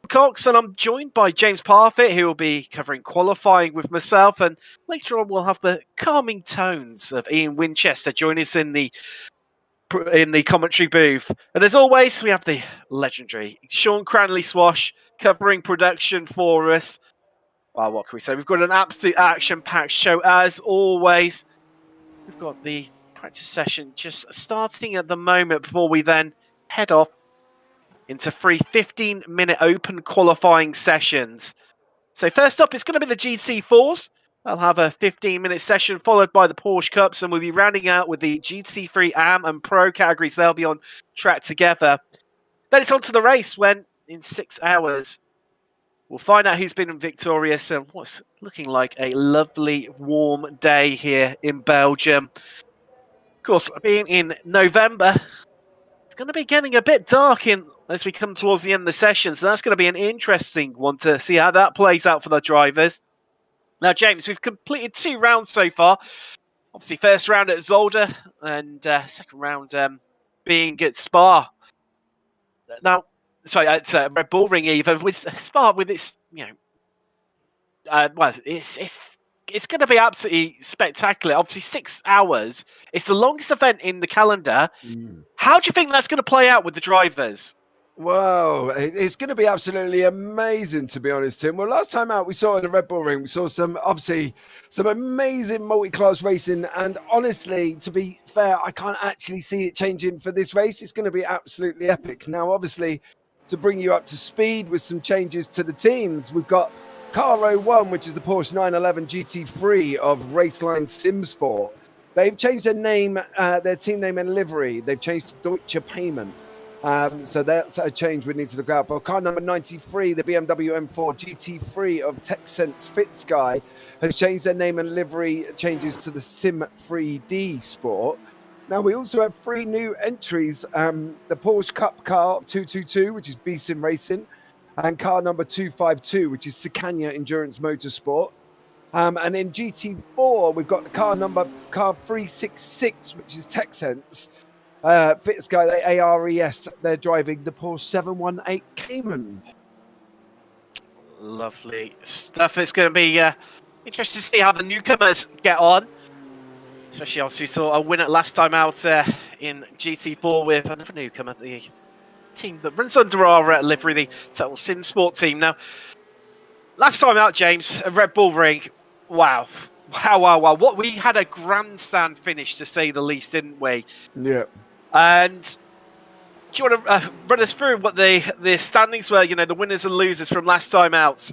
Cox, and I'm joined by James Parfitt, who will be covering qualifying with myself. And later on, we'll have the calming tones of Ian Winchester join us in the commentary booth. And as always, we have the legendary Sean Cranleigh-Swash covering production for us. Well, what can we say? We've got an absolute action-packed show as always. We've got the practice session just starting at the moment before we then head off into 3 15-minute open qualifying sessions. So first up, it's going to be the GT4s. I'll have a 15-minute session followed by the Porsche Cups, and we'll be rounding out with the GT3 AM and Pro categories. They'll be on track together. Then it's on to the race when, in 6 hours, we'll find out who's been victorious and what's looking like a lovely warm day here in Belgium. Of course, being in November, it's going to be getting a bit dark as we come towards the end of the session. So that's going to be an interesting one to see how that plays out for the drivers. Now, James, we've completed 2 rounds so far. Obviously, first round at Zolder and second round being at Spa. Now, sorry, at Red Bull Ring even, with Spa, with its, well, it's going to be absolutely spectacular. Obviously, 6 hours. It's the longest event in the calendar. How do you think that's going to play out with the drivers? Wow, it's going to be absolutely amazing, to be honest, Tim. Well, last time out, we saw in the Red Bull Ring, we saw some amazing multi-class racing. And honestly, to be fair, I can't actually see it changing for this race. It's going to be absolutely epic. Now, obviously, to bring you up to speed with some changes to the teams, we've got Car 01, which is the Porsche 911 GT3 of Raceline Sim Sport. They've changed their name, their team name and livery. They've changed to Deutsche Payment. So that's a change we need to look out for. Car number 93, the BMW M4 GT3 of TechSense FitSky, has changed their name and livery changes to the SIM3D Sport. Now, we also have 3 new entries. The Porsche Cup car 222, which is B-Sim Racing, and car number 252, which is Scania Endurance Motorsport. And in GT4, we've got the car 366, which is TechSense. FitSky, the ARES, they're driving the Porsche 718 Cayman. Lovely stuff. It's going to be interesting to see how the newcomers get on. Especially, obviously, we saw a winner last time out in GT4 with another newcomer, the team that runs under our livery, the Total Sim Sport team. Now, last time out, James, a Red Bull Ring. Wow. What we had a grandstand finish, to say the least, didn't we? Yeah. And do you want to run us through what the standings were, the winners and losers from last time out?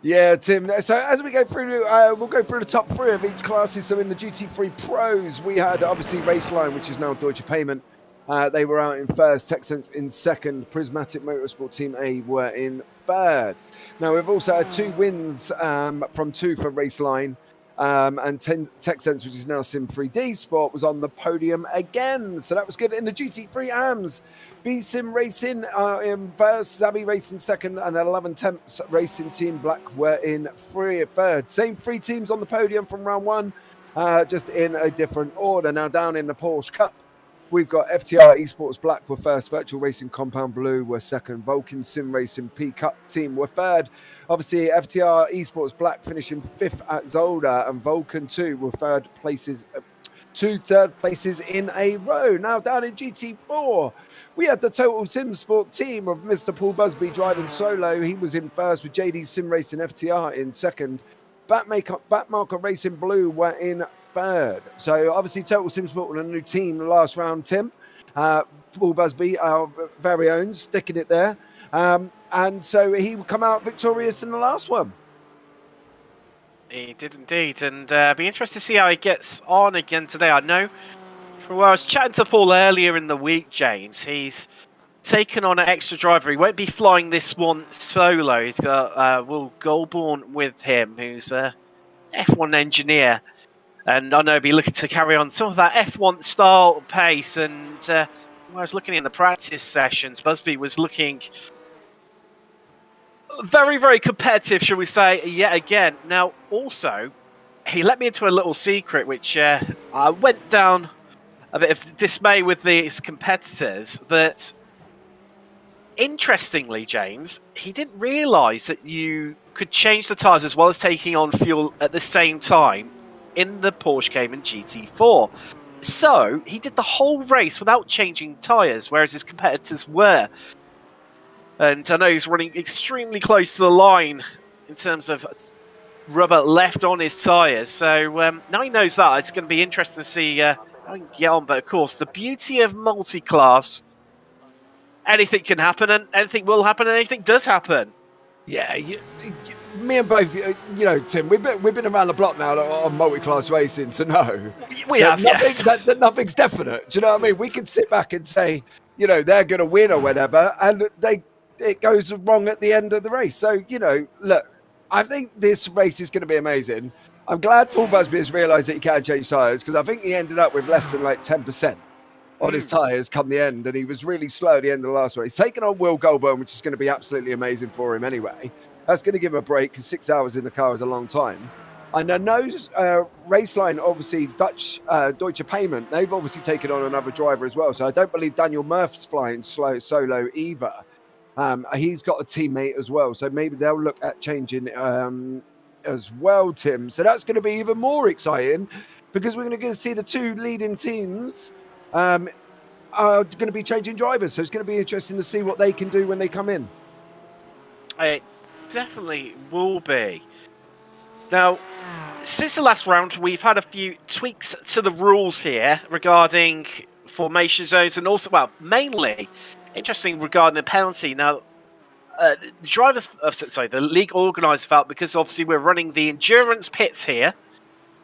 Yeah, Tim. So as we go through, we'll go through the top 3 of each classes. So in the GT3 Pros, we had obviously Raceline, which is now Deutsche Payment. They were out in first, TechSense in second, Prismatic Motorsport Team A were in third. Now, we've also had 2 wins from 2 for Raceline. And TechSense, which is now Sim3D Sport, was on the podium again. So that was good. In the GT3 AMS, B-Sim Racing in first, Zabi Racing second, and 11 Temps Racing Team Black were in third. Same 3 teams on the podium from round 1, just in a different order. Now down in the Porsche Cup, we've got FTR Esports Black were first, Virtual Racing Compound Blue were second, Vulcan Sim Racing P Cup team were third. Obviously, FTR Esports Black finishing 5th at Zolder, and Vulcan 2 were 2 third places in a row. Now down in GT4, we had the Total Sim Sport team of Mr. Paul Busby driving solo. He was in first with JD Sim Racing FTR in second. Batmarker Racing Blue were in third. So obviously Total Sim Sport with a new team the last round, Tim. Paul Busby, our very own, sticking it there. And so he will come out victorious in the last one. He did indeed. And be interested to see how he gets on again today. I know from where I was chatting to Paul earlier in the week, James, he's taken on an extra driver. He won't be flying this one solo. He's got Will Goldborn with him, who's a F1 engineer. And I know he'll be looking to carry on some of that F1 style pace. And when I was looking in the practice sessions, Busby was looking very, very competitive, shall we say, yet again. Now, also, he let me into a little secret, which I went down a bit of dismay with his competitors, that interestingly, James, he didn't realise that you could change the tyres as well as taking on fuel at the same time in the Porsche Cayman GT4. So he did the whole race without changing tyres, whereas his competitors were. And I know he's running extremely close to the line in terms of rubber left on his tyres. So now he knows that. It's going to be interesting to see how he can get on. But of course, the beauty of multi-class, anything can happen, and anything will happen, and anything does happen. Yeah, me and both, Tim, we've been around the block now on multi-class racing, so no. We have, yes. That nothing's definite. Do you know what I mean? We can sit back and say, they're going to win or whatever, and it goes wrong at the end of the race. So, look, I think this race is going to be amazing. I'm glad Paul Busby has realised that he can change tyres, because I think he ended up with less than 10% on his tyres come the end, and he was really slow at the end of the last one. He's taken on Will Goldburn, which is going to be absolutely amazing for him anyway. That's going to give him a break, because 6 hours in the car is a long time. And I know Raceline, obviously, Deutsche Payment, they've obviously taken on another driver as well. So I don't believe Daniel Murph's flying solo either. He's got a teammate as well. So maybe they'll look at changing as well, Tim. So that's going to be even more exciting, because we're going to see the two leading teams are going to be changing drivers. So it's going to be interesting to see what they can do when they come in. It definitely will be. Now, since the last round, we've had a few tweaks to the rules here regarding formation zones, and also, well, mainly interesting regarding the penalty. Now, the league organisers felt, because obviously we're running the endurance pits here,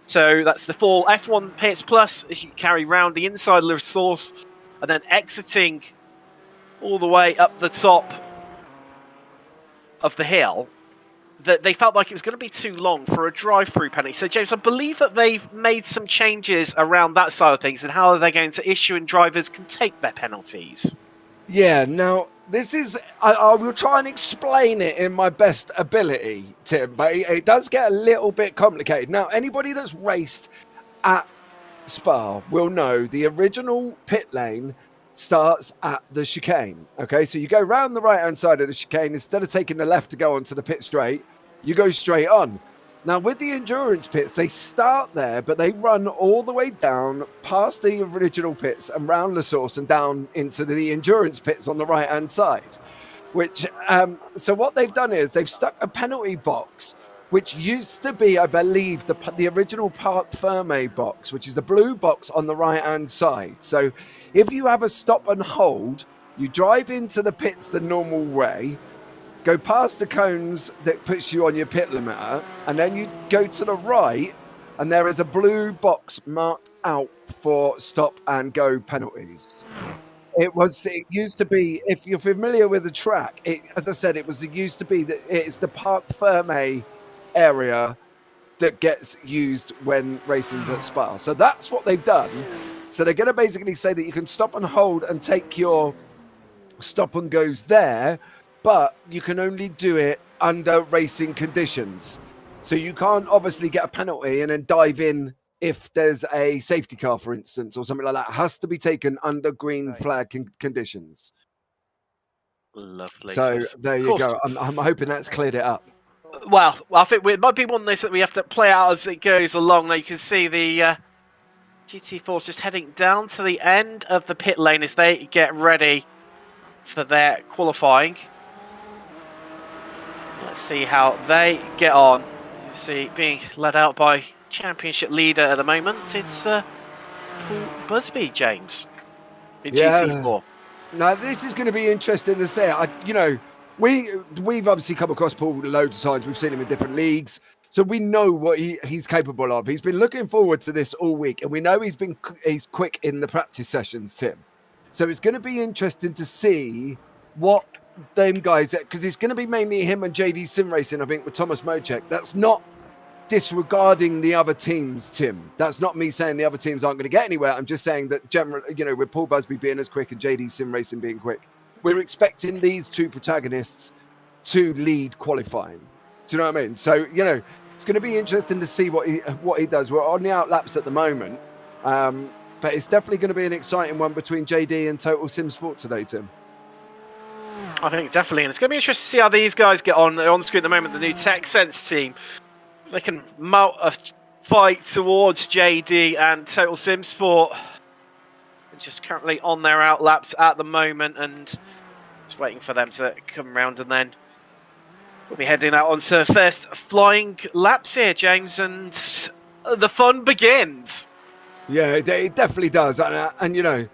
so that's the 4 F1 pits plus as you carry round the inside of the resource, and then exiting all the way up the top of the hill, that they felt like it was going to be too long for a drive-through penalty. So, James, I believe that they've made some changes around that side of things, and how are they going to issue and drivers can take their penalties? Yeah, now, this is... I will try and explain it in my best ability, Tim, but it does get a little bit complicated. Now, anybody that's raced at Spa will know the original pit lane starts at the chicane. Okay, so you go round the right-hand side of the chicane. Instead of taking the left to go onto the pit straight, you go straight on. Now, with the endurance pits, they start there, but they run all the way down past the original pits and round the source and down into the endurance pits on the right-hand side. Which, so what they've done is they've stuck a penalty box, which used to be, I believe, the original Parc Ferme box, which is the blue box on the right-hand side. So if you have a stop and hold, you drive into the pits the normal way, go past the cones that puts you on your pit limiter, and then you go to the right, and there is a blue box marked out for stop and go penalties. It used to be, if you're familiar with the track, as I said, used to be it's the Parc Ferme area that gets used when racing's at Spa. So that's what they've done. So they're going to basically say that you can stop and hold and take your stop and goes there, but you can only do it under racing conditions. So you can't obviously get a penalty and then dive in if there's a safety car, for instance, or something like that. It has to be taken under green flag conditions. Lovely. So there you go. I'm hoping that's cleared it up. Well, I think it might be one of those that we have to play out as it goes along. Now you can see the GT4 is just heading down to the end of the pit lane as they get ready for their qualifying. Let's see how they get on. You see, being led out by championship leader at the moment, it's Paul Busby, James, in GT4. Now, this is going to be interesting to say. We've obviously come across Paul loads of times. We've seen him in different leagues. So we know what he's capable of. He's been looking forward to this all week. And we know he's quick in the practice sessions, Tim. So it's going to be interesting to see what them guys... Because it's going to be mainly him and JD Sim Racing, I think, with Thomas Mocek. That's not disregarding the other teams, Tim. That's not me saying the other teams aren't going to get anywhere. I'm just saying that, generally, with Paul Busby being as quick and JD Sim Racing being quick, we're expecting these two protagonists to lead qualifying. Do you know what I mean? So, it's going to be interesting to see what he does. We're on the outlaps at the moment, but it's definitely going to be an exciting one between JD and Total Sim Sport today, Tim. I think definitely, and it's going to be interesting to see how these guys get on. They're on screen at the moment, the new TechSense team. They can mount a fight towards JD and Total Sim Sport. They're just currently on their out laps at the moment, and just waiting for them to come around, and then we'll be heading out onto the first flying laps here, James, and the fun begins. Yeah, it definitely does, and you know,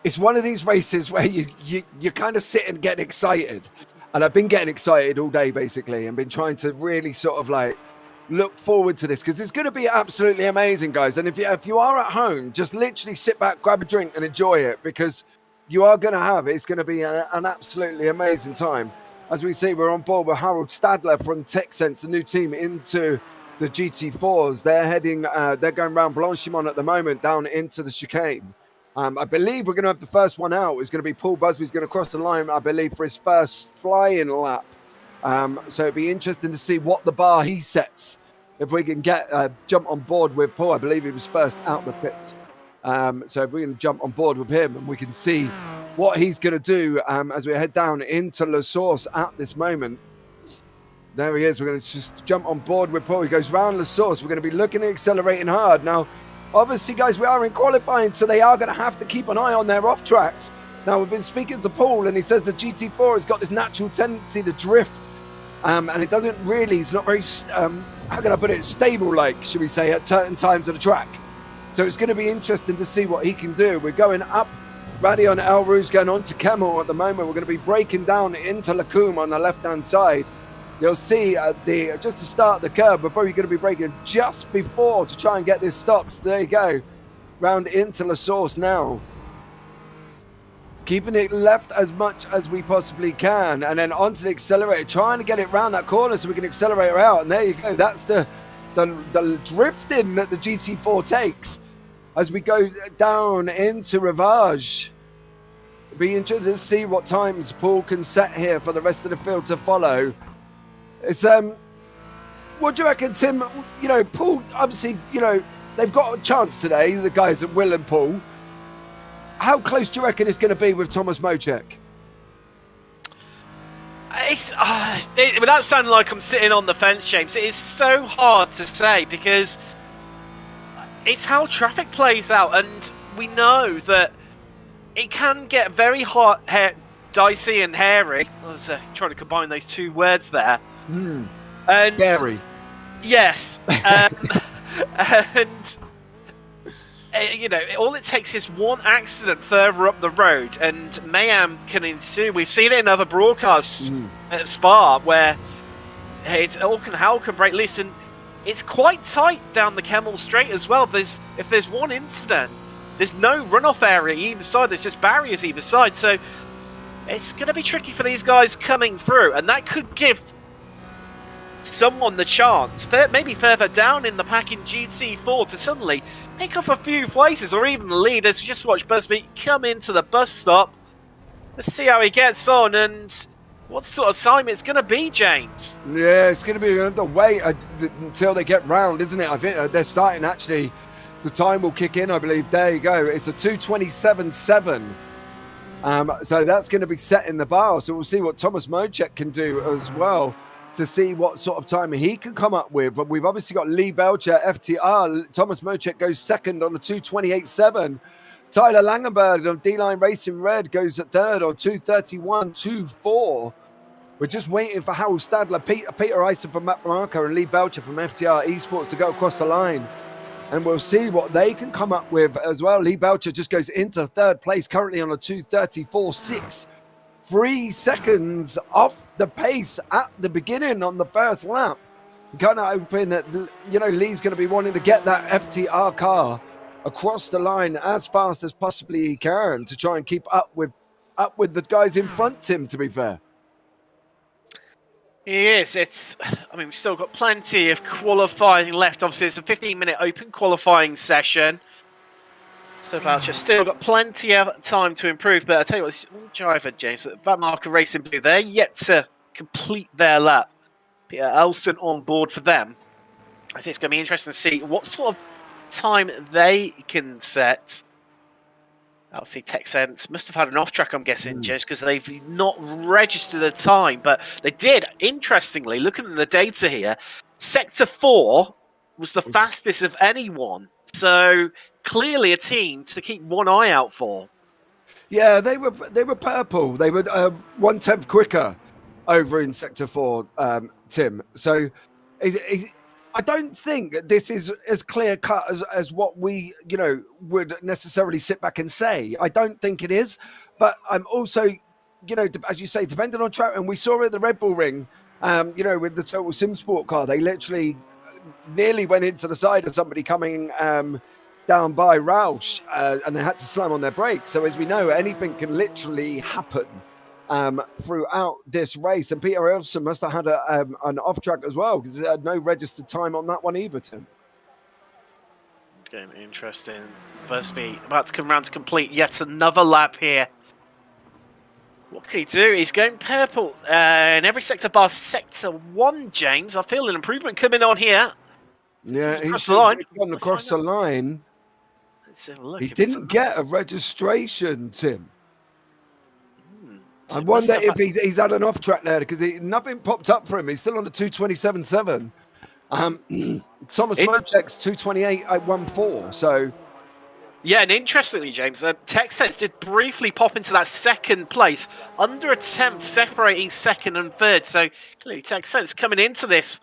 it's one of these races where you kind of sit and get excited, and I've been getting excited all day basically, and been trying to really sort of like look forward to this because it's going to be absolutely amazing, guys. And if you are at home, just literally sit back, grab a drink, and enjoy it, because you are going to have it's going to be an absolutely amazing time. As we see, we're on board with Harold Stadler from TechSense, the new team into the GT4s. They're heading, they're going around Blanchimont at the moment, down into the chicane. I believe we're going to have the first one out. It's going to be Paul Busby's going to cross the line, I believe, for his first flying lap. So it'd be interesting to see what the bar he sets. If we can get jump on board with Paul, I believe he was first out the pits. So if we can jump on board with him and we can see what he's going to do as we head down into La Source at this moment. There he is. We're going to just jump on board with Paul. He goes round La Source. We're going to be looking at accelerating hard. Now, obviously, guys, we are in qualifying, so they are going to have to keep an eye on their off tracks. Now, we've been speaking to Paul, and he says the GT4 has got this natural tendency to drift. And it doesn't really, it's not very, how can I put it, stable-like, should we say, at certain times of the track. So it's going to be interesting to see what he can do. We're going up, Radion El Rouge going on to Camel at the moment. We're going to be breaking down into Lacombe on the left-hand side. You'll see just to start the curve, we're probably going to be braking just before to try and get this stopped. So there you go, round into La Source now. Keeping it left as much as we possibly can, and then onto the accelerator, trying to get it round that corner so we can accelerate her out. And there you go, that's the drifting that the GT4 takes as we go down into Rivage. It'll be interesting to see what times Paul can set here for the rest of the field to follow. It's what do you reckon, Tim? You know, Paul, obviously, you know, they've got a chance today, the guys at Will and Paul. How close do you reckon it's going to be with Thomas Mocek? It's without sounding like I'm sitting on the fence, James, it is so hard to say because it's how traffic plays out, and we know that it can get very hot, dicey and hairy. I was trying to combine those two words there. And Scary. Yes. And you know, all it takes is one accident further up the road and mayhem can ensue. We've seen it in other broadcasts at Spa where all can break loose, and it's quite tight down the Kemmel Straight as well. If there's one incident, there's no runoff area either side. There's just barriers either side. So it's going to be tricky for these guys coming through, and that could give someone the chance, maybe further down in the pack in GT4, to suddenly pick up a few places or even the lead. As we just watched Busby come into the bus stop. Let's see how he gets on and what sort of time it's going to be, James. Yeah, it's going to be the wait until they get round, isn't it? I think they're starting actually. The time will kick in, I believe. There you go. It's a 2:27.7. So that's going to be setting the bar. So we'll see what Thomas Mocek can do as well, to see what sort of time he can come up with. But we've obviously got Lee Belcher, FTR. Thomas Mocek goes second on a 2:28.7. Tyler Langenberg of D-Line Racing Red goes at third on 2:31.24. We're just waiting for Harold Stadler, Peter Eisen from Matt Marco, and Lee Belcher from FTR Esports to go across the line. And we'll see what they can come up with as well. Lee Belcher just goes into third place, currently on a 2:34.6. 3 seconds off the pace at the beginning on the first lap. Kind of hoping that, you know, Lee's going to be wanting to get that FTR car across the line as fast as possibly he can to try and keep up with the guys in front, Tim, to be fair. He is. I mean, we've still got plenty of qualifying left. Obviously, it's a 15-minute open qualifying session. So Belcher still got plenty of time to improve, but I tell you what, driver James, Matt Marco Racing Blue, they're yet to complete their lap. Peter Elson on board for them. I think it's going to be interesting to see what sort of time they can set. I'll see TechSense must have had an off track, I'm guessing, just because they've not registered a time, but they did. Interestingly, looking at the data here, Sector 4 was the fastest of anyone. So clearly a team to keep one eye out for. Yeah, they were purple. They were 1/10 quicker over in Sector 4, Tim. So I don't think this is as clear cut as what we, would necessarily sit back and say. I don't think it is, but I'm also, as you say, depending on track, and we saw it at the Red Bull Ring, with the Total Sim Sport car, they literally nearly went into the side of somebody coming down by Roush, and they had to slam on their brakes. So as we know, anything can literally happen throughout this race, and Peter Elson must have had an off track as well, because he had no registered time on that one either, Tim. Game interesting. Busby about to come round to complete yet another lap here. What can he do? He's going purple in every sector bar Sector 1, James. I feel an improvement coming on here. Yeah, he's gone across the line. Let's have a look. He didn't get a registration, Tim. I wonder if he's had an off track there, because nothing popped up for him. He's still on the 2:27.7. Thomas Mocek's 2:28.14. So, yeah, and interestingly, James, TechSense did briefly pop into that second place, under a tenth, separating second and third. So clearly, TechSense coming into this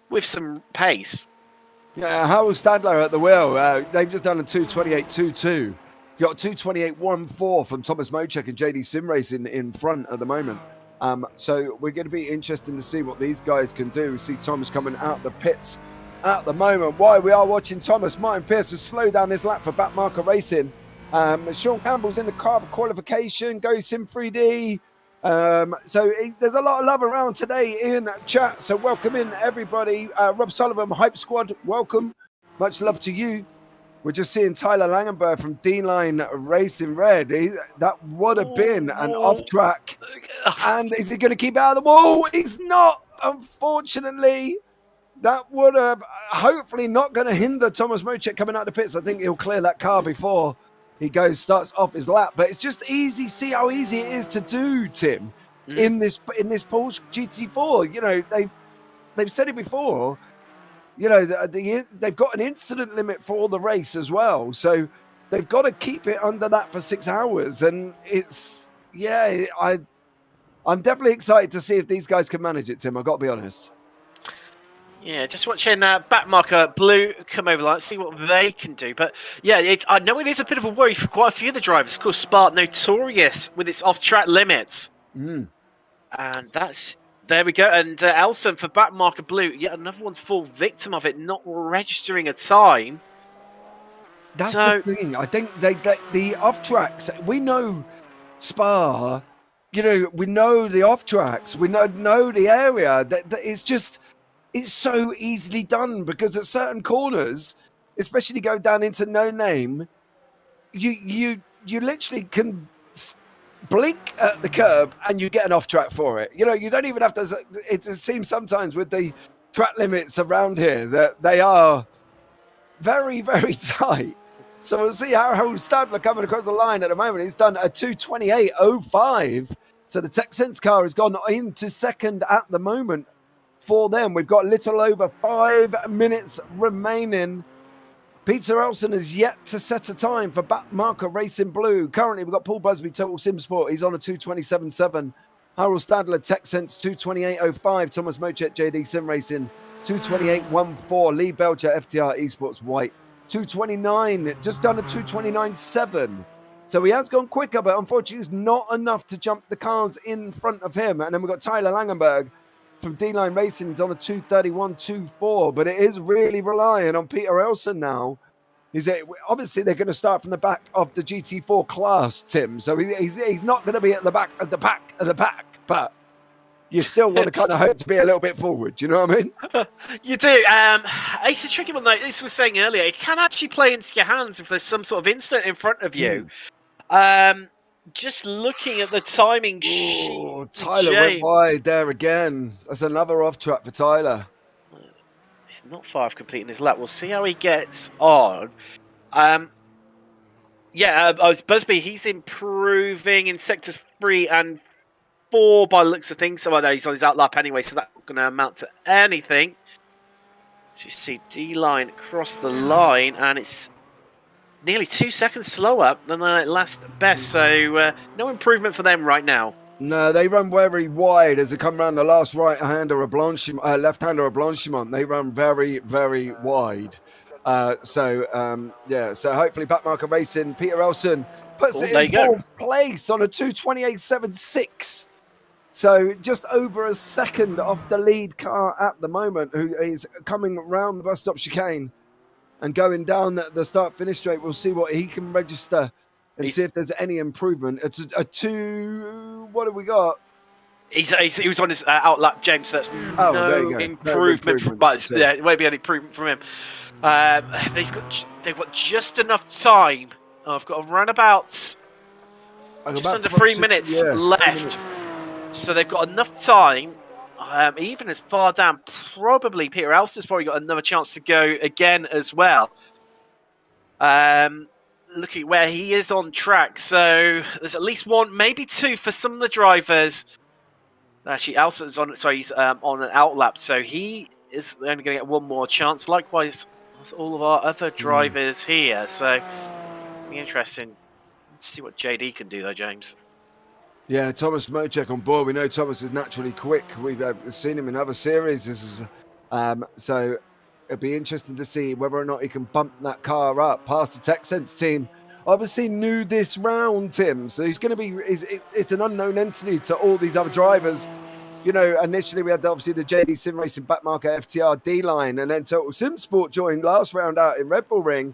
with some pace. Yeah, Harold Stadler at the wheel. They've just done a 2:28.22. You got 2:28.14 from Thomas Mocek and JD Sim Racing in front at the moment. So we're going to be interested to see what these guys can do. We see Thomas coming out the pits at the moment. While we are watching Thomas, Martin Pierce has slowed down his lap for Backmarker Racing. Sean Campbell's in the car for qualification. Go SIM3D. So there's a lot of love around today in chat. So welcome in everybody. Rob Sullivan, Hype Squad, welcome. Much love to you. We're just seeing Tyler Langenberg from D-Line Racing Red. That would have been an off-track. And is he going to keep out of the wall? He's not, unfortunately. That would have hopefully not going to hinder Thomas Mocek coming out of the pits. I think he'll clear that car before he starts off his lap. But it's just easy. See how easy it is to do, Tim, in this Porsche GT4. They've said it before. They've got an incident limit for the race as well. So they've got to keep it under that for 6 hours. And I'm definitely excited to see if these guys can manage it, Tim. I've got to be honest. Yeah, just watching Backmarker Blue come over, let's see what they can do. But yeah, I know it is a bit of a worry for quite a few of the drivers. Of course, Spark notorious with its off-track limits. And there we go. And Elson for Backmarker Blue, yet another one's full victim of it, not registering a time. That's the thing. I think the off-tracks, we know Spa, we know the off-tracks, we know the area. It's so easily done, because at certain corners, especially go down into no name, you literally can blink at the curb and you get an off track for it. You don't even have to. It seems sometimes with the track limits around here that they are very, very tight. So we'll see how Stadler coming across the line at the moment. He's done a 2:28.05. So the TechSense car has gone into second at the moment. For them, we've got a little over 5 minutes remaining. Peter Elson has yet to set a time for Backmarker Racing Blue. Currently, we've got Paul Busby, Total Sim Sport. He's on a 2:27.7. Harold Stadler, TechSense, 2:28.05. Thomas Mocek, JD Sim Racing, 2:28.14. Lee Belcher, FTR Esports White, 2:29. Just done a 2:29.7. So he has gone quicker, but unfortunately, it's not enough to jump the cars in front of him. And then we've got Tyler Langenberg from D-Line Racing. He's on a 2:31.24, but it is really relying on Peter Elson now. Obviously they're going to start from the back of the GT4 class, Tim. So he's not going to be at the back of the pack, but you still want to kind of hope to be a little bit forward. Do you know what I mean? You do. It's a tricky one, though. This was saying earlier, it can actually play into your hands if there's some sort of incident in front of you. Just looking at the timing sheet. Tyler went wide there again. That's another off track for Tyler. He's not far off completing his lap. We'll see how he gets on. Yeah, Busby, he's improving in sectors 3 and 4 by the looks of things. So well, no, he's on his outlap anyway, so that's not going to amount to anything. So you see D-line across the line, and it's nearly 2 seconds slower than the last best. So no improvement for them right now. No, they run very wide as they come around the last right-hander or left-hander or Blanchimont. They run very, very wide. So hopefully Backmarker Racing, Peter Elson puts it in 4th place on a 2:28.76. So just over a second off the lead car at the moment, who is coming around the bus stop chicane and going down the start-finish straight. We'll see what he can register and see if there's any improvement. It's a 2. What have we got? He was on his outlap, James. So that's no improvement, but there won't be any improvement from him. They've got just enough time. I've got around about just under 3 minutes left. So they've got enough time. Even as far down, probably Peter Elson's probably got another chance to go again as well. Looking at where he is on track, so there's at least 1, maybe 2 for some of the drivers. Actually, Elson's on. Sorry, he's on an outlap, so he is only going to get 1 more chance. Likewise, as all of our other drivers here. So, it'll be interesting. Let's see what JD can do, though, James. Yeah, Thomas Mocek on board. We know Thomas is naturally quick. We've seen him in other series. So it'll be interesting to see whether or not he can bump that car up past the TechSense team. Obviously new this round, Tim. So he's going to be. It's an unknown entity to all these other drivers. You know, initially we had obviously the JD Sim Racing backmarker FTR D line, and then Total Sim Sport joined last round out in Red Bull Ring,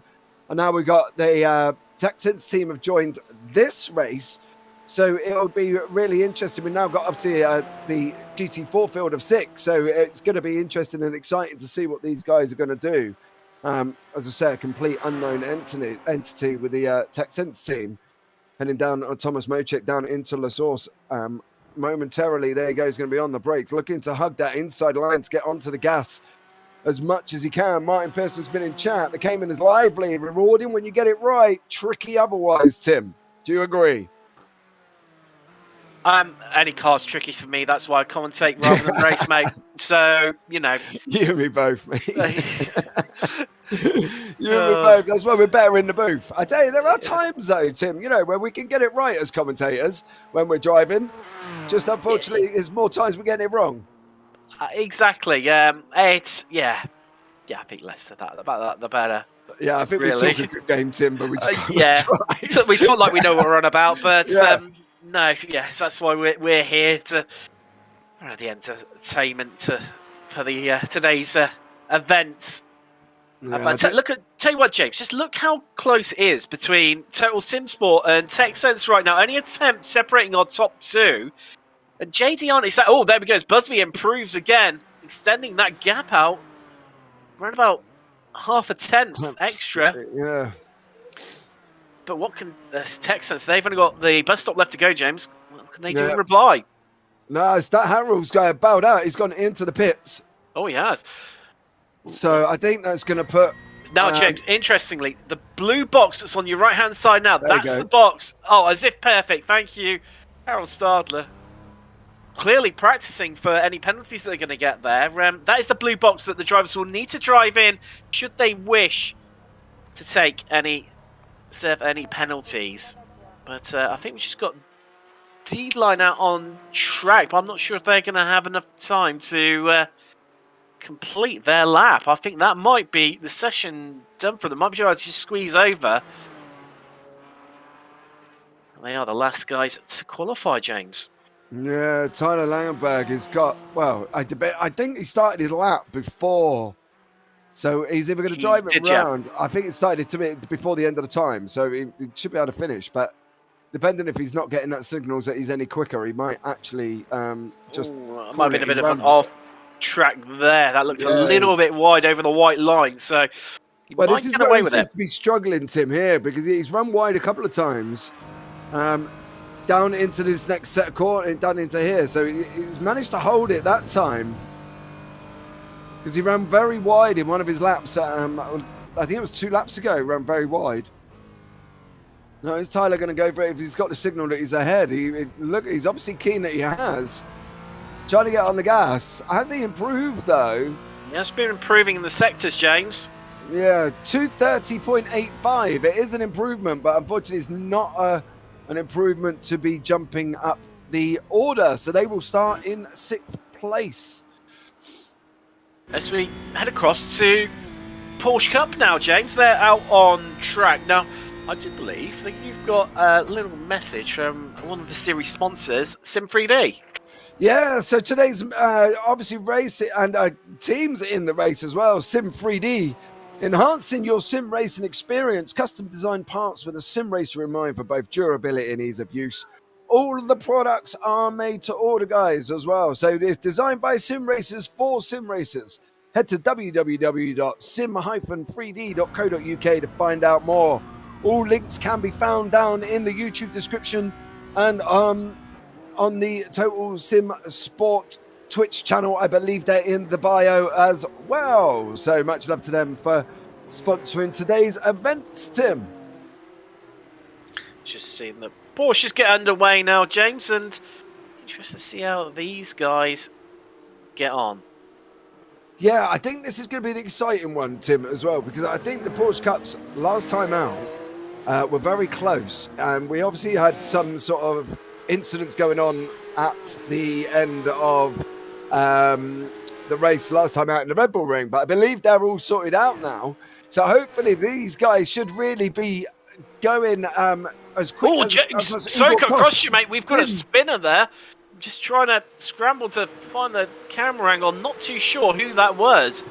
and now we got the TechSense team have joined this race. So it'll be really interesting. We've now got obviously the GT4 field of 6. So it's going to be interesting and exciting to see what these guys are going to do. As I say, a complete unknown entity with the TechSense team. Heading down on Thomas Mocek down into La Source momentarily. There he goes, going to be on the brakes. Looking to hug that inside line to get onto the gas as much as he can. Martin Pearson's been in chat. The Cayman is lively, rewarding when you get it right. Tricky otherwise, Tim. Do you agree? Any car's tricky for me. That's why I commentate rather than race, mate. So, you know. You and me both, mate. You and me both. That's why we're better in the booth. I tell you, there are times, though, Tim, you know, where we can get it right as commentators when we're driving. Just unfortunately, there's more times we're getting it wrong. Exactly. I think less of that. About that, the better. Yeah, I think we talk a good game, Tim, but we just we talk like we know what we're on about, but no, yes, that's why we're here to the entertainment for the today's event. But tell you what, James, just look how close it is between Total Sim Sport and TechSense right now. Only attempt separating our top 2. And JD on is like, oh, there we go. Busby improves again, extending that gap out around about half a tenth extra. Yeah. But what can TechSense? They've only got the bus stop left to go, James. What can they do in reply? No, Stat Harold's bowed out. He's gone into the pits. Oh, he has. So I think that's going to put... Now, James, interestingly, the blue box that's on your right-hand side now, that's the box. Oh, as if perfect. Thank you, Harold Stadler. Clearly practicing for any penalties that they're going to get there. That is the blue box that the drivers will need to drive in should they wish to take any penalties. But I think we just got D-line out on track, but I'm not sure if they're going to have enough time to complete their lap. I think that might be the session done for them. Might be able to just squeeze over. They are the last guys to qualify, James. Yeah, Tyler Langenberg has got, well, I think he started his lap before. So he's either going to drive it around. I think it started to be before the end of the time. So he should be able to finish. But depending if he's not getting that signals that he's any quicker, he might actually just... It might have been a bit of an off track there. That looks a little bit wide over the white line. So he might get away with it. He seems to be struggling, Tim, here, because he's run wide a couple of times. Down into this next set of court and down into here. So he's managed to hold it that time. Because he ran very wide in one of his laps. I think it was 2 laps ago, he ran very wide. No, is Tyler going to go for it if he's got the signal that he's ahead? He's obviously keen that he has. Trying to get on the gas. Has he improved, though? He has been improving in the sectors, James. Yeah, 230.85. It is an improvement, but unfortunately it's not an improvement to be jumping up the order. So they will start in 6th place. As we head across to Porsche Cup now, James. They're out on track. Now, I do believe that you've got a little message from one of the series sponsors, SIM3D. Yeah, so today's obviously race and teams in the race as well. SIM3D, enhancing your sim racing experience. Custom designed parts with a sim racer in mind for both durability and ease of use. All of the products are made to order, guys, as well. So it's designed by sim racers for sim racers. Head to www.sim-3d.co.uk to find out more. All links can be found down in the YouTube description and on the Total Sim Sport Twitch channel. I believe they're in the bio as well. So much love to them for sponsoring today's event, Tim. Just seeing the Porsches get underway now, James, and interested to see how these guys get on. Yeah, I think this is going to be an exciting one, Tim, as well, because I think the Porsche Cups last time out were very close, and we obviously had some sort of incidents going on at the end of the race last time out in the Red Bull Ring, but I believe they're all sorted out now. So hopefully these guys should really be going as quick as James, sorry to cross you, mate. We've got a spinner there. I'm just trying to scramble to find the camera angle. I'm not too sure who that was.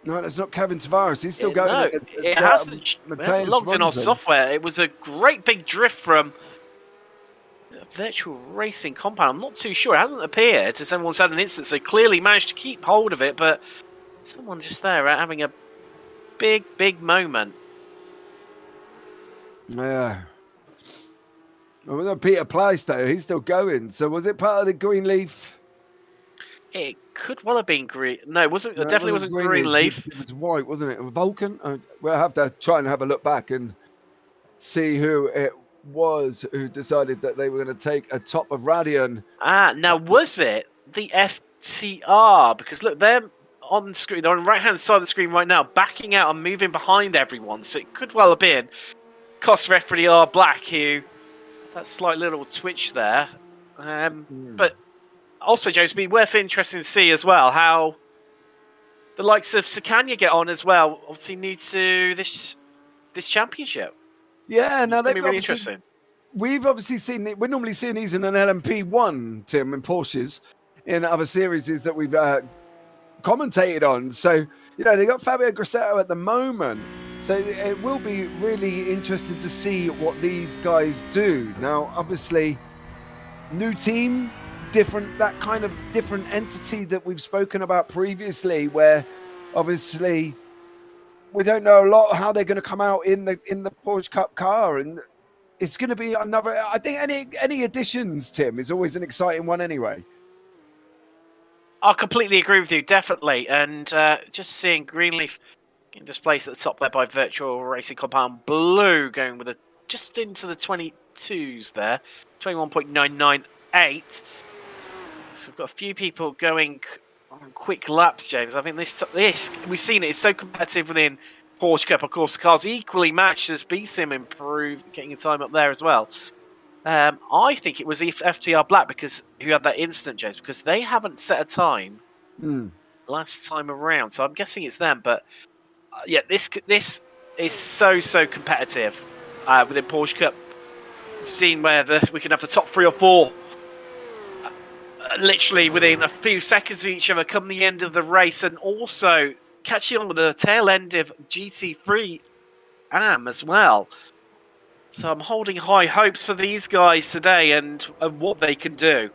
No, that's not Kevin Tavares. He's still going. No, it hasn't logged in our software. It was a great big drift from a virtual racing compound. I'm not too sure. It hasn't appeared as everyone's had an instance. They clearly managed to keep hold of it, but someone just there having a big moment. Yeah. Well, Peter Plaistow, he's still going. So was it part of the Greenleaf? It could well have been green. No, it wasn't. It definitely wasn't Greenleaf. It was white, wasn't it? Vulcan? We'll have to try and have a look back and see who it was who decided that they were going to take a top of Radion. Now was it the FTR? Because look, they're on the screen. They're on the right-hand side of the screen right now, backing out and moving behind everyone. So it could well have been cost for FTR Black, who that slight little twitch there. But also, James, it'd be worth interesting to see as well how the likes of Sakanya get on as well. Obviously, new to this championship. Yeah, now they've be really interesting. We've obviously seen it. We're normally seeing these in an LMP1, Tim, in Porsches, in other series that we've commentated on. So, you know, they got Fabio Grosseto at the moment. So it will be really interesting to see what these guys do. Now, obviously, new team, that kind of different entity that we've spoken about previously, where obviously we don't know a lot how they're going to come out in the Porsche Cup car, and it's going to be another. I think any additions, Tim, is always an exciting one anyway. I completely agree with you, definitely, and just seeing Greenleaf getting displaced at the top there by Virtual Racing Compound Blue, going with just into the 22s there, 21.998. So we've got a few people going on quick laps, James. I think this we've seen it. It's so competitive within Porsche Cup. Of course, the cars equally matched as B-Sim improved, getting a time up there as well. I think it was FTR Black who had that incident, James, because they haven't set a time last time around. So I'm guessing it's them. But yeah, this is so competitive within Porsche Cup. We've seen where we can have the top 3 or 4 literally within a few seconds of each other come the end of the race, and also catching on with the tail end of GT3 AM as well. So I'm holding high hopes for these guys today and what they can do.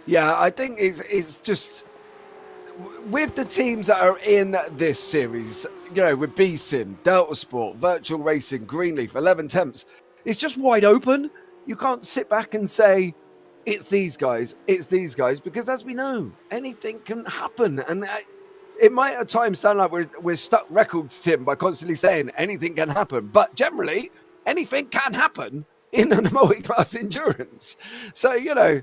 Yeah, I think it's just with the teams that are in this series, you know, with B-Sim, Delta Sport, Virtual Racing, Greenleaf, 11 Temps, it's just wide open. You can't sit back and say, it's these guys, because as we know, anything can happen. And it might at times sound like we're stuck records, Tim, by constantly saying anything can happen. But generally, anything can happen in a multi-class endurance. So, you know,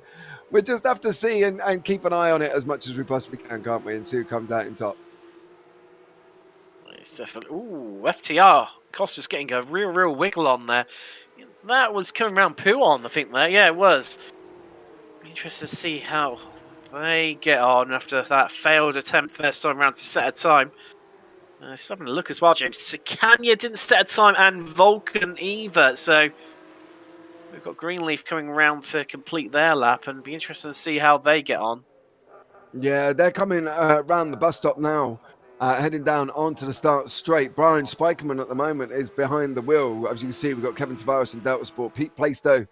we just have to see and keep an eye on it as much as we possibly can, can't we? And see who comes out in top. It's definitely... Ooh, FTR. Costa's getting a real wiggle on there. That was coming around Puon, I think, there. Yeah, it was. Interested to see how they get on after that failed attempt first time around to set a time. Just having a look as well, James. Sikanya didn't set a time, and Vulcan either. So we've got Greenleaf coming around to complete their lap, and be interested to see how they get on. Yeah, they're coming around the bus stop now, heading down onto the start straight. Brian Spikeman at the moment is behind the wheel. As you can see, we've got Kevin Tavares and Delta Sport. Pete Plaistow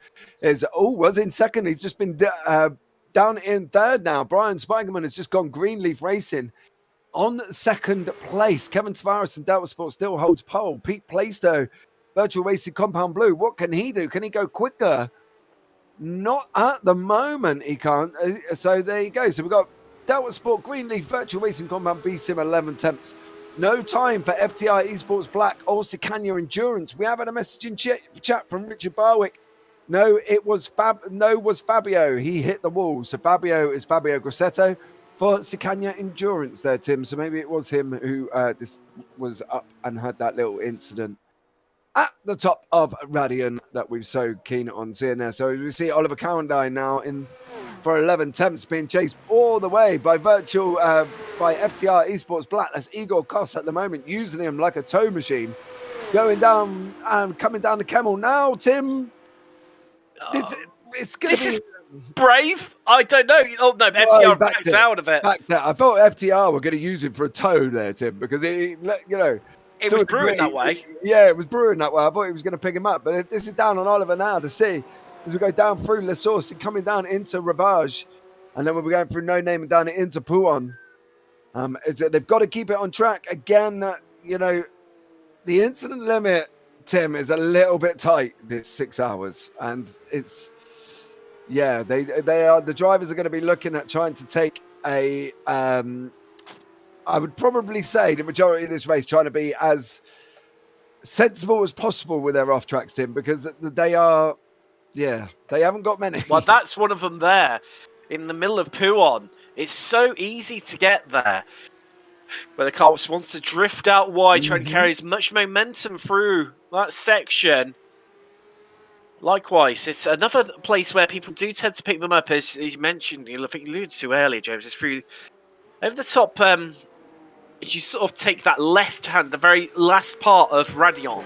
was in second. He's just been down in third now. Brian Spikeman has just gone Greenleaf Racing on second place. Kevin Tavares and Delta Sport still holds pole. Pete Plaistow, Virtual Racing Compound Blue. What can he do? Can he go quicker? Not at the moment, he can't. So there you go. So we've got Delta Sport, Greenleaf, Virtual Racing Compound B Sim 11 attempts. No time for FTR Esports Black or Sikanya Endurance. We have had a message in chat from Richard Barwick. No, it was Fabio. He hit the wall. So Fabio is Fabio Grosseto for Sikanya Endurance there, Tim. So maybe it was him who this was up and had that little incident at the top of Radian that we're so keen on seeing there. So we see Oliver Cowendine now in for 11 attempts, being chased all the way by by FTR Esports Black. That's Igor Kos at the moment, using him like a tow machine. Going down and coming down the Camel now, Tim. It's going to be... brave? I don't know. Oh, no, FTR backed out of it. I thought FTR were going to use him for a tow there, Tim, because, it was brewing that way. Yeah, it was brewing that way. I thought he was going to pick him up. But this is down on Oliver now to see as we go down through La Source and coming down into Ravage. And then we'll be going through No Name and down into Puon. They've got to keep it on track. Again, the incident limit, Tim, is a little bit tight this 6 hours. And it's, yeah, the drivers are going to be looking at trying to take a... I would probably say the majority of this race trying to be as sensible as possible with their off tracks, Tim, because they haven't got many. Well, that's one of them there in the middle of Puon. It's so easy to get there. But the car wants to drift out wide, trying to carry as much momentum through that section. Likewise, it's another place where people do tend to pick them up, as you mentioned, I think you alluded to earlier, James. It's through over the top. As you sort of take that left hand, the very last part of Radion,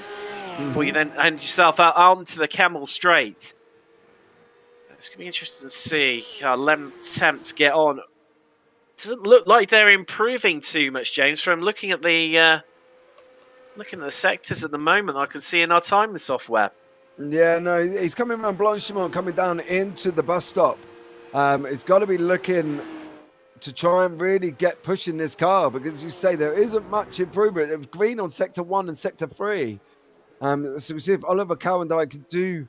before you then hand yourself out onto the Camel Straight. It's going to be interesting to see how 11 attempts get on. Doesn't look like they're improving too much, James. From looking at the sectors at the moment, I can see in our timing software. Yeah, no, he's coming around Blanchimont, coming down into the bus stop. It's got to be looking to try and really get pushing this car, because you say there isn't much improvement. It was green on sector 1 and sector 3. So we see if Oliver Cowendine can do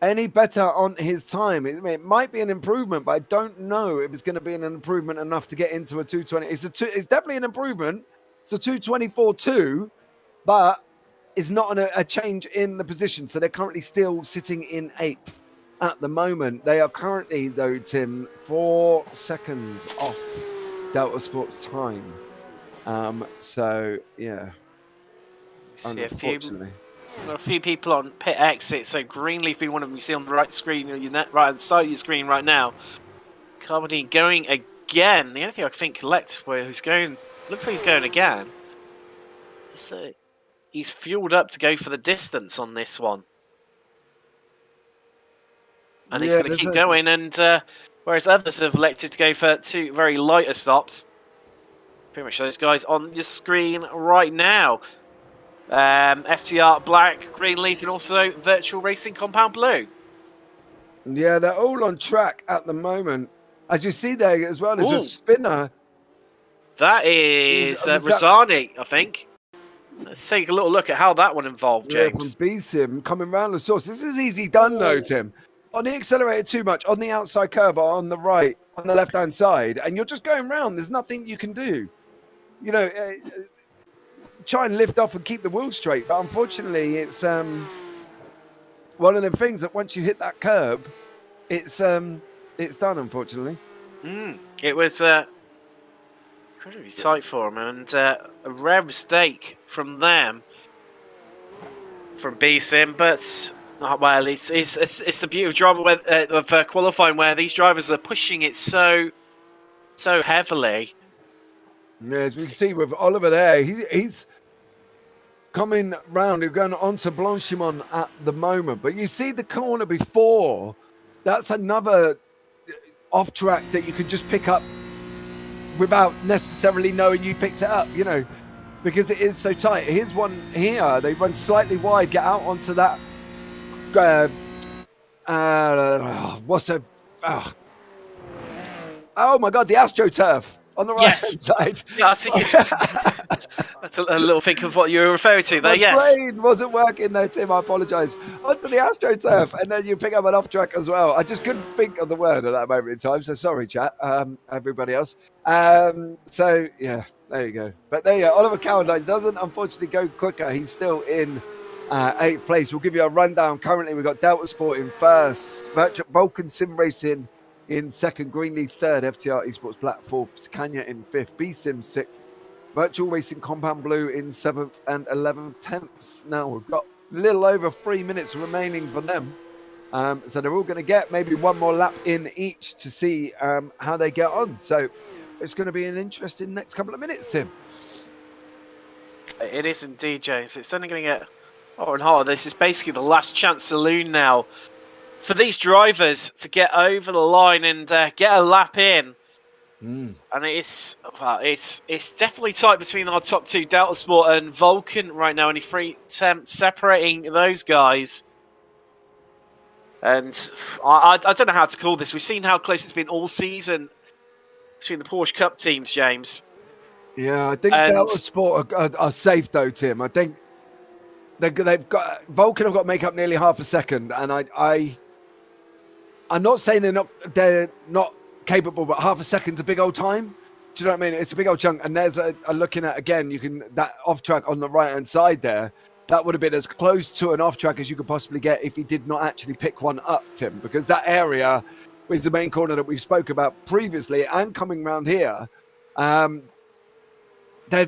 any better on his time. It might be an improvement, but I don't know if it's going to be an improvement enough to get into a 220. It's definitely an improvement. It's a 224.2, but it's not a change in the position. So they're currently still sitting in 8th. At the moment, they are currently, though, Tim, 4 seconds off Delta Sports time. So, yeah. Unfortunately. A few people on pit exit. So Greenleaf being one of them you see on the right screen, your right hand side of your screen right now. Carbonine going again. The only thing I think Lex, who's going, looks like he's going again. So he's fueled up to go for the distance on this one. And he's going to keep going, and whereas others have elected to go for 2 very lighter stops. Pretty much those guys on your screen right now. FTR Black, Greenleaf, and also Virtual Racing Compound Blue. Yeah, they're all on track at the moment. As you see there as well, there's a spinner. That is Rosani, I think. Let's take a little look at how that one involved, James. Yeah, from B-Sim coming round the source. This is easy done, though, Tim. On the accelerator too much, on the outside curb, or on the right, on the left-hand side, and you're just going round. There's nothing you can do. Try and lift off and keep the wheel straight, but unfortunately, it's one of the things that once you hit that curb, it's done, unfortunately. It was incredibly tight for him, and a rare mistake from them, from B-Sim, but well, it's the beauty of drama of qualifying, where these drivers are pushing it so heavily. Yeah, as we can see with Oliver there, he's coming round. He's going on to Blanchimont at the moment, but you see the corner before. That's another off track that you can just pick up without necessarily knowing you picked it up, you know, because it is so tight. Here's one here. They run slightly wide, get out onto that. Oh my God, the AstroTurf on the right hand side. Yeah, I think that's a little think of what you were referring to there. My brain wasn't working there, Tim. I apologise. Onto the AstroTurf, and then you pick up an off track as well. I just couldn't think of the word at that moment in time. So sorry, chat. Everybody else. So yeah, there you go. But there you go. Oliver Cowardine doesn't unfortunately go quicker. He's still in 8th place. We'll give you a rundown. Currently, we've got Delta Sport in 1st, Vulcan Sim Racing in 2nd, Greenleaf 3rd, FTR Esports Black 4th, Scania in 5th, B-Sim 6th, Virtual Racing Compound Blue in 7th and 11th, 10th. Now we've got a little over 3 minutes remaining for them. So they're all going to get maybe one more lap in each to see how they get on. So it's going to be an interesting next couple of minutes, Tim. It is indeed, James. It's only going to get harder and harder. This is basically the last chance saloon now for these drivers to get over the line and get a lap in. And it's definitely tight between our top two, Delta Sport and Vulcan right now. Only 3 attempts separating those guys. And I don't know how to call this. We've seen how close it's been all season between the Porsche Cup teams, James. Yeah, I think Delta Sport are safe though, Tim. I think they've got Vulcan have got to make up nearly half a second, and I'm not saying they're not capable, but half a second's a big old time. Do you know what I mean? It's a big old chunk, and there's a looking at again. You can that off track on the right hand side there. That would have been as close to an off track as you could possibly get if he did not actually pick one up, Tim, because that area is the main corner that we spoke about previously, and coming round here, they're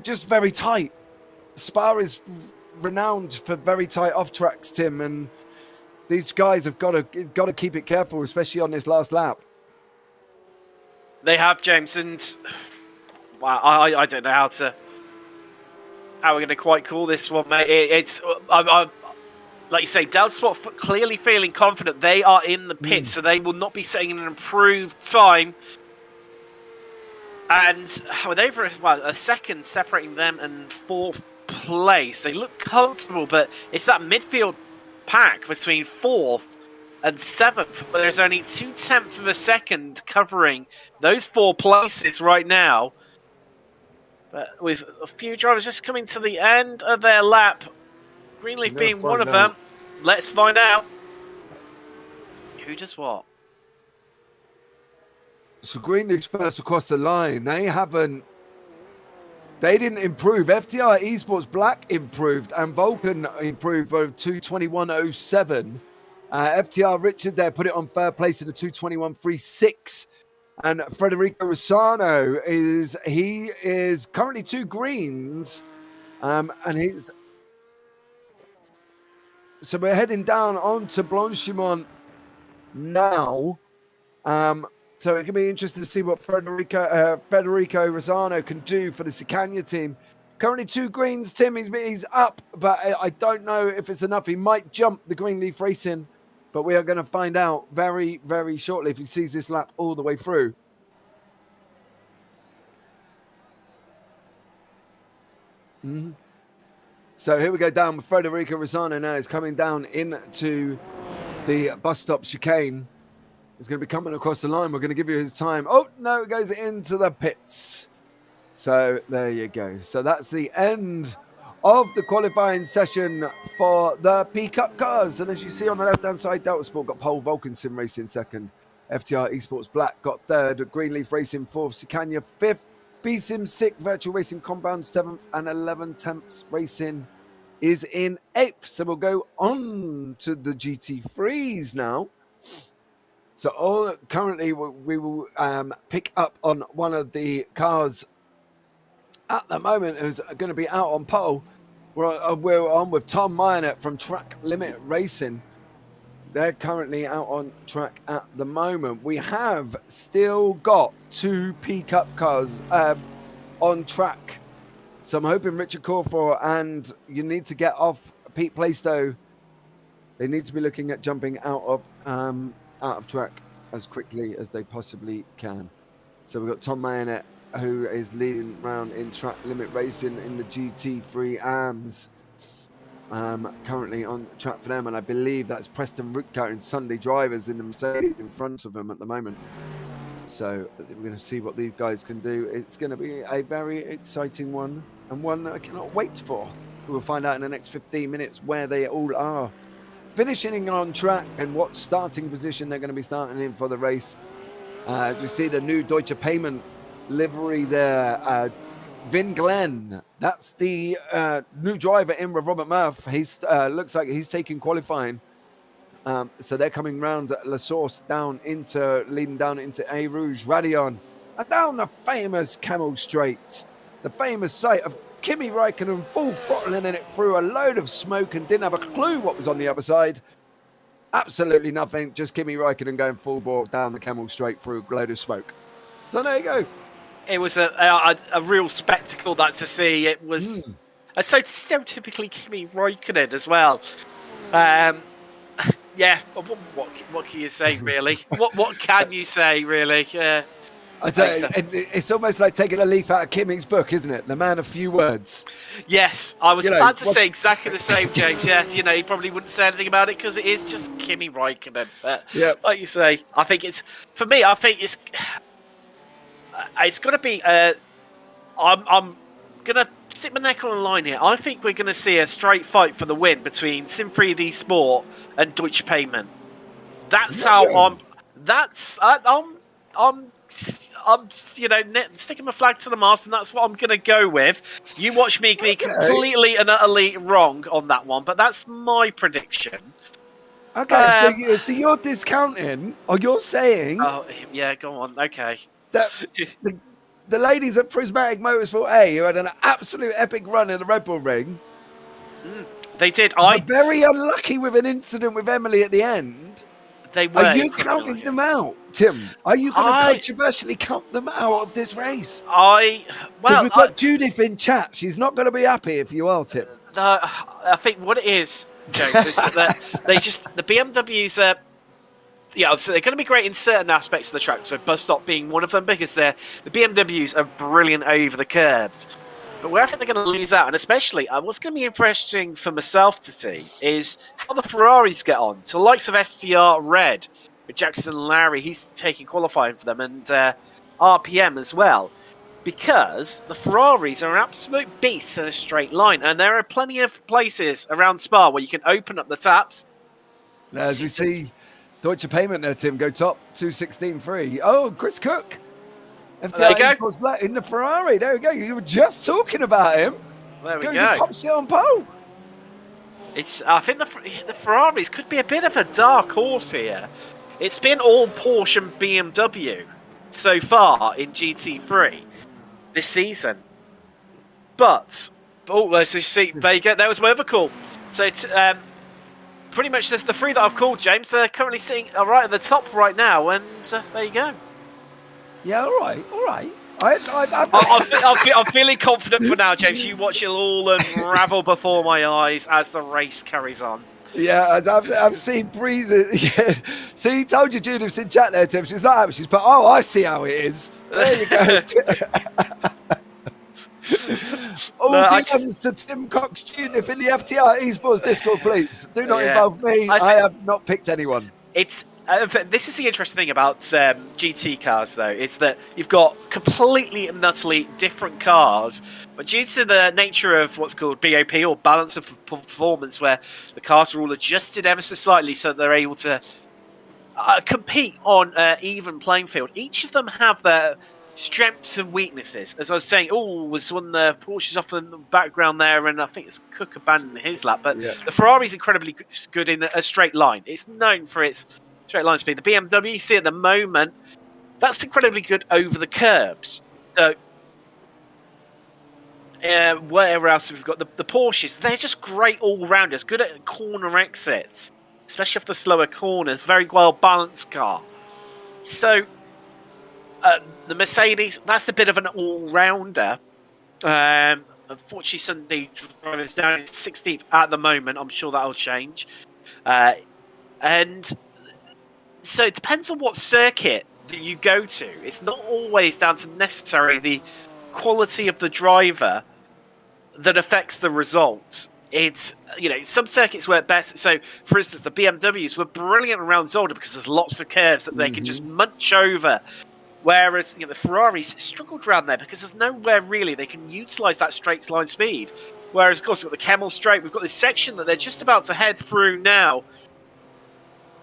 just very tight. Spa is renowned for very tight off tracks, Tim, and these guys have got to keep it careful, especially on this last lap. They have, James, and wow, I don't know how we're going to quite call this one, mate. It's like you say, Delta Sport clearly feeling confident. They are in the pit, so they will not be setting an improved time. And with over a second separating them and 4th place, they look comfortable, but it's that midfield pack between 4th and 7th, where there's only 0.2 of a second covering those 4 places right now. But with a few drivers just coming to the end of their lap, Greenleaf being one of them. Let's find out who does what. So Greenleaf's first across the line. They didn't improve. FTR Esports Black improved and Vulcan improved over 2:21.07. FTR Richard there put it on 3rd place in the 2:21.36. And Federico Rossano is currently 2 greens. And so we're heading down onto Blanchimont now. So it can be interesting to see what Federico Rossano can do for the Scania team. Currently 2 greens, Tim. He's up, but I don't know if it's enough. He might jump the Greenleaf Racing, but we are going to find out very, very shortly if he sees this lap all the way through. So here we go down with Federico Rossano now. He's coming down into the bus stop chicane. He's going to be coming across the line. We're going to give you his time. Oh, no, it goes into the pits. So there you go. So that's the end of the qualifying session for the P-Cup cars. And as you see on the left-hand side, Delta Sport got pole, Vulcan Sim Racing 2nd, FTR Esports Black got 3rd, Greenleaf Racing 4th, Scania 5th, B-Sim 6th, Virtual Racing Compound 7th, and 11th, 10th Racing is in 8th. So we'll go on to the GT3s now. So currently we will pick up on one of the cars at the moment who's going to be out on pole. We're on with Tom Myatt from Track Limit Racing. They're currently out on track at the moment. We have still got 2 P Cup cars on track. So I'm hoping Richard Corfor and you need to get off Pete Plaistow. They need to be looking at jumping out of track as quickly as they possibly can. So we've got Tom Myatt, who is leading round in Track Limit Racing in the GT3 AMS. Currently on track for them, and I believe that's Preston Rutger and Sunday Drivers in the Mercedes in front of them at the moment. So we're going to see what these guys can do. It's going to be a very exciting one, and one that I cannot wait for. We'll find out in the next 15 minutes where they all are finishing on track and what starting position they're going to be starting in for the race. As we see the new Deutsche Payment livery there, Vin Glenn, that's the new driver in with Robert Murph. He's looks like he's taking qualifying. So they're coming round La Source leading down into A Rouge Radion, and down the famous Camel Straight, the famous site of Kimi Räikkönen full throttling in it through a load of smoke and didn't have a clue what was on the other side. Absolutely nothing, just Kimi Räikkönen going full bore down the Camel Straight through a load of smoke. So there you go. It was a real spectacle that to see. It was so typically Kimi Räikkönen as well. Yeah, what can you say really? what can you say really? It's almost like taking a leaf out of Kimi's book, isn't it? The man of few words. Yes, I was about to say exactly the same, James. Yeah, he probably wouldn't say anything about it because it is just Kimi Räikkönen. Yeah, like you say, I think it's for me. I think it's got to be. I'm gonna stick my neck on the line here. I think we're gonna see a straight fight for the win between SIM3D Sport and Deutsche Payment. That's how I'm. I'm sticking my flag to the mast, and that's what I'm gonna go with. You watch me be completely and utterly wrong on that one, but that's my prediction. Okay, so you're discounting, or you're saying? Oh yeah, go on. Okay. That the ladies at Prismatic Motorsport A, who had an absolute epic run in the Red Bull Ring, they did. Were very unlucky with an incident with Emily at the end. They were. Are you counting them out, Tim? Are you going to controversially count them out of this race? Because we've got Judith in chat. She's not going to be happy if you are, Tim. I think what it is, James, is that the BMWs are. Yeah, so they're going to be great in certain aspects of the track. So bus stop being one of them, because the BMWs are brilliant over the curbs. But where I think they're going to lose out, and especially what's going to be interesting for myself to see, is how the Ferraris get on. So the likes of FTR Red, with Jackson Larry, he's taking qualifying for them, and RPM as well. Because the Ferraris are an absolute beast in a straight line, and there are plenty of places around Spa where you can open up the taps. As we see Deutsche Payment there, Tim, go top 2:16.3. Oh, Chris Cook. FTR Esports Black in the Ferrari. There we go. You were just talking about him. There we go. He pops it on pole. I think the Ferraris could be a bit of a dark horse here. It's been all Porsche and BMW so far in GT3 this season. But let's just see. There you go. That was my other call. So it's pretty much the three that I've called, James, are currently sitting right at the top right now, and there you go. Yeah, all right. I'm feeling confident for now, James. You watch it all unravel before my eyes as the race carries on. Yeah, I've seen Breeze. Yeah. See, he told you Judith's in chat there, Tim. She's not happy. She's put, I see how it is. There you go. DMs to Tim Cox Judith in the FTR Esports Discord, please. Do not involve me. I have not picked anyone. This is the interesting thing about GT cars, though, is that you've got completely and utterly different cars, but due to the nature of what's called BOP, or balance of performance, where the cars are all adjusted ever so slightly so they're able to compete on an even playing field, each of them have their strengths and weaknesses. As I was saying, was one of the Porsches off in the background there, and I think it's Cook abandoning his lap. But the Ferrari's incredibly good in a straight line. It's known for its straight line speed. The BMW, you see at the moment, that's incredibly good over the curbs. So, where else have we got? The Porsches, they're just great all-rounders, good at corner exits, especially off the slower corners, very well-balanced car. So, the Mercedes, that's a bit of an all-rounder. Unfortunately, Sunday drivers down in 16th at the moment. I'm sure that'll change. And so it depends on what circuit that you go to. It's not always down to necessarily the quality of the driver that affects the results. It's, some circuits work best. So, for instance, the BMWs were brilliant around Zolder because there's lots of curves that they can just munch over. Whereas, the Ferraris struggled around there because there's nowhere really they can utilise that straight line speed. Whereas, of course, we've got the Kemmel Straight. We've got this section that they're just about to head through now.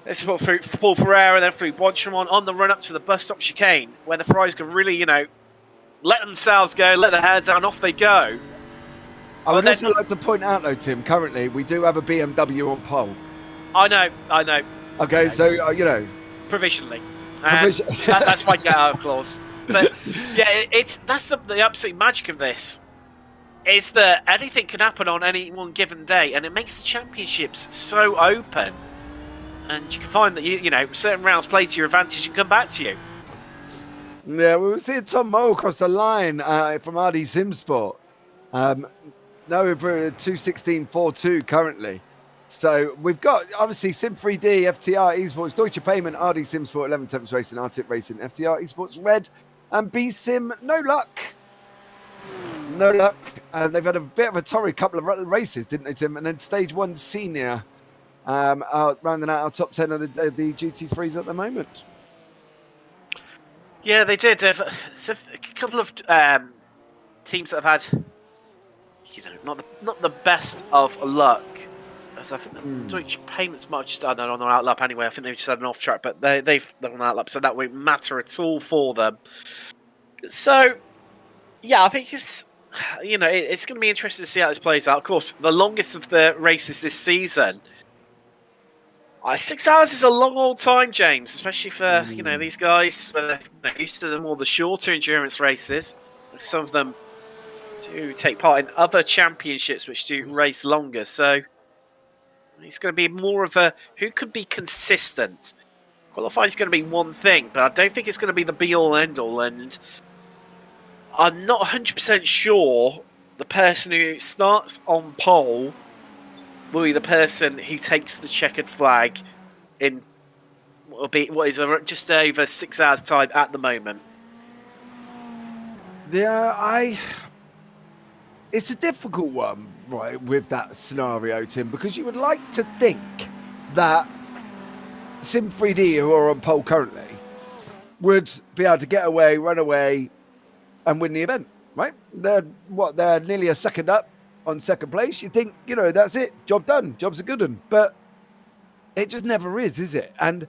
Let's put through Paul Ferreira, then through Bonchemont on the run up to the bus stop chicane, where the Ferraris can really, let themselves go, let their hair down, off they go. I would also like to point out, though, Tim, currently we do have a BMW on pole. I know. Okay, so, Provisionally. That's my get-out clause. But, yeah, that's the absolute magic of this. Is that anything can happen on any one given day, and it makes the championships so open. And you can find that, certain rounds play to your advantage and come back to you. Yeah, we were seeing Tom Moe across the line from RD Simsport. No, we're 2:16.42 currently. So we've got, obviously, SIM3D, FTR, Esports, Deutsche Payment, RD Simsport, 11 Temps Racing, RTIP Racing, FTR, Esports, Red, and B-Sim, no luck. No luck. They've had a bit of a torrid couple of races, didn't they, Tim? And then Stage 1 Senior, rounding out our top 10 of the GT3s at the moment. Yeah, they did. It's a couple of teams that have had, not the best of luck. As I think the Deutsche Payments might just, they're on their outlap anyway. I think they've just had an off track, but they're on outlap, so that won't matter at all for them. So, yeah, I think it's, it's going to be interesting to see how this plays out. Of course, the longest of the races this season. 6 hours is a long old time, James, especially for these guys when they're used to the more the shorter endurance races. Some of them do take part in other championships which do race longer, so it's going to be more of a who could be consistent. Qualifying is going to be one thing, but I don't think it's going to be the be-all end-all, and I'm not 100% sure the person who starts on pole will be the person who takes the checkered flag in what will be just over 6 hours' time at the moment. Yeah, it's a difficult one, right, with that scenario, Tim, because you would like to think that SIM3D, who are on pole currently, would be able to get away, run away, and win the event, right? They're nearly a second up on second place. You think, that's it, job done, job's a good one. But it just never is it? And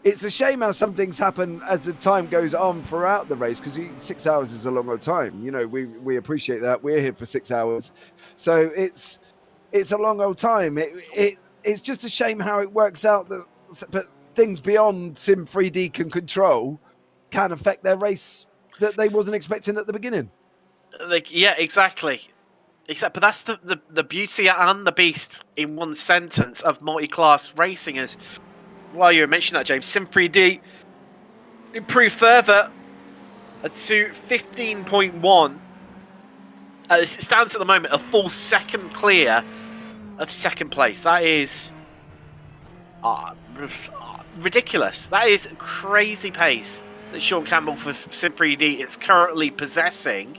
it's a shame how some things happen as the time goes on throughout the race, because 6 hours is a long old time. We appreciate that. We're here for 6 hours. So it's a long old time. It's just a shame how it works out that things beyond Sim3D can control can affect their race that they wasn't expecting at the beginning. Yeah, exactly. But that's the beauty and the beast in one sentence of multi-class racing is, while you were mentioning that, James, Sim3D improved further to 15.1. It stands at the moment a full second clear of second place. That is ridiculous. That is a crazy pace that Sean Campbell for Sim3D is currently possessing.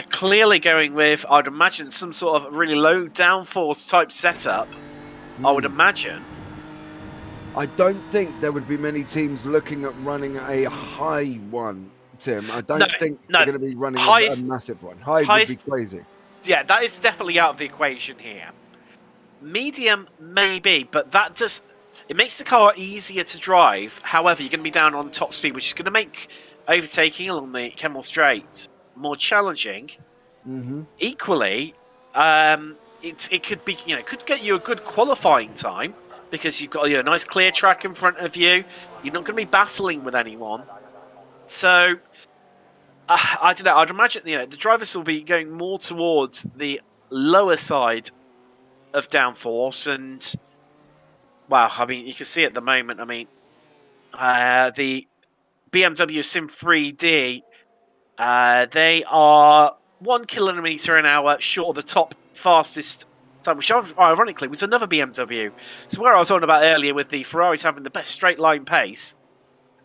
Clearly going with, I'd imagine, some sort of really low downforce type setup. I would imagine. I don't think there would be many teams looking at running a high one, Tim. I don't think they're going to be running a massive one. High would be crazy. Yeah, that is definitely out of the equation here. Medium, maybe, but that just... It makes the car easier to drive. However, you're going to be down on top speed, which is going to make overtaking along the Kemmel Straight more challenging. Equally, it could be, could get you a good qualifying time because you've got a nice clear track in front of you. You're not going to be battling with anyone. So, I don't know. I'd imagine the drivers will be going more towards the lower side of downforce, and wow, I mean, you can see at the moment. I mean, the BMW SIM3D, they are 1 kilometre an hour short of the top fastest time, which ironically was another BMW. So where I was on about earlier with the Ferraris having the best straight line pace,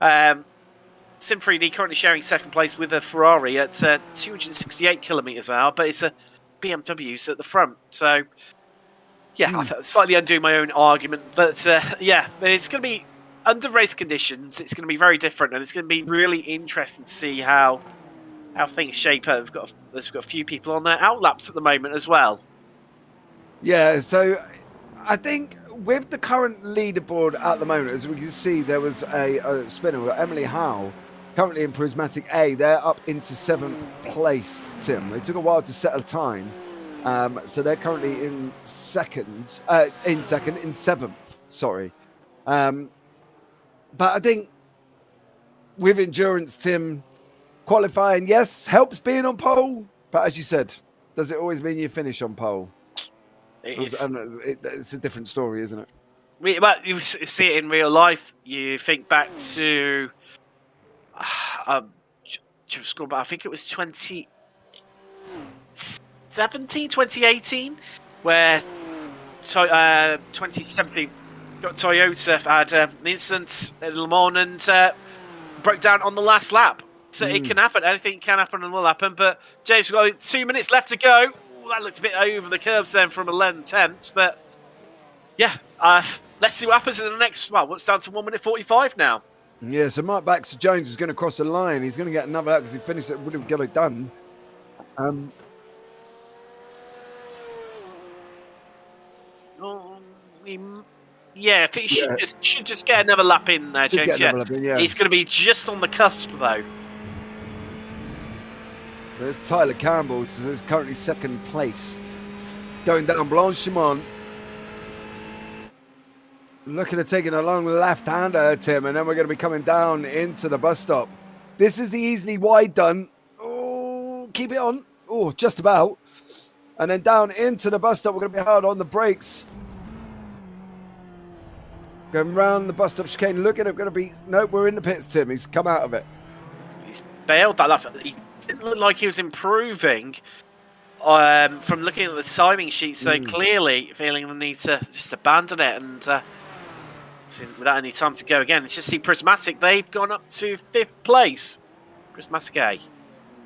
SIM3D currently sharing second place with a Ferrari at 268 kilometres an hour, but it's a BMW's at the front. So, yeah, I slightly undo my own argument. But, yeah, it's going to be, under race conditions, it's going to be very different, and it's going to be really interesting to see how things shape up. We've got a few people on their outlaps at the moment as well. Yeah, so I think with the current leaderboard at the moment, as we can see, there was a spinner, Emily Howe, currently in Prismatic A. They're up into 7th place, Tim. They took a while to set a time. So they're currently in 7th, sorry. But I think with endurance, Tim, qualifying, yes, helps being on pole. But as you said, does it always mean you finish on pole? It's a different story, isn't it? But you see it in real life. You think back to, I think it was 2018, where 2017 Toyota had an incident at Le Mans and broke down on the last lap. So it can happen. Anything can happen and will happen. But James, we've got 2 minutes left to go. That looked a bit over the curbs then from 11 tenths. But yeah, let's see what happens in the next, what's down to 1 minute 45 now. Yeah, so Mark Baxter Jones is going to cross the line. He's going to get another lap because he finished it, would have got it done. Yeah, I think he should just get another lap in there, James. Yeah. He's going to be just on the cusp, though. There's Tyler Campbell, who's currently 2nd place. Going down Blanchimont. Looking at taking a long left-hander, Tim, and then we're going to be coming down into the bus stop. This is the easily wide done. Oh, keep it on. Oh, just about. And then down into the bus stop, we're going to be hard on the brakes. Going round the bus stop chicane, looking at going to be... Nope, we're in the pits, Tim. He's come out of it. He's bailed that lap. He didn't look like he was improving from looking at the timing sheet, so clearly feeling the need to just abandon it and without any time to go again. Let's just see Prismatic. They've gone up to 5th place. Prismatic A.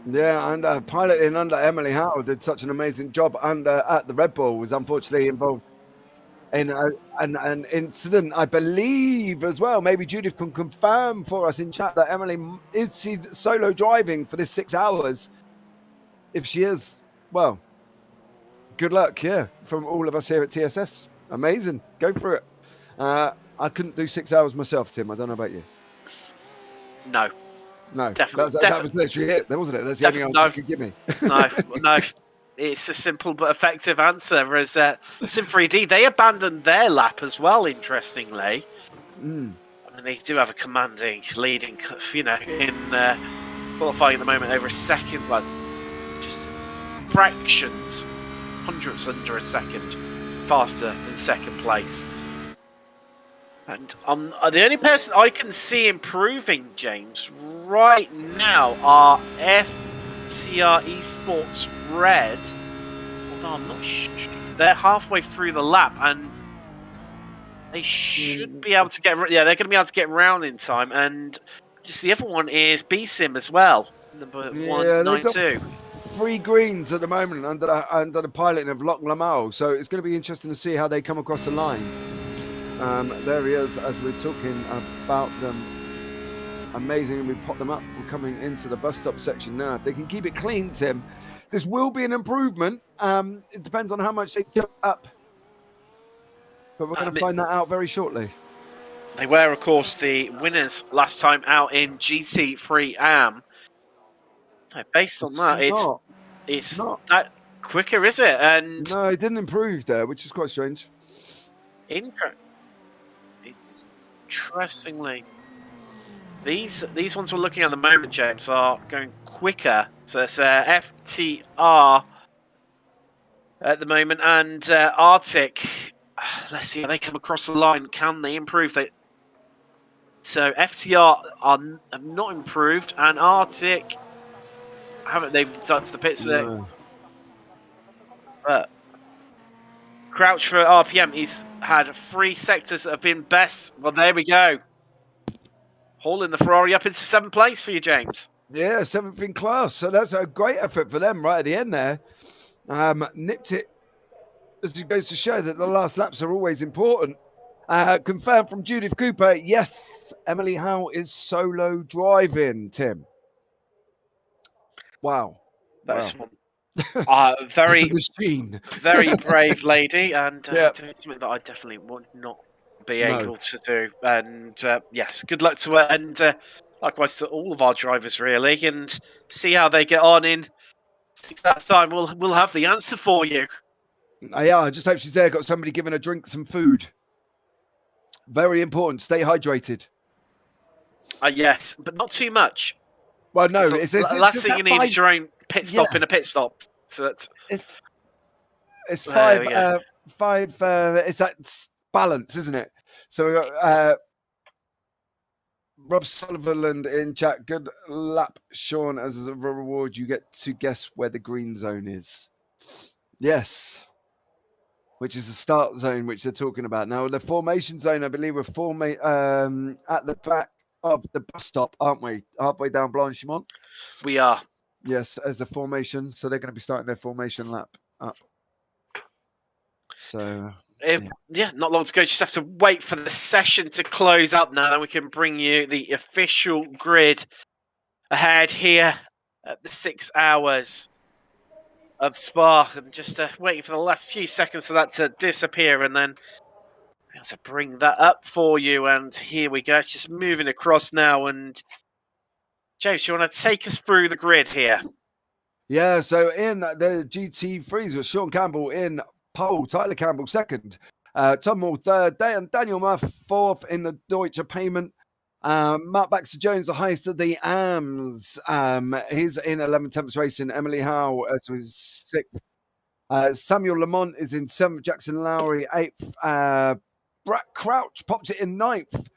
Yeah, and piloting under Emily Howe did such an amazing job at the Red Bull, was unfortunately involved in an incident, I believe, as well. Maybe Judith can confirm for us in chat that Emily is solo driving for this 6 hours. If she is, well, good luck, from all of us here at TSS. Amazing. Go for it. I couldn't do 6 hours myself, Tim. I don't know about you. No. Definitely. That was literally it, wasn't it? That's the only answer you could give me. No. It's a simple but effective answer. Whereas SIM3D, they abandoned their lap as well, interestingly. I mean, they do have a commanding leading, in qualifying at the moment over a second, just fractions, hundredths under a second faster than 2nd place. And the only person I can see improving, James, right now are FTR Esports Red. Although I'm not sure. They're halfway through the lap and they should be able to get... Yeah, they're going to be able to get round in time. And just the other one is BSIM as well. Number 192. They've got 3 greens at the moment under the piloting of Locke Lamal. So it's going to be interesting to see how they come across the line. There he is, as we're talking about them. Amazing, we pop them up. We're coming into the bus stop section now. If they can keep it clean, Tim, this will be an improvement. It depends on how much they jump up. But we're going to find that out very shortly. They were, of course, the winners last time out in GT3 AM. Based on that, it's not that quicker, is it? And no, it didn't improve there, which is quite strange. Interestingly, these ones we're looking at the moment, James, are going quicker. So it's FTR at the moment and Arctic. Let's see how they come across the line. Can they improve? So FTR have not improved, and Arctic haven't. They've done to the pits. No. But Crouch for RPM, he's had 3 sectors that have been best. Well, there we go. Hauling the Ferrari up into 7th place for you, James. Yeah, 7th in class. So that's a great effort for them right at the end there. Nipped it. As it goes to show that the last laps are always important. Confirmed from Judith Cooper, yes, Emily Howe is solo driving, Tim. Wow. That's one. Very machine. Very brave lady, and doing something that I definitely would not be able to do. And yes, good luck to her, and likewise to all of our drivers, really. And see how they get on in 6 hours' time. We'll have the answer for you. Yeah, I just hope she's there. Got somebody giving her drinks and food. Very important. Stay hydrated. Yes, but not too much. Well, no, it's last thing you need is your own pit stop in a pit stop. So it's 5. It's that balance, isn't it? So we got Rob Sutherland in chat. Good lap, Sean. As a reward, you get to guess where the green zone is. Yes. Which is the start zone, which they're talking about. Now, the formation zone, I believe we're at the back of the bus stop, aren't we? Halfway down Blanchimont. We are. Yes, as a formation. So they're going to be starting their formation lap up. So, not long to go. Just have to wait for the session to close up now. Then we can bring you the official grid ahead here at the 6 hours of Spa. I'm just waiting for the last few seconds for that to disappear, and then we have to bring that up for you. And here we go. It's just moving across now. And James, you want to take us through the grid here? Yeah. So in the GT3s with Sean Campbell in pole, Tyler Campbell second, Tom Moore third, Daniel Muff fourth in the Deutsche Payment. Mark Baxter Jones, the highest of the AMs. He's in 11th temps racing. Emily Howe as was 6th. Samuel Lamont is in 7th. Jackson Lowry 8th. Brett Crouch popped it in 9th.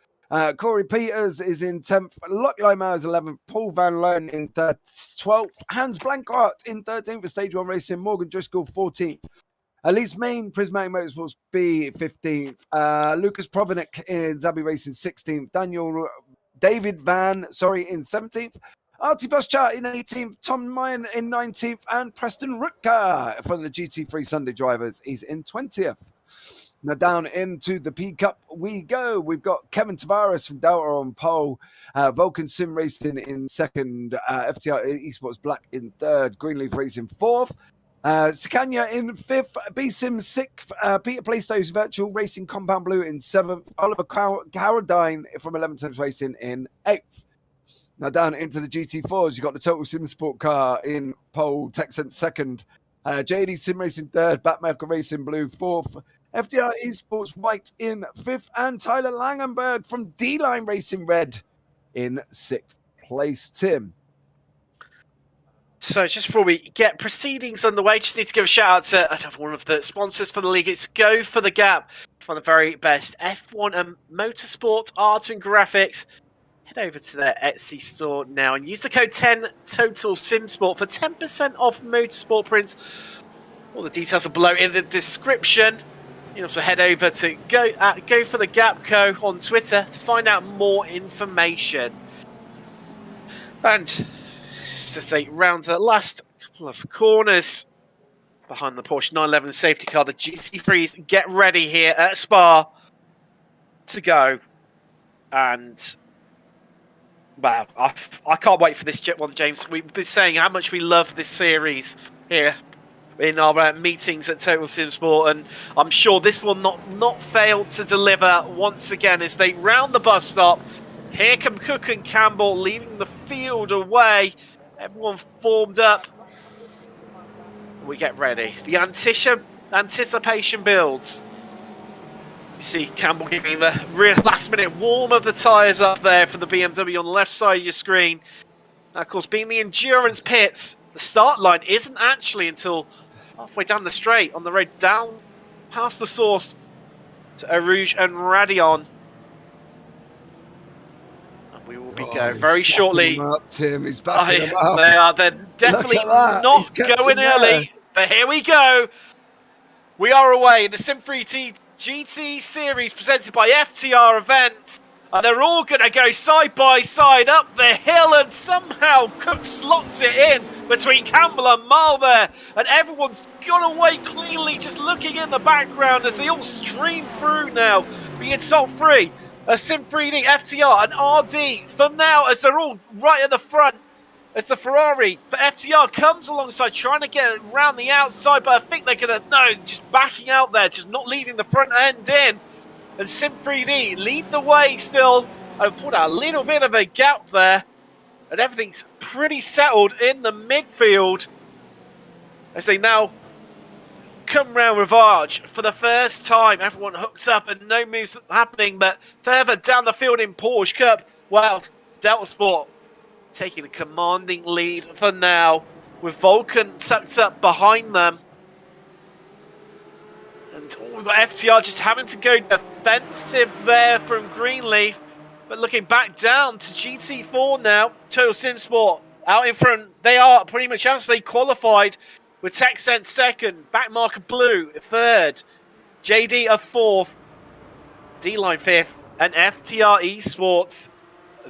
Corey Peters is in 10th. Locke Lymar is 11th. Paul Van Loan in 12th. Hans Blankart in 13th for Stage 1 Racing. Morgan Driscoll 14th. Elise Main, Prismatic Motorsports B 15th. Lucas Provinek in Zabi Racing 16th. David Van, in 17th. Artie Buschart in 18th. Tom Mayan in 19th. And Preston Rutka from the GT3 Sunday drivers is in 20th. Now down into the P Cup we go. We've got Kevin Tavares from Delta on pole. Vulcan Sim Racing in 2nd. FTR Esports Black in 3rd. Greenleaf Racing 4th. Sicania in 5th, B-Sim 6th, Peter Playsto's Virtual Racing Compound Blue in 7th, Oliver Carradine from 11th Temps Racing in 8th. Now down into the GT4s, you've got the Total Sim Sport car in pole, Texan 2nd, JD Sim Racing 3rd, Batmaker Racing Blue 4th, FTR Esports White in 5th, and Tyler Langenberg from D-Line Racing Red in 6th place. Tim. So just before we get proceedings underway, just need to give a shout out to another one of the sponsors for the league. It's Go for the Gap for the very best F1 and motorsport art and graphics. Head over to their Etsy store now and use the code 10 Total SimSport for 10% off motorsport prints. All the details are below in the description. You can also head over to Go for the Gap Co on Twitter to find out more information. And just as they round the last couple of corners behind the Porsche 911 safety car, the GT3s get ready here at Spa to go. And, wow, I can't wait for this one, James. We've been saying how much we love this series here in our meetings at Total Sim Sport, and I'm sure this will not fail to deliver once again as they round the bus stop. Here come Cook and Campbell leaving the field away. Everyone formed up. We get ready. The anticipation builds. You see Campbell giving the real last-minute warm of the tyres up there for the BMW on the left side of your screen. Now, of course, being the endurance pits, the start line isn't actually until halfway down the straight on the road down past the source to Arouge and Radion. And we will be going very shortly. Up, Tim. He's backing him up. They're definitely not going early. But here we go. We are away in the SIM3D GT series presented by FTR events. And they're all going to go side by side up the hill, and somehow Cook slots it in between Campbell and Marl there. And everyone's gone away cleanly, just looking in the background as they all stream through now. We get top three, SIM3D, FTR and RD for now, as they're all right at the front. As the Ferrari for FTR comes alongside, trying to get around the outside, but I think they're going to, just backing out there, just not leaving the front end in. And SIM3D lead the way still. I've put out a little bit of a gap there. And everything's pretty settled in the midfield. As they now come round Rivage for the first time. Everyone hooks up and no moves happening. But further down the field in Porsche Cup, well, Delta Sport taking a commanding lead for now, with Vulcan tucked up behind them. And we've got FTR just having to go defensive there from Greenleaf, but looking back down to GT4 now. Total Sim Sport out in front. They are pretty much as they qualified, with TechSense second, Backmarker Blue third, JD a fourth, D-Line fifth, and FTR Esports,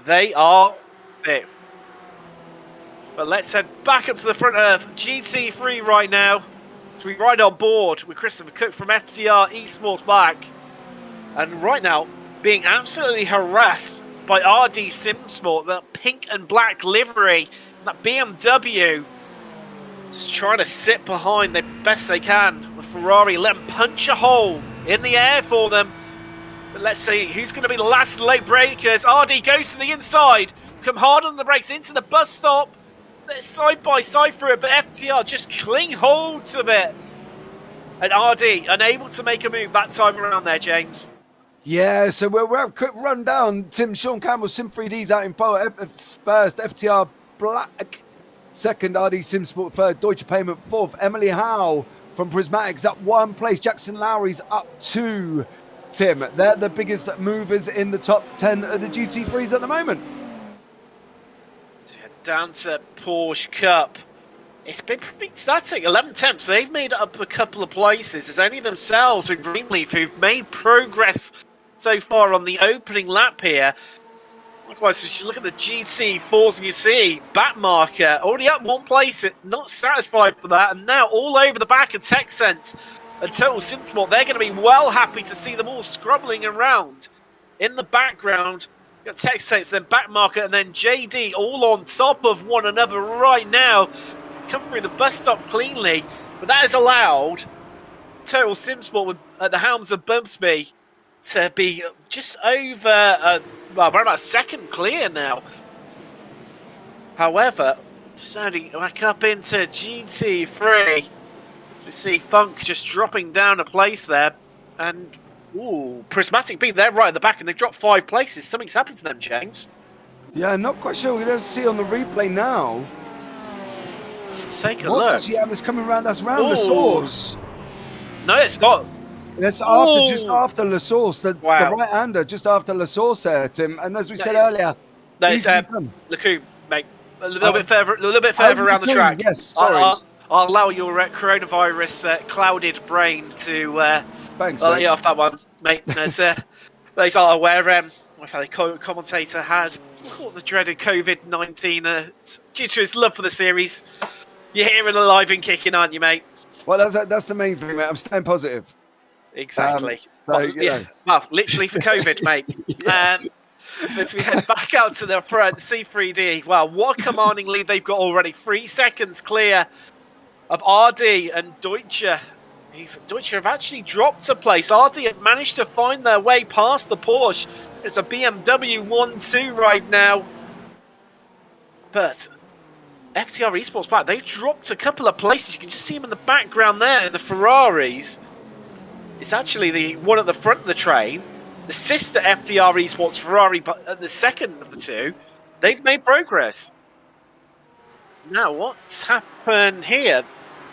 they are fifth. But let's head back up to the front of GT3 right now. So we ride on board with Christopher Cook from FTR Esports back. And right now, being absolutely harassed by RD SimSport, that pink and black livery, that BMW, just trying to sit behind the best they can. The Ferrari let them punch a hole in the air for them. But let's see who's going to be the last late breakers. RD goes to the inside, come hard on the brakes into the bus stop. They're side by side through it, but FTR just cling hold of it. And RD unable to make a move that time around there, James. Yeah, so we'll have a quick rundown. Sean Campbell, SIM3D's out in pole first, FTR Black second, RD SimSport third, Deutsche Payment fourth, Emily Howe from Prismatics up one place, Jackson Lowry's up two. Tim, they're the biggest movers in the top 10 of the GT3s at the moment. Down to Porsche Cup. It's been pretty static. 11-10, they've made up a couple of places. It's only themselves and Greenleaf who've made progress so far on the opening lap here. Likewise, if you look at the GT4s and you see Backmarker already up one place, not satisfied with that, and now all over the back of TechSense and Total Sim Sport, they're going to be well happy to see them all scrubbling around in the background. Got TechSense, then Backmarker, and then JD all on top of one another right now. Come through the bus stop cleanly, but that has allowed Total Sim Sport at the helms of Bumsby to be just over, well, we're about second clear now. However, just heading back up into GT3, we see Funk just dropping down a place there, and ooh, Prismatic B, they're right at the back, and they've dropped 5 places. Something's happened to them, James. Yeah, not quite sure. We don't see on the replay now. Let's take a What's look. actually happening? It's coming around. That's round the source. No, it's not. That's after, just after La Source, the right-hander, just after La Source there, Tim. And as we said earlier, no, it's Lacombe, mate. A little bit further around the track. Yes, sorry. I'll allow your coronavirus clouded brain to Thanks, let you off that one, mate. There's those are aware. My fellow commentator has caught the dreaded COVID-19 due to his love for the series. You're hearing alive and kicking, aren't you, mate? Well, that's the main thing, mate. I'm staying positive. Exactly. So, well, literally for COVID, mate. Yeah. As we head back out to the front, C3D. Well, what a commanding lead they've got already. 3 seconds clear of RD and Deutsche. Deutsche have actually dropped a place. RD have managed to find their way past the Porsche. It's a BMW 1-2 right now. But FTR Esports Black, they've dropped a couple of places. You can just see them in the background there in the Ferraris. It's actually the one at the front of the train. The sister FTR Esports Ferrari, but the second of the two, they've made progress. Now, what's happened here?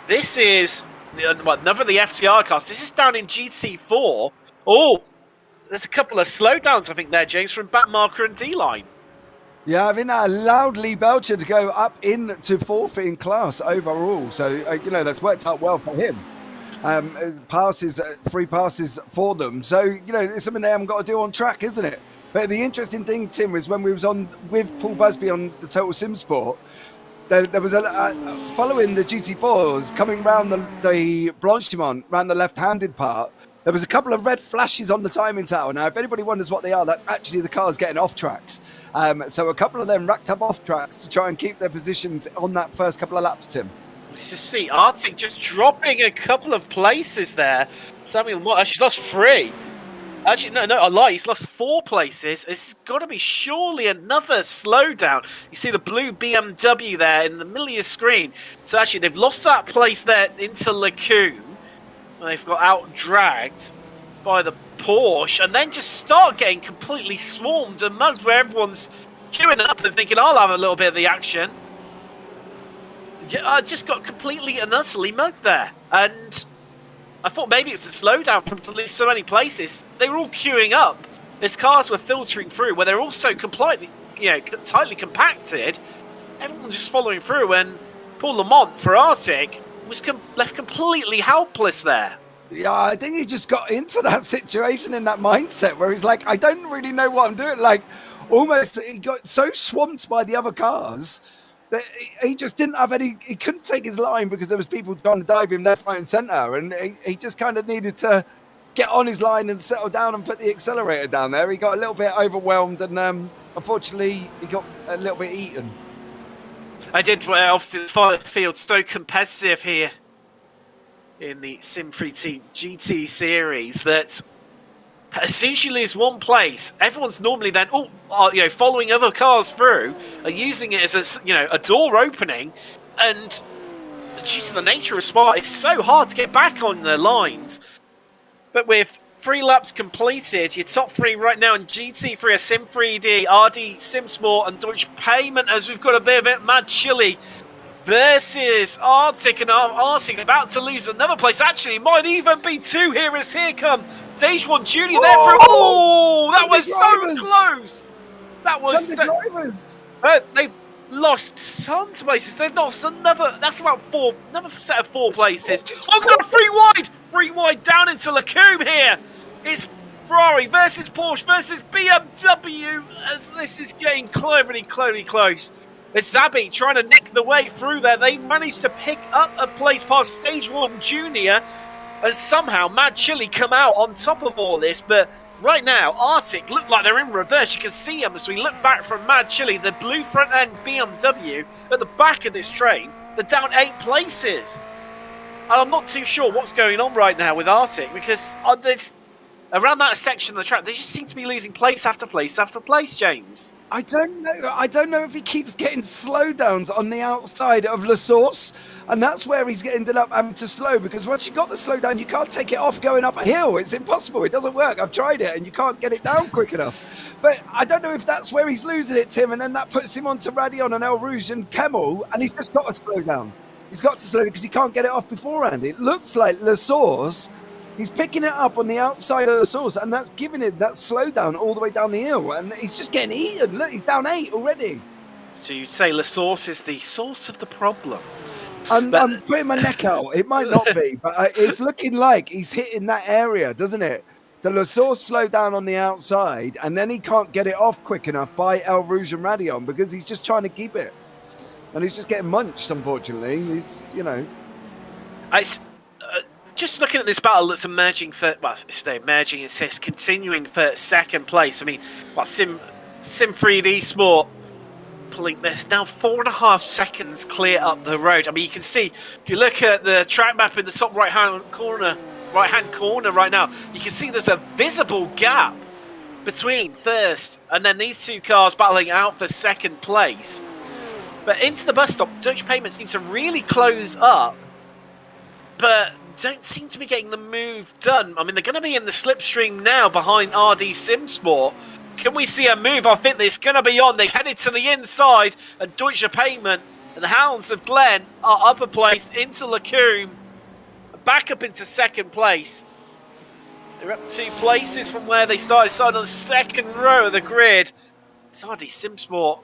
This is another of the FTR cars. This is down in GT4. Oh, there's a couple of slowdowns, I think, there, James, from backmarker and D-line. Yeah, I think that allowed Lee Belcher to go up into fourth in class overall. So, you know, that's worked out well for him. Passes, 3 passes for them. So, you know, it's something they haven't got to do on track, isn't it? But the interesting thing, Tim, was when we was on with Paul Busby on the Total Sim Sport, there was following the GT4s coming round the Blanchimont, round the left-handed part. There was a couple of red flashes on the timing tower. Now, if anybody wonders what they are, that's actually the cars getting off tracks. So a couple of them racked up off tracks to try and keep their positions on that first couple of laps, Tim. Let's just see, Arctic just dropping a couple of places there. Samuel, she's lost 3. Actually, no, I lie. He's lost 4 places. It's got to be surely another slowdown. You see the blue BMW there in the middle of your screen. So actually, they've lost that place there into Lacoon. They've got out-dragged by the Porsche, and then just start getting completely swarmed and mugged, where everyone's queuing up and thinking, I'll have a little bit of the action. I just got completely and utterly mugged there. And I thought maybe it was a slowdown from to lose so many places. They were all queuing up. As cars were filtering through, where they're all so completely, tightly compacted. Everyone just following through, and Paul Lamont for Arctic was left completely helpless there. Yeah, I think he just got into that situation in that mindset where he's like, I don't really know what I'm doing. Like, almost he got so swamped by the other cars that he just didn't have any, he couldn't take his line because there was people trying to dive him left, right and centre. And he just kind of needed to get on his line and settle down and put the accelerator down there. He got a little bit overwhelmed and unfortunately he got a little bit eaten. I did. Obviously, the field's so competitive here in the SIM3D GT series that as soon as you lose one place, everyone's normally then following other cars through, are using it as a door opening, and due to the nature of Spa, it's so hard to get back on the lines. But with 3 laps completed, your top 3 right now in GT3 are SIM3D, RD, SimSport, and Deutsche Payment, as we've got a bit of it. Mad Chili versus Arctic, and Arctic about to lose another place. Actually, it might even be 2 here, as here come Stage 1 Junior there from... Oh, that was so close! That was... drivers! They've lost some places. They've lost another... That's about 4... Another set of 4 places. Oh, God, 3 wide! 3 wide down into Lacombe here. It's Ferrari versus Porsche versus BMW, as this is getting cleverly close. It's Zabi trying to nick the way through there. They managed to pick up a place past Stage 1 Junior, as somehow Mad Chili come out on top of all this. But right now, Arctic look like they're in reverse. You can see them as we look back from Mad Chili, the blue front end BMW at the back of this train. They're down 8 places. And I'm not too sure what's going on right now with Arctic, because around that section of the track, they just seem to be losing place after place after place, James. I don't know if he keeps getting slowdowns on the outside of La Source, and that's where he's ended up having to slow, because once you've got the slowdown, you can't take it off going up a hill. It's impossible. It doesn't work. I've tried it, and you can't get it down quick enough. But I don't know if that's where he's losing it, Tim, and then that puts him onto Radion and El Rouge and Kemmel, and he's just got to slow down. He's got to slow because he can't get it off beforehand. It looks like La Source, he's picking it up on the outside of the source, and that's giving it that slowdown all the way down the hill, and he's just getting eaten. Look, he's down 8 already. So you'd say La Source is the source of the problem? I'm putting my neck out. It might not be, but it's looking like he's hitting that area, doesn't it? The La Source slowed down on the outside, and then he can't get it off quick enough by El Rouge and Radion because he's just trying to keep it. And he's just getting munched, unfortunately. He's, just looking at this battle that's emerging for, it says continuing for second place. I mean, Sim3D Sport, there's now 4.5 seconds clear up the road. I mean, you can see, if you look at the track map in the top right-hand corner right now, you can see there's a visible gap between first and then these two cars battling out for second place. But into the bus stop, Deutsche Payment seems to really close up, but don't seem to be getting the move done. I mean, they're going to be in the slipstream now behind RD Simsport. Can we see a move? I think it's going to be on. They headed to the inside, and Deutsche Payment and the Hounds of Glen are upper place into Lacombe, back up into second place. They're up 2 places from where they started on the second row of the grid. It's RD Simsport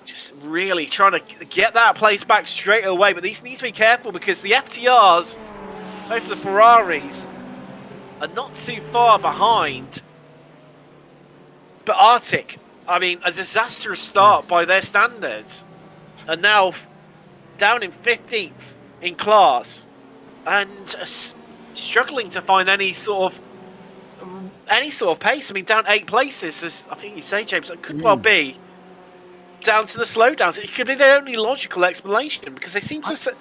just really trying to get that place back straight away, but these need to be careful because the FTRs, both the Ferraris, are not too far behind. But Arctic, I mean, a disastrous start by their standards, and now down in 15th in class, and struggling to find any sort of pace. I mean, down 8 places, as I think you say, James, it could well be down to the slowdowns. It could be the only logical explanation because they seem to.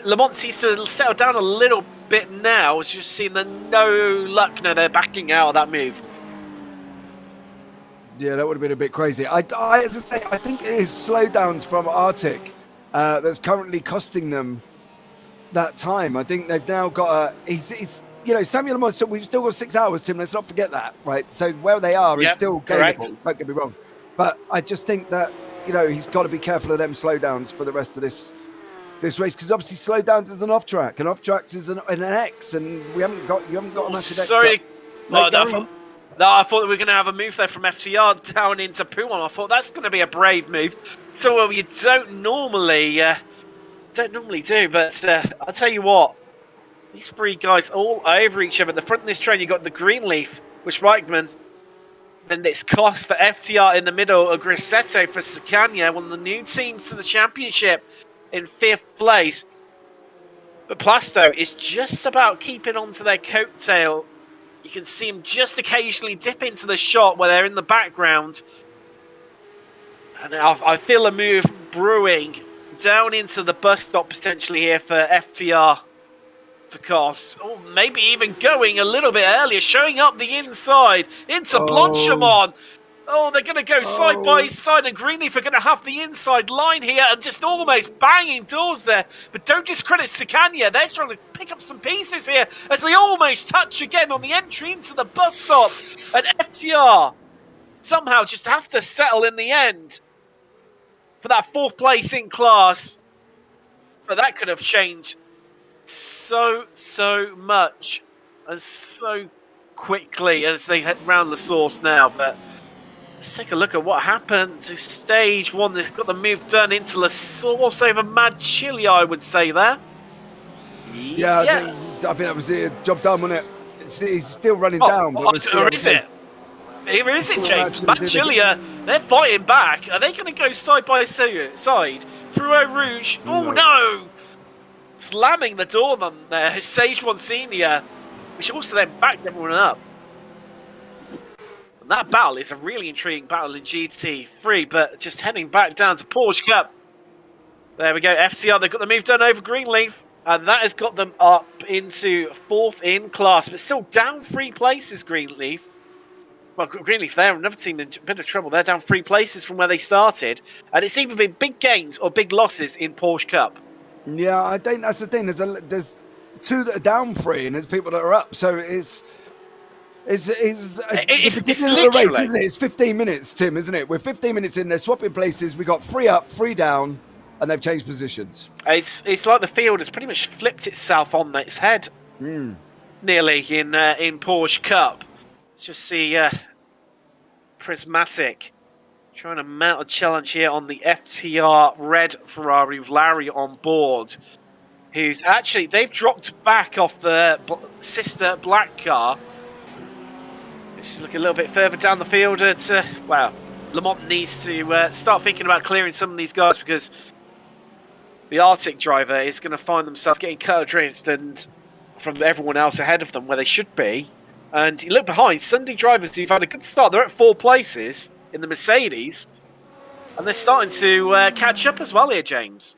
Lamont seems to settle down a little bit now. It's just seeing the no luck. No, they're backing out of that move. Yeah, that would have been a bit crazy. As I say, I think it is slowdowns from Arctic that's currently costing them that time. I think they've now got he's you know, Samuel Lamont. So we've still got 6 hours, Tim. Let's not forget that, right? So where they are is still gainable. Don't get me wrong, but I just think that, you know, he's got to be careful of them slowdowns for the rest of this race, because obviously slowdowns is an off track, and off tracks is an X, and you haven't got a massive X. Sorry, no, I thought we were going to have a move there from FTR down into Pouon. I thought that's going to be a brave move. So well, you don't normally do, but I'll tell you what, these 3 guys all over each other. At the front of this train, you got the Greenleaf, which Reichman. And it's cost for FTR in the middle, a Grosseto for Sicania, one of the new teams to the championship in 5th place. But Plasto is just about keeping on to their coattail. You can see him just occasionally dip into the shot where they're in the background. And I feel a move brewing down into the bus stop potentially here for FTR. For costs, or maybe even going a little bit earlier, showing up the inside into Blanchimont. Oh, they're going to go side by side, and Greenleaf are going to have the inside line here and just almost banging towards there. But don't discredit Sicania. They're trying to pick up some pieces here as they almost touch again on the entry into the bus stop. And FTR somehow just have to settle in the end for that 4th place in class. But that could have changed so much and so quickly as they head round the source now. But let's take a look at what happened to stage 1. They've got the move done into the source over Mad Chili, I would say there. Yeah. I think that was the job done, wasn't it? He's still running down. But or is it? Here is it, James? Mad Chili, they're fighting back. Are they going to go side by side through Eau Rouge? Oh no! Slamming the door on there, Sage 1 Senior, which also then backed everyone up. And that battle is a really intriguing battle in GT3, but just heading back down to Porsche Cup. There we go, FTR, they've got the move done over Greenleaf, and that has got them up into 4th in class, but still down 3 places, Greenleaf. Well, Greenleaf, they're another team in a bit of trouble. They're down 3 places from where they started, and it's either been big gains or big losses in Porsche Cup. Yeah, I think that's the thing. There's 2 that are down 3, and there's people that are up. So it's the beginning of the race, isn't it? It's 15 minutes, Tim, isn't it? We're 15 minutes in. They're swapping places. We got 3 up, 3 down, and they've changed positions. It's like the field has pretty much flipped itself on its head, nearly in Porsche Cup. Let's just see Prismatic trying to mount a challenge here on the FTR red Ferrari with Larry on board, who's actually, they've dropped back off the sister black car. Let's just look a little bit further down the field at, well, Lamont needs to start thinking about clearing some of these guys, because the Arctic driver is going to find themselves getting cut adrift and from everyone else ahead of them where they should be. And you look behind, Sunday drivers who've had a good start, they're at 4 places in the Mercedes. And they're starting to catch up as well here, James.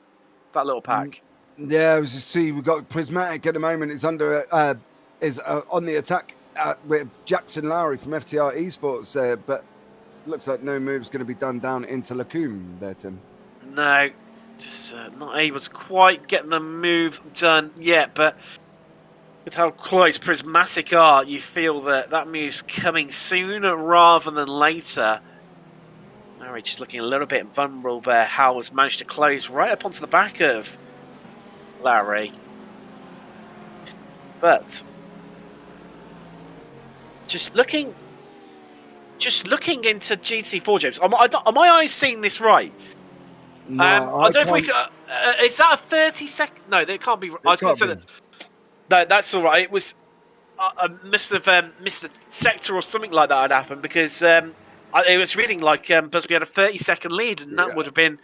That little pack. Yeah, as you see, we've got Prismatic at the moment. Is under on the attack with Jackson Lowry from FTR Esports, but looks like no move's going to be done down into Lacombe there, Tim. No, just not able to quite get the move done yet, but with how close Prismatic are, you feel that that move's coming sooner rather than later. Larry just looking a little bit vulnerable there. Hal has managed to close right up onto the back of Larry. But just looking into GT4, James, are my eyes seeing this right? No, I don't know if we could, is that a 30-second? No, that can't be. I was going to say that. No, that's all right. It was must have missed a sector or something like that had happened, because it was reading like Busby had a 30-second lead, and that would have been,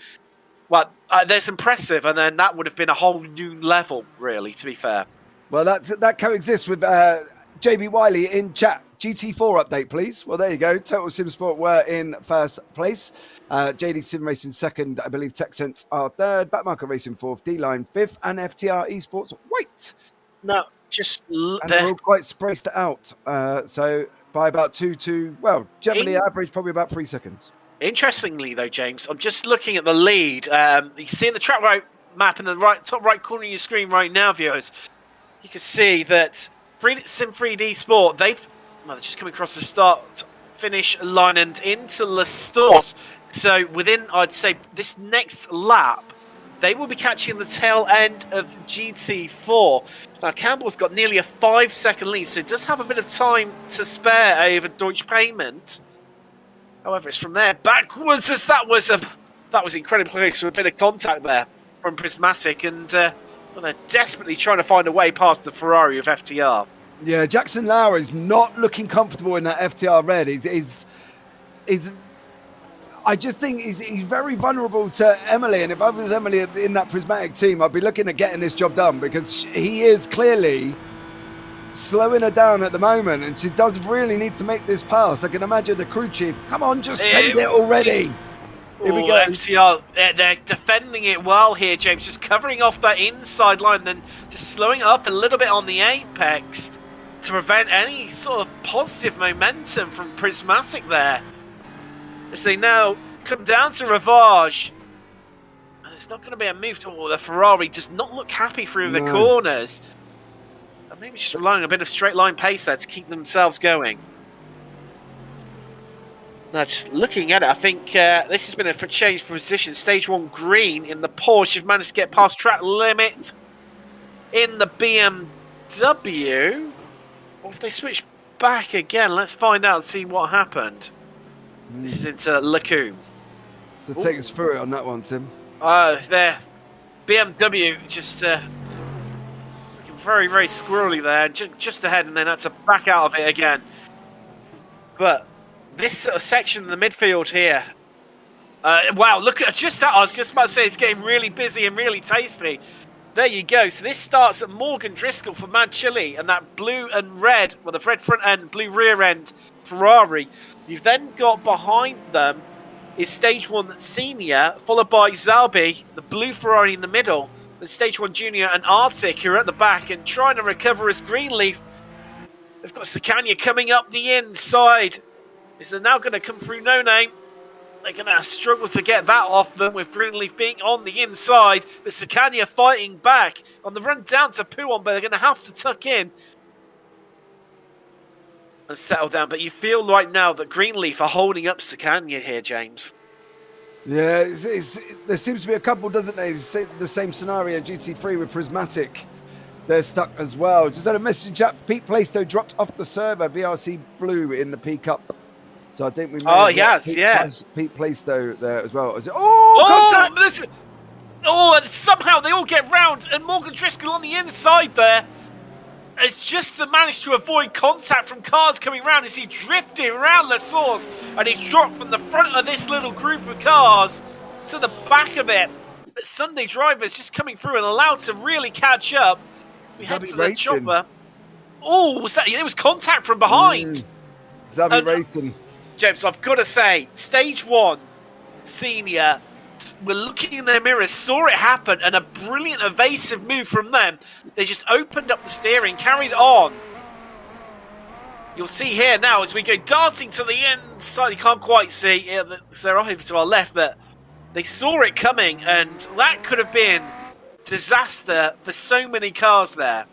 well, that's impressive, and then that would have been a whole new level, really, to be fair. Well, that coexists with JB Wiley in chat. GT4 update, please. Well, there you go. Total Sim Sport were in first place. JD Sim Racing second. I believe TechSense are third. Backmarker Racing fourth. D-Line fifth. And FTR Esports white. No, just... And they're all quite spaced out. So by about generally average probably about 3 seconds. Interestingly, though, James, I'm just looking at the lead. You see in the track right map in the top right corner of your screen right now, viewers. You can see that SIM3D Sport, they're just coming across the start-finish line and into the source. So within, I'd say, this next lap, they will be catching the tail end of GT4. Now, Campbell's got nearly a 5-second lead, so it does have a bit of time to spare over Deutsche Payment. However, it's from there backwards, as that was incredibly close to a bit of contact there from Prismatic, and they're desperately trying to find a way past the Ferrari of FTR. Yeah, Jackson Lauer is not looking comfortable in that FTR red. I just think he's very vulnerable to Emily, and if I was Emily in that Prismatic team, I'd be looking at getting this job done, because he is clearly slowing her down at the moment, and she does really need to make this pass. I can imagine the crew chief, come on, just send it already. Here we go. FTR, they're defending it well here, James, just covering off that inside line, then just slowing up a little bit on the apex to prevent any sort of positive momentum from Prismatic there. As they now come down to Ravage. And it's not going to be a move to the Ferrari does not look happy through the corners. And maybe just relying on a bit of straight line pace there to keep themselves going. Now, just looking at it, I think this has been a change for position. Stage 1 green in the Porsche. You've managed to get past track limit in the BMW. Or if they switch back again, let's find out and see what happened. This is into Lacombe. So take us through it on that one, Tim. There. BMW just looking very, very squirrely there. Just ahead, and then had to back out of it again. But this sort of section in the midfield here. Wow, look at just that. I was just about to say it's getting really busy and really tasty. There you go. So this starts at Morgan Driscoll for Mad Chili, and that blue and red, well, the red front end, blue rear end Ferrari. You've then got behind them is Stage 1 Senior, followed by Zalbi, the blue Ferrari in the middle, then Stage 1 Junior and Arctic, who are at the back and trying to recover as Greenleaf. They've got Sicania coming up the inside. Is they're now going to come through No Name. They're going to struggle to get that off them with Greenleaf being on the inside. But Sicania fighting back on the run down to Puon, but they're going to have to tuck in and settle down. But you feel right now that Greenleaf are holding up Sicania here, James. Yeah, there seems to be a couple, doesn't there? The same scenario in GT3 with Prismatic. They're stuck as well. Just had a message in chat. Pete Plaistow dropped off the server. VRC Blue in the P Cup. So I think we may Pete Plaistow there as well. Contact! And somehow they all get round, and Morgan Driscoll on the inside there has just managed to avoid contact from cars coming round as he drifted around the source, and he's dropped from the front of this little group of cars to the back of it. But Sunday drivers just coming through and allowed to really catch up. We head to the chopper. Oh, it was contact from behind. Zabi Racing. James, I've got to say, Stage 1, Senior were looking in their mirrors, saw it happen, and a brilliant evasive move from them. They just opened up the steering, carried on. You'll see here now as we go darting to the inside. You can't quite see, they're over to our left, but they saw it coming, and that could have been disaster for so many cars there.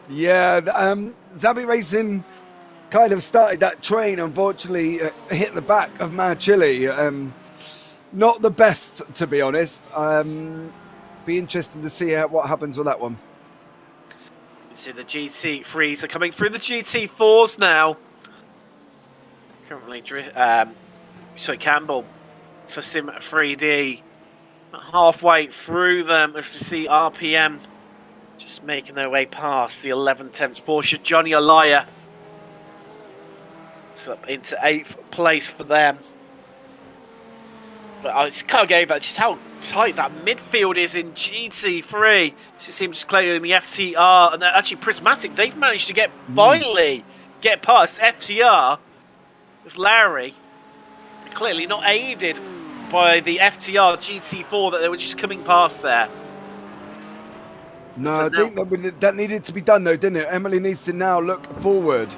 Yeah, Zabi Racing kind of started that train, unfortunately, hit the back of Mad Chili. Not the best, to be honest. Be interesting to see what happens with that one. You see the GT3s are coming through the GT4s now. Currently, Campbell for SIM3D. Halfway through them, as you see RPM just making their way past the 11th Porsche. Johnny Olaya. It's up into 8th place for them. But I just can't get over just how tight that midfield is in GT3. So it seems clear in the FTR, and actually Prismatic, they've managed to finally get past FTR with Larry. Clearly not aided by the FTR GT4 that they were just coming past there. No, I think that needed to be done though, didn't it? Emily needs to now look forward.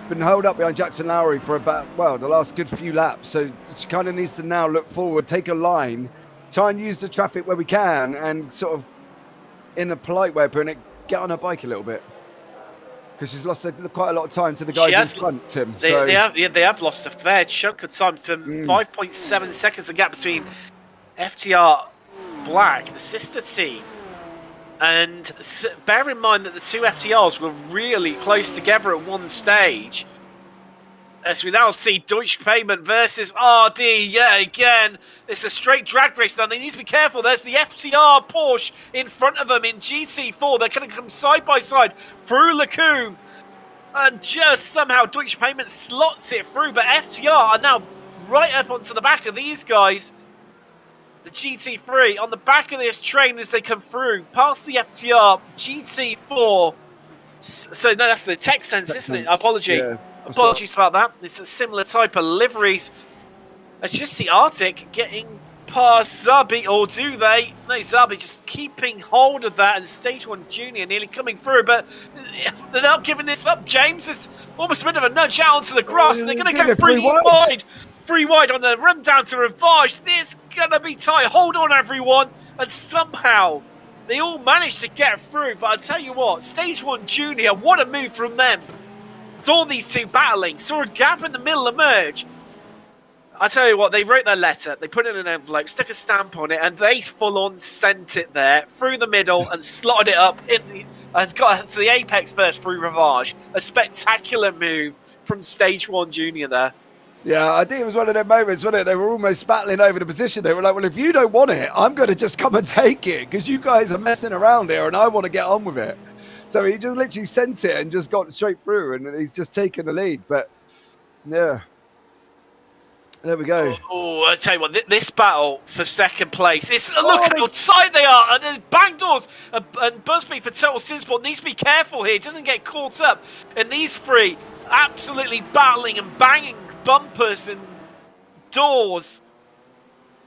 Been held up behind Jackson Lowry for about, well, the last good few laps. So she kind of needs to now look forward, take a line, try and use the traffic where we can, and sort of, in a polite way of putting it, get on her bike a little bit. Because she's lost quite a lot of time to the guys in front, Tim. They have lost a fair chunk of time to 5.7 seconds of gap between FTR Black, the sister team. And bear in mind that the two FTRs were really close together at one stage. As we now see Deutsche Payment versus RD. Yeah, again, it's a straight drag race now. They need to be careful. There's the FTR Porsche in front of them in GT4. They're going to come side by side through Lacombe. And just somehow Deutsche Payment slots it through. But FTR are now right up onto the back of these guys. The GT3 on the back of this train as they come through past the FTR GT4. So no, that's the tech sense, isn't it? Apologies about that. It's a similar type of liveries. Let's just see Arctic getting past Zabi, or do they? No, Zabi just keeping hold of that, and Stage 1 Junior nearly coming through, but they're not giving this up. James is almost a bit of a nudge out onto the grass, and they're going to go three wide. 3 wide on the run down to Rivage. This is going to be tight. Hold on, everyone. And somehow they all managed to get through. But I'll tell you what, Stage 1 Junior, what a move from them. Saw these two battling, saw a gap in the middle emerge. I tell you what, they wrote their letter, they put it in an envelope, stuck a stamp on it, and they full-on sent it there through the middle and slotted it up and got to the apex first through Rivage. A spectacular move from Stage 1 Junior there. Yeah, I think it was one of their moments, wasn't it? They were almost battling over the position. They were like, well, if you don't want it, I'm going to just come and take it because you guys are messing around here and I want to get on with it. So he just literally sent it and just got straight through, and he's just taken the lead. But, yeah. There we go. Oh, I tell you what, this battle for second place. Look how tight they are. And there's bang doors. And Busby for Total Sinsport needs to be careful here. He doesn't get caught up. And these three absolutely battling and banging bumpers and doors.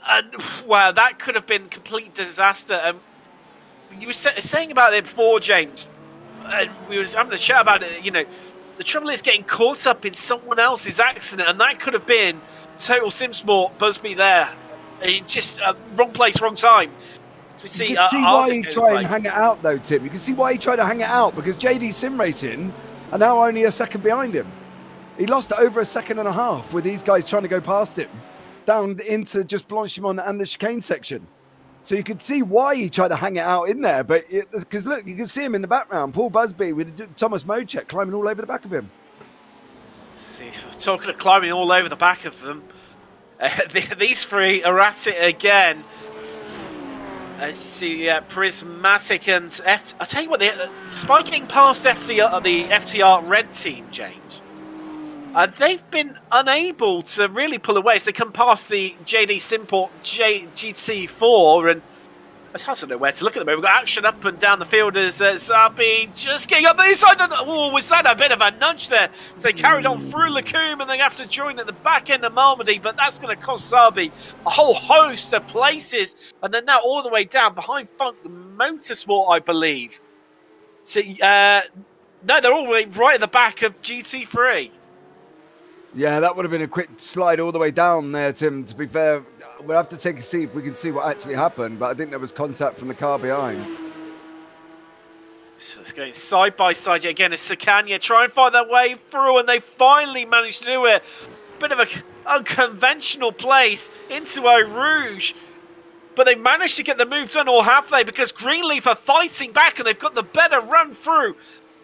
And, wow, that could have been complete disaster. You were saying about it before, James. We were having a chat about it. You know, the trouble is getting caught up in someone else's accident. And that could have been Total Simsport, Busby there. Just wrong place, wrong time. You can see why he tried and hang it out, though, Tim. You can see why he tried to hang it out, because JD Sim Racing are now only a second behind him. He lost over a second and a half with these guys trying to go past him down into just Blanchimont and the chicane section. So you could see why he tried to hang it out in there. But because look, you can see him in the background, Paul Busby with Thomas Mocek climbing all over the back of him. See, talking of climbing all over the back of them, these three are at it again. I see Prismatic and I tell you what, despite getting past FTR, the FTR Red team, James, they've been unable to really pull away as they come past the JD Simport GT4, and It's hard to know where to look at the moment. We've got action up and down the field as Zabi just getting up the inside. Oh, was that a bit of a nudge there? As they carried on through Lacombe and they have to join at the back end of Malmedy, but that's going to cost Zabi a whole host of places. And they're now all the way down behind Funk Motorsport, I believe. So, no, they're all the way right at the back of GT3. Yeah, that would have been a quick slide all the way down there, Tim. To be fair, we'll have to take a see if we can see what actually happened, but I think there was contact from the car behind. So it's going side by side yet again as Sakanya try and find their way through, and they finally managed to do it. Bit of an unconventional place into Eau Rouge, but they managed to get the move done, or have they? Because Greenleaf are fighting back and they've got the better run through.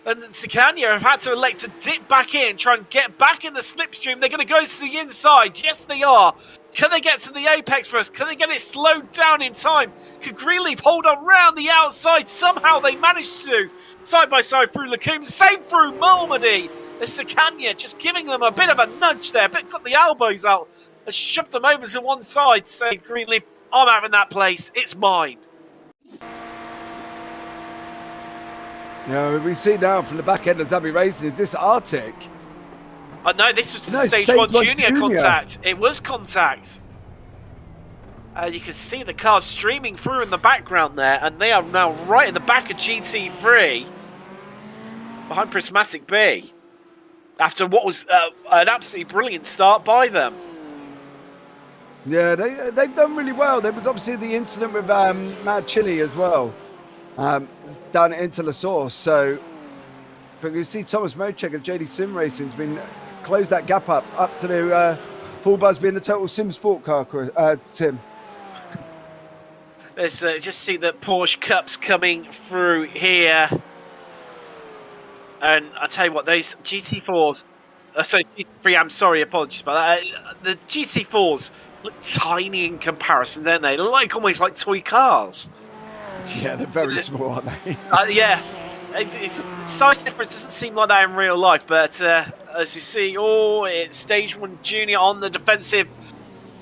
And Sakanya have had to elect to dip back in, try and get back in the slipstream. They're going to go to the inside. Yes, they are. Can they get to the apex first? Can they get it slowed down in time? Could Greenleaf hold on round the outside? Somehow they managed to. Side by side through Lacombe, same through Malmedy. As Sakanya just giving them a bit of a nudge there, but got the elbows out and shoved them over to one side, saying, Greenleaf, I'm having that place. It's mine. You know, we see now from the back end of Zabi Racing, is this Arctic? No, this was the Stage 1 Junior contact. It was contact. You can see the cars streaming through in the background there, and they are now right in the back of GT3, behind Prismatic B, after what was an absolutely brilliant start by them. Yeah, they've done really well. There was obviously the incident with Mad Chili as well. Down into La Source, so but you see Thomas Mochek of JD Sim Racing's been closed that gap up to the Paul Buzz being a total sim sport car, Tim. Let's just see the Porsche Cups coming through here, and I tell you what, those GT4s, sorry, GT3, I'm sorry, apologies about that. The GT4s look tiny in comparison, don't they? They're like almost like toy cars. Yeah, they're very small, aren't they? Yeah, it's size difference doesn't seem like that in real life, but as you see, it's Stage 1 Junior on the defensive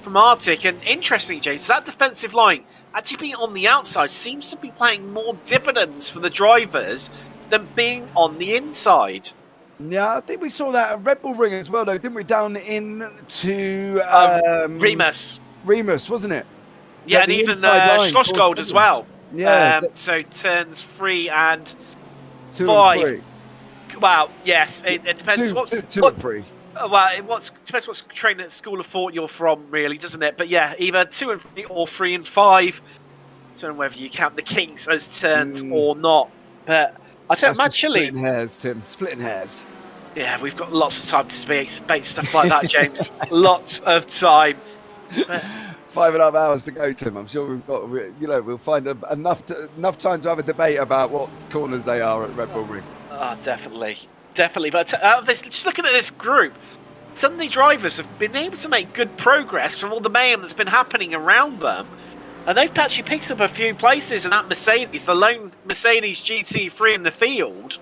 from Arctic. And interesting, James, that defensive line actually being on the outside seems to be playing more dividends for the drivers than being on the inside. Yeah, I think we saw that at Red Bull Ring as well, though, didn't we? Down into Remus, wasn't it? Yeah, and even Swashbuckle as well. Yeah. So turns 3 and 2 5. and 3. Well, yes, it depends. Two and 3. Well, depends what training at School of Thought you're from, really, doesn't it? But yeah, either 2 and 3 or 3 and 5. Depending on whether you count the Kings as turns or not. But I tell you, Mad Chili. Splitting hairs, Tim. Splitting hairs. Yeah, we've got lots of time to debate stuff like that, James. Lots of time. But 5.5 hours to go, Tim. I'm sure we've got, we'll find enough time to have a debate about what corners they are at Red Bull Ring. Oh, definitely. But out of this, just looking at this group, suddenly drivers have been able to make good progress from all the mayhem that's been happening around them. And they've actually picked up a few places in that Mercedes, the lone Mercedes GT3 in the field.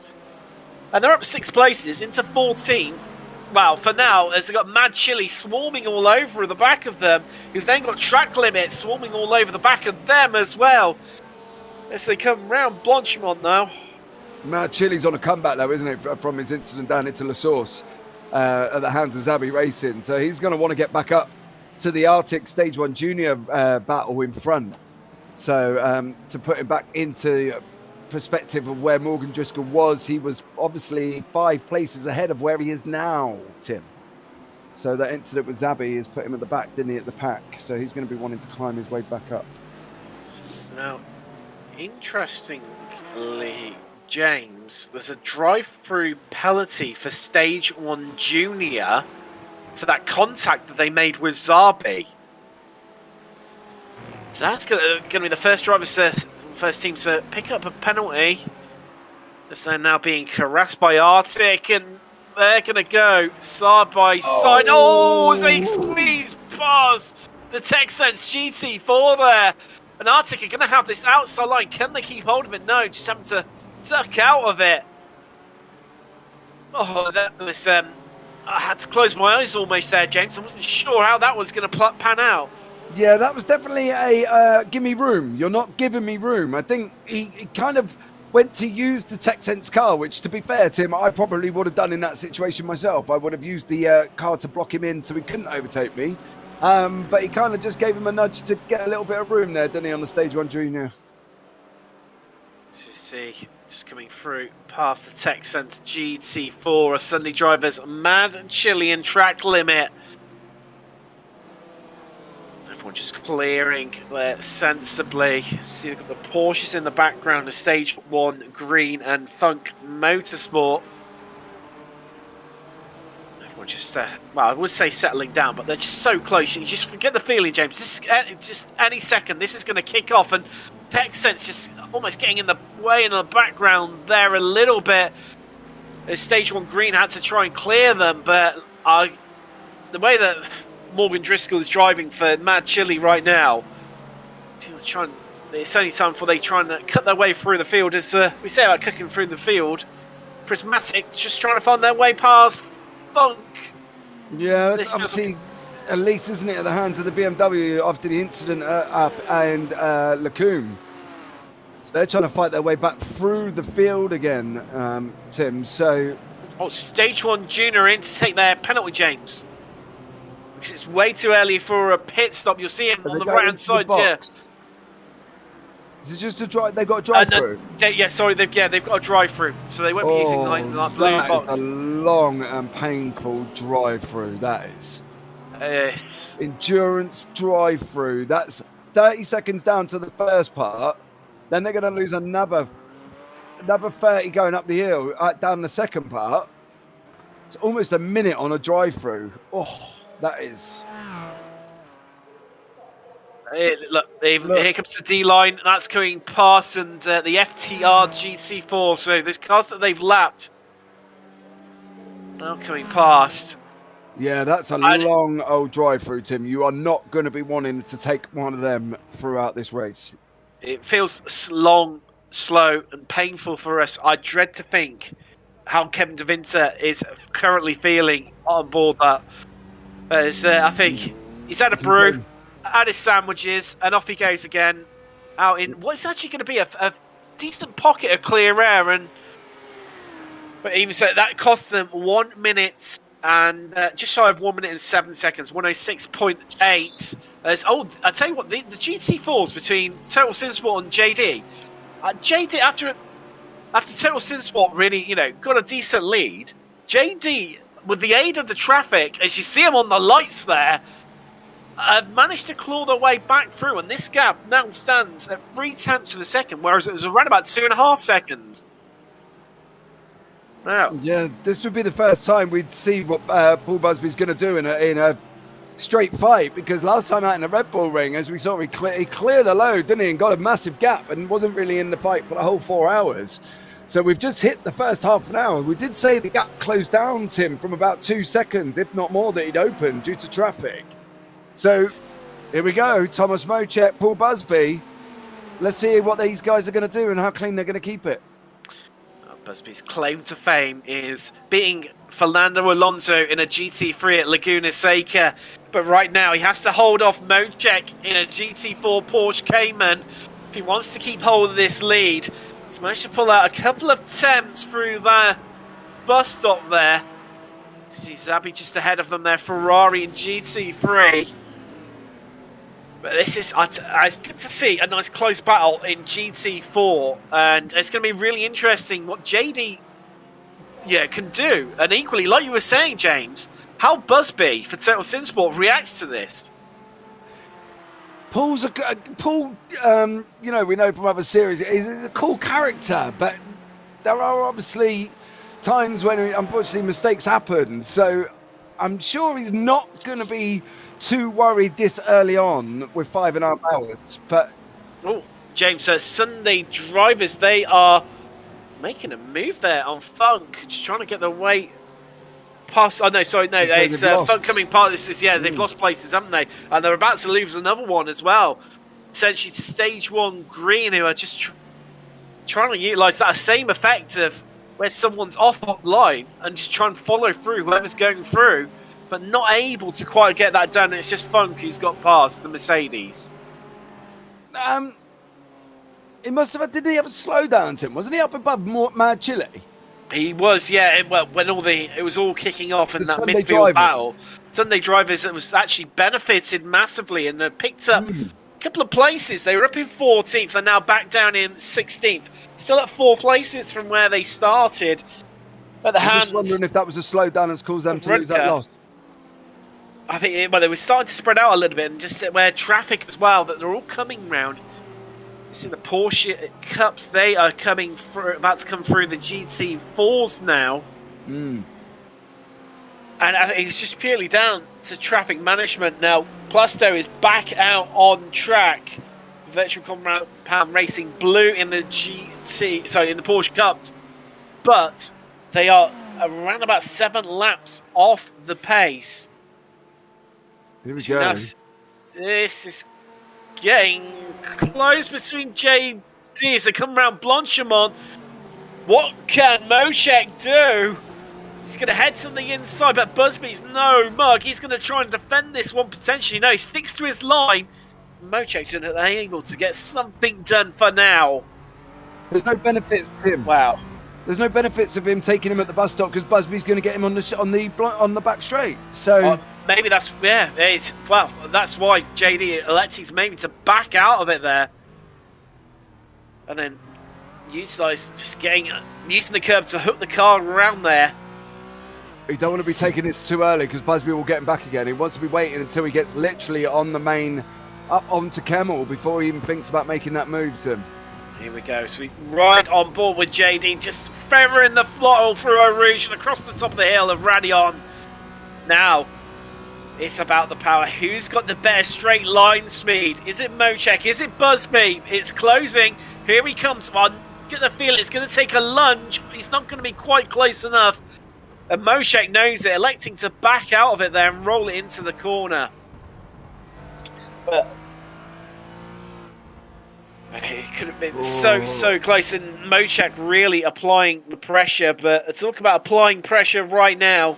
And they're up 6 places into 14th. Well, for now, as they've got Mad Chili swarming all over the back of them, who've then got Track Limit swarming all over the back of them as well. As they come round Blanchimont now. Mad Chili's on a comeback, though, isn't it, from his incident down into La Source at the hands of Zabi Racing. So he's going to want to get back up to the Arctic Stage 1 Junior battle in front. So to put him back into perspective of where Morgan Driscoll was, he was obviously 5 places ahead of where he is now, Tim. So that incident with Zabi has put him at the back, didn't he, at the pack. So he's going to be wanting to climb his way back up. Now, interestingly, James, there's a drive-through penalty for Stage 1 Junior for that contact that they made with Zabi. So that's going to be the first first team to pick up a penalty. As they're now being harassed by Arctic, and they're going to go side by side. Oh, as they squeeze past the Texans GT4 there. And Arctic are going to have this outside line. Can they keep hold of it? No, just having to duck out of it. Oh, that was... I had to close my eyes almost there, James. I wasn't sure how that was going to pan out. Yeah, that was definitely a give me room. You're not giving me room. I think he kind of went to use the TechSense car, which, to be fair, Tim, I probably would have done in that situation myself. I would have used the car to block him in so he couldn't overtake me. But he kind of just gave him a nudge to get a little bit of room there, didn't he, on the Stage 1 Junior? So you see, just coming through past the TechSense GT4, a Sunday driver's mad Chilean track limit. Everyone just clearing there sensibly. See, look at the Porsches in the background, the Stage 1 Green and Funk Motorsport. Everyone just, well, I would say settling down, but they're just so close. You just get the feeling, James, just any second, this is going to kick off, and TechSense just almost getting in the way in the background there a little bit. Stage 1 Green had to try and clear them, but the way that Morgan Driscoll is driving for Mad Chile right now, it's only time before they try and cut their way through the field. As we say about cooking through the field, Prismatic just trying to find their way past Funk. Yeah, that's obviously at least, isn't it, at the hands of the BMW after the incident up and Lacombe. So they're trying to fight their way back through the field again, Tim. So, Stage 1 Junior in to take their penalty, James. Because it's way too early for a pit stop. You'll see him on the right-hand side. Yeah. Is it just a drive? They've got a drive-through. Yeah, sorry, they've got a drive-through, so they won't be using the blue box. That is a long and painful drive-through. That is. Yes. Endurance drive-through. That's 30 seconds down to the first part. Then they're going to lose another 30 going up the hill down the second part. It's almost a minute on a drive-through. Oh. That is. Look, here comes the D line. That's going past, and the FTR GC4. So this cars that they've lapped now coming past. Yeah, that's a long old drive through, Tim. You are not going to be wanting to take one of them throughout this race. It feels long, slow, and painful for us. I dread to think how Kevin DeVinter is currently feeling on board that. As I think he's had a brew, had his sandwiches, and off he goes again. Out in what's actually going to be a decent pocket of clear air, but even so, that cost them 1 minute and just shy of 1 minute and 7 seconds, 106.8. I tell you what, the GT4s between Total Cinesport and JD. JD after Total Cinesport really, got a decent lead. JD, with the aid of the traffic, as you see them on the lights there, have managed to claw their way back through, and this gap now stands at 0.3 of a second, whereas it was around about 2.5 seconds. Now, yeah, this would be the first time we'd see what Paul Busby's going to do in a straight fight, because last time out in the Red Bull ring, as we saw, he cleared a load, didn't he, and got a massive gap and wasn't really in the fight for the whole 4 hours. So we've just hit the first half an hour. We did say the gap closed down, Tim, from about 2 seconds, if not more, that he'd opened due to traffic. So here we go. Thomas Mocek, Paul Busby. Let's see what these guys are going to do and how clean they're going to keep it. Busby's claim to fame is beating Fernando Alonso in a GT3 at Laguna Seca. But right now he has to hold off Mocek in a GT4 Porsche Cayman if he wants to keep hold of this lead. He's managed to pull out a couple of attempts through the bus stop there. See Zabi just ahead of them there, Ferrari and GT3. But this is, it's good to see a nice close battle in GT4, and it's going to be really interesting what JD can do. And equally, like you were saying, James, how Busby for Total Cinesport reacts to this. Paul, we know from other series, he's a cool character, but there are obviously times when, unfortunately, mistakes happen. So I'm sure he's not going to be too worried this early on with 5.5 hours. But James, Sunday drivers, they are making a move there on Funk, just trying to get their way past. Oh no, sorry, no, it's Funk coming past this. Yeah, they've lost places, haven't they? And they're about to lose another one as well. Essentially, to Stage 1 Green, who are just trying to utilise that same effect of where someone's off line and just try and follow through whoever's going through. but not able to quite get that done. It's just Funk who's got past the Mercedes. He must have. Did he have a slowdown, Tim? Wasn't he up above Mad Chile? He was, yeah. When it was all kicking off in that Sunday midfield drivers. battle. Sunday drivers that was actually benefited massively and they picked up a couple of places. They were up in 14th. They're now back down in 16th. Still at 4 places from where they started. At the hands. Just wondering if that was a slowdown that's caused them to lose that loss. I think they were starting to spread out a little bit, and just where traffic as well, that they're all coming round. You see the Porsche Cups, they are coming through, about to come through the GT4s now. And I think it's just purely down to traffic management now. Plusto is back out on track. Virtual Compound Racing Blue in the in the Porsche Cups, but they are around about 7 laps off the pace. Here we go. This is getting close between JD as they come around Blanchimont. What can Mochek do? He's going to head to the inside, but Busby's no mug. He's going to try and defend this one potentially. No, he sticks to his line. Mochek's able to get something done for now. There's no benefits, Tim. Wow. There's no benefits of him taking him at the bus stop because Busby's going to get him on the back straight. So maybe that's that's why JD elected maybe to back out of it there, and then utilise just using the curb to hook the car around there. He don't want to be taking this too early because Busby will get him back again. He wants to be waiting until he gets literally on the main up onto Kemmel before he even thinks about making that move, Tim. Here we go. So we right on board with JD, just feathering the throttle through Eau Rouge and across the top of the hill of Radion. Now, it's about the power. Who's got the better straight line speed? Is it Mochek? Is it Busby? It's closing. Here he comes. I'm going to feel it's going to take a lunge. He's not going to be quite close enough. And Mochek knows it, electing to back out of it there and roll it into the corner. But it could have been so close, and Mochek really applying the pressure. But talk about applying pressure right now.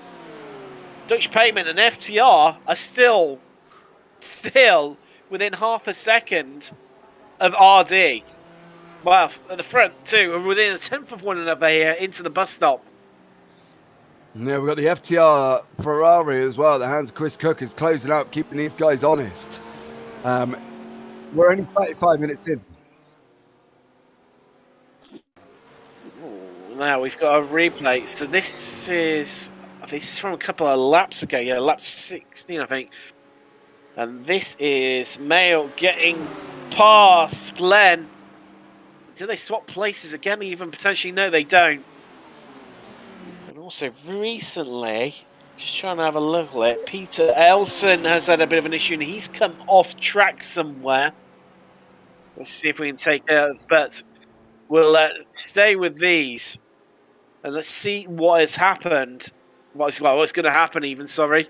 Dutch Payment and FTR are still within half a second of RD. Well, at the front too, are within a tenth of one another here into the bus stop. Yeah, we've got the FTR Ferrari as well. The hands of Chris Cook is closing out, keeping these guys honest. We're only 35 minutes in. Now we've got a replay. So this is from a couple of laps ago. Yeah, lap 16, I think. And this is Mayo getting past Glenn. Do they swap places again? Even potentially, no, they don't. And also recently, just trying to have a look at it, Peter Elson has had a bit of an issue and he's come off track somewhere. Let's see if we can take but we'll stay with these and let's see what has happened. What's going to happen even, sorry.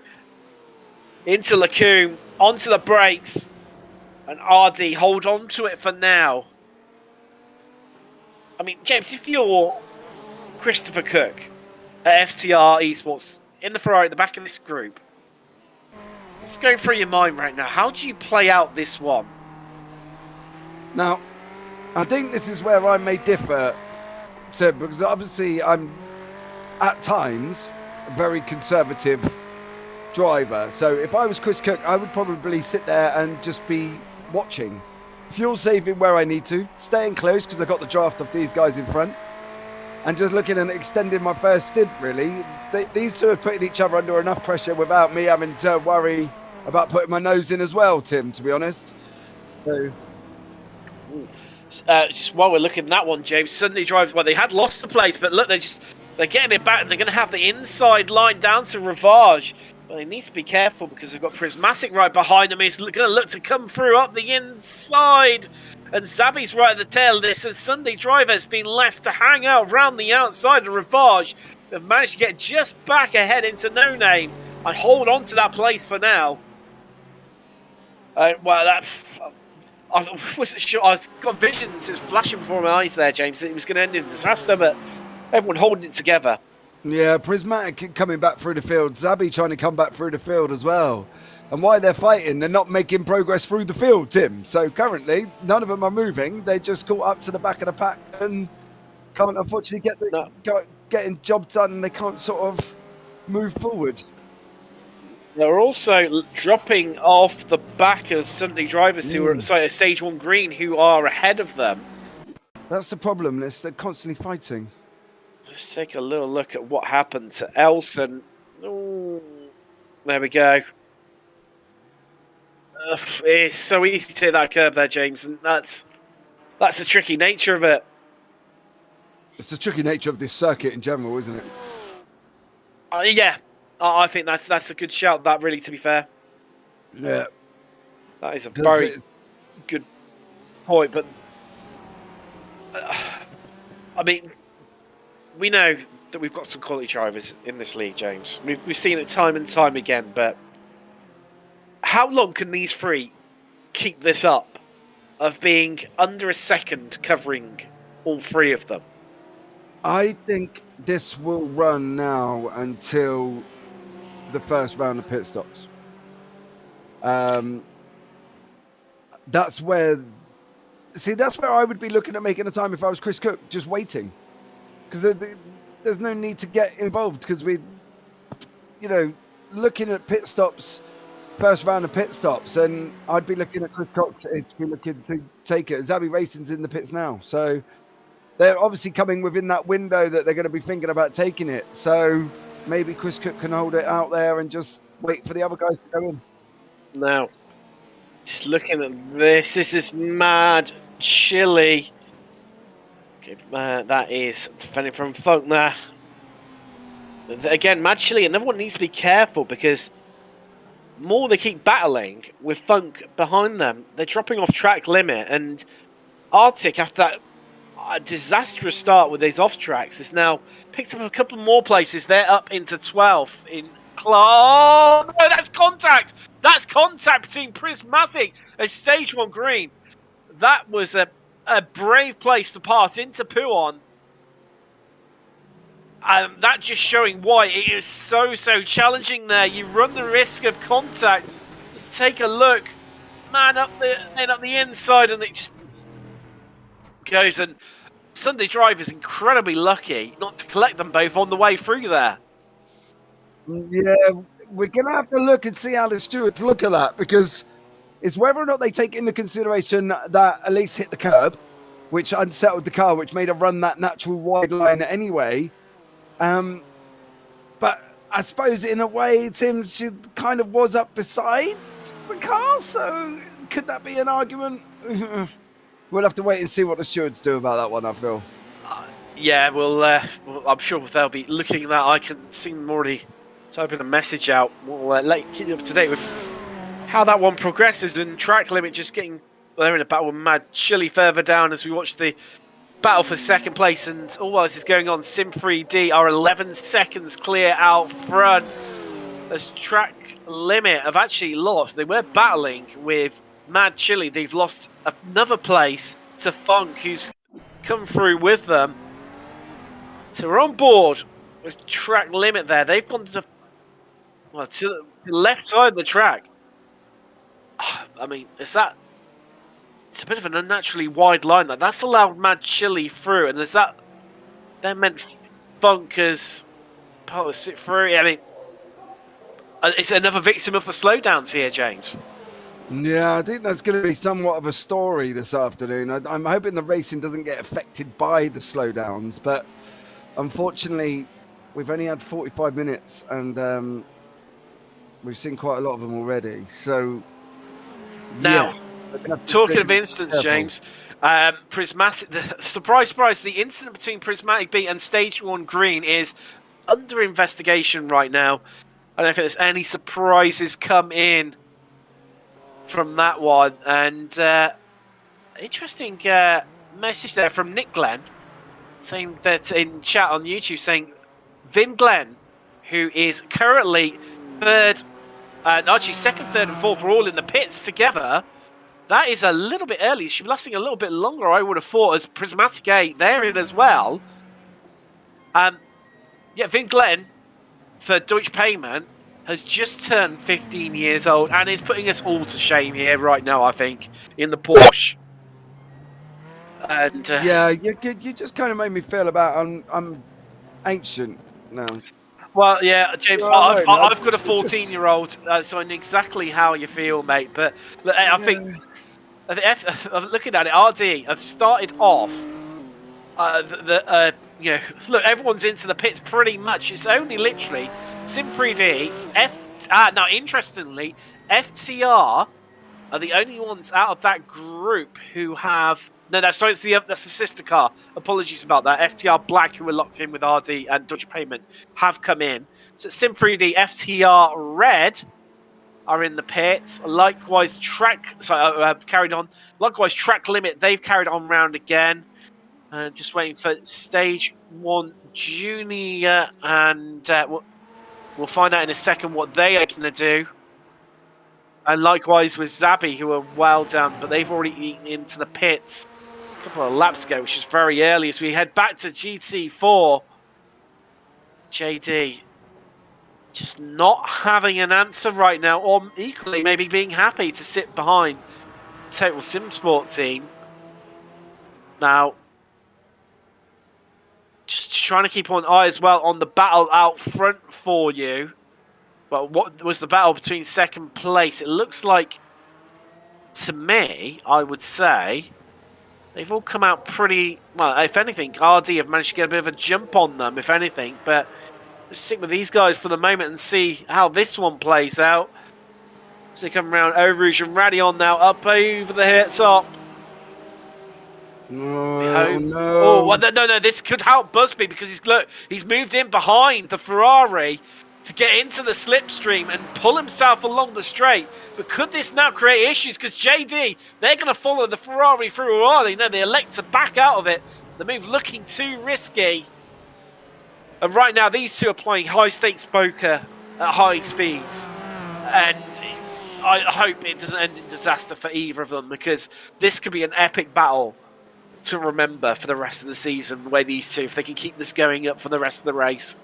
Into Lacombe, onto the brakes, and RD hold on to it for now. I mean, James, if you're Christopher Cook at FTR Esports in the Ferrari at the back of this group, what's going through your mind right now? How do you play out this one? Now, I think this is where I may differ, because obviously I'm, at times, a very conservative driver. So if I was Chris Cook, I would probably sit there and just be watching. Fuel saving where I need to, staying close because I got the draft of these guys in front, and just looking and extending my first stint, really. These two are putting each other under enough pressure without me having to worry about putting my nose in as well, Tim, to be honest. So... just while we're looking at that one, James, Sunday drives, well, they had lost the place, but look, they're getting it back, and they're going to have the inside line down to Ravage. Well, they need to be careful because they've got Prismatic right behind them. He's going to look to come through up the inside. And Zabi's right at the tail of this. And Sunday Driver has been left to hang out around the outside of Ravage. They've managed to get just back ahead into No Name and hold on to that place for now. I wasn't sure. I've got visions flashing before my eyes there, James. It was going to end in disaster, but everyone holding it together. Yeah, Prismatic coming back through the field. Zabi trying to come back through the field as well. And while they're fighting, they're not making progress through the field, Tim. So currently, none of them are moving. They just caught up to the back of the pack and can't unfortunately getting job done. And they can't sort of move forward. They're also dropping off the back of Sunday drivers who are stage 1 green, who are ahead of them. That's the problem. They're constantly fighting. Let's take a little look at what happened to Elson. Ooh, there we go. It's so easy to hit that curve there, James, and that's the tricky nature of it. It's the tricky nature of this circuit in general, isn't it? Yeah, I think that's a good shout. That really, to be fair, yeah, that is a very good point. But I mean, we know that we've got some quality drivers in this league, James. We've seen it time and time again. But how long can these three keep this up of being under a second covering all three of them? I think this will run now until the first round of pit stops. That's where I would be looking at making a time if I was Chris Cook, just waiting. Because there's no need to get involved because looking at pit stops, first round of pit stops, and I'd be looking at Chris Cook to be looking to take it. Zabi Racing's in the pits now. So they're obviously coming within that window that they're going to be thinking about taking it. So maybe Chris Cook can hold it out there and just wait for the other guys to go in. Now, just looking at this is mad chilly. Good man, that is defending from Funk there. Again, mad chilly, and everyone needs to be careful because more they keep battling with Funk behind them, they're dropping off track limit, and Arctic, after that disastrous start with these off tracks, has now picked up a couple more places. They're up into 12th in Clark. Oh, no, that's contact. That's contact between Prismatic and Stage 1 Green. That was a brave place to pass into Puon. That just showing why it is so challenging there. You run the risk of contact. Let's take a look. Man, up the inside, and it just goes. And Sunday Drive is incredibly lucky not to collect them both on the way through there. Yeah, we're going to have to look and see how the stewards look at that, because it's whether or not they take into consideration that Elise hit the curb, which unsettled the car, which made her run that natural wide line anyway. But I suppose in a way, Tim, she kind of was up beside the car, so could that be an argument? We'll have to wait and see what the stewards do about that one, I feel. Yeah, well, I'm sure they'll be looking at that. I can see them already typing a message out. We'll keep you up to date with how that one progresses, and track limit just getting... They're in a battle with Mad Chili further down as we watch the battle for second place, and all while this is going on, SIM3D are 11 seconds clear out front as track limit have actually lost. They were battling with Mad Chili. They've lost another place to Funk, who's come through with them. So we're on board with track limit there. They've gone to the left side of the track. I mean, it's a bit of an unnaturally wide line. That's allowed Mad Chili through, and that meant Funk as part of the sit through. I mean, it's another victim of the slowdowns here, James. Yeah, I think that's going to be somewhat of a story this afternoon. I'm hoping the racing doesn't get affected by the slowdowns, but unfortunately, we've only had 45 minutes, and we've seen quite a lot of them already. So, now, yeah. Talking of incidents, James, Prismatic, surprise, the incident between Prismatic B and Stage 1 Green is under investigation right now. I don't think there's any surprises come in from that one. And interesting message there from Nick Glenn, saying that in chat on YouTube, saying Vin Glenn, who is currently second, third and fourth are all in the pits together. That is a little bit early. Should be lasting a little bit longer, I would have thought, as Prismatic 8, they're in as well. Vin Glenn for Deutsche Payment has just turned 15 years old and is putting us all to shame here right now, I think, in the Porsche. And yeah, you just kind of made me feel about I'm ancient now. Well, yeah, James, You know what I mean? I've got a 14-year-old, so I know exactly how you feel, mate. But look, I think looking at it, RD have started off. Look, everyone's into the pits pretty much. It's only literally SIM3D. Now, interestingly, FTR are the only ones out of that group who have. No, that's the sister car. Apologies about that. FTR Black, who were locked in with RD and Deutsche Payment, have come in. So SIM3D, FTR Red are in the pits. Likewise, carried on. Likewise, Track Limit, they've carried on round again. Just waiting for Stage 1 Junior, and we'll find out in a second what they are going to do. And likewise with Zabi, who are well down, but they've already eaten into the pits a couple of laps ago, which is very early. As we head back to GT4, JD just not having an answer right now, or equally maybe being happy to sit behind the Total Sim Sport team. Now, just trying to keep an eye as well on the battle out front for you. But what was the battle between second place? It looks like, to me, I would say, they've all come out pretty... Well, if anything, RD have managed to get a bit of a jump on them, if anything. But let's stick with these guys for the moment and see how this one plays out. So they come around, Eau Rouge and Radion now up over the top. No. Oh, well, no, this could help Busby because he's moved in behind the Ferrari to get into the slipstream and pull himself along the straight. But could this now create issues? Because JD, they're going to follow the Ferrari through, or are they? No, they elect to back out of it. The move looking too risky. And right now, these two are playing high-stakes poker at high speeds. And I hope it doesn't end in disaster for either of them, because this could be an epic battle to remember for the rest of the season, the way these two, if they can keep this going up for the rest of the race.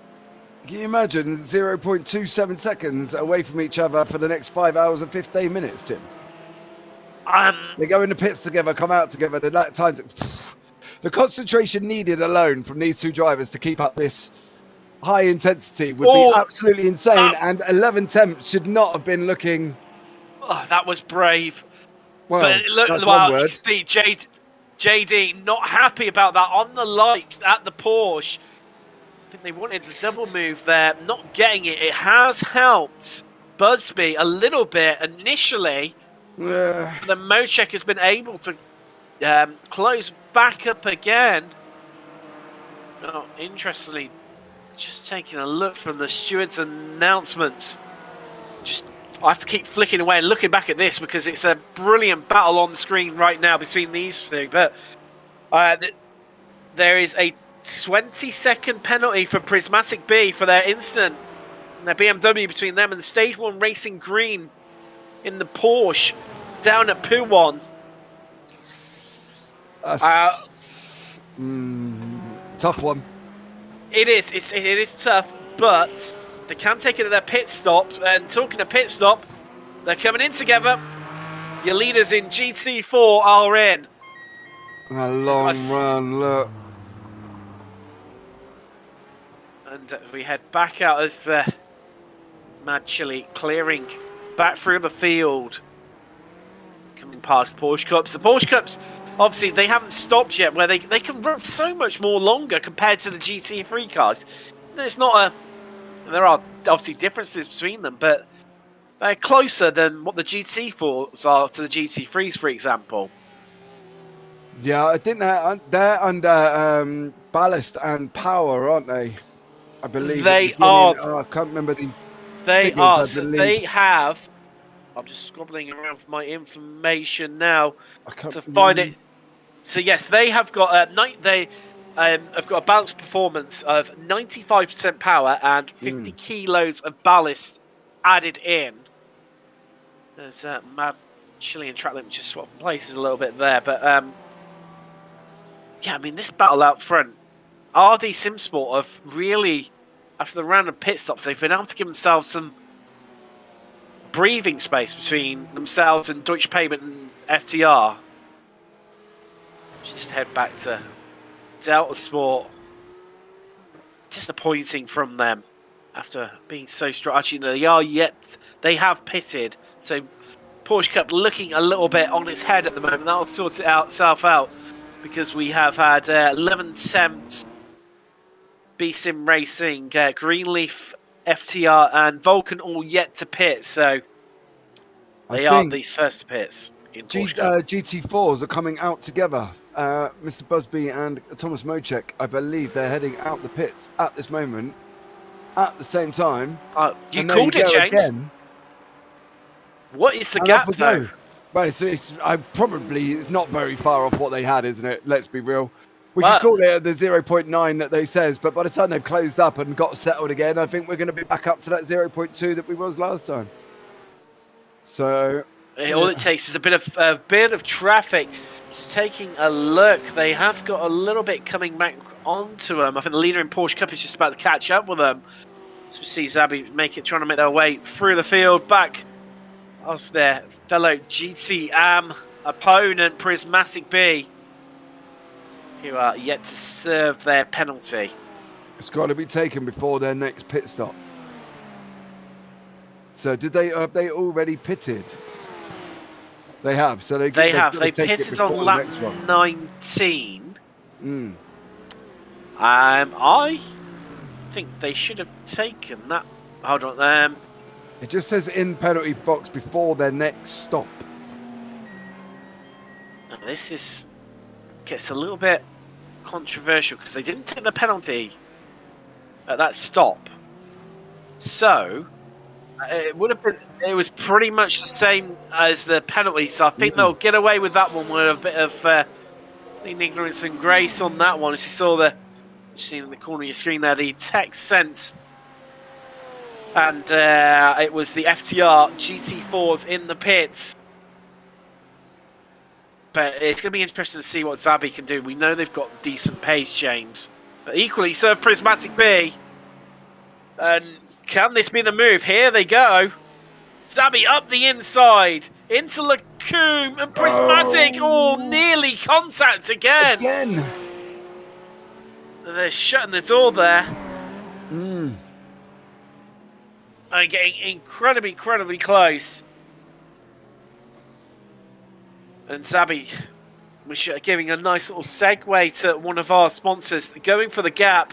Can you imagine 0.27 seconds away from each other for the next 5 hours and 15 minutes, Tim? They go in the pits together, come out together. The concentration needed alone from these two drivers to keep up this high intensity would be absolutely insane. And 11 temps should not have been looking... Oh, that was brave. Well, but that's one word. See, JD not happy about that on the light at the Porsche. I think they wanted a double move there, not getting it. It has helped Busby a little bit initially. The Mocheck has been able to close back up again. Oh, interestingly, just taking a look from the steward's announcements. I have to keep flicking away and looking back at this because it's a brilliant battle on the screen right now between these two. But there is a 20-second penalty for Prismatic B for their incident and their BMW between them and the Stage 1 Racing Green in the Porsche down at Pouwan. Tough one. It is. It is tough, but they can take it to their pit stop. And talking to pit stop, they're coming in together. Your leaders in GT4 are in. A long run, look. And we head back out as Mad Chili clearing back through the field. Coming past Porsche Cups. The Porsche Cups, obviously, they haven't stopped yet, where they can run so much more longer compared to the GT3 cars. There are obviously differences between them, but they're closer than what the GT4s are to the GT3s, for example. Yeah, I think they're under ballast and power, aren't they? I believe they are. Oh, I can't remember the. They figures, are. So they have. I'm just scribbling around for my information now to find it. So yes, they have got they have got a balanced performance of 95% power and 50 kilos of ballast added in. There's Mad Chili and Track Limit just swap places a little bit there, but yeah, I mean this battle out front, RD SimSport have really after the round of pit stops, they've been able to give themselves some breathing space between themselves and Deutsche Payment and FTR. Just head back to Delta Sport. Disappointing from them after being so strong. Actually, they have pitted. So Porsche Cup looking a little bit on its head at the moment. That'll sort itself out because we have had 11 Temps, B-Sim Racing, Greenleaf, FTR, and Vulcan all yet to pit. So they are the first pits. GT4s are coming out together. Mr. Busby and Thomas Mocek, I believe they're heading out the pits at this moment at the same time. You called it, James. Again. What is the gap, though? Well, it's not very far off what they had, isn't it? Let's be real. We can call it the 0.9 that they says, but by the time they've closed up and got settled again, I think we're going to be back up to that 0.2 that we was last time. So all it takes is a bit of traffic. Just taking a look, they have got a little bit coming back onto them. I think the leader in Porsche Cup is just about to catch up with them. So we see Zabi trying to make their way through the field back past their fellow GT opponent, Prismatic B, who are yet to serve their penalty. It's got to be taken before their next pit stop. So have they already pitted? They have. So they have. They pitted on lap 19. I think they should have taken that. Hold on. It just says in penalty box before their next stop. This gets a little bit controversial because they didn't take the penalty at that stop. So it would have been. It was pretty much the same as the penalty. So I think they'll get away with that one with a bit of ignorance and grace on that one. As you saw you've seen in the corner of your screen there, the text sent. And it was the FTR GT4s in the pits. But it's going to be interesting to see what Zabi can do. We know they've got decent pace, James. But equally, so have Prismatic B. And can this be the move? Here they go. Zabi up the inside. Into Lacombe. And Prismatic, nearly contact again. They're shutting the door there. And getting incredibly close. And Zabi, which are giving a nice little segue to one of our sponsors, going for the gap.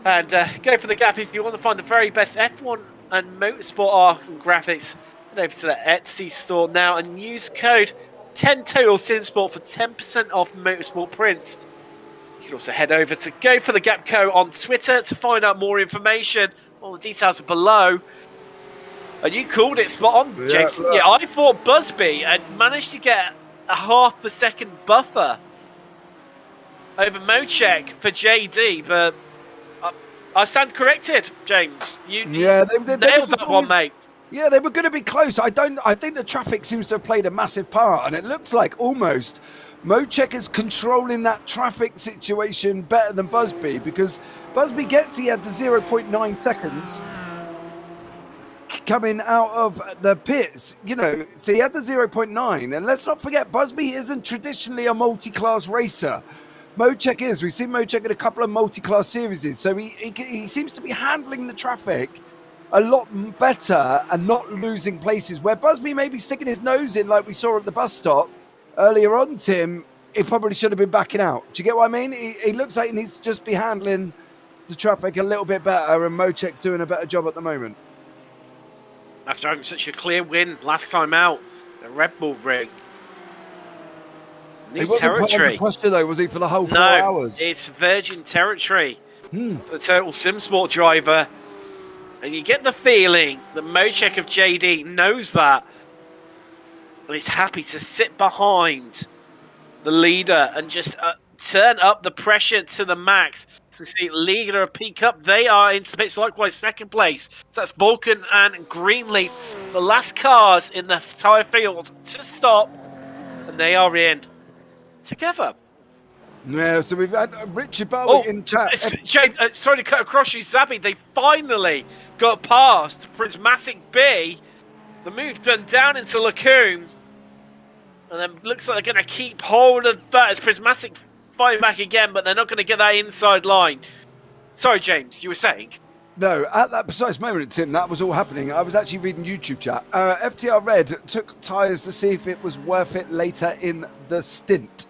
And go for the gap if you want to find the very best F1 and motorsport art and graphics. Head over to the Etsy store now and use code 10TOTALSIMSPORT for 10% off motorsport prints. You can also head over to Go for the Gap Co on Twitter to find out more information. All the details are below. And you called it spot on, James. Yeah, I thought Busby had managed to get a half a second buffer over Mocek for JD, but I stand corrected, James. You nailed that one, mate. Yeah, they were going to be close. I think the traffic seems to have played a massive part, and it looks like almost Mocek is controlling that traffic situation better than Busby, because Busby he had the 0.9 seconds coming out of the pits, so he had the 0.9, and let's not forget Busby isn't traditionally a multi-class racer. Mocek is. We've seen Mocek in a couple of multi-class series, so he seems to be handling the traffic a lot better and not losing places, where Busby may be sticking his nose in like we saw at the bus stop earlier on, Tim. He probably should have been backing out. Do you get what I mean? He looks like he needs to just be handling the traffic a little bit better, and Mocek's doing a better job at the moment. After having such a clear win last time out, the Red Bull rig. New territory. He wasn't though, was he, for the whole 4 hours? It's virgin territory for the Total Sim Sport driver. And you get the feeling that Mocek of JD knows that. And he's happy to sit behind the leader and just turn up the pressure to the max. So we see leader of P Cup, they are in pits, likewise second place. So that's Vulcan and Greenleaf, the last cars in the entire field to stop. And they are in together. Yeah, so we've had Richard Bowie in chat. Jane, sorry to cut across you, Zabby. They finally got past Prismatic B. The move done down into Lacombe. And then looks like they're going to keep hold of that as Prismatic fighting back again, but they're not going to get that inside line. Sorry, James, you were saying? No, at that precise moment, Tim, that was all happening. I was actually reading YouTube chat. FTR Red took tyres to see if it was worth it later in the stint.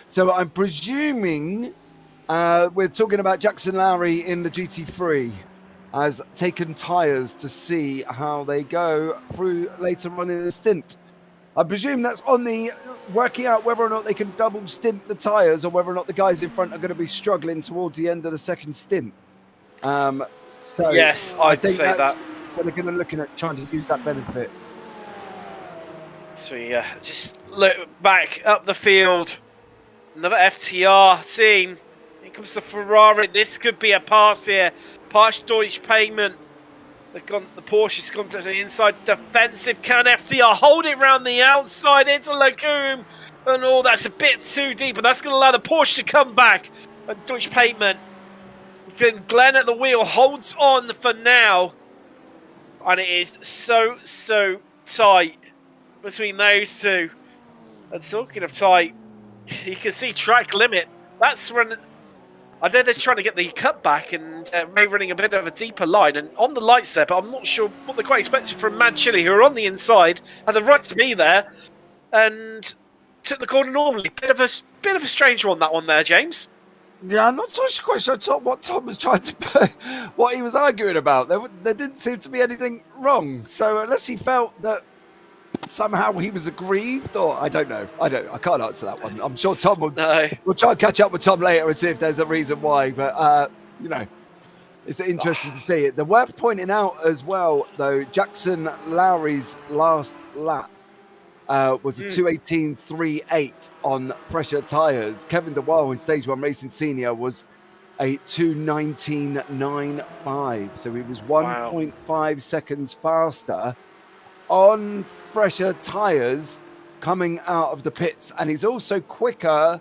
So I'm presuming we're talking about Jackson Lowry in the GT3 has taken tyres to see how they go through later on in the stint. I presume that's on the working out whether or not they can double stint the tyres or whether or not the guys in front are going to be struggling towards the end of the second stint. So yes, I'd say that. So they're going to look at trying to use that benefit. So yeah, just look back up the field. Another FTR team. Here comes the Ferrari. This could be a pass here. Porsche Deutsche payment. The Porsche's gone to the inside defensive. Can FTR hold it round the outside into Lacombe? And oh, that's a bit too deep, but that's going to allow the Porsche to come back. And Deutsche payment. Glenn at the wheel holds on for now. And it is so tight between those two. And talking of tight, you can see track limit. That's when I know they're trying to get the cut back and maybe running a bit of a deeper line. And on the lights there, but I'm not sure what they're quite expecting from Mad Chili, who are on the inside, had the right to be there, and took the corner normally. Bit of a strange one, that one there, James. Yeah, I'm not so quite sure what Tom was trying to, what he was arguing about. There didn't seem to be anything wrong. So unless he felt that somehow he was aggrieved, or I don't know. I can't answer that one. I'm sure Tom will. No. We'll try and catch up with Tom later and see if there's a reason why. But you know, it's interesting to see it. They're worth pointing out as well, though. Jackson Lowry's last lap was a 2:18.38 on fresher tyres. Kevin DeWall in Stage 1 Racing Senior was a 2:19.95. So he was 1.5 seconds faster on fresher tyres coming out of the pits. And he's also quicker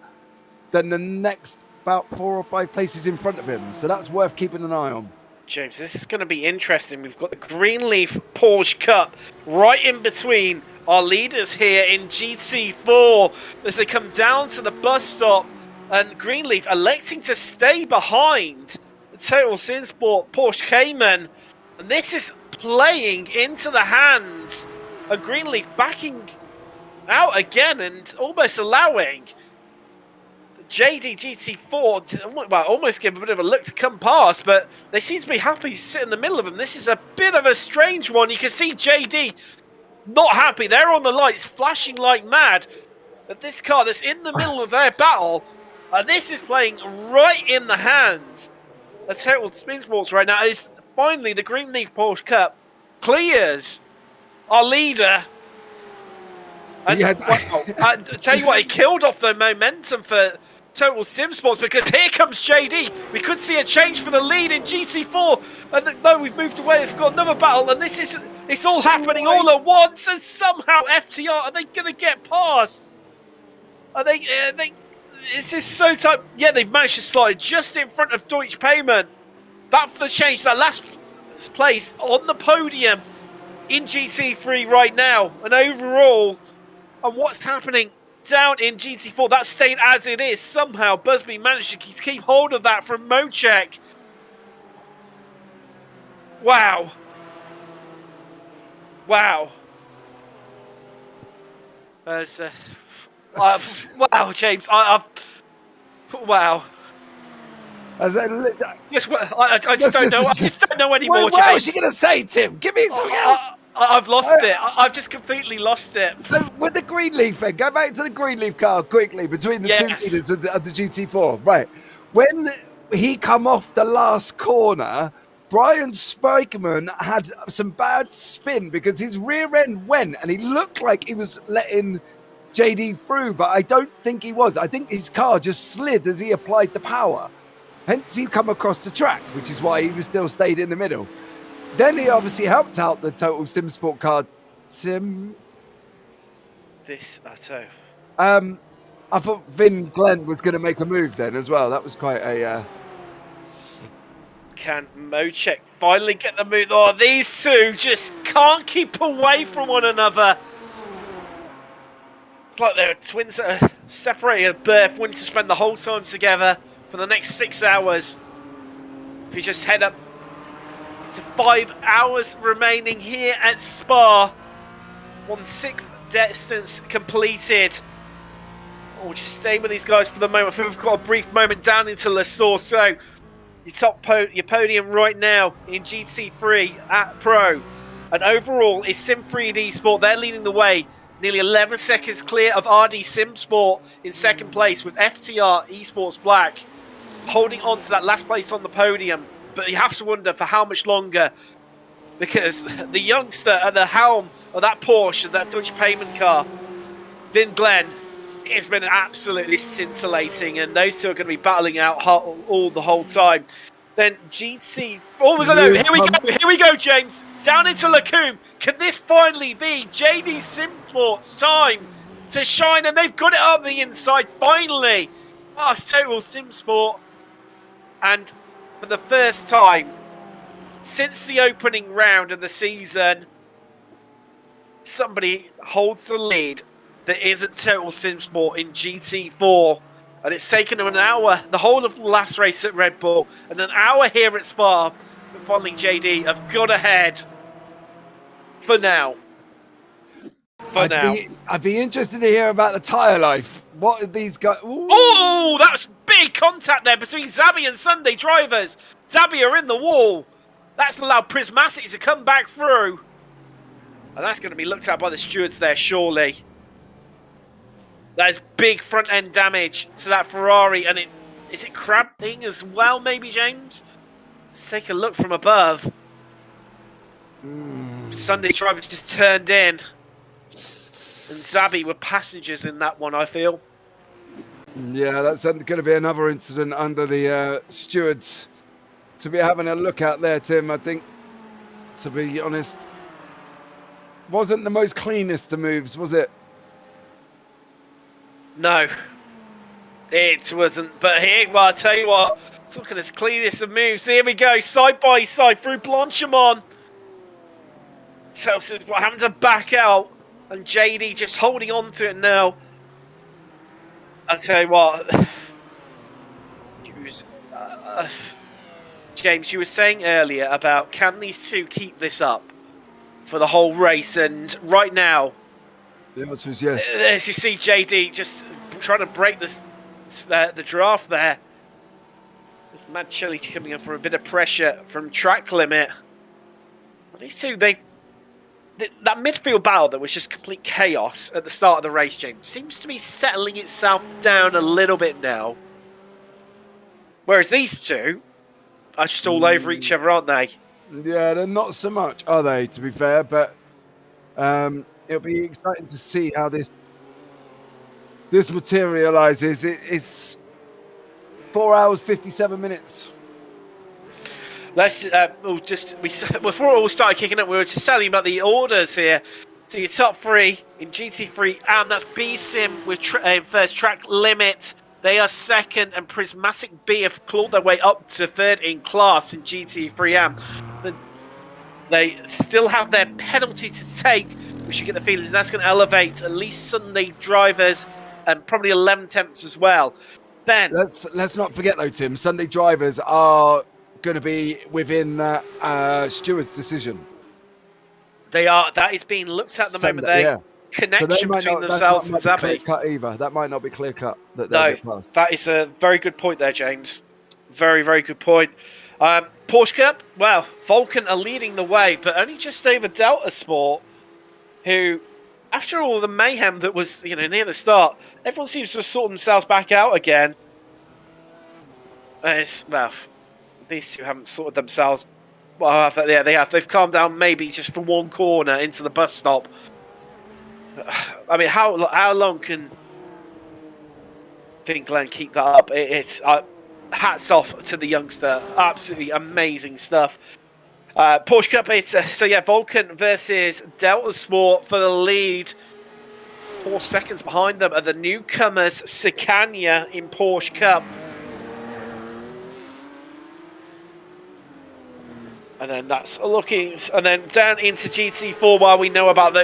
than the next about 4 or 5 places in front of him. So that's worth keeping an eye on. James, this is going to be interesting. We've got the Greenleaf Porsche Cup right in between our leaders here in GT4 as they come down to the bus stop, and Greenleaf electing to stay behind the Total Sin Sport Porsche Cayman, and this is playing into the hands of Greenleaf, backing out again and almost allowing the JD GT4 to, well, almost give a bit of a look to come past, but they seem to be happy to sit in the middle of them. This is a bit of a strange one. You can see JD not happy. They're on the lights, flashing like mad at this car that's in the middle of their battle. And this is playing right in the hands of Total Spin Sports right now. Is finally the Greenleaf Porsche Cup clears our leader. And Yeah. I tell you what, it killed off the momentum for Total Sim Sports, because here comes JD. We could see a change for the lead in GT4. And though we've moved away, we've got another battle, and it's all happening all at once. And somehow FTR, are they going to get past? Are they? This is so tight. Yeah, they've managed to slide just in front of Deutsche Payment. That for the change, that last place on the podium in GT3 right now, and overall, and what's happening down in GT4, that stayed as it is. Somehow Busby managed to keep hold of that from Mochek. Wow. Wow. Wow, James. Wow. I just don't know anymore. What was she going to say, Tim? Give me something else. I've lost it. I've just completely lost it. So with the Greenleaf thing, go back to the Greenleaf car quickly between the two leaders of the GT4. Right. When he come off the last corner, Brian Spikeman had some bad spin because his rear end went and he looked like he was letting JD through, but I don't think he was. I think his car just slid as he applied the power. Hence he come across the track, which is why he was still stayed in the middle. Then he obviously helped out the Total Sim Sport car. I thought Vin Glenn was going to make a move then as well. That was quite a... Can Mochek finally get the move? Oh, these two just can't keep away from one another. It's like they're twins that are separated at birth, wanting to spend the whole time together for the next 6 hours. If you just head up to 5 hours remaining here at Spa, 1/6 distance completed. We'll just stay with these guys for the moment. I think we've got a brief moment down into Le Source. So your podium right now in GT3 at Pro. And overall is SIM3D Sport. They're leading the way. Nearly 11 seconds clear of RD Sim Sport in second place, with FTR Esports Black holding on to that last place on the podium. But you have to wonder for how much longer, because the youngster at the helm of that Porsche, that Dutch payment car, Vin Glenn, it's been absolutely scintillating, and those two are going to be battling out all the whole time. Then GT. Oh, here we go, James. Down into Lacombe. Can this finally be JD Simsport's time to shine? And they've got it up the inside finally. Oh, it's Total Simsport. And for the first time since the opening round of the season, somebody holds the lead that isn't Total Simsport in GT4. And it's taken them an hour, the whole of the last race at Red Bull, and an hour here at Spa. And finally, JD have got ahead for now. I'd be interested to hear about the tyre life. What are these guys? Ooh. Oh, that's big contact there between Zabi and Sunday drivers. Zabi are in the wall. That's allowed Prismatic to come back through. And that's going to be looked at by the stewards there, surely. That is big front end damage to that Ferrari, and is it cramping as well, maybe, James? Let's take a look from above. Sunday drivers just turned in, and Zabi were passengers in that one, I feel. Yeah, that's going to be another incident under the stewards to be having a look at there, Tim. I think, to be honest, wasn't the most cleanest of moves, was it? No, it wasn't. But here, well, I'll tell you what, it's looking as cleanest of moves. Here we go, side by side through Blanchimont. Chelsea's having to back out, and JD just holding on to it now. I'll tell you what, James, you were saying earlier about can these two keep this up for the whole race, and right now, the answer is yes. As you see, JD just trying to break the draft there. There's Mad Chili coming in for a bit of pressure from track limit. Well, these two, that midfield battle that was just complete chaos at the start of the race, James, seems to be settling itself down a little bit now. Whereas these two are just all over each other, aren't they? Yeah, they're not so much, are they, to be fair? But it'll be exciting to see how this materializes. It's 4 hours 57 minutes. Let's before it all started kicking up, we were just telling you about the orders here. So your top three in GT3 AM, that's B Sim with first, Track Limit. They are second, and Prismatic B have clawed their way up to third in class in GT3 AM. They still have their penalty to take, which you get the feeling that's going to elevate at least Sunday drivers and probably 11 temps as well. Then let's not forget though, Tim, Sunday drivers are going to be within that steward's decision. They are. That is being looked at the moment. Connection between themselves and Zabi. Cut either. That might not be clear cut. No, that is a very good point there, James. Very, very good point. Porsche Cup, well, Vulcan are leading the way, but only just over Delta Sport, who, after all the mayhem that was, near the start, everyone seems to have sorted themselves back out again. Well, these two haven't sorted themselves. Well, yeah, they have. They've calmed down maybe just for one corner into the bus stop. I mean, how long can Vin Glenn keep that up? It's hats off to the youngster. Absolutely amazing stuff. Porsche Cup, Vulcan versus Delta Sport for the lead. 4 seconds behind them are the newcomers, Sicania in Porsche Cup. And then that's looking, and then down into GT4 while we know about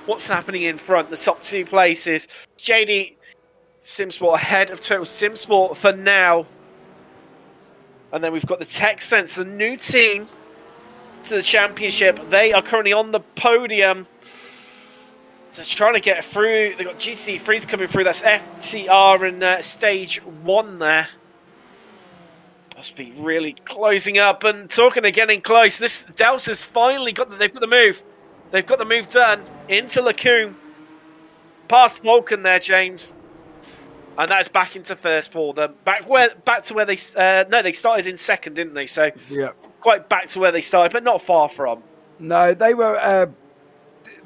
what's happening in front, the top 2 places. JD SimSport ahead of Total SimSport for now. And then we've got the TechSense, the new team to the championship. They are currently on the podium. Just trying to get through. They've got GT3s coming through. That's FTR and stage 1 there. Must be really closing up and talking of getting close. This Delta's finally got they've got the move. They've got the move done into Lacombe. Past Vulcan there, James. And that's back into first for them. Back to where they no, they started in second, didn't they? So yeah, quite back to where they started, but not far from. No, they were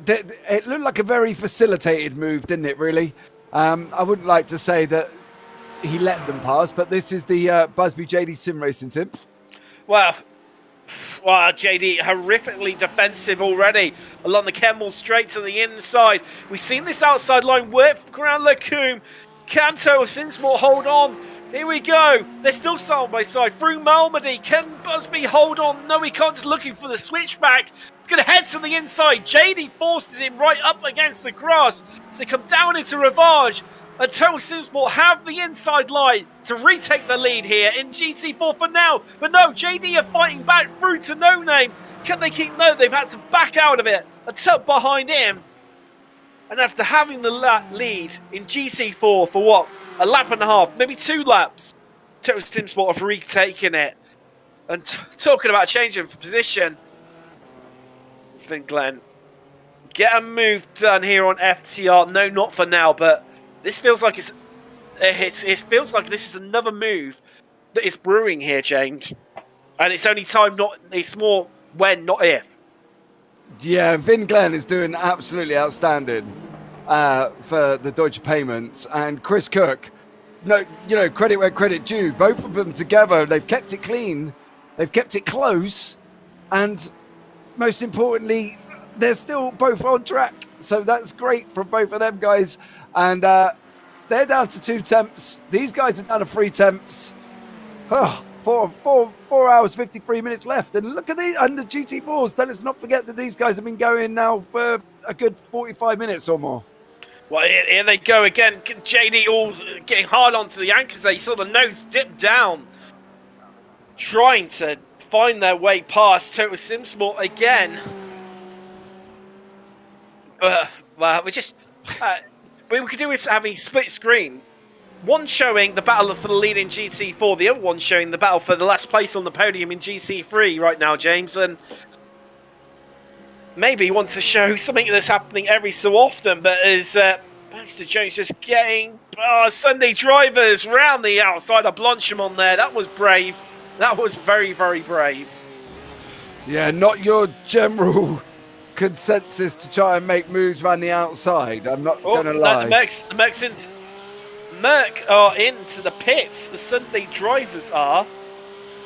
it looked like a very facilitated move, didn't it, really? I wouldn't like to say that he let them pass, but this is the Busby JD Sim Racing team. Well, JD horrifically defensive already along the Kemmel straight to the inside. We've seen this outside line work for Grand Lacombe. Can Total SimSport hold on? Here we go. They're still side by side through Malmedy. Can Busby hold on? No, he can't. Just looking for the switchback. Going to head to the inside. JD forces him right up against the grass as they come down into Ravage. And Total SimSport have the inside line to retake the lead here in GT4 for now. But no, JD are fighting back through to No Name. Can they keep? No, they've had to back out of it. A tuck behind him. And after having the lead in GT4 for what? A lap and a half, maybe 2 laps. Total SimSport have retaken it. And talking about changing of position. I think, Glenn, get a move done here on FTR. No, not for now, but this feels like it feels like this is another move that is brewing here, James. And it's only time, it's more when, not if. Yeah, Vin Glenn is doing absolutely outstanding for the Deutsche Payments, and Chris Cook. No, credit where credit due. Both of them together, they've kept it clean, they've kept it close, and most importantly, they're still both on track. So that's great for both of them guys. And they're down to 2 temps. These guys are down to 3 temps. Oh, 4 hours, 53 minutes left. And look at these, and the GT4s. Let's not forget that these guys have been going now for a good 45 minutes or more. Well, here they go again. JD all getting hard onto the anchors there. You saw the nose dip down. Trying to find their way past Total SimSport again. Well, we just... what we could do is having split screen. One showing the battle for the lead in GT4, the other one showing the battle for the last place on the podium in GT3 right now, James. And maybe you want to show something that's happening every so often, but as Baxter Jones just getting Sunday drivers round the outside of Blanchimont there. That was brave. That was very, very brave. Yeah, not your general consensus to try and make moves around the outside. I'm not going to lie. The Merc are into the pits. The Sunday drivers are.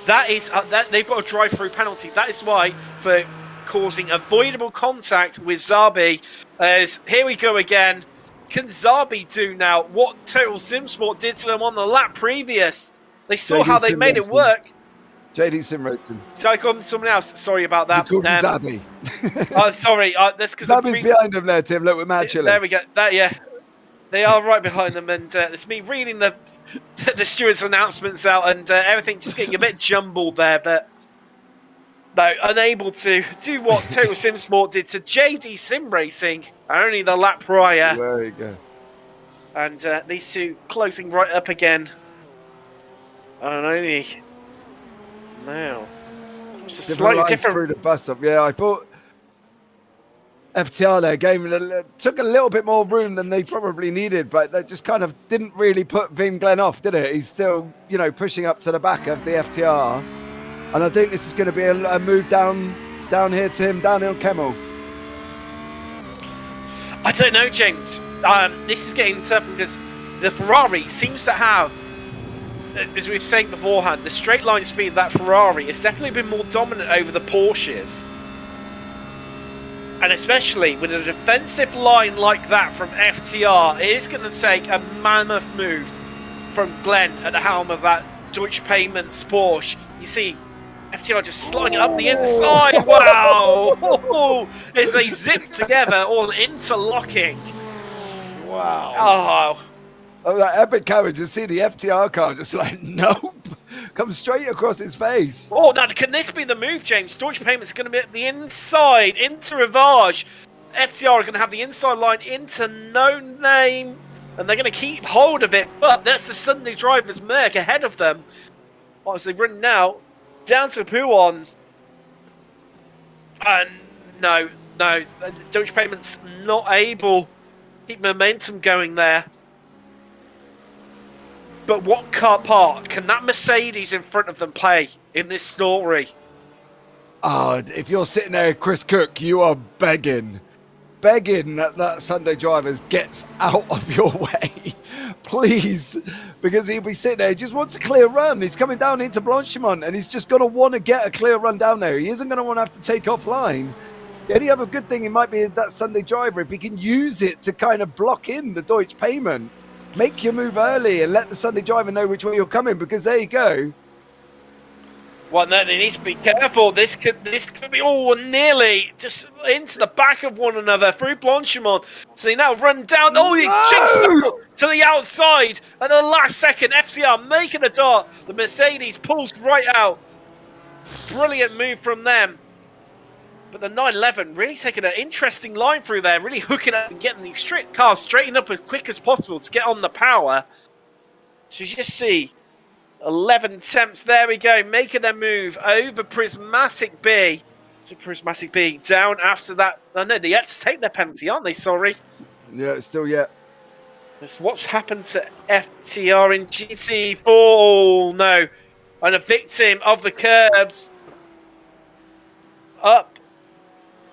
That is they've got a drive-through penalty. That is why for causing avoidable contact with Zabi. As here we go again. Can Zabi do now what Total SimSport did to them on the lap previous? They saw how they made it work. JD Sim Racing. Did I call him someone else? Sorry about that. You called him Zabi. Sorry. That's because Zabi's behind him there, Tim. Look, we're mad chilling. There we go. Yeah. They are right behind them, and it's me reading the stewards' announcements out, and everything just getting a bit jumbled there. But no, unable to do what Total SimSport did to JD Sim Racing only the lap prior. There you go. And these two closing right up again. And only now. It's a slightly different through the bus stop. Yeah, I thought FTR there took a little bit more room than they probably needed, but that just kind of didn't really put Vin Glenn off, did it? He's still, pushing up to the back of the FTR. And I think this is going to be a move down here to him, down on Kemmel. I don't know, James. This is getting tough because the Ferrari seems to have, as we were saying beforehand, the straight line speed of that Ferrari has definitely been more dominant over the Porsches. And especially with a defensive line like that from FTR, it is going to take a mammoth move from Glenn at the helm of that Deutsche Payments Porsche. You see, FTR just sliding it up the inside. Wow! As they zip together, all interlocking. Wow. Oh, that epic carriage. You see the FTR car just like, nope. Come straight across his face. Oh, now can this be the move, James? Deutsche Payments is going to be at the inside, into Rivage. FTR are going to have the inside line into No Name, and they're going to keep hold of it, but that's the Sunday Drivers Merc ahead of them. Obviously, running now down to Puon. And no, Deutsche Payments not able to keep momentum going there. But what part can that Mercedes in front of them play in this story? Oh, if you're sitting there, Chris Cook, you are begging that Sunday Drivers gets out of your way. Please. Because he'll be sitting there, he just wants a clear run. He's coming down into Blanchimont and he's just going to want to get a clear run down there. He isn't going to want to have to take offline. The only other good thing it might be that Sunday Driver, if he can use it to kind of block in the Deutsche Payment. Make your move early and let the Sunday Driver know which way you're coming, because there you go. Well, no, they need to be careful. This could be nearly just into the back of one another through Blanchimont. So they now run down. Oh, he jinxed to the outside at the last second. FCR making a dart. The Mercedes pulls right out. Brilliant move from them. But the 911 really taking an interesting line through there, really hooking up and getting the car straightened up as quick as possible to get on the power. So you just see 11 attempts. There we go, making their move over Prismatic B. So Prismatic B down after that. Oh, no, they had to take their penalty, aren't they? Sorry. Yeah, it's still yet. That's what's happened to FTR in GT4. Oh, no. And a victim of the curbs. Up.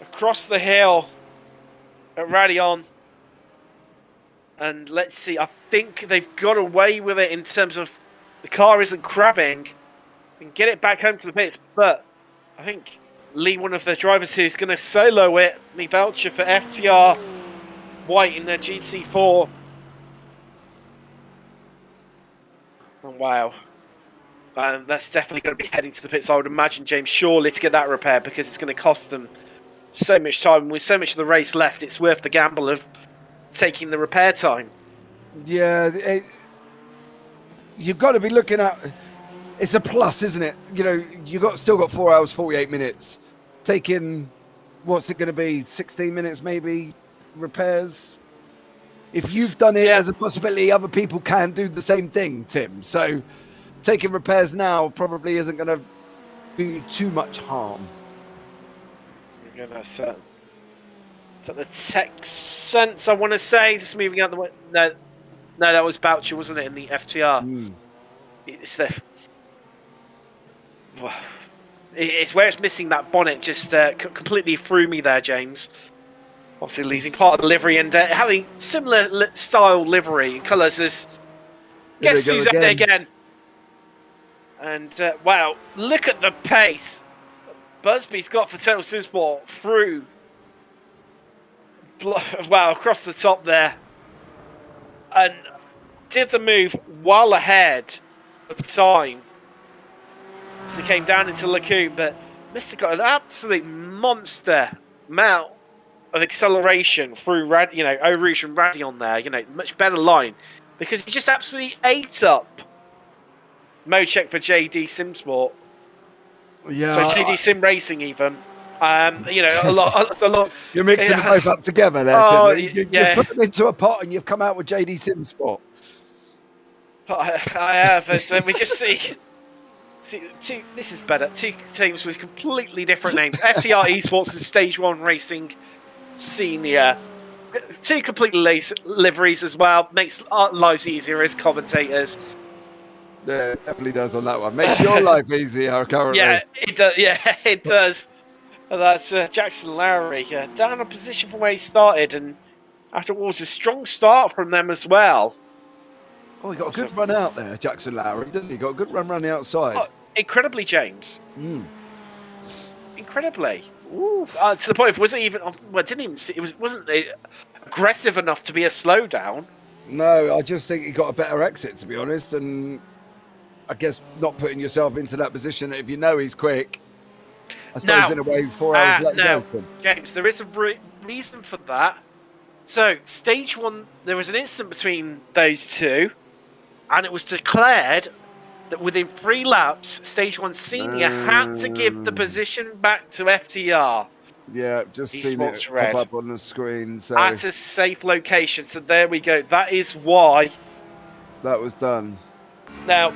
Across the hill at Radion. And let's see, I think they've got away with it in terms of the car isn't crabbing and get it back home to the pits. But I think Lee, one of the drivers who's going to solo it, Lee Belcher for FTR White in their GT4. Oh, wow. And that's definitely going to be heading to the pits, I would imagine, James, surely to get that repaired, because it's going to cost them so much time. With so much of the race left, it's worth the gamble of taking the repair time. Yeah, you've got to be looking at, it's a plus, isn't it? You know, still got 4 hours 48 minutes. Taking, what's it going to be, 16 minutes maybe repairs. If you've done it, there's a possibility other people can do the same thing, Tim. So taking repairs now probably isn't going to do too much harm. That's the Texans, I want to say. Just moving out the way. No, that was Boucher, wasn't it, in the FTR? It's where it's missing that bonnet. Just completely threw me there, James. Obviously losing part of the livery and having similar style livery and colours as. Guess who's up there again? And wow, look at the pace Busby's got for Total Sim Sport through, wow, across the top there, and did the move well ahead of the time. So he came down into Lacoon, but Mr. got an absolute monster amount of acceleration through Eau Rouge and Radion there, much better line, because he just absolutely ate up Mocheck for JD Sim Sport. Yeah, so JD Sim Racing even. A lot. You're mixing them both up together there, Tim. You put them into a pot and you've come out with JD Sim Sport. I have. So we just see, this is better. Two teams with completely different names. FTR Esports and Stage 1 Racing Senior. Two complete liveries as well. Makes our lives easier as commentators. Yeah, it definitely does on that one. Makes your life easier currently. Yeah, it does. Yeah, it does. And that's Jackson Lowry down a position from where he started, and after what was a strong start from them as well. Oh, he got a good run out there, Jackson Lowry, didn't he? Got a good run running outside. Oh, incredibly, James. Incredibly. To the point of wasn't even. Well, didn't even. It wasn't aggressive enough to be a slowdown. No, I just think he got a better exit, to be honest, and I guess not putting yourself into that position if you know he's quick. I suppose in a way, 4 hours let go to him. James, there is a reason for that. So, stage 1, there was an incident between those two, and it was declared that within 3 laps, stage 1 senior had to give the position back to FTR. Yeah, just seen it pop up on the screen. So at a safe location. So there we go. That is why that was done. Now,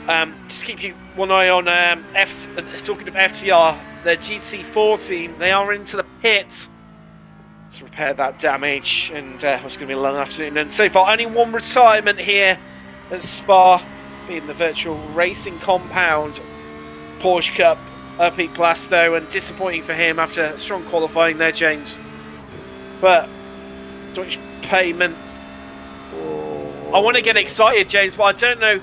just keep you one eye on talking of FTR, their GT4 team. They are into the pits to repair that damage, and it's going to be a long afternoon. And so far, only one retirement here at Spa, being the virtual racing compound Porsche Cup. Pete Plasto, and disappointing for him after strong qualifying there, James. But Deutsche Payment, I want to get excited, James, but I don't know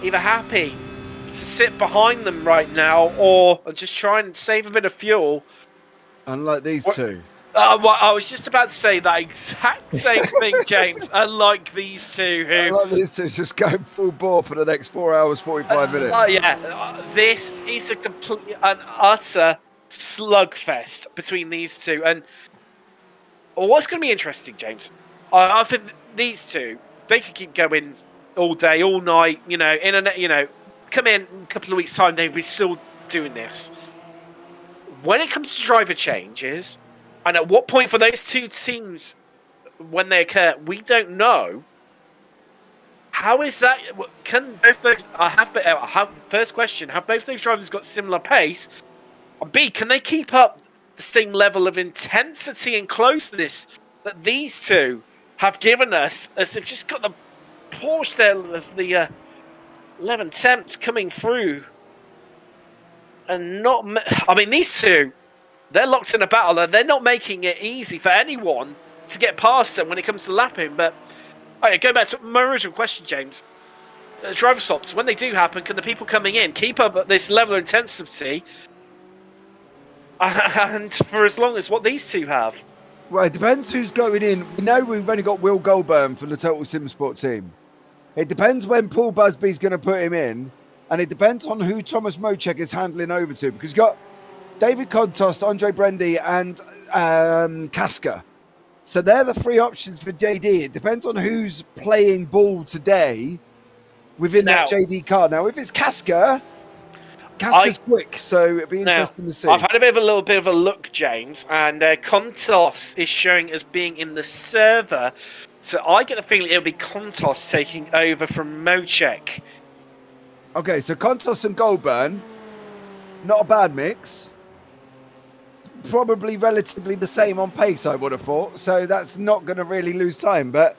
either happy to sit behind them right now or just try and save a bit of fuel. Unlike these two. Well, I was just about to say that exact same thing, James. Unlike these two, unlike these two, just go full bore for the next 4 hours, 45 minutes. This is a complete and utter slugfest between these two. And what's going to be interesting, James? I think these two, they could keep going all day, all night. Come in a couple of weeks' time, they'll be still doing this. When it comes to driver changes. And at what point for those two teams, when they occur, we don't know. How is that? Can both those? First question: have both those drivers got similar pace? And B, can they keep up the same level of intensity and closeness that these two have given us? As they've just got the Porsche there, the 11 temps coming through, and not. I mean, these two. They're locked in a battle, and they're not making it easy for anyone to get past them when it comes to lapping. But go back to my original question, James. Driver stops, when they do happen, can the people coming in keep up at this level of intensity and for as long as what these two have? Well, it depends who's going in. We know we've only got Will Goldburn for the Total Sim Sport team. It depends when Paul Busby's going to put him in, and it depends on who Thomas Mocek is handling over to, because you've got David Contos, Andre Brendy, and Casca. So they're the 3 options for JD. It depends on who's playing ball today within that JD car. Now, if it's Casca's quick, so it'd be interesting to see. I've had a little bit of a look, James, and Contos is showing as being in the server. So I get the feeling it'll be Contos taking over from Mocek. Okay, so Contos and Goldburn, not a bad mix. Probably relatively the same on pace, I would have thought. So that's not going to really lose time. But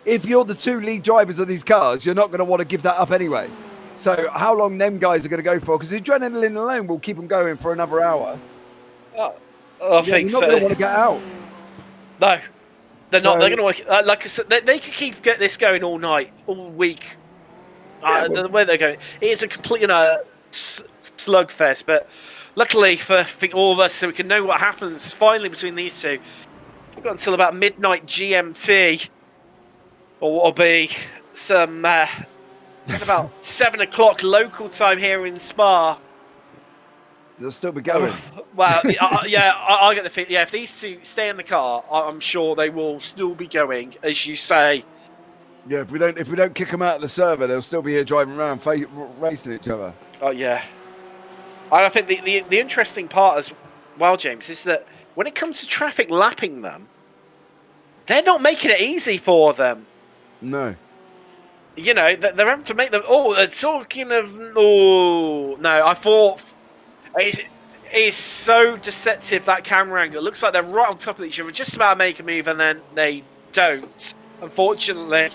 if you're the 2 lead drivers of these cars, you're not going to want to give that up anyway. So how long them guys are going to go for? Because the adrenaline alone will keep them going for another hour. I think so. You're not going to want to get out. No, they're not. They're going to, like I said, they could keep this going all night, all week. The way they're going, it is a complete slugfest. But luckily for all of us, so we can know what happens finally between these two. We've got until about midnight GMT, or what will be some about 7 o'clock local time here in Spa. They'll still be going. Well, I get the feeling. Yeah, if these two stay in the car, I'm sure they will still be going, as you say. Yeah, if we don't kick them out of the server, they'll still be here driving around, racing each other. Oh yeah. And I think the interesting part as well, James, is that when it comes to traffic lapping them, they're not making it easy for them. No. You know, they're having to make them. Oh, they're talking of. Oh no, I thought it's so deceptive, that camera angle. It looks like they're right on top of each other, just about to make a move, and then they don't. Unfortunately.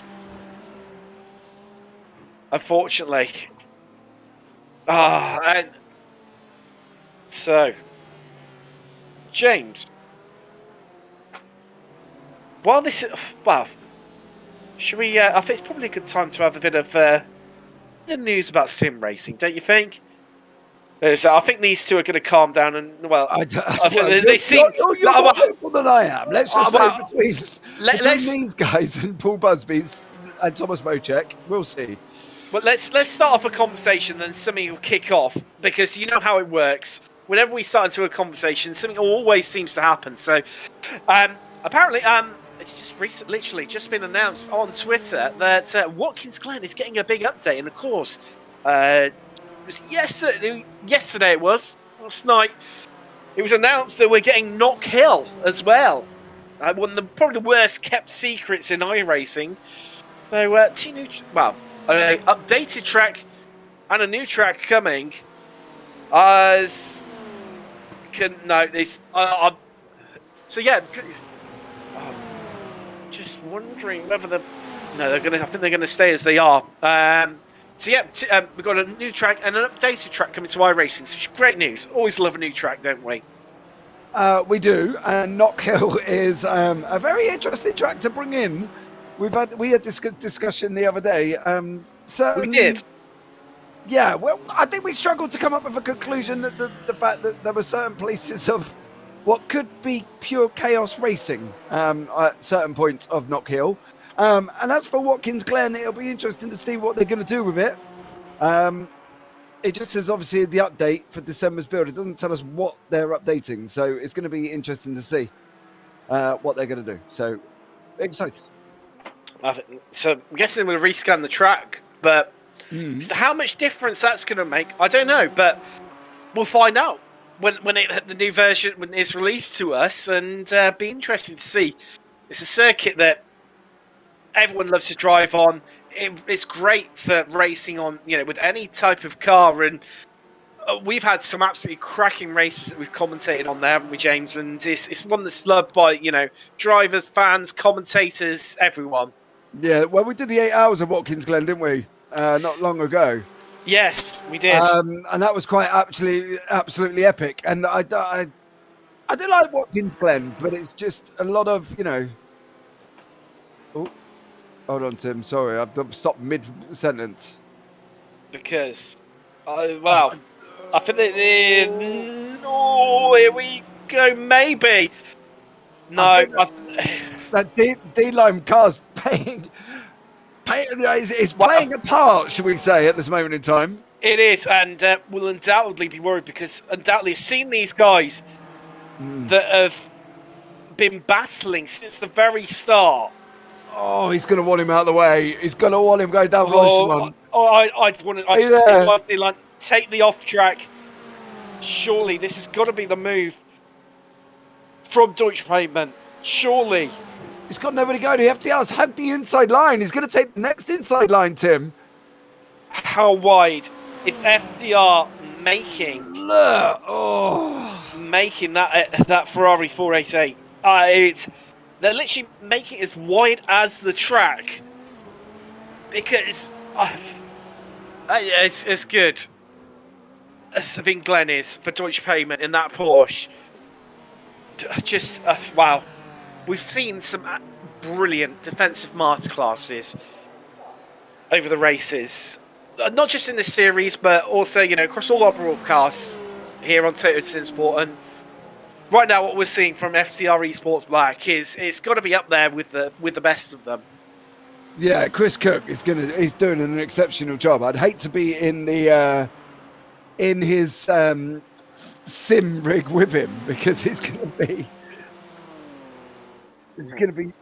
And so, James, while this, should we? I think it's probably a good time to have a bit of news about sim racing, don't you think? So I think these two are going to calm down and they seem you're more hopeful than I am. Let's just say between these guys and Paul Busby's and Thomas Mocek, we'll see. Well, let's start off a conversation, then something will kick off, because you know how it works. Whenever we start into a conversation, something always seems to happen. So, apparently, it's just literally just been announced on Twitter that Watkins Glen is getting a big update, and of course, it was yesterday it was last night. It was announced that we're getting Knock Hill as well. One of probably the worst kept secrets in iRacing. So, an updated track and a new track coming. Just wondering whether I think they're gonna stay as they are. We've got a new track and an updated track coming to iRacing, which is great news. Always love a new track, don't we? We do, and Knock Hill is a very interesting track to bring in. We had this discussion the other day. We did. Yeah, well, I think we struggled to come up with a conclusion that the fact that there were certain places of what could be pure chaos racing at certain points of Knock Hill. And as for Watkins Glen, it'll be interesting to see what they're going to do with it. It just says, obviously, the update for December's build. It doesn't tell us what they're updating. So it's going to be interesting to see what they're going to do. So, excited. So I'm guessing we'll rescan the track, but so how much difference that's going to make, I don't know. But we'll find out when the new version is released to us, and be interesting to see. It's a circuit that everyone loves to drive on. It's great for racing on, with any type of car, and we've had some absolutely cracking races that we've commentated on there, haven't we, James? And it's one that's loved by drivers, fans, commentators, everyone. Yeah, well, we did the 8 hours of Watkins Glen, didn't we? Not long ago. Yes, we did. And that was quite absolutely epic. And I do like Watkins Glen, but it's just a lot of, Oh, hold on, Tim. Sorry, I've stopped mid-sentence. Because, I think here we go, maybe. No. That D-Line car's playing a part, should we say, at this moment in time. It is, and we'll undoubtedly be worried, because undoubtedly I've seen these guys that have been battling since the very start. Oh, he's going to want him out of the way. He's going to want him going down Rocheland. I'd want to take the off track. Surely this has got to be the move from Deutsche Payment. Surely. He's got nobody going. The FTR's hugged the inside line. He's going to take the next inside line, Tim. How wide is FTR making? Making that Ferrari 488. They're literally making it as wide as the track, because it's good as Vin Glen is for Deutsche Payment in that Porsche. Just wow. We've seen some brilliant defensive masterclasses over the races, not just in this series, but also across all our broadcasts here on Total Sport. And right now, what we're seeing from FTR Esports Black it's got to be up there with the best of them. Yeah, Chris Cook he's doing an exceptional job. I'd hate to be in his sim rig with him, because it's going to be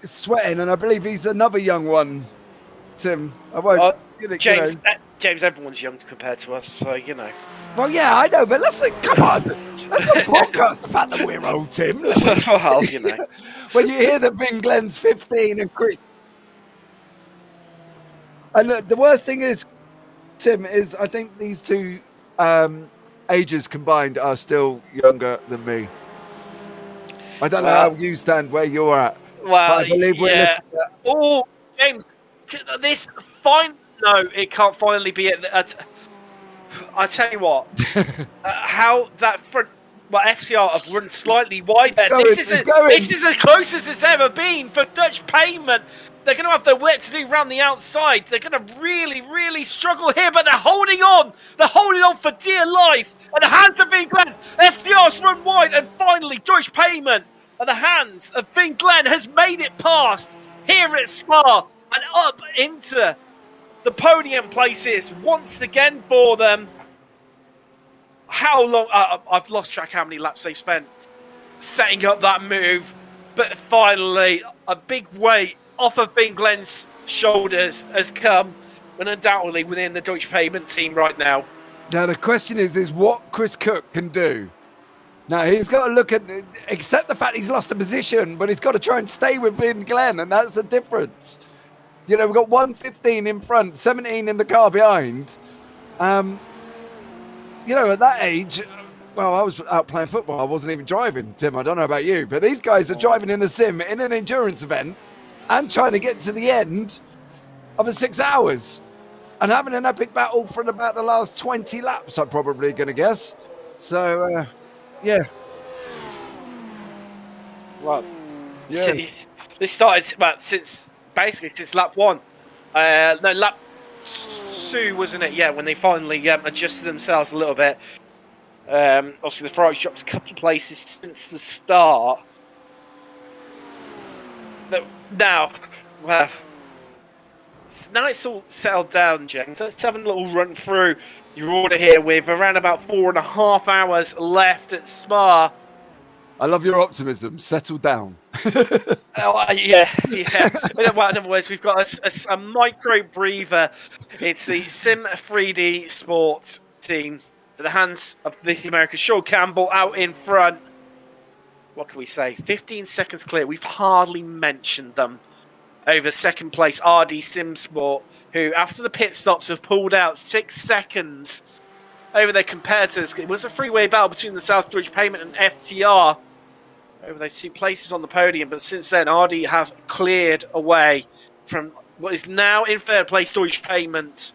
sweating, and I believe he's another young one, Tim. I won't. James, everyone's young compared to us, so Well, yeah, I know, but come on. Let's not broadcast the fact that we're old, Tim. Well, When you hear that Vin Glen's 15 and Chris. And the worst thing is, Tim, is I think these two ages combined are still younger than me. I don't know how you stand where you're at. Well, but I believe we're looking at... Oh, James, no, it can't finally be at I tell you what, how that front Well, FTR have run slightly wider. This is as close as it's ever been for Dutch Payment. They're going to have their work to do around the outside. They're going to really, really struggle here, but they're holding on. They're holding on for dear life. At the hands of Vin Glenn, FTR's run wide, and finally, Dutch Payment at the hands of Vin Glenn has made it past here at Spa and up into the podium places once again for them. How long? I've lost track how many laps they spent setting up that move, but finally a big weight off of Vin Glenn's shoulders has come, and undoubtedly within the Deutsche Payment team right now. Now the question is what Chris Cook can do. Now he's got to look at, accept the fact he's lost a position, but he's got to try and stay with Vin Glenn, and that's the difference. You know, we've got 115 in front, 17 in the car behind. You know, at that age, well, I was out playing football. I wasn't even driving, Tim. I don't know about you, but these guys are driving in a sim in an endurance event and trying to get to the end of a 6 hours and having an epic battle for about the last 20 laps, I'm probably going to guess. So, yeah. Well, yeah. This started since lap 1. No, lap 2, wasn't it? Yeah, when they finally adjusted themselves a little bit. Obviously, the Ferrari's dropped a couple of places since the start. Now it's all settled down, James. Let's have a little run through your order here with around about 4.5 hours left at Spa. I love your optimism. Settle down. Yeah. Well, in other words, we've got a micro breather. It's the SIM3D Sport team at the hands of the American Sean Campbell out in front. What can we say? 15 seconds clear. We've hardly mentioned them. Over second place, RD Sim Sport, who after the pit stops have pulled out 6 seconds over their competitors. It was a three-way battle between the South Deutsche Payment and FTR over those 2 places on the podium, but since then RD have cleared away from what is now in third place Deutsche Payment.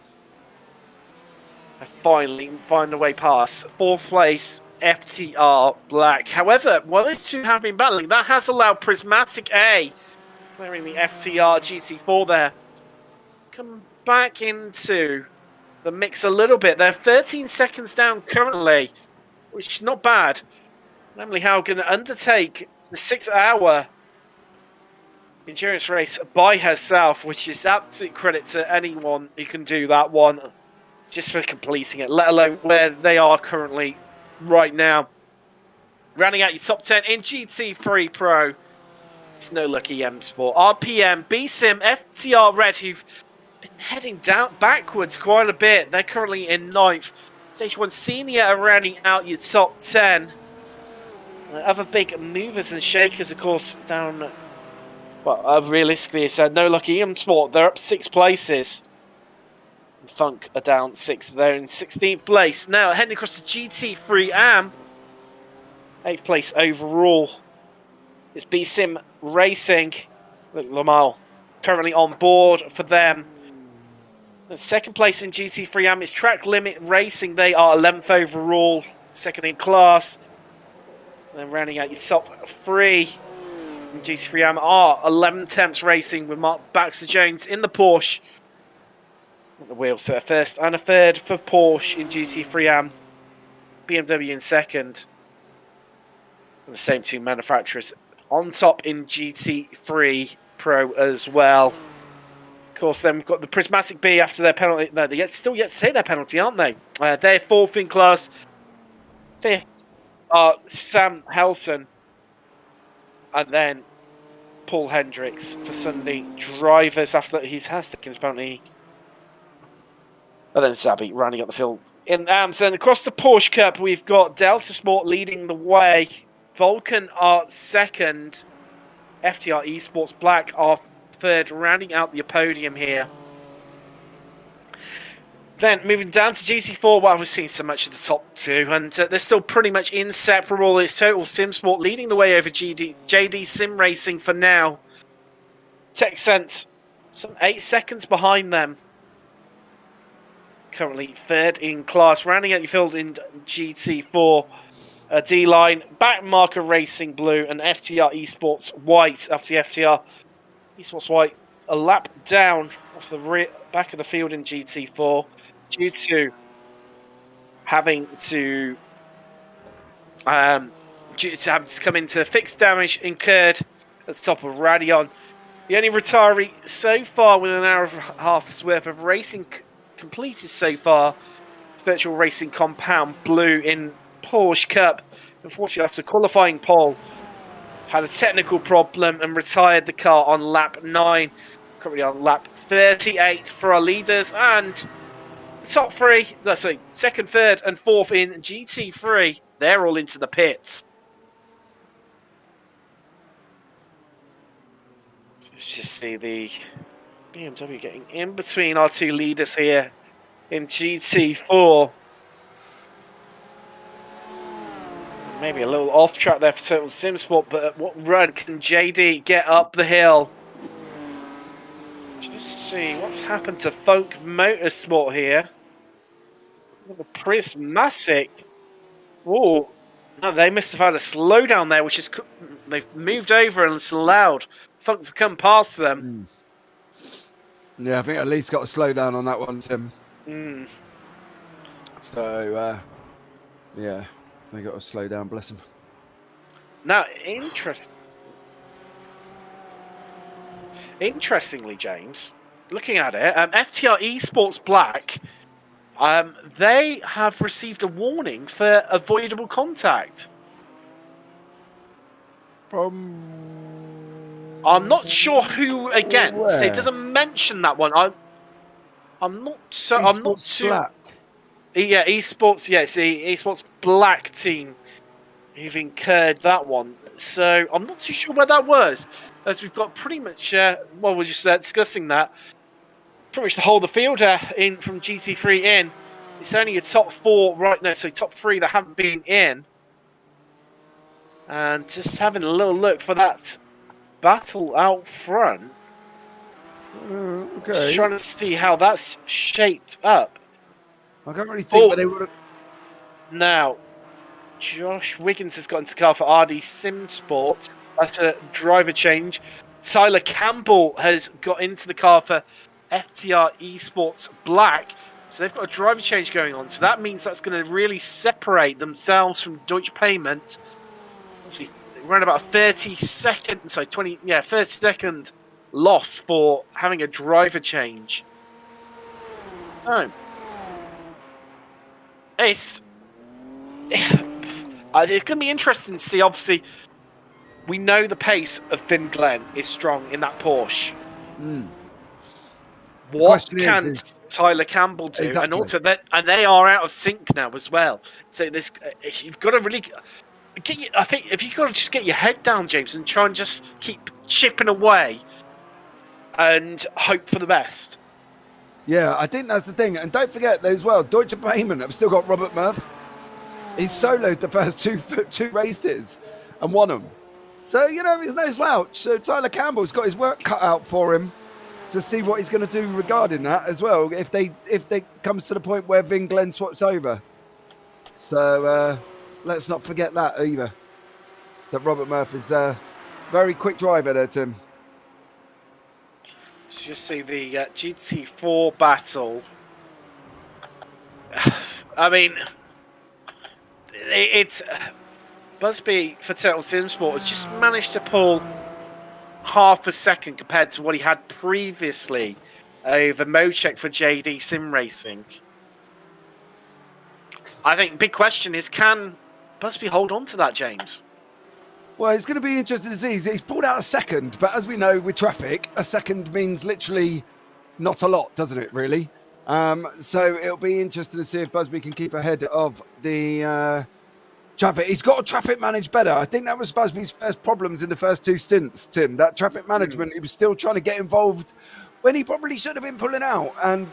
Have finally find a way past 4th place FTR Black. However, while these two have been battling, that has allowed Prismatic A, clearing the FTR GT4 there, come back into the mix a little bit. They're 13 seconds down currently, which is not bad. Emily Howe going to undertake the 6-hour endurance race by herself, which is absolute credit to anyone who can do that one, just for completing it, let alone where they are currently right now. Rounding out your top 10 in GT3 Pro, it's No Lucky M Sport, RPM, B-Sim, FTR Red, who've been heading down backwards quite a bit. They're currently in 9th. Stage 1 Senior are rounding out your top 10. The other big movers and shakers, of course, down. Well, realistically, it's No Lucky M Sport. They're up 6 places. Funk are down 6. They're in 16th place. Now, heading across to GT3 AM. 8th place overall. It's B-Sim Racing. Look, Lamal currently on board for them. And 2nd place in GT3 AM is Track Limit Racing. They are 11th overall. 2nd in class. And then rounding out your top 3 in GT3 AM are 11 Temps Racing with Mark Baxter-Jones in the Porsche. The wheel, so a 1st and a 3rd for Porsche in GT3 AM. BMW in 2nd. And the same 2 manufacturers on top in GT3 Pro as well. Of course, then we've got the Prismatic B after their penalty. No, they're still yet to take their penalty, aren't they? They're 4th in class. 5th are Sam Helson. And then Paul Hendricks for Sunday drivers after that. He has taken his penalty. And then Zabi running up the field in AMS. Then across the Porsche Cup, we've got Delta Sport leading the way. Vulcan are 2nd. FTR Esports Black are 3rd, rounding out the podium here. Then moving down to GT4, well, we've seen so much of the top 2, and they're still pretty much inseparable. It's Total Sim Sport leading the way over JD Sim Racing for now. TechSense, some 8 seconds behind them. Currently 3rd in class, rounding out your field in GT4. D-line, back marker racing blue, and FTR Esports white. After the FTR Esports white, a lap down off the back of the field in GT4 due to having to come into fixed damage incurred at the top of Radion. The only retiree so far with an hour and a half's worth of racing completed so far is Virtual Racing Compound Blue in Porsche Cup. Unfortunately, after qualifying pole, had a technical problem and retired the car on lap 9. Currently on lap 38 for our leaders, and the top three, sorry, second, third, and fourth in GT3, they're all into the pits. Let's just see the BMW getting in between our two leaders here in GT4. Maybe a little off track there for Total Sim Sport, but at what run can JD get up the hill? Just see what's happened to Funk Motorsport here. The Prismatic. Oh, no, they must have had a slowdown there, which is they've moved over and it's allowed Funk to come past them. Yeah, I think at least got a slowdown on that one, Tim. So, yeah, they got to slow down, bless them. Now, interestingly, James, looking at it, FTR Esports Black, they have received a warning for avoidable contact. From... I'm not sure who against. Where? It doesn't mention that one. I'm not so. Esports I'm not too. Black. Yeah, Esports. Yeah, it's the Esports Black team who've incurred that one. So I'm not too sure where that was, as we've got pretty much. Well, we're just discussing that. Pretty much the whole of the field in from GT3 in. It's only a top 4 right now, so top 3 that haven't been in. And just having a little look for that battle out front. Okay. Just trying to see how that's shaped up. I can't really think where they would have... Now, Josh Wiggins has got into the car for RD Sim Sport. That's a driver change. Tyler Campbell has got into the car for FTR Esports Black. So they've got a driver change going on. So that means that's going to really separate themselves from Deutsche Payment. Obviously, around about 30 second loss for having a driver change. So, it's going to be interesting to see. Obviously, we know the pace of Finn Glenn is strong in that Porsche. What can Tyler Campbell do? Exactly. And also they are out of sync now as well. So this, you've got to really I think if you've got to just get your head down, James, and try and just keep chipping away and hope for the best. Yeah, I think that's the thing. And don't forget as well, Deutsche Payment have still got Robert Murph. He's soloed the first two races and won them. So, you know, he's no slouch. So Tyler Campbell's got his work cut out for him to see what he's going to do regarding that as well, if they comes to the point where Vin Glenn swaps over. So let's not forget that either, that Robert Murphy is a very quick driver there, Tim. Let's just see the GT4 battle. I mean, it's Busby for Total Sim Sport has just managed to pull half a second compared to what he had previously over Mochek for JD Sim Racing. I think big question is, can Busby hold on to that, James? Well, it's going to be interesting to see. He's pulled out a second, but as we know with traffic, a second means literally not a lot, doesn't it, really? So it'll be interesting to see if Busby can keep ahead of the traffic. He's got to traffic manage better. I think that was Busby's first problems in the first 2 stints, Tim. That traffic management, he was still trying to get involved when he probably should have been pulling out. And,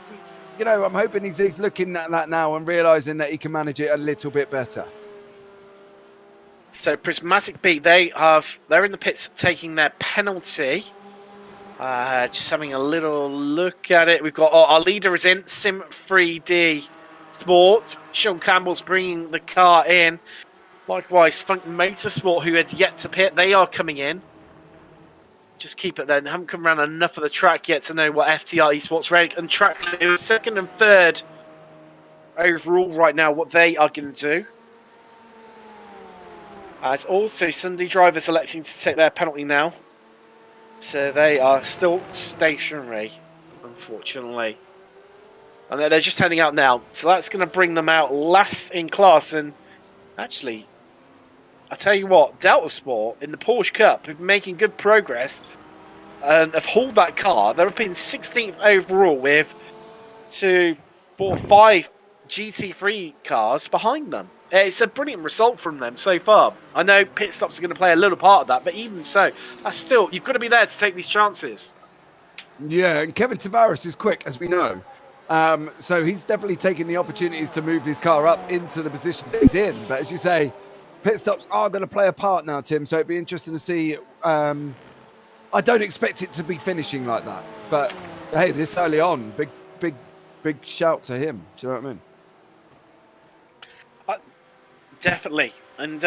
you know, I'm hoping he's looking at that now and realising that he can manage it a little bit better. So Prismatic Beat, they're in the pits taking their penalty. Just having a little look at it. We've got our leader is in SIM3D Sport. Sean Campbell's bringing the car in. Likewise, Funk Motorsport, who had yet to pit, they are coming in. Just keep it then. Haven't come around enough of the track yet to know what FTR Esports rank and track is second and third overall right now, what they are going to do. As also Sunday drivers electing to take their penalty now. So they are still stationary, unfortunately. And they're just heading out now. So that's going to bring them out last in class. And actually, I tell you what, Delta Sport in the Porsche Cup have been making good progress and have hauled that car. They've been 16th overall with 2, 4, 5 GT3 cars behind them. It's a brilliant result from them so far. I know pit stops are going to play a little part of that, but even so, that's still, you've got to be there to take these chances. Yeah, and Kevin Tavares is quick, as we know. So he's definitely taking the opportunities to move his car up into the position that he's in. But as you say, pit stops are going to play a part now, Tim. So it'd be interesting to see. I don't expect it to be finishing like that. But hey, this early on, big shout to him. Do you know what I mean? Definitely. And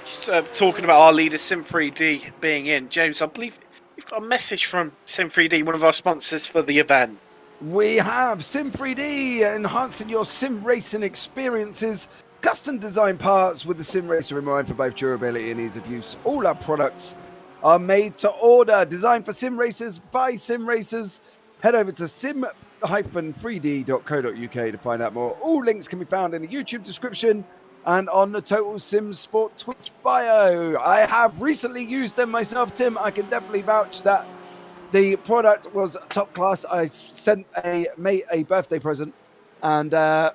just talking about our leader, SIM3D, being in. James, I believe you've got a message from SIM3D, one of our sponsors for the event. We have SIM3D, enhancing your sim racing experiences. Custom design parts with the sim racer in mind for both durability and ease of use. All our products are made to order, designed for sim racers by sim racers. Head over to sim-3d.co.uk to find out more. All links can be found in the YouTube description and on the Total Sim Sport Twitch bio. I have recently used them myself, Tim. I can definitely vouch that the product was top class. I sent a mate a birthday present, and yeah,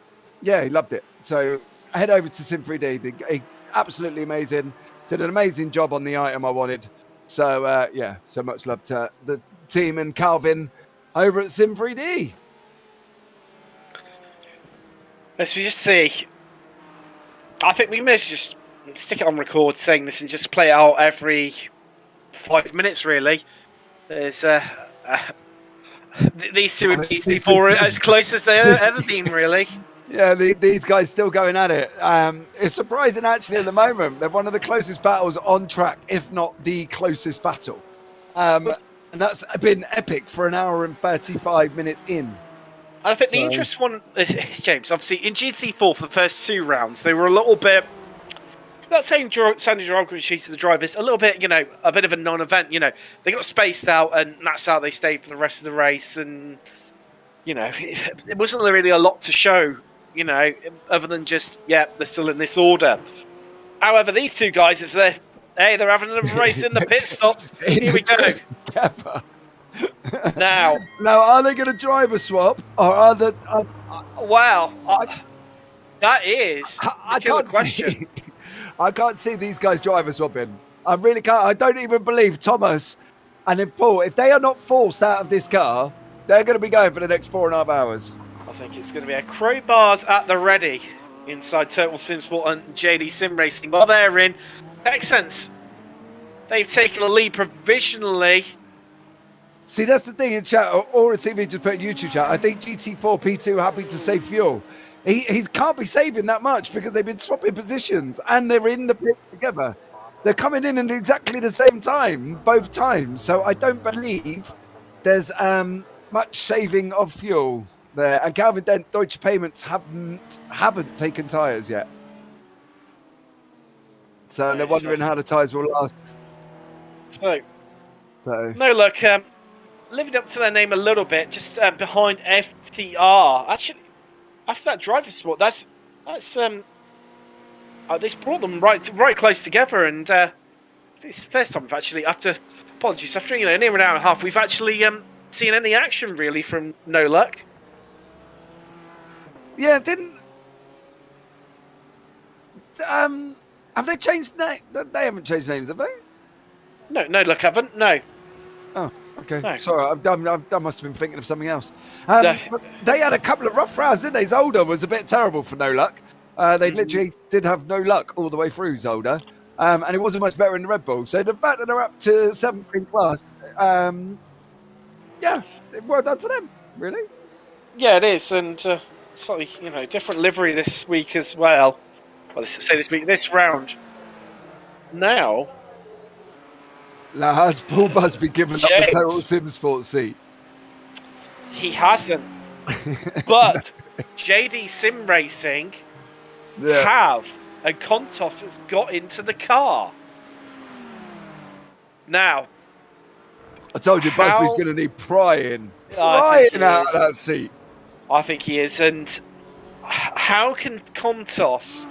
he loved it. So head over to SIM3D. Absolutely amazing. Did an amazing job on the item I wanted. So yeah, so much love to the team and Calvin over at SIM3D. Let's just see. I think we may just stick it on record saying this and just play it out every 5 minutes, really. There's these two and GT4 as close as they've ever been, really. Yeah, these guys still going at it. It's surprising, actually, at the moment. They're one of the closest battles on track, if not the closest battle. And that's been epic for an hour and 35 minutes in. I think the interesting one is, James, obviously, in GT4 for the first 2 rounds, they were a little bit, not saying sounding derogatory to the drivers, a little bit, a bit of a non-event. They got spaced out, and that's how they stayed for the rest of the race. And, it wasn't really a lot to show, other than just, yeah, they're still in this order. However, these two guys, they're having another race in the pit stops. Here we go. Together. Now, are they going to drive a swap, or are they? Wow, that is a killer question. I can't see these guys driver swapping. I really can't. I don't even believe Thomas and Paul, if they are not forced out of this car, they're going to be going for the next 4.5 hours. I think it's going to be a crowbars at the ready inside Total Sim Sport and JD Sim Racing. While they're in, makes sense. They've taken a lead provisionally. See, that's the thing in chat, or a TV just put in YouTube chat. I think GT4 P2 happy to save fuel. He can't be saving that much because they've been swapping positions and they're in the pit together. They're coming in at exactly the same time, both times. So I don't believe there's much saving of fuel there. And Calvin Dent, Deutsche Payments haven't taken tyres yet. So they're wondering how the tyres will last. So no luck. Living up to their name a little bit, just behind FTR. Actually, after that driver sport, that's they brought them right close together, and it's the first time we've actually, after near an hour and a half, we've actually seen any action really from No Luck. Yeah, have they changed name? They haven't changed names, have they? No Luck haven't. No. Oh, okay. No. Sorry, I must have been thinking of something else. But they had a couple of rough rounds, didn't they? Zolder was a bit terrible for No Luck. They literally did have no luck all the way through Zolder. And it wasn't much better in the Red Bull. So the fact that they're up to 7th in class, yeah, well done to them, really. Yeah, it is. And slightly, different livery this week as well. Well, this round. Now, has Paul Busby given up the Total James. Sim Sports seat? He hasn't. But JD Sim Racing have, and Contos has got into the car. Now, I told you Busby's going to need prying out of that seat. I think he is. And how can Contos...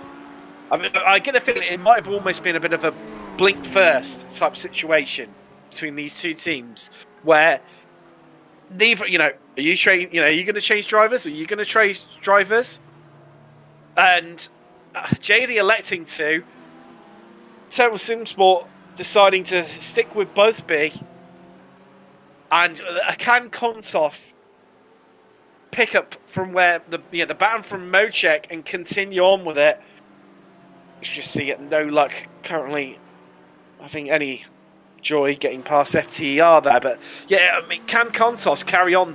I mean, I get the feeling it might have almost been a bit of a blink first type situation between these two teams, where neither, are you going to change drivers? Are you going to change drivers? And JD electing to, Total Sim Sport deciding to stick with Busby, and can Contos pick up from where the baton from Mocek and continue on with it? You just see it, no luck currently. I think any joy getting past FTR there, but yeah, I mean, can Contos carry on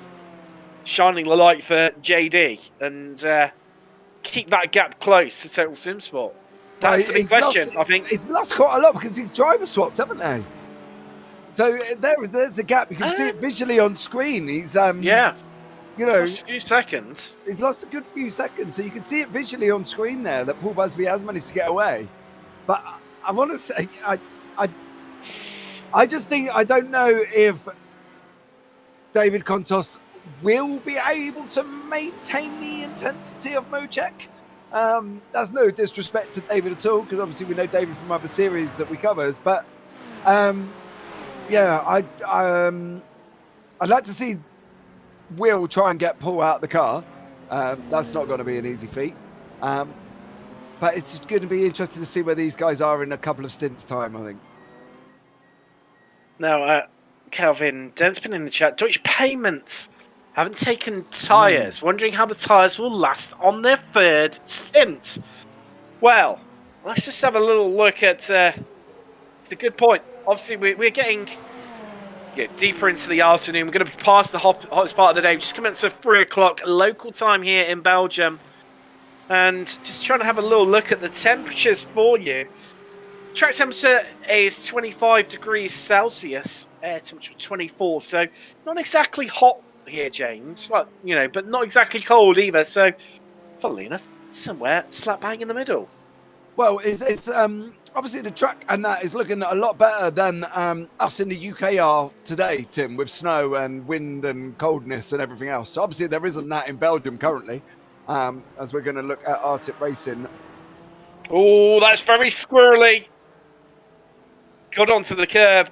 shining the light for JD and keep that gap close to Total Sim Sport? That's the big question. I think it's lost quite a lot because he's driver swapped, haven't they? So there's the gap. You can see it visually on screen. He's lost a few seconds. He's lost a good few seconds, so you can see it visually on screen there that Paul Busby has managed to get away. But I want to say, I just think, I don't know if David Contos will be able to maintain the intensity of Mocek. That's no disrespect to David at all, because obviously we know David from other series that we covers. But I'd like to see Will try and get Paul out of the car. That's not going to be an easy feat. But it's going to be interesting to see where these guys are in a couple of stints' time, I think. Now, Calvin Dent's been in the chat. Deutsche Payments haven't taken tyres. Wondering how the tyres will last on their third stint. Well, let's just have a little look at... it's a good point. Obviously, we're getting... deeper into the afternoon. We're going to be past the hottest part of the day. We're just coming to 3 o'clock local time here in Belgium. And just trying to have a little look at the temperatures for you. Track temperature is 25 degrees Celsius. Air temperature 24. So not exactly hot here, James. Well, but not exactly cold either. So, funnily enough, somewhere slap bang in the middle. Well, it's obviously the track and that is looking a lot better than us in the UK are today, Tim, with snow and wind and coldness and everything else. So obviously there isn't that in Belgium currently, as we're going to look at Arctic Racing. Oh, that's very squirrely. Got onto the curb.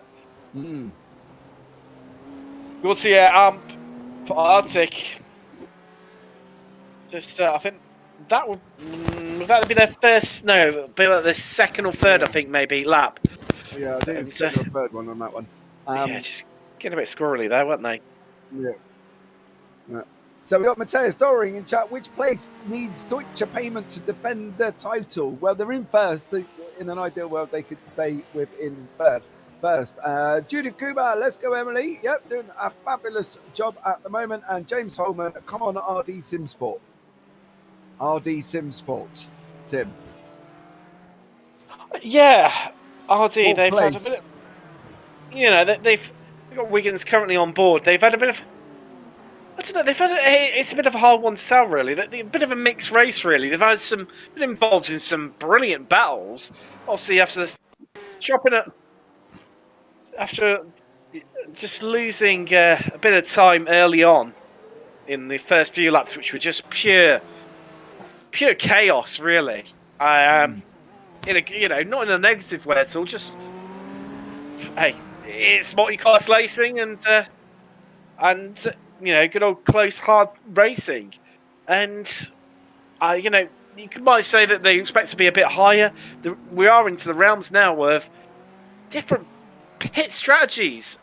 Go to your amp for Arctic. Just, I think that would be their first, be like the second or third, I think, maybe, lap. Yeah, I think it's the second or third one on that one. Just getting a bit squirrely there, weren't they? Yeah. So we got Matthias Doring in chat. Which place needs Deutsche Payment to defend their title? Well, they're in first. In an ideal world, they could stay within third. First, Judith Kuba, let's go, Emily. Yep, doing a fabulous job at the moment. And James Holman, come on, RD Sim Sport. RD Sim Sport, Tim. Yeah, RD. They've had a bit of, they've got Wiggins currently on board. They've had a bit of, I don't know. It's a bit of a hard one to tell, really. A bit of a mixed race, really. They've had been involved in some brilliant battles. Obviously, after just losing a bit of time early on in the first few laps, which were just pure chaos, really. Not in a negative way at all. Just, hey, it's multi-class racing and good old close, hard racing, and you might say that they expect to be a bit higher. We are into the realms now of different pit strategies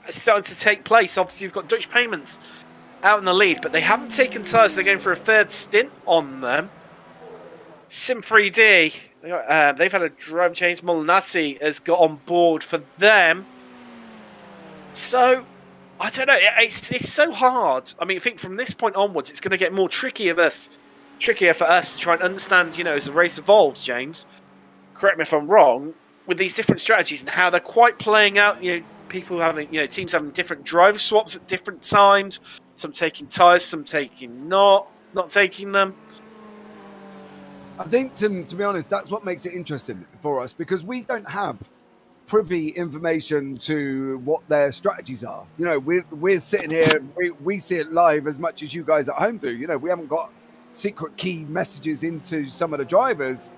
starting to take place. Obviously, you've got Dutch Payments out in the lead, but they haven't taken tyres. They're going for a third stint on them. SIM3D, they've had a driver change. Molinazzi has got on board for them. So, I don't know. It's so hard. I mean, I think from this point onwards, it's going to get more tricky of us trickier for us to try and understand, as the race evolves, James. Correct me if I'm wrong, with these different strategies and how they're quite playing out, people having, teams having different driver swaps at different times, some taking tyres, some taking not taking them. I think, to be honest, that's what makes it interesting for us, because we don't have privy information to what their strategies are. We're sitting here, we see it live as much as you guys at home do. We haven't got secret key messages into some of the drivers.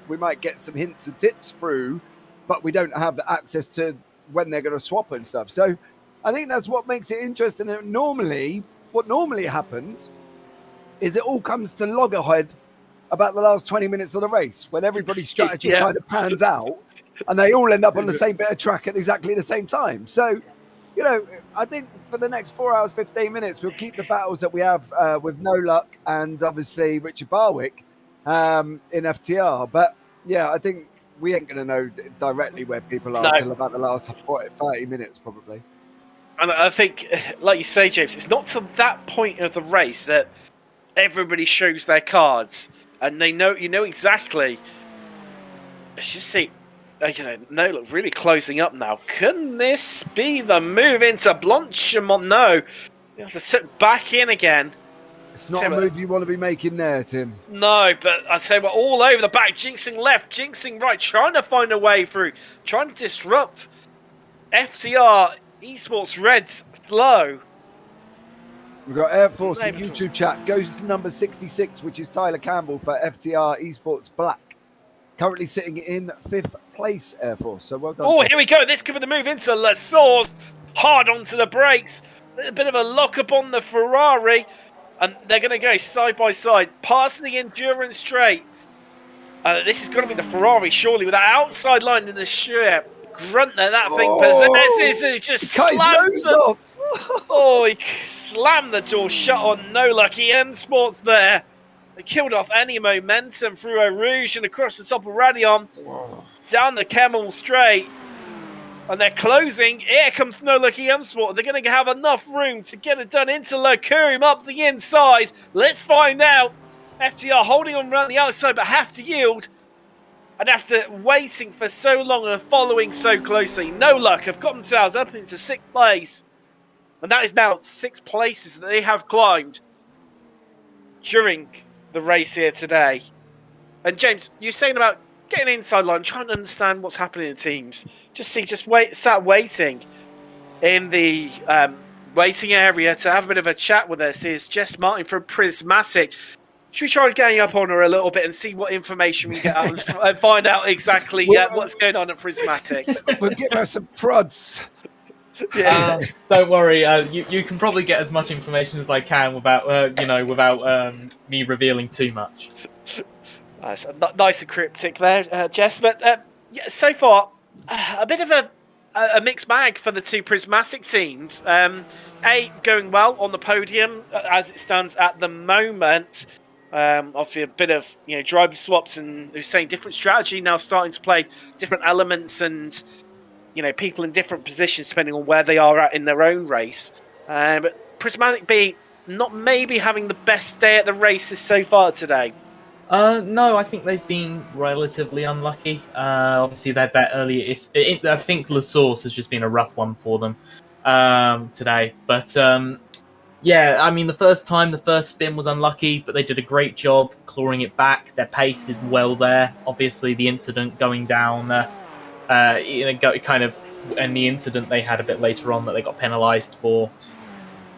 We might get some hints and tips through, but we don't have the access to when they're going to swap and stuff. So I think that's what makes it interesting. And what normally happens is it all comes to loggerhead about the last 20 minutes of the race, when everybody's strategy kind of pans out and they all end up on the same bit of track at exactly the same time. So, I think for the next 4 hours, 15 minutes, we'll keep the battles that we have with No Luck and obviously Richard Barwick in FTR. But yeah, I think we ain't going to know directly where people are until about the last 30 minutes, probably. And I think, like you say, James, it's not to that point of the race that everybody shows their cards. And they know, exactly. Let's just see, No Luck really closing up now. Couldn't this be the move into Blanchimont? No, you have to sit back in again. It's not a move you want to be making there, Tim. No, but I say we're all over the back, jinxing left, jinxing right, trying to find a way through, trying to disrupt FTR Esports Red's flow. We've got Air Force in YouTube chat. Goes to number 66, which is Tyler Campbell for FTR Esports Black. Currently sitting in 5th place, Air Force. So well done. Oh, here we go. This could be the move into La Source. Hard onto the brakes. A bit of a lock-up on the Ferrari. And they're going to go side by side, past the endurance straight. This is going to be the Ferrari, surely, with that outside line in the sheer grunt that thing possesses. It just slams off. He slammed the door shut on No Lucky M Sports there. They killed off any momentum through Eau Rouge and across the top of Radion, down the Camel Straight. And they're closing. Here comes No Lucky M Sport. They're going to have enough room to get it done into Locurium up the inside. Let's find out. FTR holding on around the outside, but have to yield. And after waiting for so long and following so closely, No Luck have got themselves up into 6th place. And that is now 6 places that they have climbed during the race here today. And James, you're saying about getting inside line, trying to understand what's happening in teams. Sat waiting in the waiting area to have a bit of a chat with us is Jess Martin from Prismatic. Should we try and gang up on her a little bit and see what information we get out and find out exactly what's going on at Prismatic? We'll give her some prods. Don't worry. You can probably get as much information as I can without me revealing too much. Nice and cryptic there, Jess. But so far, a bit of a mixed bag for the two Prismatic teams. Going well on the podium as it stands at the moment. Obviously, a bit of driver swaps and who's saying different strategy now starting to play different elements and people in different positions depending on where they are at in their own race. But Prismatic B not maybe having the best day at the races so far today. No, I think they've been relatively unlucky. Obviously, that earlier. I think La Source has just been a rough one for them today. But yeah, I mean, the first spin was unlucky, but they did a great job clawing it back. Their pace is well there. Obviously, the incident going down, and the incident they had a bit later on that they got penalised for.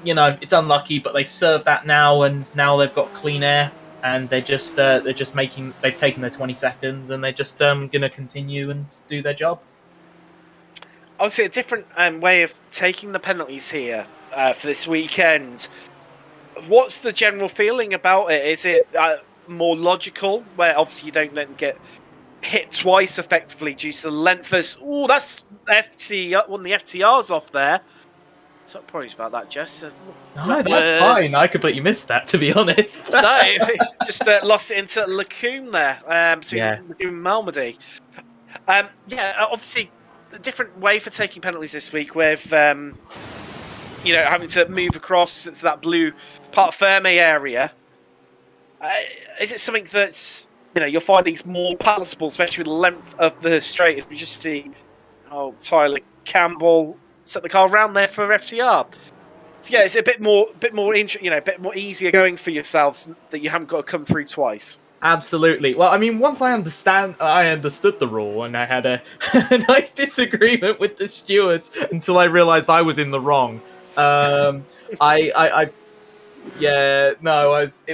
It's unlucky, but they've served that now, and now they've got clean air, and they've taken their 20 seconds, and they're just going to continue and do their job. Obviously, a different way of taking the penalties here for this weekend. What's the general feeling about it? Is it more logical, where obviously you don't let them get hit twice effectively due to the length? That's one of the FTRs off there. So apologies about that, Jess. No, that's fine. I completely missed that, to be honest. No, just lost it into Lacombe there, between Lacombe and Malmedy. Obviously, a different way for taking penalties this week with, having to move across to that blue part Ferme area. Is it something that's, you're finding is more palatable, especially with the length of the straight? We just see, Tyler Campbell set the car around there for FTR. So yeah, it's a bit more a bit more easier going for yourselves that you haven't got to come through twice. Absolutely. Well, I mean, once I understood the rule, and I had a nice disagreement with the stewards until I realised I was in the wrong. It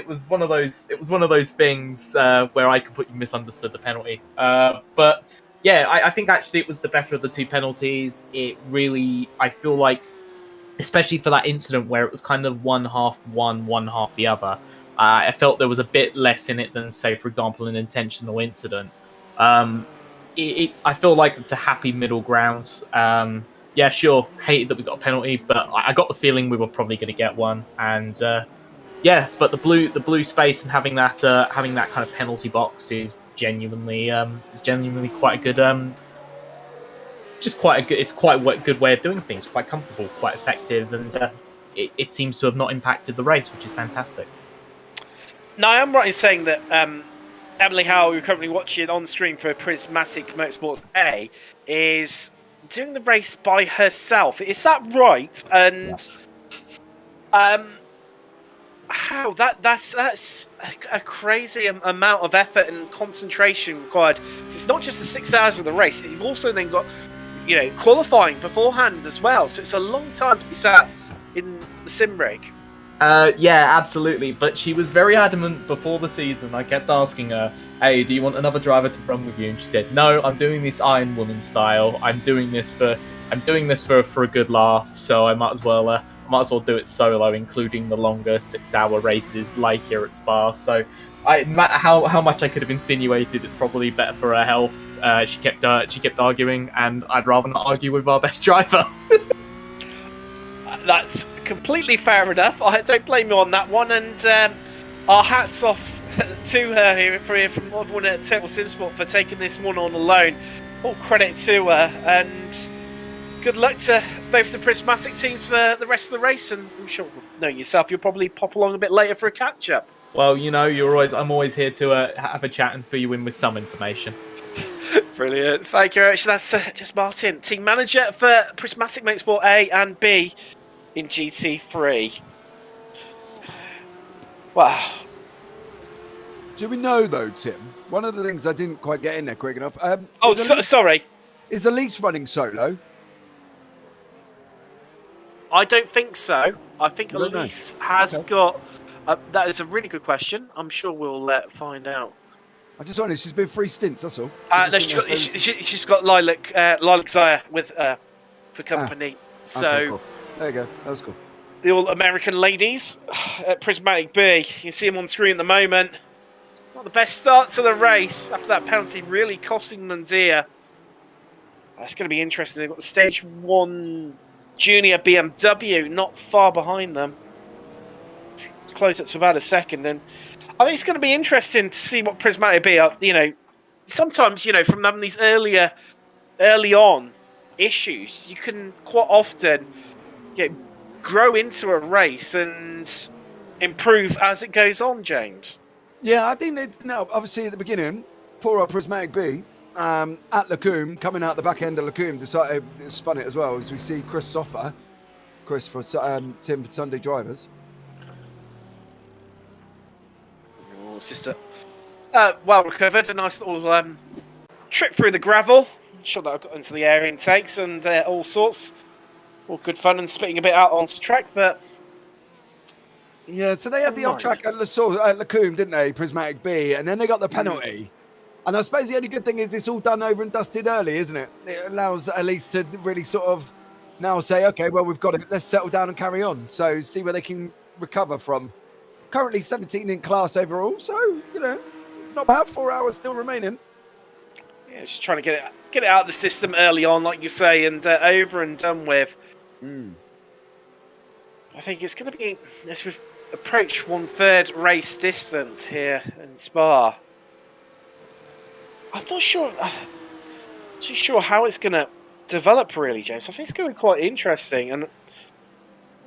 was one of those things where I completely misunderstood the penalty. But yeah, I think actually it was the better of the two penalties. It really, I feel like, especially for that incident where it was kind of one half one, one half the other. I felt there was a bit less in it than, say, for example, an intentional incident. I feel like it's a happy middle ground. Yeah, sure, hated that we got a penalty, but I got the feeling we were probably going to get one. And yeah, but the blue space and having that kind of penalty box is genuinely quite a good. It's quite a good way of doing things. Quite comfortable, quite effective, and it seems to have not impacted the race, which is fantastic. Now, I am right in saying that Emily Howell, who are currently watching on stream for Prismatic Motorsports A, is doing the race by herself. Is that right? And yes. How that's a crazy amount of effort and concentration required. It's not just the 6 hours of the race. You've also then got qualifying beforehand as well. So it's a long time to be sat in the sim rig. Yeah, absolutely. But she was very adamant before the season. I kept asking her, "Hey, do you want another driver to run with you?" And she said, "No, I'm doing this Iron Woman style. I'm doing this for a good laugh. So I might as well do it solo, including the longer 6-hour races like here at Spa." So, no matter how much I could have insinuated, it's probably better for her health. She kept arguing, and I'd rather not argue with our best driver. That's completely fair enough. I don't blame you on that one, and our hats off to her here from everyone at Table Simsport for taking this one on alone. All credit to her, and good luck to both the Prismatic teams for the rest of the race. And I'm sure, knowing yourself, you'll probably pop along a bit later for a catch up. Well, I'm always here to have a chat and fill you in with some information. Brilliant. Thank you very much. That's just Martin, team manager for Prismatic Motorsport A and B in GT3. Wow. Do we know, though, Tim? One of the things I didn't quite get in there quick enough. Sorry. Is Elise running solo? I don't think so. I think Elise has got... that is a really good question. I'm sure we'll find out. I just wondered, she's been 3 stints, that's all. She's got Lilac Zaya with the company. Okay, cool. There you go. That was cool. The All-American ladies at Prismatic B. You can see them on screen at the moment. Not the best start to the race after that penalty really costing them dear. That's going to be interesting. They've got the Stage 1 Junior BMW not far behind them. Close up to about a second. And I think it's going to be interesting to see what Prismatic B are. Sometimes, from having these early on issues, you can quite often grow into a race and improve as it goes on, James. Yeah, I think obviously at the beginning, poor old Prismatic B at Lacombe, coming out the back end of Lacombe, decided to spun it as well, as we see Chris Soffer. Chris for Tim for Sunday Drivers. Oh, sister. Well recovered. A nice little trip through the gravel. I'm sure that I got into the air intakes and all sorts. All good fun and spitting a bit out onto track, but... Yeah, so they had the off-track at Lacombe, didn't they, Prismatic B, and then they got the penalty. And I suppose the only good thing is it's all done over and dusted early, isn't it? It allows at least to really sort of now say, okay, well, we've got it. Let's settle down and carry on. So see where they can recover from. Currently 17 in class overall, so, not bad. 4 hours still remaining. Yeah, just trying to get it out of the system early on, like you say, and over and done with. I think it's going to be, as we've approached 1/3 race distance here in Spa. I'm not sure. Too sure how it's going to develop, really, James. I think it's going to be quite interesting, and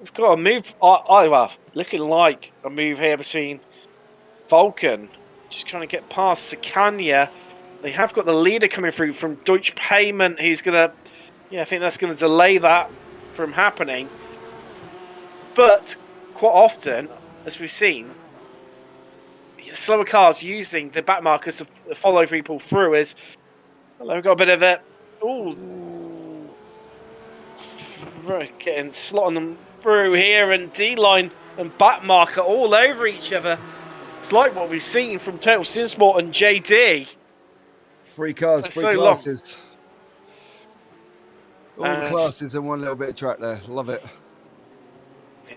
we've got a move. Well, looking like a move here between Vulcan just trying to get past Sakanya. They have got the leader coming through from Deutsche Payment. He's going to, I think that's going to delay that from happening. But quite often, as we've seen, slower cars using the back markers to follow people through is. Hello, we've got a bit of it. Ooh. Getting slotting them through here, and D-line and back marker all over each other. It's like what we've seen from Total Sim Sport and JD. 3 cars, 3 so classes. Long. All the classes in one little bit of track there. Love it.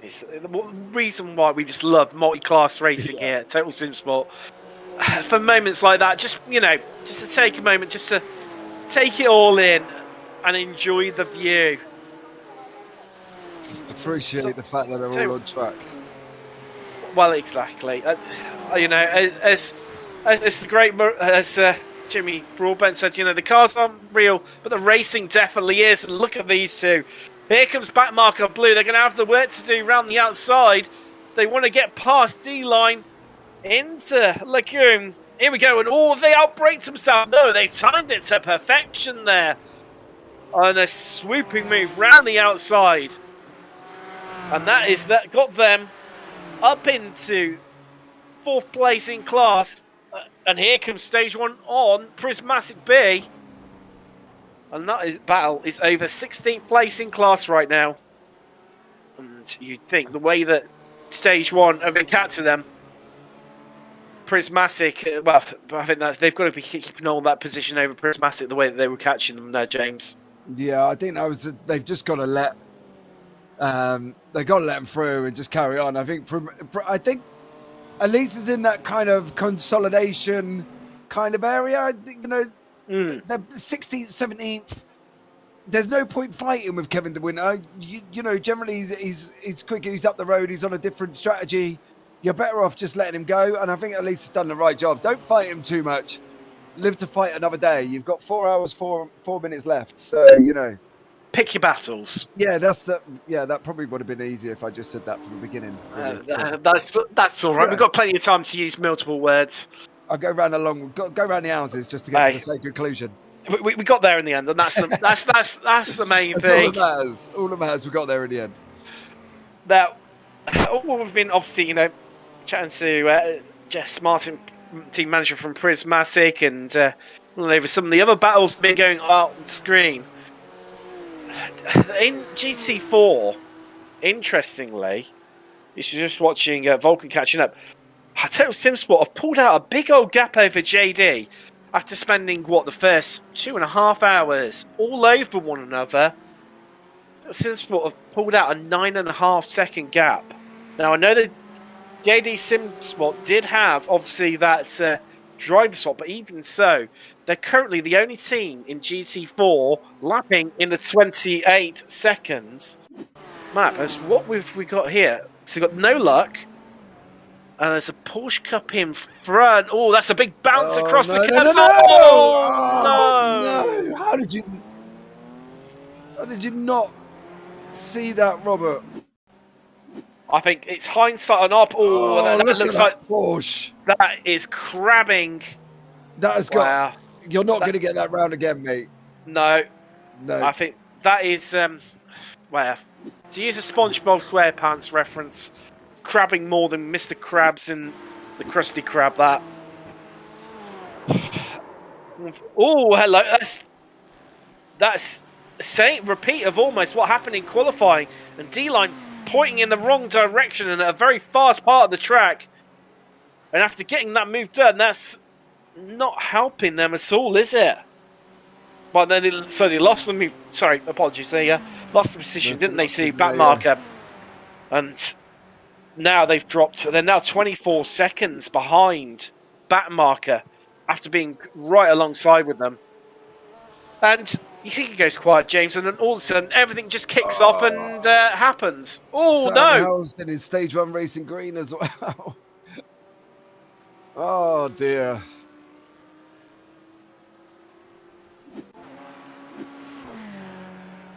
It's the reason why we just love multi-class racing here at Total Sim Sport. For moments like that, just to take a moment, just to take it all in and enjoy the view. Appreciate the fact that they're all on track. Well, exactly. As the great Jimmy Broadbent said, the cars aren't real, but the racing definitely is. And look at these two. Here comes back marker blue. They're going to have the work to do around the outside. If they want to get past D-line into Lagoon. Here we go. And they outbraked themselves. No, they timed it to perfection there. And a swooping move round the outside. And that got them up into 4th place in class. And here comes stage 1 on Prismatic B. And that battle is over. 16th place in class right now. And you'd think the way that stage 1 have been catching them, Prismatic, I think that they've got to be keeping on that position over Prismatic the way that they were catching them there, James. Yeah, I think they've just got to let them through and just carry on. I think at least it's in that kind of consolidation kind of area. The 16th, 17th. There's no point fighting with Kevin De Winter. Generally he's quicker. He's up the road. He's on a different strategy. You're better off just letting him go. And I think at least he's done the right job. Don't fight him too much. Live to fight another day. You've got 4 hours, 4 minutes left. So pick your battles. Yeah, that probably would have been easier if I just said that from the beginning. That's all right. We've got plenty of time to use multiple words. I'll go round the houses just to get to the same conclusion. We got there in the end, and that's the main thing. All that matters. We got there in the end. Now, we've been obviously, chatting to Jess Martin, team manager from Prismatic, and over some of the other battles that have been going out on screen. In GT4, interestingly, you should just watching Vulcan catching up. Total Sim Sport have pulled out a big old gap over JD after spending the first 2.5 hours all over one another. Total Sim Sport have pulled out a 9.5 second gap. Now I know that JD Sim Sport did have obviously that driver swap, but even so, they're currently the only team in GT4 lapping in the 28 seconds. Map, as what we got here? So we've got No Luck. And there's a Porsche Cup in front. Oh, that's a big bounce across the curb. No! How did you not see that, Robert? I think it's hindsight on up. That looks like Porsche. That is crabbing. That has got. You're not going to get that round again, mate. No. I think that is to use a SpongeBob SquarePants reference. Crabbing more than Mr. Krabs in the Krusty Krab. That. Oh, hello. That's saying repeat of almost what happened in qualifying, and D-Line pointing in the wrong direction and at a very fast part of the track. And after getting that move done, that's not helping them at all, is it? But then they lost the move. Sorry, apologies. They lost the position, didn't they? See back marker, and. Now they've dropped. They're now 24 seconds behind back marker after being right alongside with them. And you think it goes quiet, James, and then all of a sudden everything just kicks off and happens. Oh, no! Houston in stage 1 racing green as well. Oh, dear.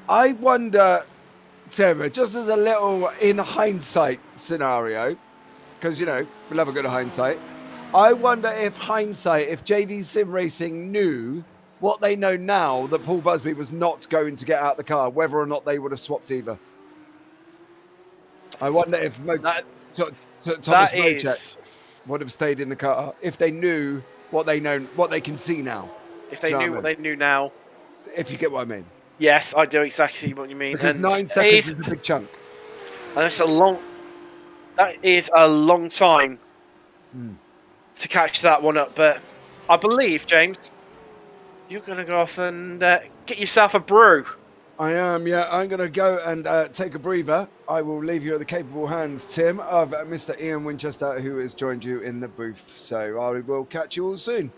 I wonder... Sarah, just as a little in hindsight scenario, because we'll have a good hindsight. I wonder if hindsight, if JD Sim Racing knew what they know now that Paul Busby was not going to get out the car, whether or not they would have swapped either. I wonder if Thomas Mojek would have stayed in the car if they knew what they can see now. If they knew what they knew now. If you get what I mean. Yes, I do exactly what you mean. Because 9 seconds is a big chunk. And that is a long time to catch that one up. But I believe, James, you're going to go off and get yourself a brew. I am, yeah. I'm going to go and take a breather. I will leave you at the capable hands, Tim, of Mr. Ian Winchester, who has joined you in the booth. So I will catch you all soon.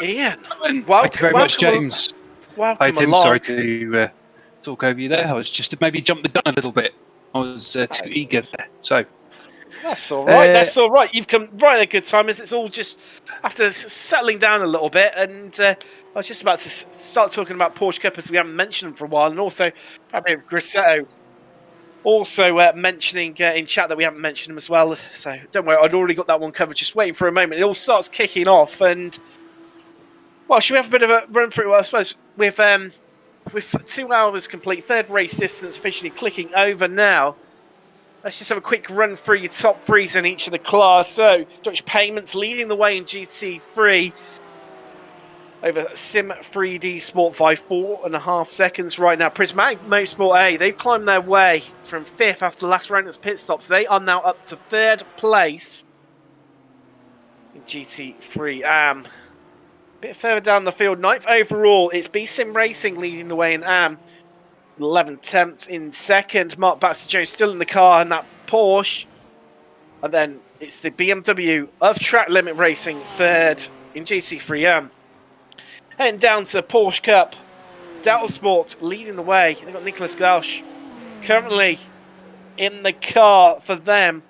Ian, thank you very much, James. Welcome Hi, Tim. along. Sorry to talk over you there. I was just maybe jumped the gun a little bit. I was too eager there. So that's all right. That's all right. You've come right at a good time, as it's all just after settling down a little bit. And I was just about to start talking about Porsche Cup, as we haven't mentioned them for a while, and also probably Grissetto also mentioning in chat that we haven't mentioned them as well. So don't worry, I'd already got that one covered. Just waiting for a moment. It all starts kicking off, and well, should we have a bit of a run through? I suppose with 2 hours complete, third race distance officially clicking over now. Let's just have a quick run through your top threes in each of the class. So, Dutch Payments leading the way in GT3 over SIM3D Sport 5, 4.5 seconds right now. Prismatic Motorsport A, they've climbed their way from 5th after the last round of pit stops. They are now up to 3rd place in GT3. Bit further down the field, 9th overall, it's B-Sim Racing leading the way in AM. 11th attempt in 2nd. Mark Baxter-Jones still in the car in that Porsche. And then it's the BMW of Track Limit Racing 3rd in GT3 Heading down to Porsche Cup. Delta Sport leading the way. They've got Nicholas Gausch currently in the car for them.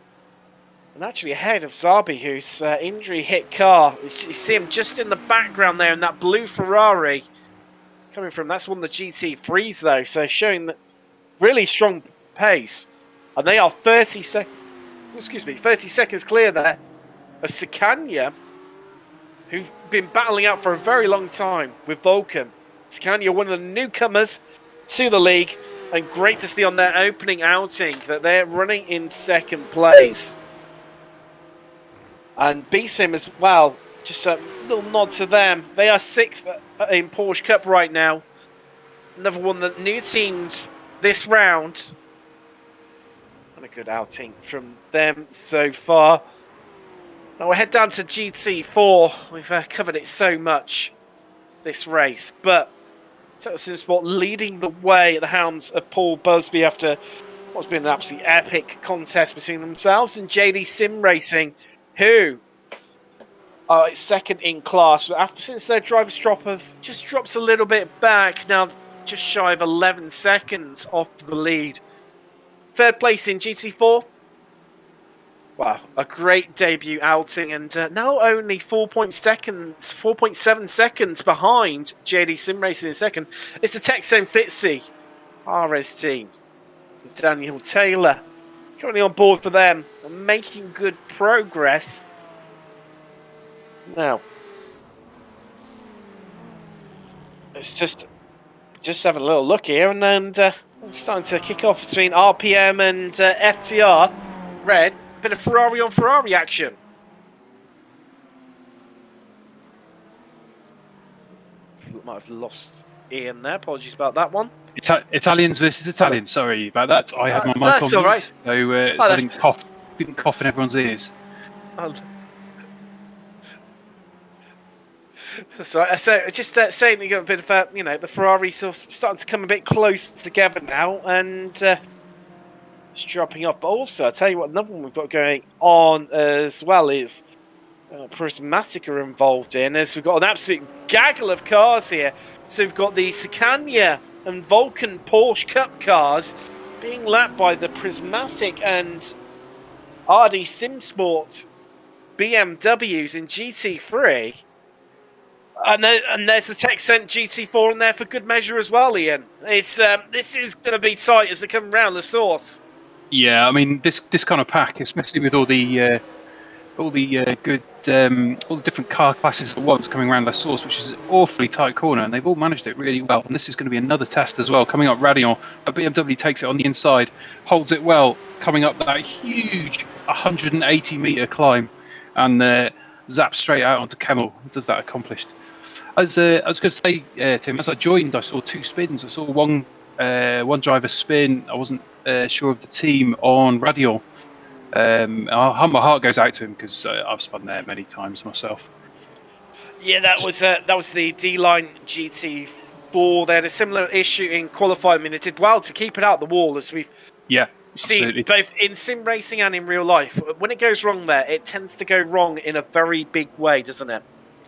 And actually ahead of Zabi, whose injury hit car. You see him just in the background there in that blue Ferrari. Coming from, that's one of the GT3s though, so showing that really strong pace. And they are 30 seconds clear there of Scania, who've been battling out for a very long time with Vulcan. Scania, one of the newcomers to the league, and great to see on their opening outing that they're running in 2nd place. And B-Sim as well, just a little nod to them. They are 6th in Porsche Cup right now. Another one of the new teams this round. And a good outing from them so far. Now we'll head down to GT4. We've covered it so much this race. But Total Sim Sport leading the way at the helms of Paul Busby after what's been an absolutely epic contest between themselves and JD Sim Racing, who are 2nd in class. But since their driver's drop just drops a little bit back, now just shy of 11 seconds off the lead. 3rd place in GT4. Wow, a great debut outing, and now only 4.7 seconds behind JD Sim Racing in 2nd. It's the Texan Fitzy RS team. Daniel Taylor currently on board for them and making good progress. Now, it's just having a little look here, and then it's starting to kick off between RPM and FTR. Red, a bit of Ferrari on Ferrari action. Might have lost Ian there. Apologies about that one. Italians versus Italians. Sorry about that. I had my mic on. That's all right. So I didn't cough in everyone's ears. So just saying that you got a bit of the Ferrari starting to come a bit closer together now, and it's dropping off. But also, I'll tell you what, another one we've got going on as well is Prismatic are involved in, as we've got an absolute gaggle of cars here. So we've got the Scania and Vulcan Porsche Cup cars being lapped by the Prismatic and RD SimSport BMWs in GT3. And there's the Texent GT4 in there for good measure as well, Ian. It's this is going to be tight as they come round the source. Yeah, I mean this kind of pack, especially with all the all the good, all the different car classes at once coming around La Source, which is an awfully tight corner, and they've all managed it really well. And this is going to be another test as well. Coming up, Radion, a BMW takes it on the inside, holds it well, coming up that huge 180-meter climb, and zaps straight out onto Kemmel. Does that accomplished? I was going to say, Tim, as I joined, I saw 2 spins. I saw one driver spin. I wasn't sure of the team on Radion. My heart goes out to him because I've spun there many times myself. Yeah, that was the D-Line GT4. They had a similar issue in qualifying. I mean, they did well to keep it out the wall, as we've seen both in sim racing and in real life. When it goes wrong there, it tends to go wrong in a very big way, doesn't it?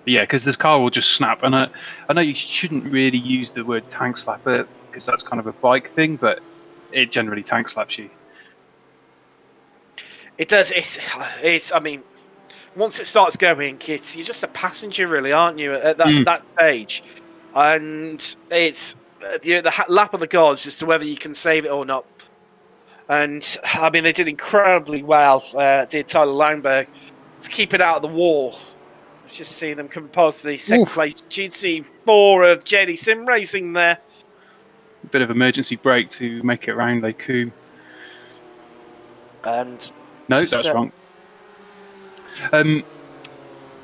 Yeah, because this car will just snap. And I know you shouldn't really use the word tank slapper because that's kind of a bike thing, but it generally tank slaps you. It does. It's. I mean, once it starts going, you're just a passenger, really, aren't you? At that stage, and it's the lap of the gods as to whether you can save it or not. And I mean, they did incredibly well. Did Tyler Langberg to keep it out of the wall? Let's just see them come past the second place GT4 of JD Sim Racing there. A bit of emergency brake to make it around Les Combes. And no, that's wrong.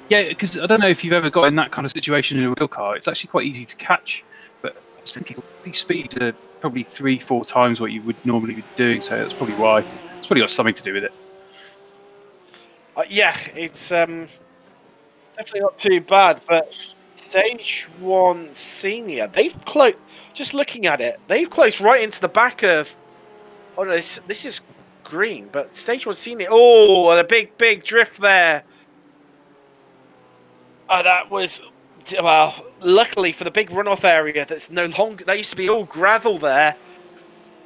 Yeah, because I don't know if you've ever got in that kind of situation in a real car. It's actually quite easy to catch, but I was thinking these speeds are probably 3-4 times what you would normally be doing, so that's probably why. It's probably got something to do with it. Yeah, it's definitely not too bad, but Stage 1 Senior, they've closed, just looking at it, they've closed right into the back of, oh no, this is green, but Stage 1 Senior, oh, and a big drift there. Oh, that was, well, luckily for the big runoff area that's no longer, that used to be all gravel there,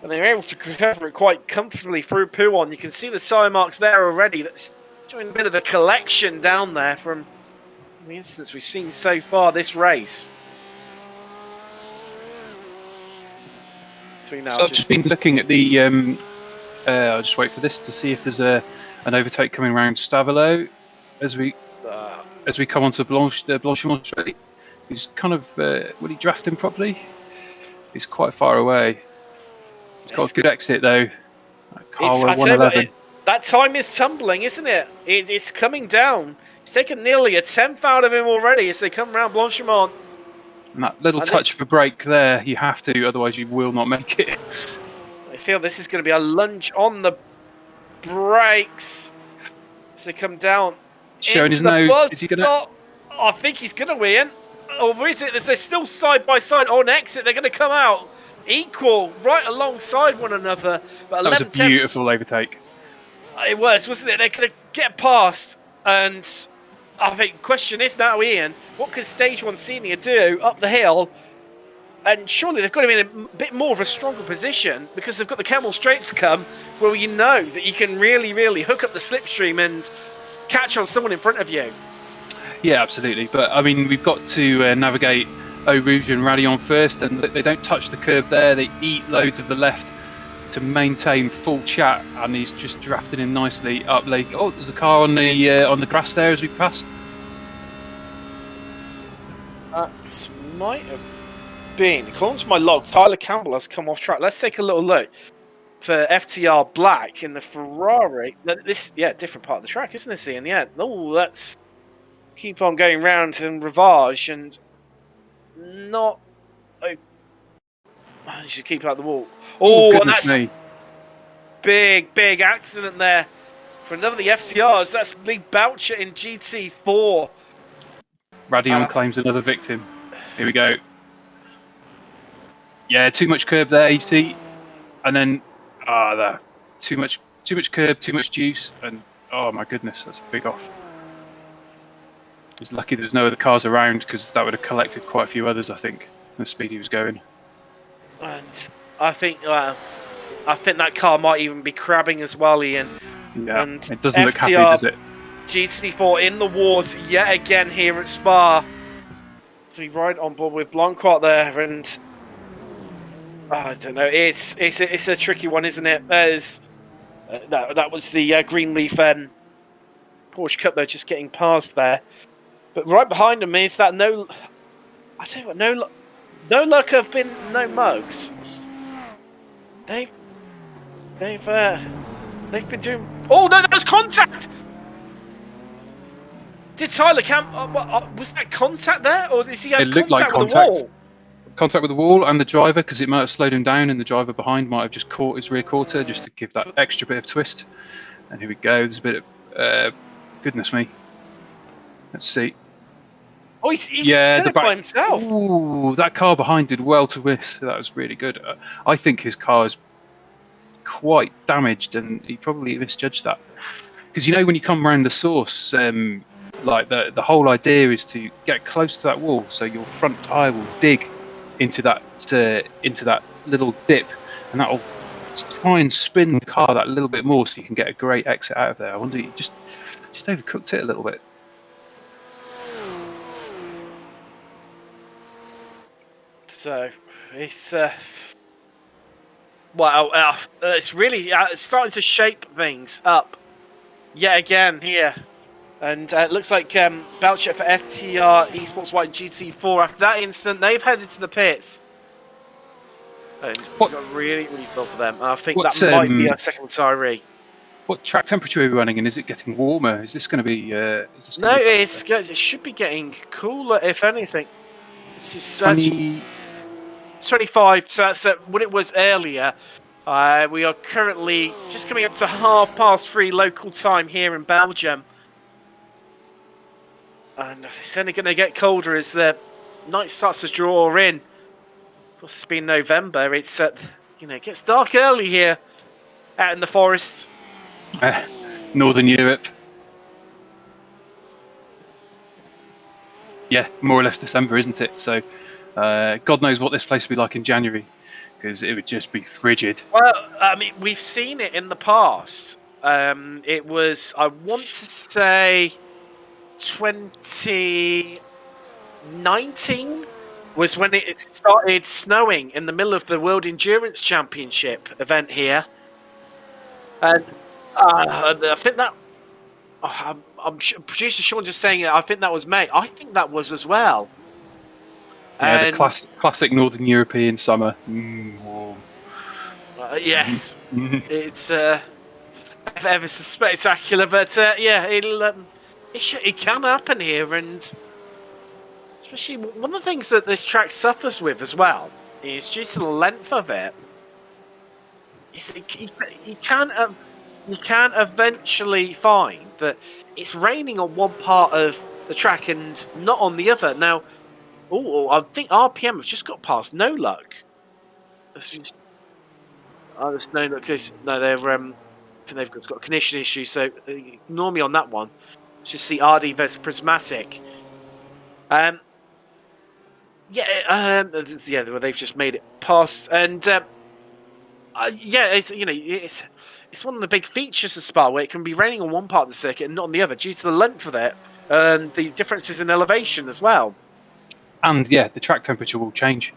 and they were able to cover it quite comfortably through Pouon. You can see the sire marks there already. That's showing a bit of a collection down there from the instance we've seen so far this race. So I've just been looking at the, I'll just wait for this to see if there's an overtake coming around Stavelo as we come onto Blanchimont Street. He's kind of, will he draft him properly? He's quite far away. He's got a good exit though. Car 111. That time is tumbling, isn't it? It's coming down. It's taken nearly a 10th out of him already as they come around Blanchimont. And that little touch of a brake there, you have to, otherwise you will not make it. I feel this is going to be a lunge on the brakes as they come down. Showing his nose. Is he going to? I think he's going to win. Or is it? They're still side by side on exit. They're going to come out equal, right alongside one another. But that was a beautiful overtake. It was, wasn't it? They're going to get past, and I think the question is now, Ian, what can Stage 1 Senior do up the hill? And surely they've got to be in a bit more of a stronger position because they've got the Camel Straight to come, where you know that you can really, really hook up the slipstream and catch on someone in front of you. Yeah, absolutely. But I mean, we've got to navigate Eau Rouge and Radion first, and they don't touch the curb there. They eat loads of the left to maintain full chat, and he's just drafting in nicely up Lake. Oh, there's a car on the grass there as we pass. That might have been, according to my log, Tyler Campbell has come off track. Let's take a little look for FTR Black in the Ferrari. This, yeah, different part of the track, isn't this, Ian? Yeah. Oh, let's keep on going round and Rivage and not. You should keep out the wall. Oh, and that's big accident there for another of the FCRs. That's Lee Boucher in GT4. Radion claims another victim. Here we go. Yeah, too much curb there, you see, and then there, too much curb, too much juice, and oh my goodness, that's a big off. He's lucky there's no other cars around because that would have collected quite a few others, I think, the speed he was going. And I think that car might even be crabbing as well, Ian. Yeah, and it doesn't look happy, does it? GT4 in the wars yet again here at Spa. We ride on board with Blanquart there, and I don't know. It's a tricky one, isn't it? There's that was the Greenleaf Porsche Cup, though, just getting past there. But right behind them is that no... I tell you what, no luck have been no mugs. They've been doing... Oh, no, that was contact! Did Tyler was that contact there? Or is he had contact with the wall? Contact with the wall and the driver, because it might have slowed him down, and the driver behind might have just caught his rear quarter just to give that extra bit of twist. And here we go. There's a bit of goodness me. Let's see. Oh, he's done it by himself. Ooh, that car behind did well to miss. That was really good. I think his car is quite damaged, and he probably misjudged that. Because when you come around the source, like the whole idea is to get close to that wall, so your front tyre will dig into that little dip, and that'll try and spin the car that little bit more, so you can get a great exit out of there. I wonder, you just overcooked it a little bit. So it's it's really it's starting to shape things up yet again here. And it looks like Belcher for FTR Esports White GT4. After that incident, they've headed to the pits. And we got really, really feel for them. And I think that might be our second retiree. What track temperature are we running, and is it getting warmer? Is this going to be... it should be getting cooler, if anything. It's 25, so that's what it was earlier. We are currently just coming up to 3:30 local time here in Belgium. And it's only going to get colder as the night starts to draw in. Of course, it's been November. It's it gets dark early here out in the forests. Northern Europe. Yeah, more or less December, isn't it? So, God knows what this place will be like in January, because it would just be frigid. Well, I mean, we've seen it in the past. It was, I want to say, 2019 was when it started snowing in the middle of the World Endurance Championship event here. And I think that... producer Sean just saying it. I think that was May. I think that was as well. Yeah, the classic Northern European summer. Warm. Yes, it's ever so spectacular, but yeah, it can happen here, and especially one of the things that this track suffers with as well is due to the length of it. You can eventually find that it's raining on one part of the track and not on the other. Now, I think RPM have just got past No Luck. There's no luck. No, they're I think they've got a condition issue, so ignore me on that one. It's just the RD versus Prismatic. Well, they've just made it past, and it's one of the big features of Spa, where it can be raining on one part of the circuit and not on the other, due to the length of it and the differences in elevation as well. And yeah, the track temperature will change,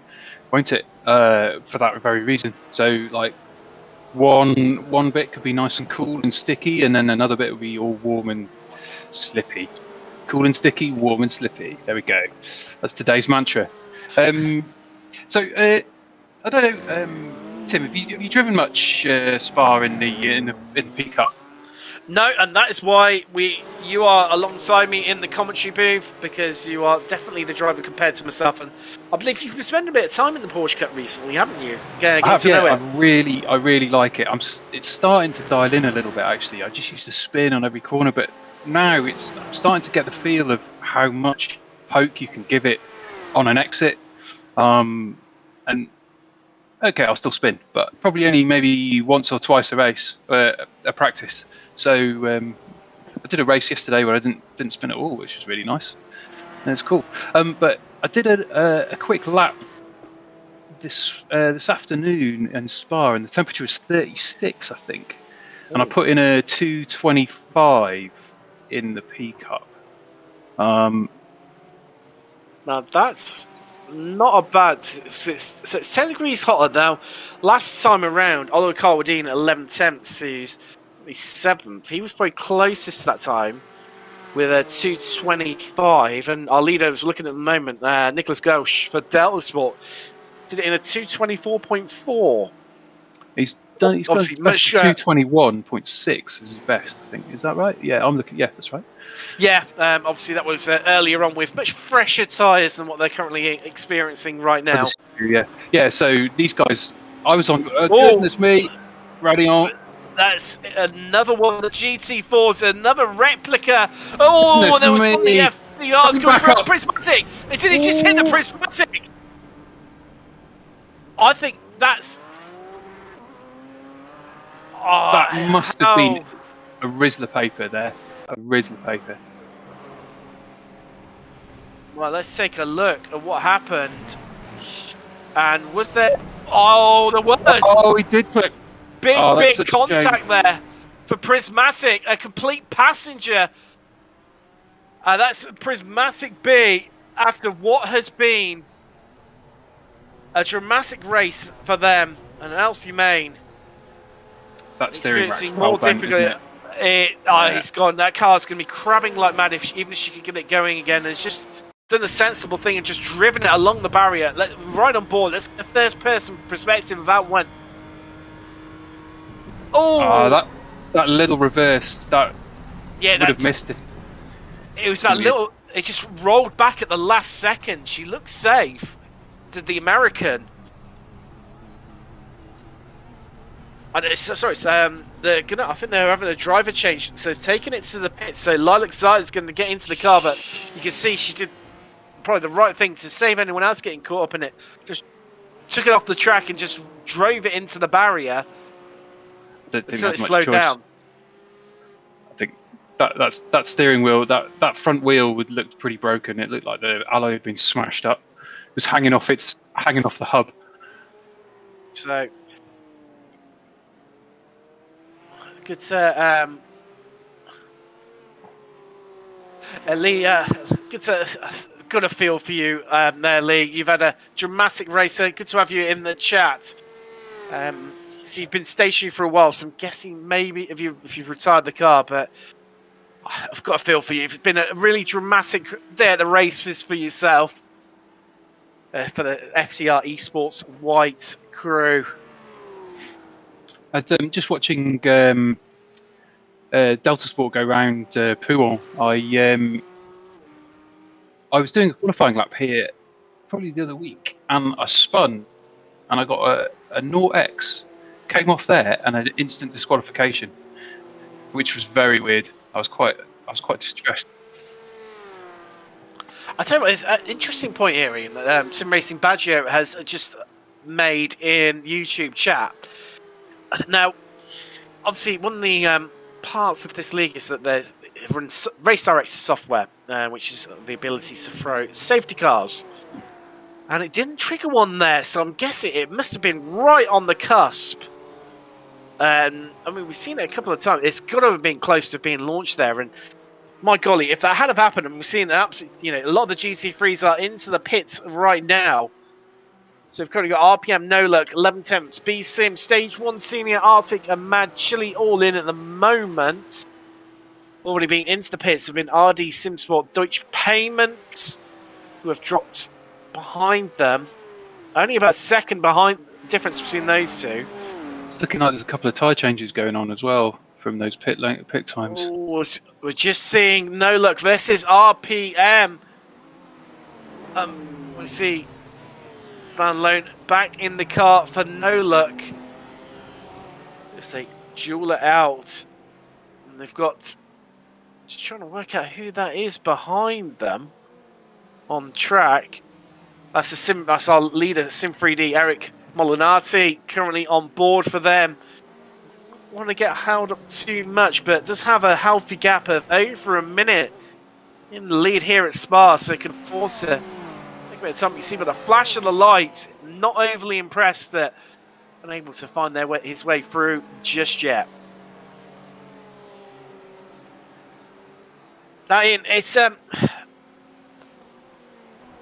won't it? For that very reason. So, like, one bit could be nice and cool and sticky, and then another bit will be all warm and slippy. Cool and sticky, warm and slippy. There we go. That's today's mantra. I don't know, Tim, have you driven much Spa in the P Cup? No, and that is why you are alongside me in the commentary booth, because you are definitely the driver compared to myself, and I believe you've been spending a bit of time in the Porsche Cup recently, haven't you? Know it. I really like it. It's starting to dial in a little bit, actually. I just used to spin on every corner, but now I'm starting to get the feel of how much poke you can give it on an exit. And okay, I'll still spin, but probably only maybe once or twice a race, a practice. So I did a race yesterday where I didn't spin at all, which was really nice, and it's cool. But I did a quick lap this afternoon in Spa, and the temperature was 36, I think, and I put in a 2:25 in the P Cup. Now that's not a bad. So it's 10 degrees hotter now. Last time around, Oliver Carwadine at 11 tenths, who's 7th. He was probably closest that time. with a 2:25, and our leader is looking at the moment, Nicholas Gauch for Delta Sport, did it in a 2:24.4. He's done. He's Obviously, got 2:21.6 is his best, I think. Is that right? Yeah, I'm looking. Yeah, that's right. Yeah, obviously that was earlier on with much fresher tyres than what they're currently experiencing right now. Yeah. So these guys, I was on. Goodness me, Radion. That's another one of the GT4s, another replica. Oh, Goodness there was me. one of the FTRs coming through. up. Prismatic. Did he just hit the Prismatic? I think that's. Oh, That must have been a Rizzler paper there. A Rizzler paper. Well, let's take a look at what happened. And was there? Oh, the words. Oh, he did put. Big such a contact shame. there for Prismatic, a complete passenger. That's Prismatic B after what has been a dramatic race for them and Elsie Main. That steering rack's Experiencing more difficulty. He's gone. That car's going to be crabbing like mad even if she could get it going again. It's just done the sensible thing and just driven it along the barrier. Right on board. Let's get a first person perspective of that one. Oh, that little reverse that yeah, would have missed it. It was that little. It just rolled back at the last second. She looked safe. Did the American? And I think they're having a driver change, so taking it to the pit. So Lilac Zai is going to get into the car, but you can see she did probably the right thing to save anyone else getting caught up in it. Just took it off the track and just drove it into the barrier. So it slowed down. I think that steering wheel, that front wheel looked pretty broken. It looked like the alloy had been smashed up. It was hanging off the hub. So good to Lee. Got a feel for you there, Lee. You've had a dramatic race. Good to have you in the chat. So you've been stationary for a while, so I'm guessing maybe if you've retired the car, but I've got a feel for you. It's been a really dramatic day at the races for yourself, for the FTR Esports White crew. Just watching Delta Sport go round Pouon. I was doing a qualifying lap here probably the other week, and I spun, and I got a 0x. Came off there and an instant disqualification, which was very weird. I was quite distressed. I tell you what, it's an interesting point here, Ian, that Sim Racing Baggio has just made in YouTube chat. Now, obviously, one of the parts of this league is that they run race director software, which is the ability to throw safety cars. And it didn't trigger one there, so I'm guessing it must have been right on the cusp. I mean, we've seen it a couple of times. It's got to have been close to being launched there. And my golly, if that had have happened, and we've seen absolutely, a lot of the GT3s are into the pits right now. So we've currently got RPM, No Luck, 11 Temps, B Sim, Stage 1 Senior, Arctic, and Mad Chili all in at the moment. Already been into the pits have been RD Simsport, Deutsche Payments, who have dropped behind them. Only about a second behind difference between those two. It's looking like there's a couple of tyre changes going on as well from those pit times. Oh, we're just seeing No Luck versus RPM. We see Van Loon back in the car for No Luck. As they duel it out. And they've got... Just trying to work out who that is behind them on track. That's our leader, Sim3D, Eric Molinati, currently on board for them. Want to get held up too much, but does have a healthy gap of over a minute in the lead here at Spa, so it can force it. Take a bit of time. You see, with the flash of the light, not overly impressed that unable to find his way through just yet. Now, Ian, it's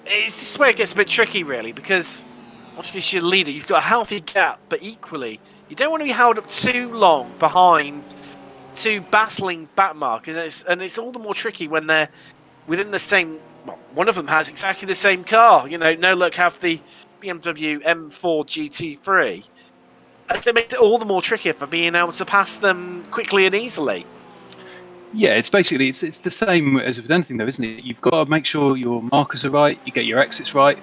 this where it gets a bit tricky, really, because obviously as your leader, you've got a healthy gap, but equally, you don't want to be held up too long behind two battling back marks, and it's all the more tricky when they're within the same. Well, one of them has exactly the same car. You know, No Luck have the BMW M4 GT3. And it makes it all the more trickier for being able to pass them quickly and easily. Yeah, it's basically it's the same as with anything, though, isn't it? You've got to make sure your markers are right, you get your exits right,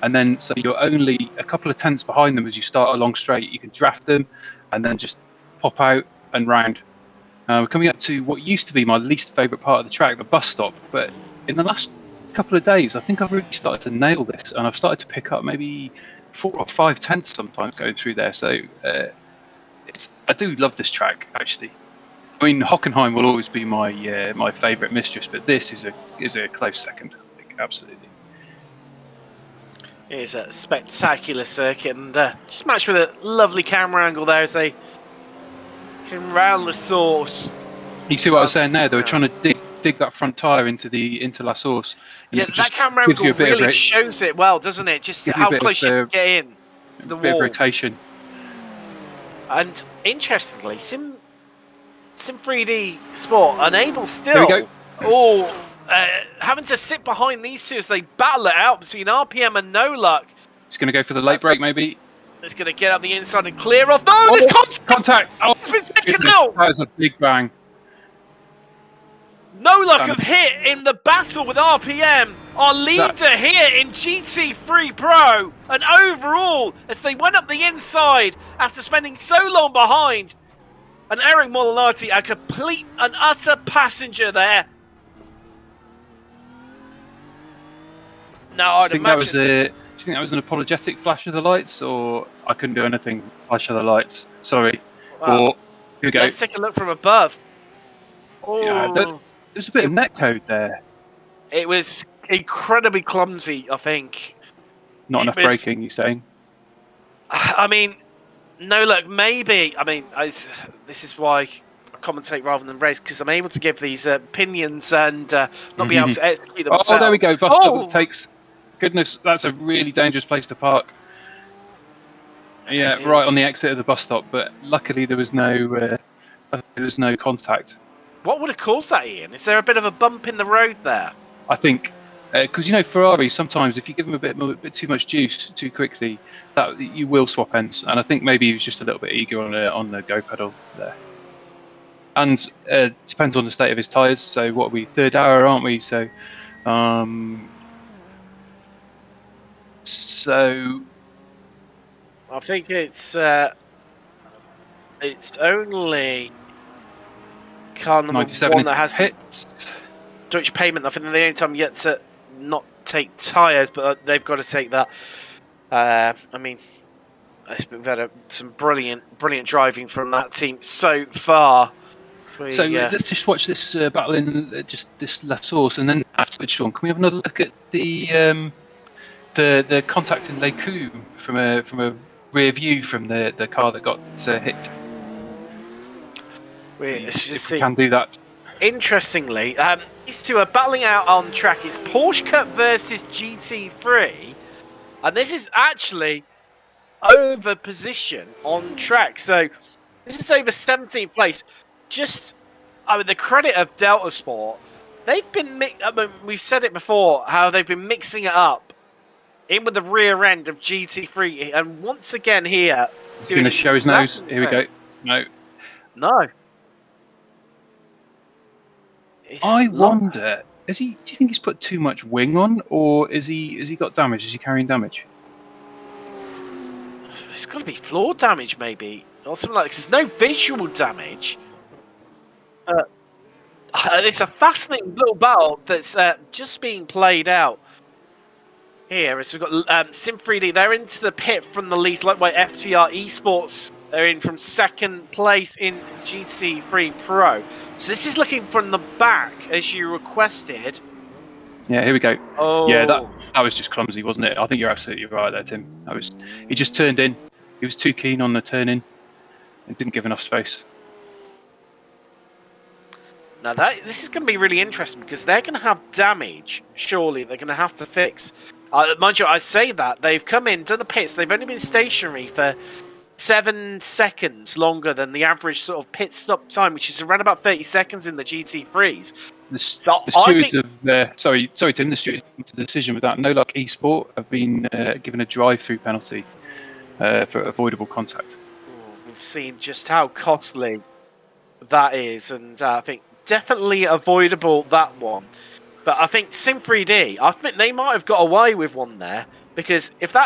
and then so you're only a couple of tenths behind them as you start a long straight. You can draft them, and then just pop out and round. We're coming up to what used to be my least favourite part of the track, the bus stop. But in the last couple of days, I think I've really started to nail this, and I've started to pick up maybe 4 or 5 tenths sometimes going through there. So I do love this track, actually. I mean, Hockenheim will always be my my favourite mistress, but this is a close second. I think, absolutely. It is a spectacular circuit, and just matched with a lovely camera angle there as they came round the source. You see what I was saying there? They were trying to dig that front tyre into La Source. Yeah, that camera angle really shows it well, doesn't it? Just how close you can get in to the wall. A bit of rotation. And interestingly, SIM3D Sport unable still. There we go. Oh, having to sit behind these two as they battle it out between RPM and No Luck. He's going to go for the late break, maybe. It's going to get up the inside and clear off. No, there's contact! Oh, it's been taken out! That was a big bang. No Luck have hit in the battle with RPM, our leader here in GT3 Pro. And overall, as they went up the inside after spending so long behind, and Eric Molinati, a complete and utter passenger there. No, I'd imagine. Do you think that was an apologetic flash of the lights, or I couldn't do anything? Flash of the lights. Sorry. Wow. Or here we go. Let's take a look from above. Oh, yeah, there's a bit of netcode there. It was incredibly clumsy, I think. Not enough braking, you're saying? I mean, No Luck, maybe. I mean, this is why I commentate rather than race, because I'm able to give these opinions and not be able to execute themselves. Oh, there we go. Bus stop takes. Goodness, that's a really dangerous place to park. Yeah, right on the exit of the bus stop. But luckily, there was no contact. What would have caused that, Ian? Is there a bit of a bump in the road there? I think because Ferrari sometimes, if you give them a bit too much juice too quickly, that you will swap ends. And I think maybe he was just a little bit eager on the go pedal there. And depends on the state of his tyres. So what are we, third hour, aren't we? So. So I think it's only car number 1 that has hits. Deutsche Payment. I think they're the only time yet to not take tyres, but they've got to take that. I mean, we've had some brilliant driving from that team so far. Let's just watch this battle in just this La Source, and then afterwards, Sean, can we have another look at the contact in Les Combes from a rear view from the car that got hit? Let's just see. We can do that. Interestingly, these two are battling out on track. It's Porsche Cup versus GT3, and this is actually over position on track. So this is over 17th place. The credit of Delta Sport, they've been. We've said it before how they've been mixing it up in with the rear end of GT3, and once again here, he's going to show his nose. Here we go. No. I wonder, do you think he's put too much wing on, or has he got damage? Is he carrying damage? It's got to be floor damage, maybe, or something like that, 'cause there's no visual damage. It's a fascinating little battle that's just being played out here. As we've got SIM3D, they're into the pit from the lead, like by FTR Esports. They're in from second place in GT3 Pro. So this is looking from the back as you requested. Yeah, here we go. Oh. Yeah, that was just clumsy, wasn't it? I think you're absolutely right there, Tim. He just turned in. He was too keen on the turn in and didn't give enough space. Now this is going to be really interesting because they're going to have damage. Surely they're going to have to fix. Mind you, I say that they've come in, done the pits. They've only been stationary for 7 seconds longer than the average sort of pit stop time, which is around about 30 seconds in the GT3s. The So stewards sorry, Tim. The stewards made the decision with that. No Luck Esport have been given a drive-through penalty for avoidable contact. We've seen just how costly that is, and I think definitely avoidable, that one. But I think SIM3D, I think they might have got away with one there, because if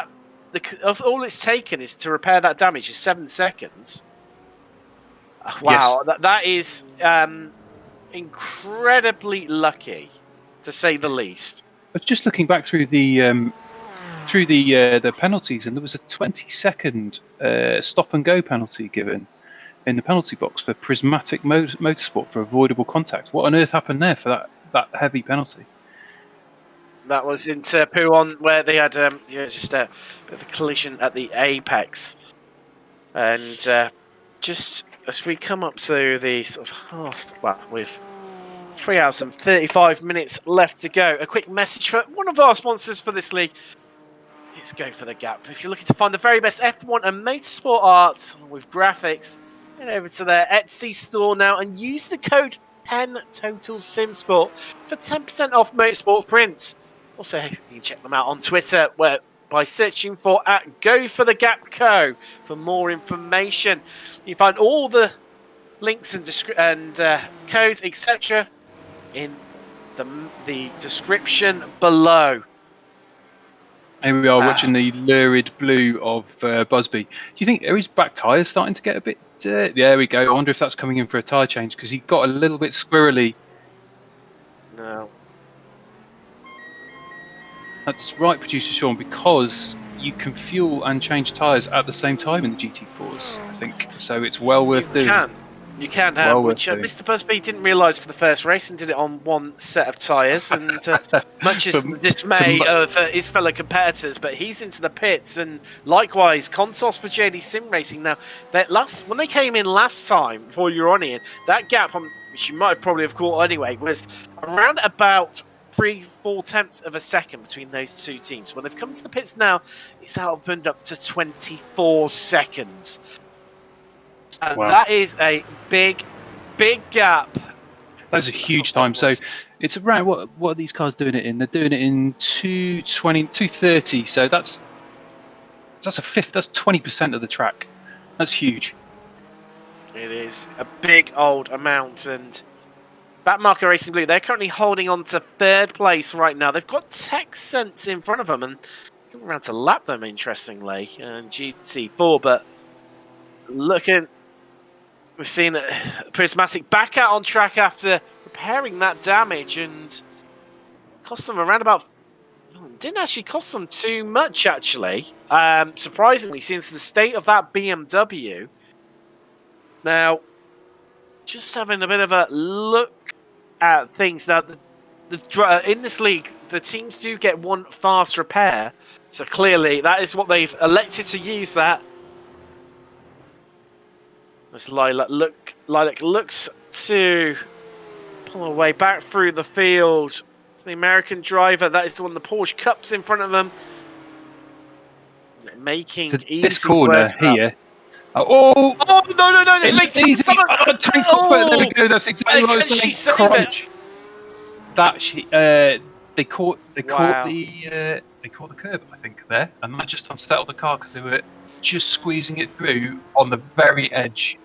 all it's taken is to repair that damage is 7 seconds. Wow, yes. That is incredibly lucky, to say the least. But just looking back through the penalties, and there was a 20-second stop and go penalty given in the penalty box for Prismatic Motorsport for avoidable contact. What on earth happened there for that heavy penalty? That was in Puon, where they had just a bit of a collision at the apex, and just as we come up to the sort of half, with 3 hours and 35 minutes left to go, a quick message for one of our sponsors for this league. Let's go for the gap. If you're looking to find the very best F1 and motorsport art with graphics, head over to their Etsy store now and use the code 10TotalSimSport for 10% off motorsport prints. Also, you can check them out on Twitter by searching for @GoForTheGapCo for more information. You find all the links and codes, etc., in the description below. Here we are watching the lurid blue of Busby. Do you think his back tyres starting to get a bit... there we go. I wonder if that's coming in for a tyre change, because he got a little bit squirrely. No. That's right, producer Sean, because you can fuel and change tyres at the same time in the GT4s, I think. So it's well worth doing. You can, which Mr. Busby didn't realise for the first race and did it on one set of tyres, and much as the dismay of his fellow competitors, but he's into the pits, and likewise, Consos for JD Sim Racing. Now, when they came in last time, before you were on here, that gap, which you might probably have caught anyway, was around about 3-4 tenths of a second between those two teams. When they've come to the pits now, it's opened up to 24 seconds. And that is a big gap. That's a huge time. So it's around, what are these cars doing it in? They're doing it in 2:30. So that's a fifth. That's 20% of the track. That's huge. It is a big old amount. And Backmarker Racing Blue, they're currently holding on to third place right now. They've got TechSense in front of them and going around to lap them, interestingly, and GT4. But we've seen Prismatic back out on track after repairing that damage, and cost them around about... Didn't actually cost them too much, actually. Surprisingly, since the state of that BMW. Now, just having a bit of a look at things. Now, in this league, the teams do get one fast repair. So clearly, that is what they've elected to use that. As Lilac looks to pull away back through the field. It's the American driver. That is the one, the Porsche Cup's in front of them. Making easy this corner here. No! This makes easy. There we go. That's exactly what I was saying. Crunch. They caught the curb, I think, there, and that just unsettled the car because they were just squeezing it through on the very edge.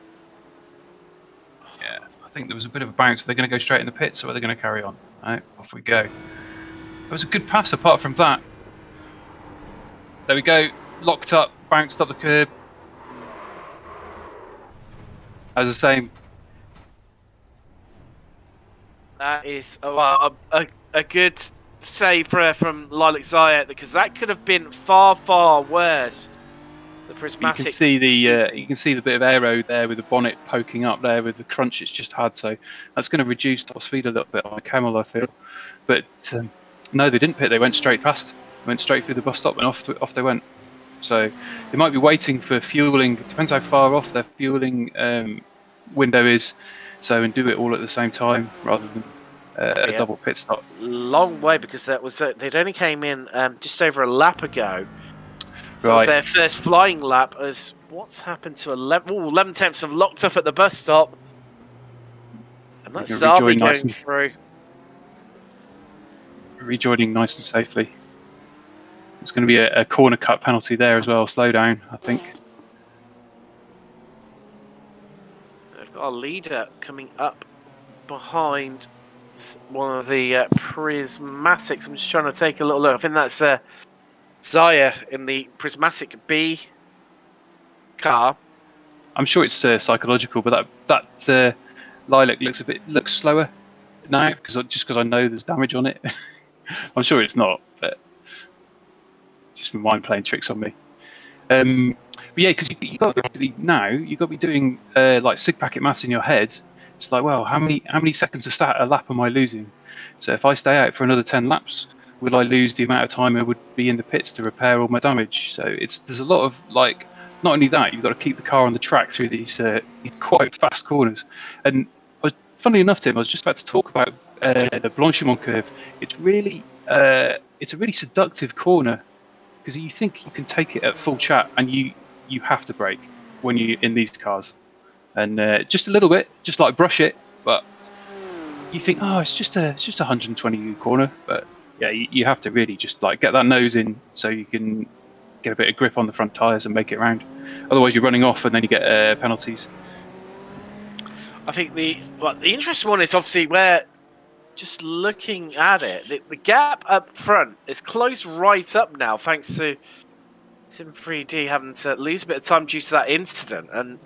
Yeah, I think there was a bit of a bounce. They're going to go straight in the pits, or are they going to carry on? Right, off we go. It was a good pass apart from that. There we go. Locked up, bounced up the curb. As the same. That is a good save from Lilac Zayat, because that could have been far, far worse. The Prismatic. You can see the bit of aero there with the bonnet poking up there with the crunch it's just had. So that's going to reduce top speed a little bit on the Camel, I feel. But no, they didn't pit. They went straight past. They went straight through the bus stop and off they went. So they might be waiting for fueling. It depends how far off their fueling window is. So, and do it all at the same time rather than a double pit stop. Long way, because that was they'd only came in just over a lap ago. So it's their first flying lap. As what's happened to 11 tenths have locked up at the bus stop. And that's Zabi going through. Rejoining nice and safely. It's going to be a corner cut penalty there as well. Slow down, I think. They've got a leader coming up behind one of the prismatics. I'm just trying to take a little look. I think that's Zaya in the prismatic B car. I'm sure it's psychological, but that lilac looks slower now because I know there's damage on it. I'm sure it's not, but just my mind playing tricks on me. But yeah, because you got to be doing like sig packet maths in your head. It's like, well, how many seconds a lap am I losing? So if I stay out for another 10 laps, will I lose the amount of time I would be in the pits to repair all my damage? So there's a lot of like, not only that, you've got to keep the car on the track through these quite fast corners. And funnily enough, Tim, I was just about to talk about the Blanchimont curve. It's a really seductive corner because you think you can take it at full chat, and you have to brake when you're in these cars, and just a little bit, just like brush it. But you think, oh, it's just a 120 corner, but yeah, you have to really just like get that nose in so you can get a bit of grip on the front tyres and make it round. Otherwise, you're running off, and then you get penalties. I think the interesting one is obviously where, just looking at it, the gap up front is closed right up now, thanks to SIM3D having to lose a bit of time due to that incident. And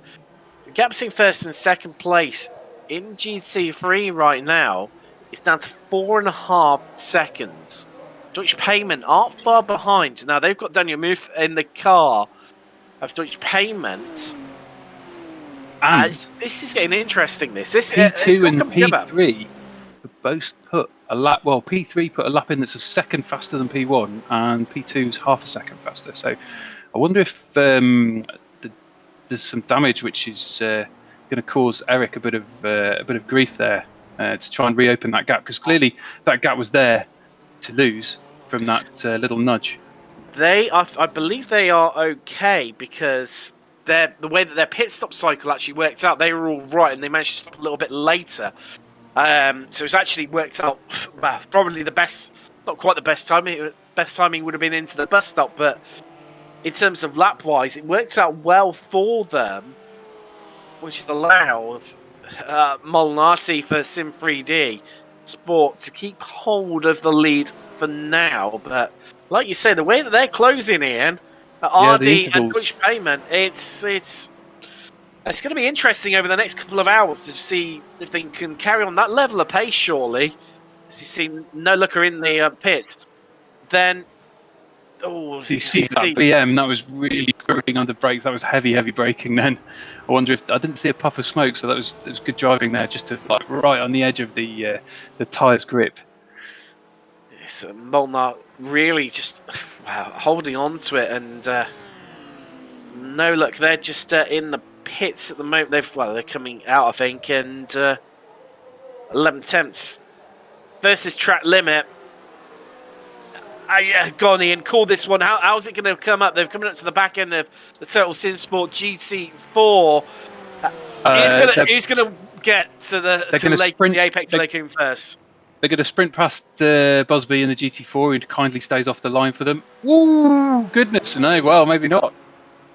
the gap between first and second place in GT3 right now is down to 4.5 seconds. Deutsche Payment aren't far behind. Now they've got Daniel Muth in the car of Deutsche Payment. And this is getting interesting. This P2 and P3 both put a lap. Well, P3 put a lap in that's a second faster than P1, and P2's half a second faster. So I wonder if there's some damage which is going to cause Eric a bit of grief there to try and reopen that gap, because clearly that gap was there to lose from that little nudge. I believe they are okay, because the way that their pit stop cycle actually worked out, they were all right, and they managed to stop a little bit later. So it's actually worked out, well, probably the best, not quite the best timing. Best timing would have been into the bus stop, but in terms of lap wise, it worked out well for them, which allowed Molinari for Sim3D Sport to keep hold of the lead for now. But like you say, the way that they're closing in, RD and Deutsche Payment, it's going to be interesting over the next couple of hours to see if they can carry on that level of pace, surely. As you see, no looker in the pits. Then, you see that BM, that was really gripping under brakes. That was heavy braking then. I wonder if, I didn't see a puff of smoke, so that was good driving there, just to like right on the edge of the tyre's grip. It's Molnar really just holding on to it, and no luck. They're just in the pits at the moment. They're coming out, I think, and 11 tenths versus track limit. Go on, Ian, call this one. How's it going to come up? They're coming up to the back end of the Total Sim Sport GT4. Who's going to get to the apex Lagoon first? They're going to sprint past Busby in the GT4, who kindly stays off the line for them. Ooh, goodness, no, well, maybe not.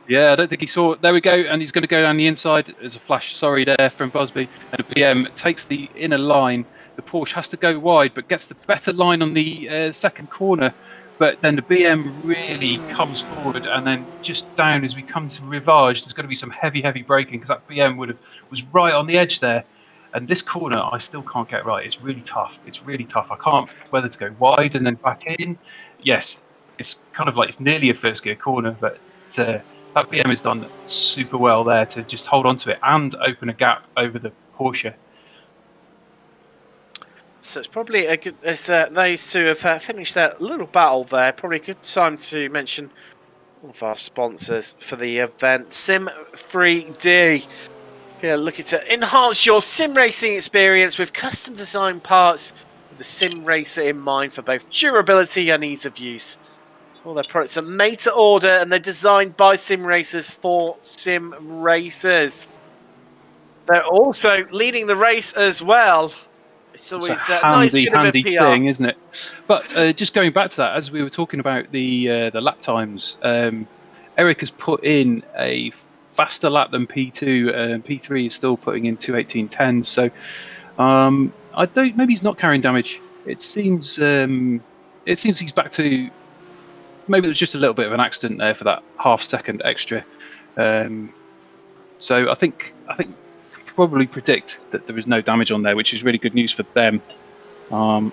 Yeah, I don't think he saw. There we go, and he's going to go down the inside. There's a flash, sorry, there from Busby. And the BM takes the inner line. The Porsche has to go wide, but gets the better line on the second corner. But then the BM really comes forward, and then just down as we come to Rivage, there's going to be some heavy braking, because that BM was right on the edge there. And this corner, I still can't get right. It's really tough. I can't whether to go wide and then back in. Yes, it's kind of like it's nearly a first gear corner, but that BM has done super well there to just hold on to it and open a gap over the Porsche. So it's probably a good, as those two have finished that little battle there, probably a good time to mention one of our sponsors for the event, Sim3D. Yeah, looking to enhance your sim racing experience with custom designed parts with the sim racer in mind for both durability and ease of use. All their products are made to order, and they're designed by sim racers for sim racers. They're also leading the race as well. It's always It's a nice handy, bit of a handy PR. thing, isn't it? But just going back to that, as we were talking about the lap times, Eric has put in a faster lap than P2. P3 is still putting in 2:18.10. So I don't. Maybe he's not carrying damage. It seems he's back to. Maybe there was just a little bit of an accident there for that half-second extra. So I think probably predict that there is no damage on there, which is really good news for them. Well,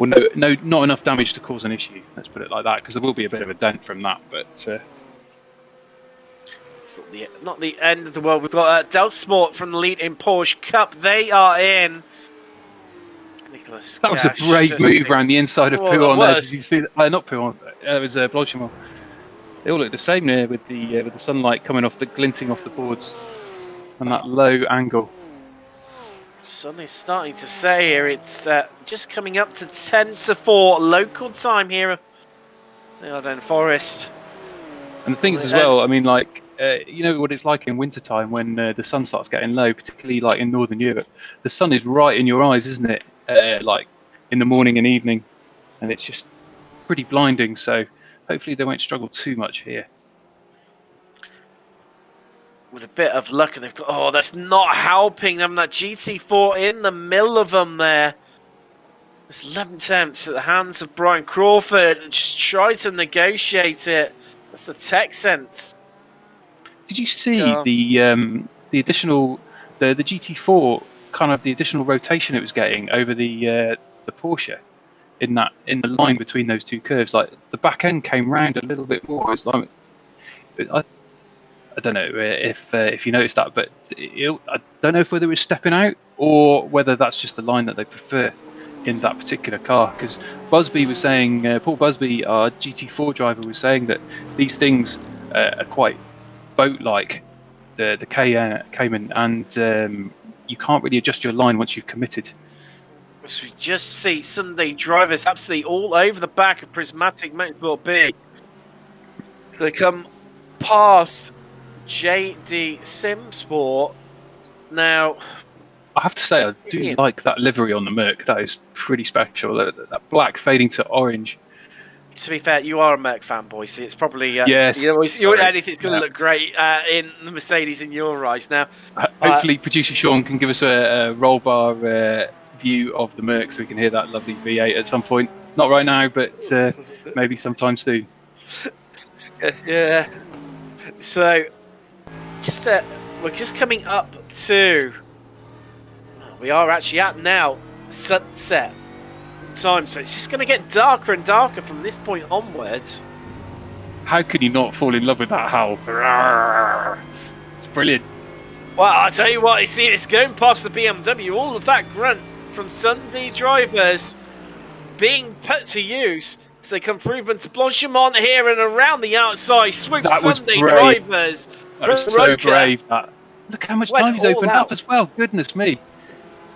no, not enough damage to cause an issue. Let's put it like that, because there will be a bit of a dent from that. But it's not the end of the world. We've got Delta Sport from the lead in Porsche Cup. They are in. Nicholas that was a brave move around the inside of Pouon there. Did you see that? Not Pouon. It was Blauchemont. They all look the same there with the sunlight coming off, glinting off the boards, and that low angle. Sun is starting to say here. It's just coming up to 10-4 local time here at Eildon Forest. And the things as well. I mean, like you know what it's like in wintertime when the sun starts getting low, particularly like in Northern Europe. The sun is right in your eyes, isn't it? Like in the morning and evening, and it's just pretty blinding. So hopefully they won't struggle too much here. With a bit of luck, and they've got, oh, that's not helping them. That GT4 in the middle of them there. It's 11 attempts at the hands of Brian Crawford, and just try to negotiate it. That's the tech sense. Did you see the additional the GT4 kind of the additional rotation it was getting over the Porsche in the line between those two curves? Like the back end came round a little bit more. It's like I don't know if you noticed that, but I don't know if whether it was stepping out or whether that's just the line that they prefer in that particular car. Because Busby was saying, Paul Busby, our GT4 driver, was saying that these things are quite boat-like, the Cayman, and you can't really adjust your line once you've committed. As we just see Sunday drivers absolutely all over the back of Prismatic Motorsport B. They come past JD Sim Sport. Now, I have to say, I do like that livery on the Merc. That is pretty special. That black fading to orange. To be fair, you are a Merc fanboy, so it's probably yes. Anything's going to look great in the Mercedes in your eyes. Now, hopefully, producer Sean can give us a roll bar view of the Merc, so we can hear that lovely V8 at some point. Not right now, but maybe sometime soon. Yeah. So, we're just coming up to. We are actually at now sunset time, so it's just going to get darker and darker from this point onwards. How can you not fall in love with that howl? It's brilliant. Well, I'll tell you what, you see, it's going past the BMW, all of that grunt from Sunday drivers being put to use as they come through into Blanchimont here and around the outside. Swoop Sunday drivers. That was so brave. That. Look how much time he's opened up as well. Goodness me.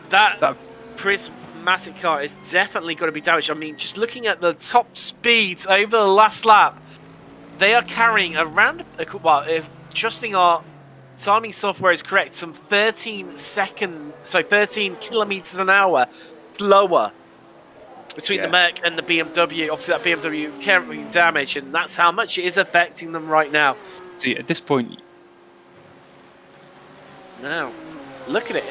That Prismatic car is definitely going to be damaged. I mean, just looking at the top speeds over the last lap, they are carrying around, well, if trusting our timing software is correct, some 13 kilometers an hour slower between the Merc and the BMW. Obviously, that BMW carrying damage, and that's how much it is affecting them right now. See, at this point... Now, look at it.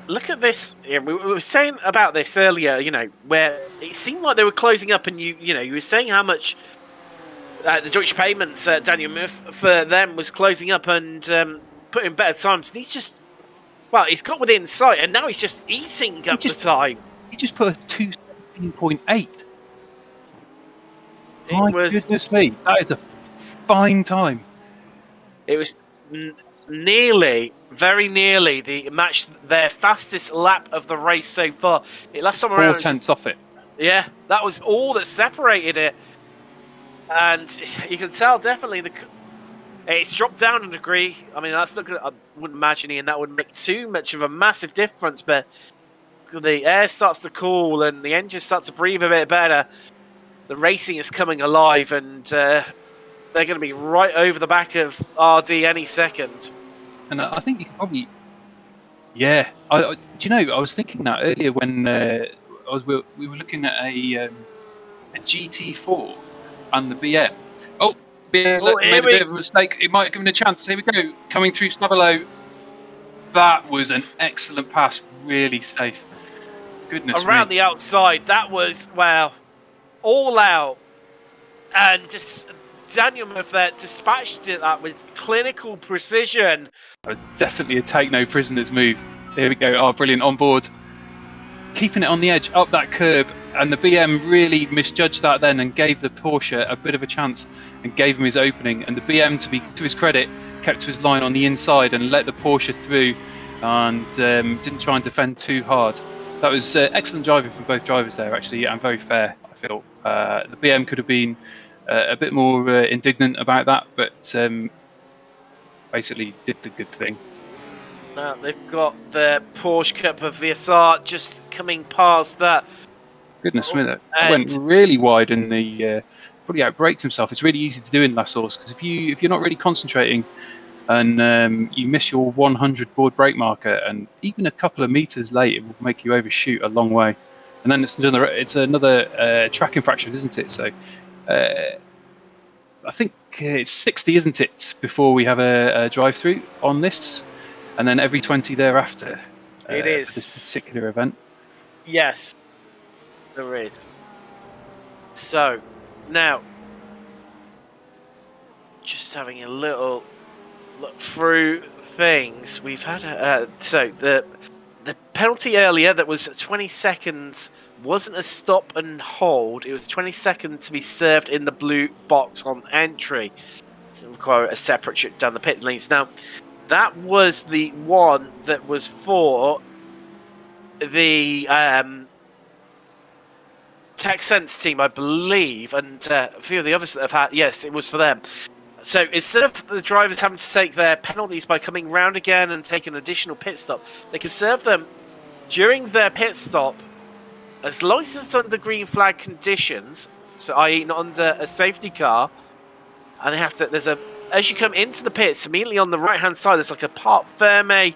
Look at this. Yeah, we were saying about this earlier, you know, where it seemed like they were closing up, and you were saying how much the Deutsche Payments, Daniel Muff, for them was closing up and putting better times. And he's just, well, he's got within sight, and now he's just eating up the time. He just put a 2:17.8. My goodness me, that is a fine time. It was very nearly their fastest lap of the race so far. It last time around 4/10 off it. Yeah, that was all that separated it, and you can tell definitely it's dropped down a degree. I mean, that's not gonna, I wouldn't imagine, Ian, that would make too much of a massive difference, but the air starts to cool and the engines start to breathe a bit better. the racing is coming alive, and they're going to be right over the back of RD any second. And I think you can probably, yeah. Do you know? I was thinking that earlier when we were looking at a GT4 and the BM. Oh, BM made a bit of a mistake. It might have given a chance. Here we go, coming through Snabbelow. That was an excellent pass, really safe. Goodness Around me. the outside, that was, well, all out. And just Daniel Muff there dispatched that with clinical precision. That was definitely a take no prisoners move. Here we go. Oh, brilliant. On board. Keeping it on the edge, up that curb. And the BM really misjudged that then and gave the Porsche a bit of a chance and gave him his opening. And the BM, to his credit, kept to his line on the inside and let the Porsche through and didn't try and defend too hard. That was excellent driving from both drivers there, actually, and very fair, I feel. The BM could have been a bit more indignant about that, but basically did the good thing. Now they've got the Porsche Cup of VSR just coming past that. Goodness me, that went really wide and the probably outbraked himself. It's really easy to do in La Source because if you're not really concentrating and you miss your 100 board brake marker and even a couple of meters late, it will make you overshoot a long way. And then it's another track infraction, isn't it? So I think it's 60, isn't it, before we have a drive-through on this, and then every 20 thereafter. It is for this particular event. Yes, there is. So now, just having a little look through things, we've had so the penalty earlier that was 20 seconds wasn't a stop and hold. It was 20 seconds to be served in the blue box on entry. It doesn't require a separate trip down the pit lanes. Now, that was the one that was for the TechSense team, I believe, and a few of the others that have had. Yes, it was for them. So instead of the drivers having to take their penalties by coming round again and take an additional pit stop, they can serve them during their pit stop as long as it's under green flag conditions, so i.e. not under a safety car. And they have to, as you come into the pits, immediately on the right hand side, there's like a part ferme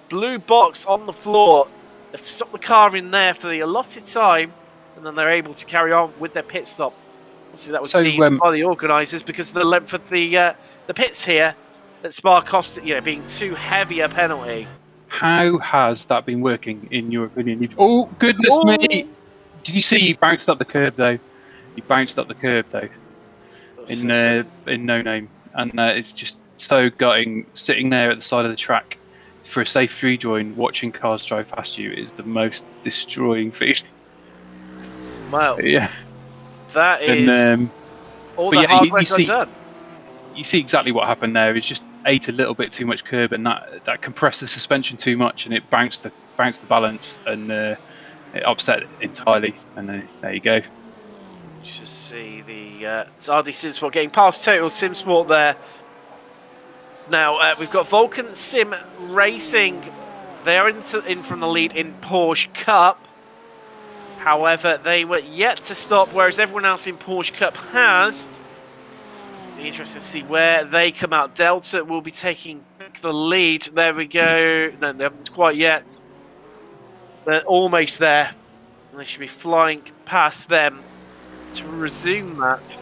blue box on the floor. They have to stop the car in there for the allotted time, and then they're able to carry on with their pit stop. Obviously, that was deemed by the organisers because of the length of the pits here that Spa cost, being too heavy a penalty. How has that been working, in your opinion? Oh, goodness me! Did you see he bounced up the curb, though? He bounced up the curb, though, in no name. And it's just so gutting. Sitting there at the side of the track for a safe rejoin, watching cars drive past you is the most destroying feeling. Well, yeah. That is all the hard work done. You see exactly what happened there. It's just ate a little bit too much curb, and that compressed the suspension too much, and it bounced the balance, and it upset it entirely. And there you go. Just see the RD SimSport getting past Total SimSport there. Now we've got Vulcan Sim Racing. They are in from the lead in Porsche Cup. However, they were yet to stop, whereas everyone else in Porsche Cup has. Be interesting to see where they come out. Delta will be taking the lead. There we go. No, they haven't quite yet. They're almost there. They should be flying past them to resume that.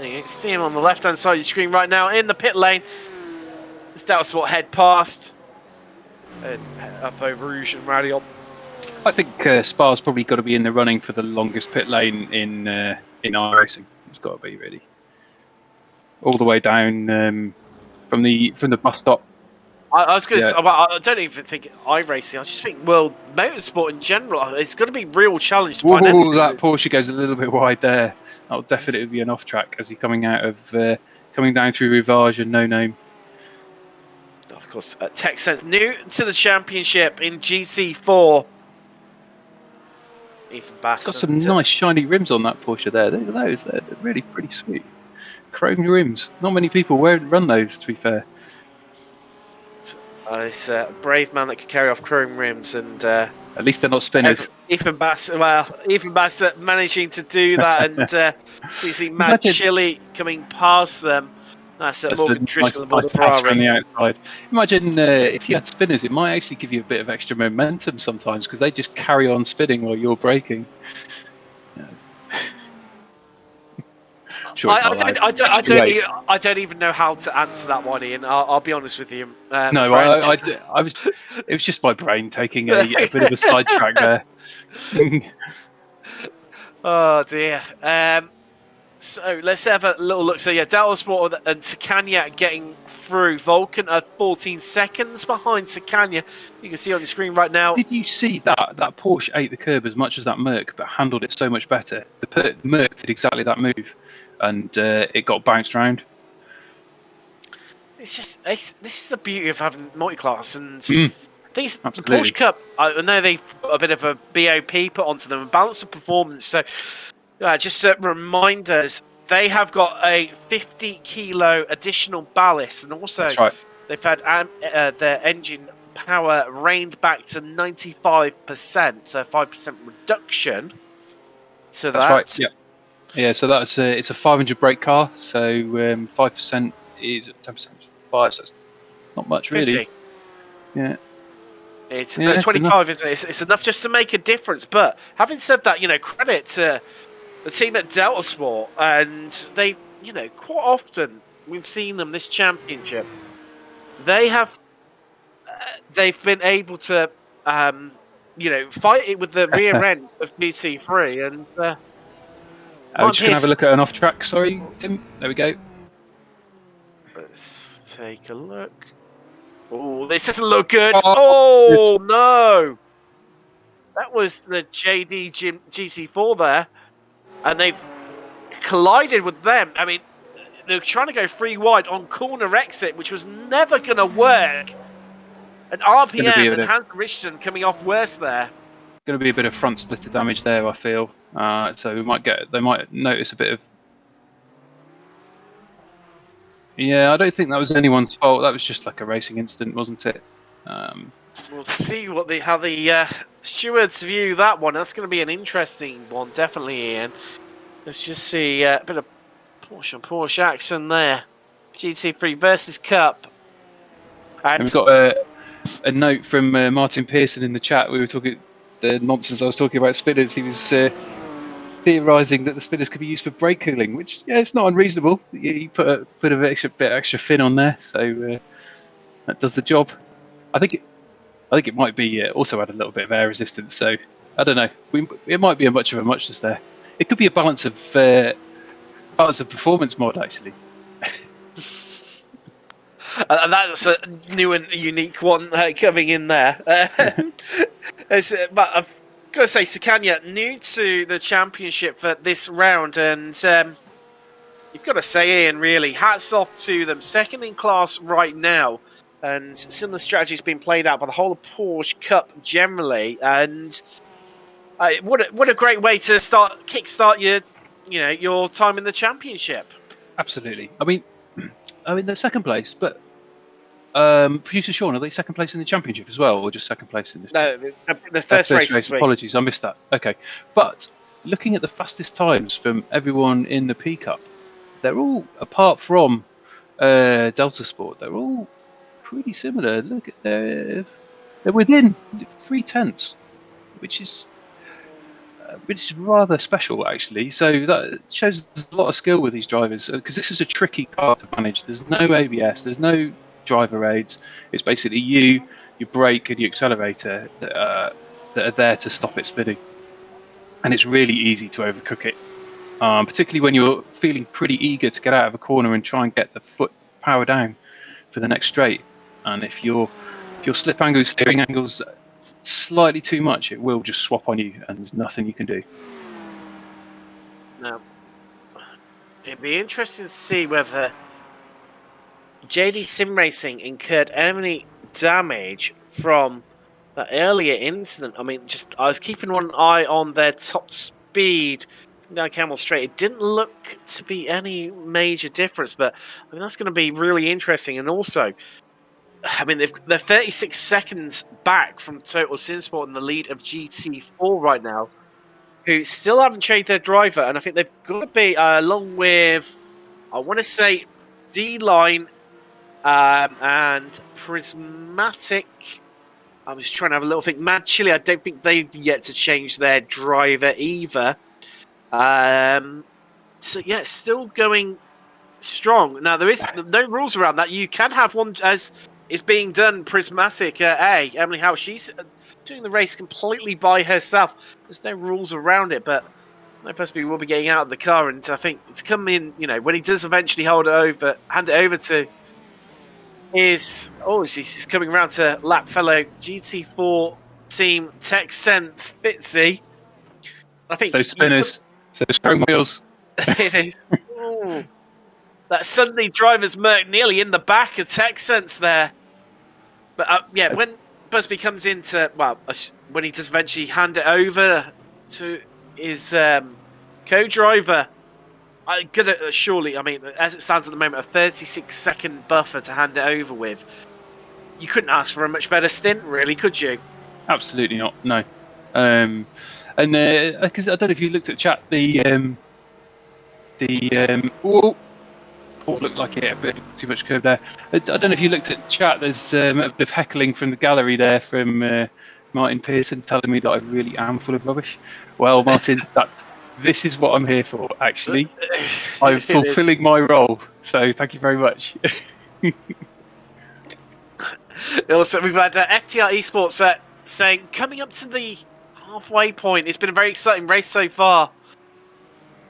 It's Steam on the left-hand side of your screen right now in the pit lane. It's Delta Sport head past. And up over Rouge and Radion. I think Spa's probably got to be in the running for the longest pit lane in iRacing. It's got to be, really. All the way down from the bus stop. I was going to say, I don't even think iRacing. I just think world motorsport in general. It's going to be a real challenge to find anything. That Porsche goes a little bit wide there. That'll definitely be an off track as he's coming down through Rivage and No Name. Of course, TechSense new to the championship in GC4. Ethan Bass got some nice shiny rims on that Porsche there. Look at those. They're really pretty sweet. Chrome rims. Not many people run those, to be fair. It's a brave man that could carry off chrome rims, and At least they're not spinners. Ethan Bassett managing to do that, and so you see Mad Imagine- Chili coming past them. That's Morgan Driscoll aboard the nice pass Ferrari. around the outside. Imagine if you had spinners, it might actually give you a bit of extra momentum sometimes because they just carry on spinning while you're braking. Sure, I don't even know how to answer that one, Ian. I'll be honest with you. No, I was. It was just my brain taking a bit of a sidetrack there. Oh dear. So let's have a little look. So yeah, Delta Sport and Sakanya getting through. Vulcan are 14 seconds behind Sakanya. You can see on the screen right now. Did you see that Porsche ate the curb as much as that Merc, but handled it so much better? The Merc did exactly that move, and it got bounced around. This is the beauty of having multi-class, and these the Absolutely. Porsche Cup. I know they've got a bit of a BOP put onto them and balance the performance. So just reminders, they have got a 50 kilo additional ballast, and also That's right. they've had their engine power reined back to 95%, so 5% reduction. So That's right. Yeah. Yeah. So that's it's a 500 brake car. So 5% is 10%. 5. So it's not much really. 50. Yeah. It's Yeah, it's 25, isn't it? It's enough just to make a difference. But having said that, credit to the team at Delta Sport, and they, quite often we've seen them this championship. They've been able to, fight it with the rear end of GT3, and. We're just gonna have a look at an off track. Sorry, Tim. There we go. Let's take a look. Oh, this doesn't look good. Oh, No! That was the JD GT4 there, and they've collided with them. I mean, they're trying to go 3 wide on corner exit, which was never going to work. And RPM and Hans Richardson coming off worse there. Going to be a bit of front splitter damage there, I feel. So they might notice a bit of. Yeah, I don't think that was anyone's fault. That was just like a racing incident, wasn't it? We'll see how the stewards view that one. That's going to be an interesting one, definitely, Ian. Let's just see a bit of Porsche on Porsche action there. GT3 versus Cup. And we've got a note from Martin Pearson in the chat. We were talking the nonsense I was talking about spinners. He was theorising that the spinners could be used for brake cooling, which it's not unreasonable. You put a bit of extra fin on there, so that does the job. I think it might be also add a little bit of air resistance. So I don't know. It might be a much of a muchness there. It could be a balance of performance mod actually. And that's a new and unique one coming in there. But I've got to say, Sakanya, new to the championship for this round, and you've got to say, Ian, really, hats off to them. Second in class right now, and similar strategies being played out by the whole of Porsche Cup generally. And what a great way to kickstart your time in the championship. Absolutely. I mean, they're second place, but producer Sean, are they second place in the championship as well, or just second place in this? No, the first race this week. Apologies, I missed that. Okay, but looking at the fastest times from everyone in the P Cup, they're all, apart from Delta Sport, they're all pretty similar. Look at they're within 0.3, which is rather special actually. So that shows there's a lot of skill with these drivers, because this is a tricky car to manage. There's no ABS, there's no driver aids. It's basically your brake and your accelerator that are there to stop it spinning, and it's really easy to overcook it, particularly when you're feeling pretty eager to get out of a corner and try and get the foot power down for the next straight. And if your slip angle, steering angle's slightly too much, it will just swap on you, and there's nothing you can do. Now, it'd be interesting to see whether JD Sim Racing incurred any damage from that earlier incident. I mean, I was keeping one eye on their top speed down Camel Straight. It didn't look to be any major difference, but I mean, that's going to be really interesting. And also, I mean, they're 36 seconds back from Total Cinesport in the lead of GT4 right now, who still haven't changed their driver, and I think they've got to be along with, I want to say, D-Line and Prismatic. I'm just trying to have a little think. Mad Chili, I don't think they've yet to change their driver either. So yeah, still going strong. Now there is no rules around that. You can have one as is being done. Prismatic Emily Howe, she's doing the race completely by herself. There's no rules around it, but no possibly will be getting out of the car, and I think it's coming in. You know, when he does eventually hand it over to he's coming around to lap fellow GT4 team Texent Fitzy. I think those spinners, those chrome wheels. It is. Ooh. That suddenly driver's Merc nearly in the back of Texence there. But yeah, when Busby comes into, when he does eventually hand it over to his co-driver, surely, I mean, as it stands at the moment, a 36-second buffer to hand it over with. You couldn't ask for a much better stint, really, could you? Absolutely not, no. And because I don't know if you looked at chat, Paul looked like it had a bit too much curve there. I don't know if you looked at chat. There's a bit of heckling from the gallery there from Martin Pearson telling me that I really am full of rubbish. Well, Martin, this is what I'm here for. Actually, I'm fulfilling my role. So thank you very much. Also, we've had FTR Esports saying coming up to the halfway point. It's been a very exciting race so far.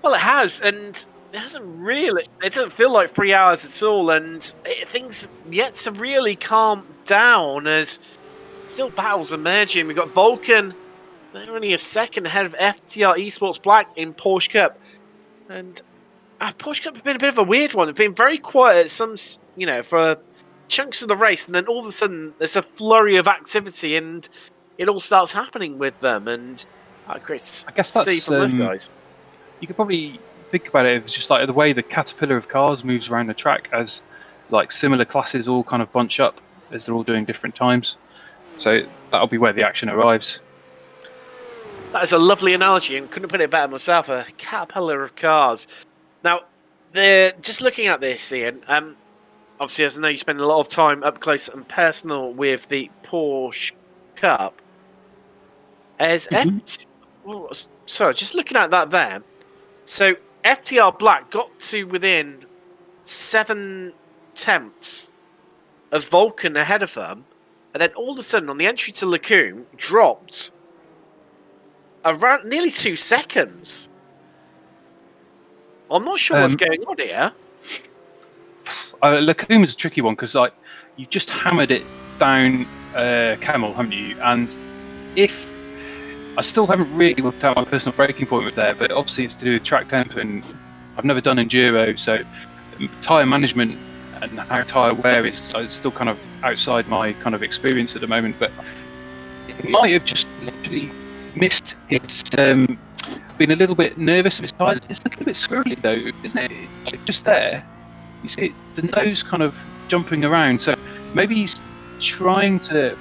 Well, it has, and it doesn't feel like 3 hours at all, and things yet to really calm down as still battles emerging. We've got Vulcan, they're only a second ahead of FTR Esports Black in Porsche Cup, and Porsche Cup has been a bit of a weird one. It's been very quiet for chunks of the race, and then all of a sudden there's a flurry of activity and it all starts happening with them, and Chris, I guess that's from those guys. You could probably think about it as just like the way the caterpillar of cars moves around the track, as like similar classes all kind of bunch up as they're all doing different times. So that'll be where the action arrives. That is a lovely analogy, and couldn't have put it better myself. A caterpillar of cars. Now, just looking at this, Ian. Obviously, as I know, you spend a lot of time up close and personal with the Porsche Cup. Sorry, just looking at that there. So FTR Black got to within 7/10 of Vulcan ahead of them, and then all of a sudden on the entry to Lacombe dropped around nearly 2 seconds. I'm not sure what's going on here. Lacombe is a tricky one because you've just hammered it down Camel, haven't you? And if I still haven't really worked out my personal breaking point with there, but obviously it's to do with track temp, and I've never done enduro, so tyre management and how tyre wear is still kind of outside my kind of experience at the moment. But it might have just literally missed its been a little bit nervous of his tyre. It's looking a bit squirrely though, isn't it? Like just there, you see the nose kind of jumping around. So maybe he's trying to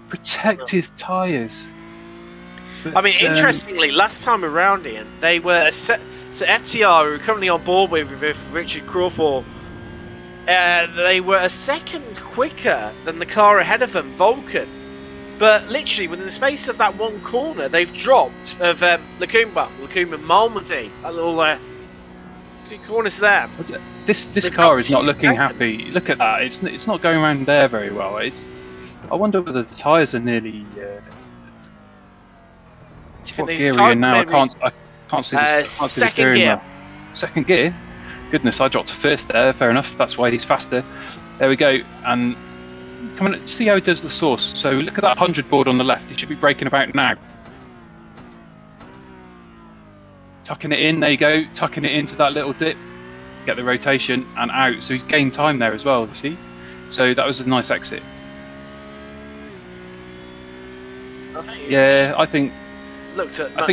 protect his tyres. I mean, interestingly, last time around, Ian, they were so FTR, who are currently on board with Richard Crawford, they were a second quicker than the car ahead of them, Vulcan. But literally, within the space of that one corner, they've dropped of Lacombe and Malmedy, that little 2 corners there. This car is not looking happy. Look at that; it's not going around there very well. I wonder whether the tyres are nearly. What gear are we in now? I can't see this. Second gear. Second gear. Goodness, I dropped to first there. Fair enough. That's why he's faster. There we go. And come on, see how he does the source. So look at that 100 board on the left. He should be braking about now. Tucking it in. There you go. Tucking it into that little dip. Get the rotation and out. So he's gained time there as well. You see. So that was a nice exit. Yeah, I think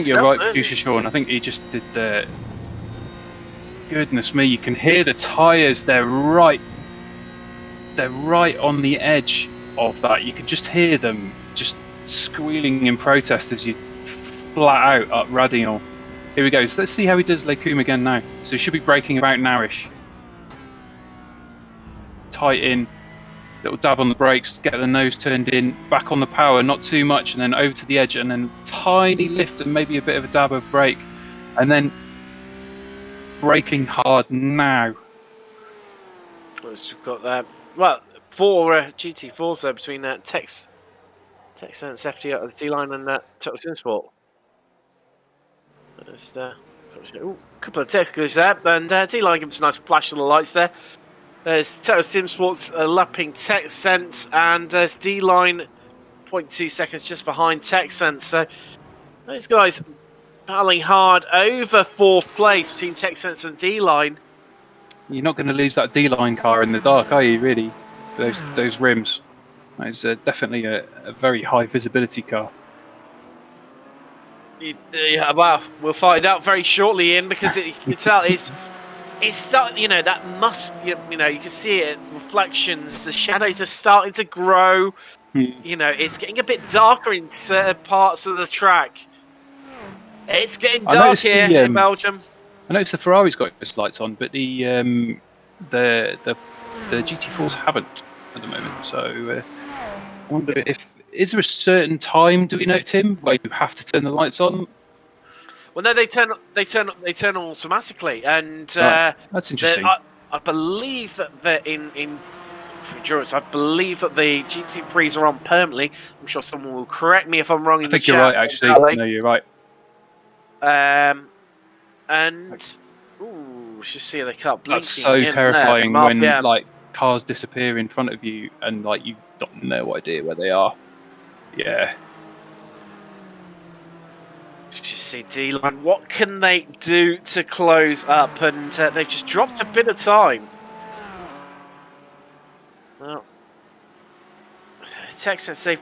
you're right, producer Sean. I think he just did the. Goodness me, you can hear the tyres. They're they're right on the edge of that. You could just hear them just squealing in protest as you flat out up Radion. Here we go. So let's see how he does Lecum again now. So he should be braking about nowish. Tight in, little dab on the brakes, get the nose turned in, back on the power, not too much, and then over to the edge, and then tiny lift and maybe a bit of a dab of brake, and then braking hard now. We've got that. Well, 4 GT4s there between Texsense, FTR, the D-Line, and Total Sim Sport. Just, a couple of technicals there, and D-Line gives us a nice flash of the lights there. There's Total Sim Sports lapping Texsense, and there's D-Line 0.2 seconds just behind Texsense. So those guys battling hard over 4th place between Texsense and D-Line. You're not going to lose that D-Line car in the dark, are you, really? Those rims. That is definitely a very high visibility car. Yeah, well, we'll find out very shortly, Ian, because you can tell it's starting, that musk, you can see it, reflections, the shadows are starting to grow. It's getting a bit darker in certain parts of the track. It's getting dark here in Belgium. I noticed the Ferrari's got its lights on, but the GT4s haven't at the moment. So I wonder is there a certain time, do we know, Tim, where you have to turn the lights on? Well, no, they turn on automatically, and right. That's interesting. I believe that they're in endurance. I believe that the GT3s are on permanently. I'm sure someone will correct me if I'm wrong in the chat. I think you're right, actually. No, you're right. And just see the car blinking. That's so terrifying when like cars disappear in front of you and like you've got no idea where they are. Yeah. Just see D-Line. What can they do to close up? And they've just dropped a bit of time. Well, Texas, I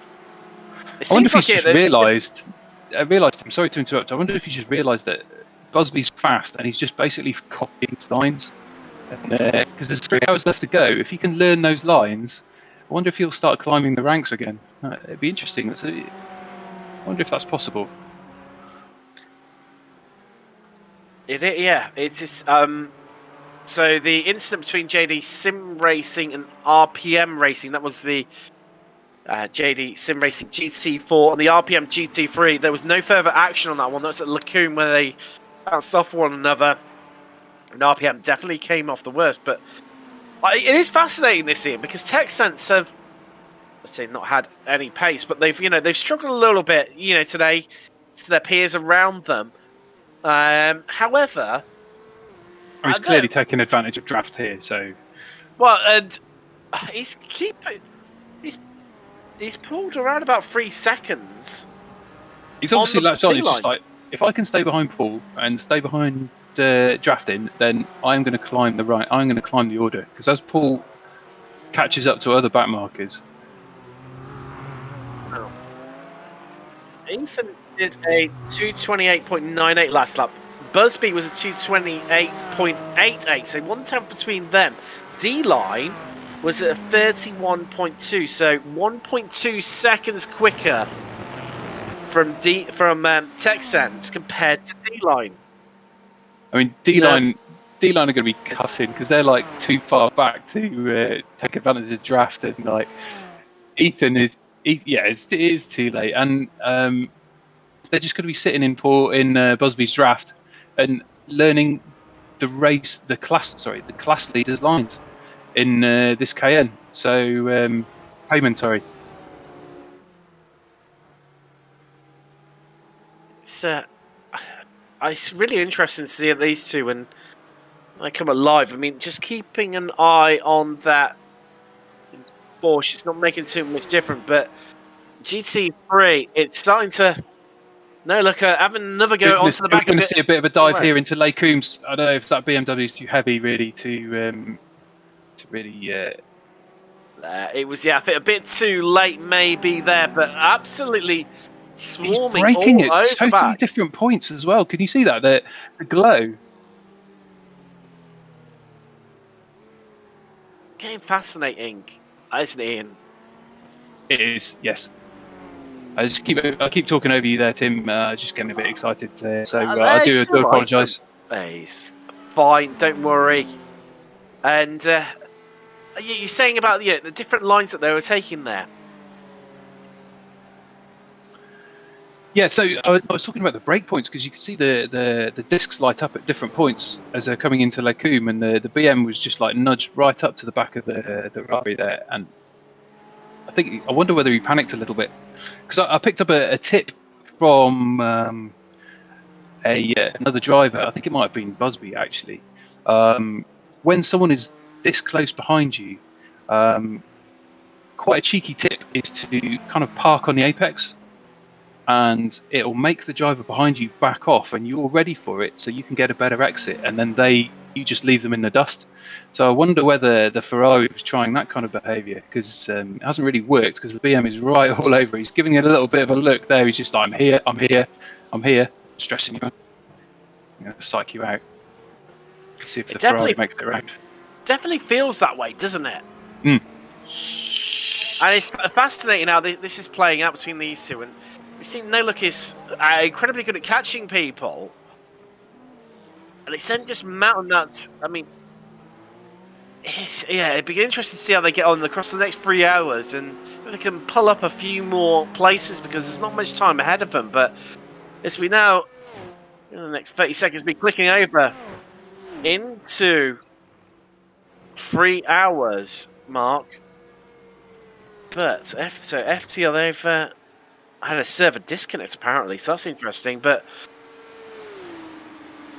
wonder if he's just realised. I'm sorry to interrupt. I wonder if he just realised that Busby's fast and he's just basically copying his lines. Because there's 3 hours left to go. If he can learn those lines, I wonder if he'll start climbing the ranks again. It'd be interesting. I wonder if that's possible. Yeah, it's just, so the incident between JD Sim Racing and RPM Racing, that was the JD Sim Racing GT4 and the RPM GT3. There was no further action on that one. That was at Lecum where they bounced off one another. And RPM definitely came off the worst, but it is fascinating this year because Texsense have, let's say, not had any pace, but they've struggled a little bit, today to their peers around them. However, he's clearly taking advantage of draft here. So, well, and he's pulled around about 3 seconds. He's obviously latched on. It's just like, if I can stay behind Paul and stay behind drafting, then I'm going to climb the right. I'm going to climb the order because as Paul catches up to other back markers. Oh. Ethan did a 2:28.98 last lap. Busby was a 2:28.88, so 1/10 between them. D-Line was at a 31.2, so 1.2 seconds quicker from Texsense compared to D-Line. I mean, D-Line are going to be cussing because they're like too far back to take advantage of draft, and like Ethan is, it is too late, and they're just going to be sitting in Busby's draft and learning the class leaders' lines in this KN. So payment, sorry. It's really interesting to see these two when they come alive. I mean, just keeping an eye on that Porsche, it's not making too much difference, but GT3, it's starting to... No, look, having another go onto the back of it. We're going to see a bit of a dive here into Lecum's. I don't know if that BMW is too heavy, really, to really... it was, I think, a bit too late maybe there, but absolutely swarming He's breaking all at over totally back. different points as well. Can you see that? The glow. Getting fascinating. isn't it, Ian? It is, yes. I keep talking over you there, Tim. Just getting a bit excited. So I do It's all right. apologise. It's fine, don't worry. And you're saying about the different lines that they were taking there. Yeah, so I was talking about the break points because you can see the discs light up at different points as they're coming into Lecombe, and the BM was just like nudged right up to the back of the Ferrari there, and I wonder whether he panicked a little bit because I picked up a tip from another driver. I think it might have been Busby actually. When someone is this close behind you, quite a cheeky tip is to kind of park on the apex, and it'll make the driver behind you back off, and you're ready for it, so you can get a better exit, and then you just leave them in the dust. So I wonder whether the Ferrari was trying that kind of behaviour, because it hasn't really worked, because the BM is right all over. He's giving it a little bit of a look there. He's just like, I'm here, I'm here, I'm here, stressing you out, psych you out. See if the Ferrari makes it around. Definitely feels that way, doesn't it? Mm. And it's fascinating how this is playing out between these two. And we've seen No Look is incredibly good at catching people. And it's then just mounting that. I mean, it'd be interesting to see how they get on across the next 3 hours and if they can pull up a few more places, because there's not much time ahead of them. But as we now, in the next 30 seconds, be clicking over into 3 hours mark. But so FTR, they've had a server disconnect apparently, so that's interesting. But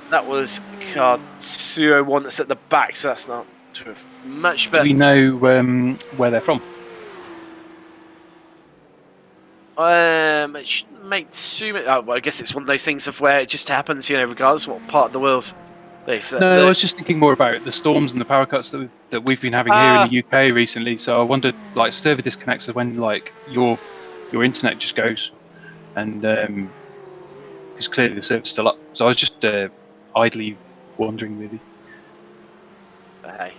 that was car 201 that's at the back, so that's not too much. But do we know where they're from? It might assume it. Well, I guess it's one of those things of where it just happens, regardless of what part of the world. No, I was just thinking more about the storms and the power cuts that we've been having here in the UK recently. So I wondered, like, server disconnects are when like your internet just goes, and because clearly the server's still up. So I was just idly wondering, really. Hey,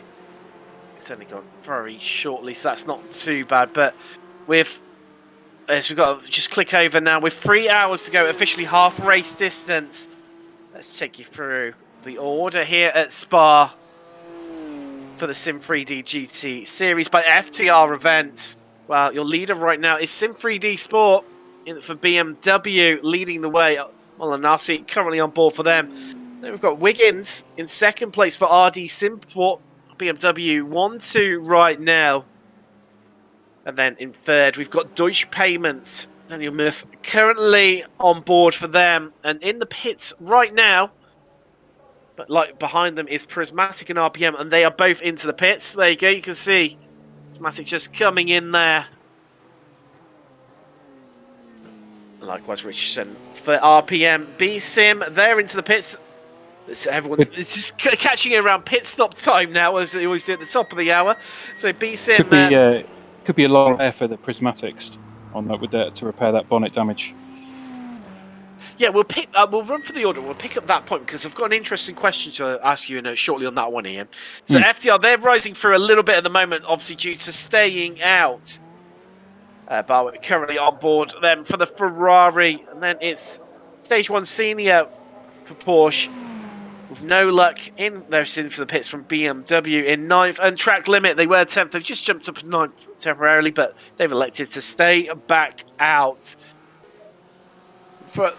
it's only gone very shortly, so that's not too bad. But we've got to just click over now. With 3 hours to go, officially half race distance. Let's take you through the order here at Spa for the SIM3D GT series by FTR events. Well, your leader right now is SIM3D Sport for BMW, leading the way. Molinari currently on board for them. Then we've got Wiggins in second place for RD Simport, BMW 1-2 right now. And then in third, we've got Deutsche Payments, Daniel Murph, currently on board for them. And in the pits right now, but like behind them is Prismatic and RPM, and they are both into the pits. There you go, you can see Prismatic just coming in there. Likewise, Richardson for RPM. B-Sim, they're into the pits. Everyone is just catching it around pit stop time now, as they always do at the top of the hour. So B-Sim... Could be a lot of air for the Prismatics on that to repair that bonnet damage. Yeah, we'll run for the order. We'll pick up that point because I've got an interesting question to ask you shortly on that one, Ian. So FTR, they're rising through a little bit at the moment, obviously due to staying out. But we're currently on board them for the Ferrari. And then it's Stage 1 Senior for Porsche. With No Luck in there, sitting for the pits from BMW in 9th. And Track Limit, they were 10th. They've just jumped up to 9th temporarily, but they've elected to stay back out. For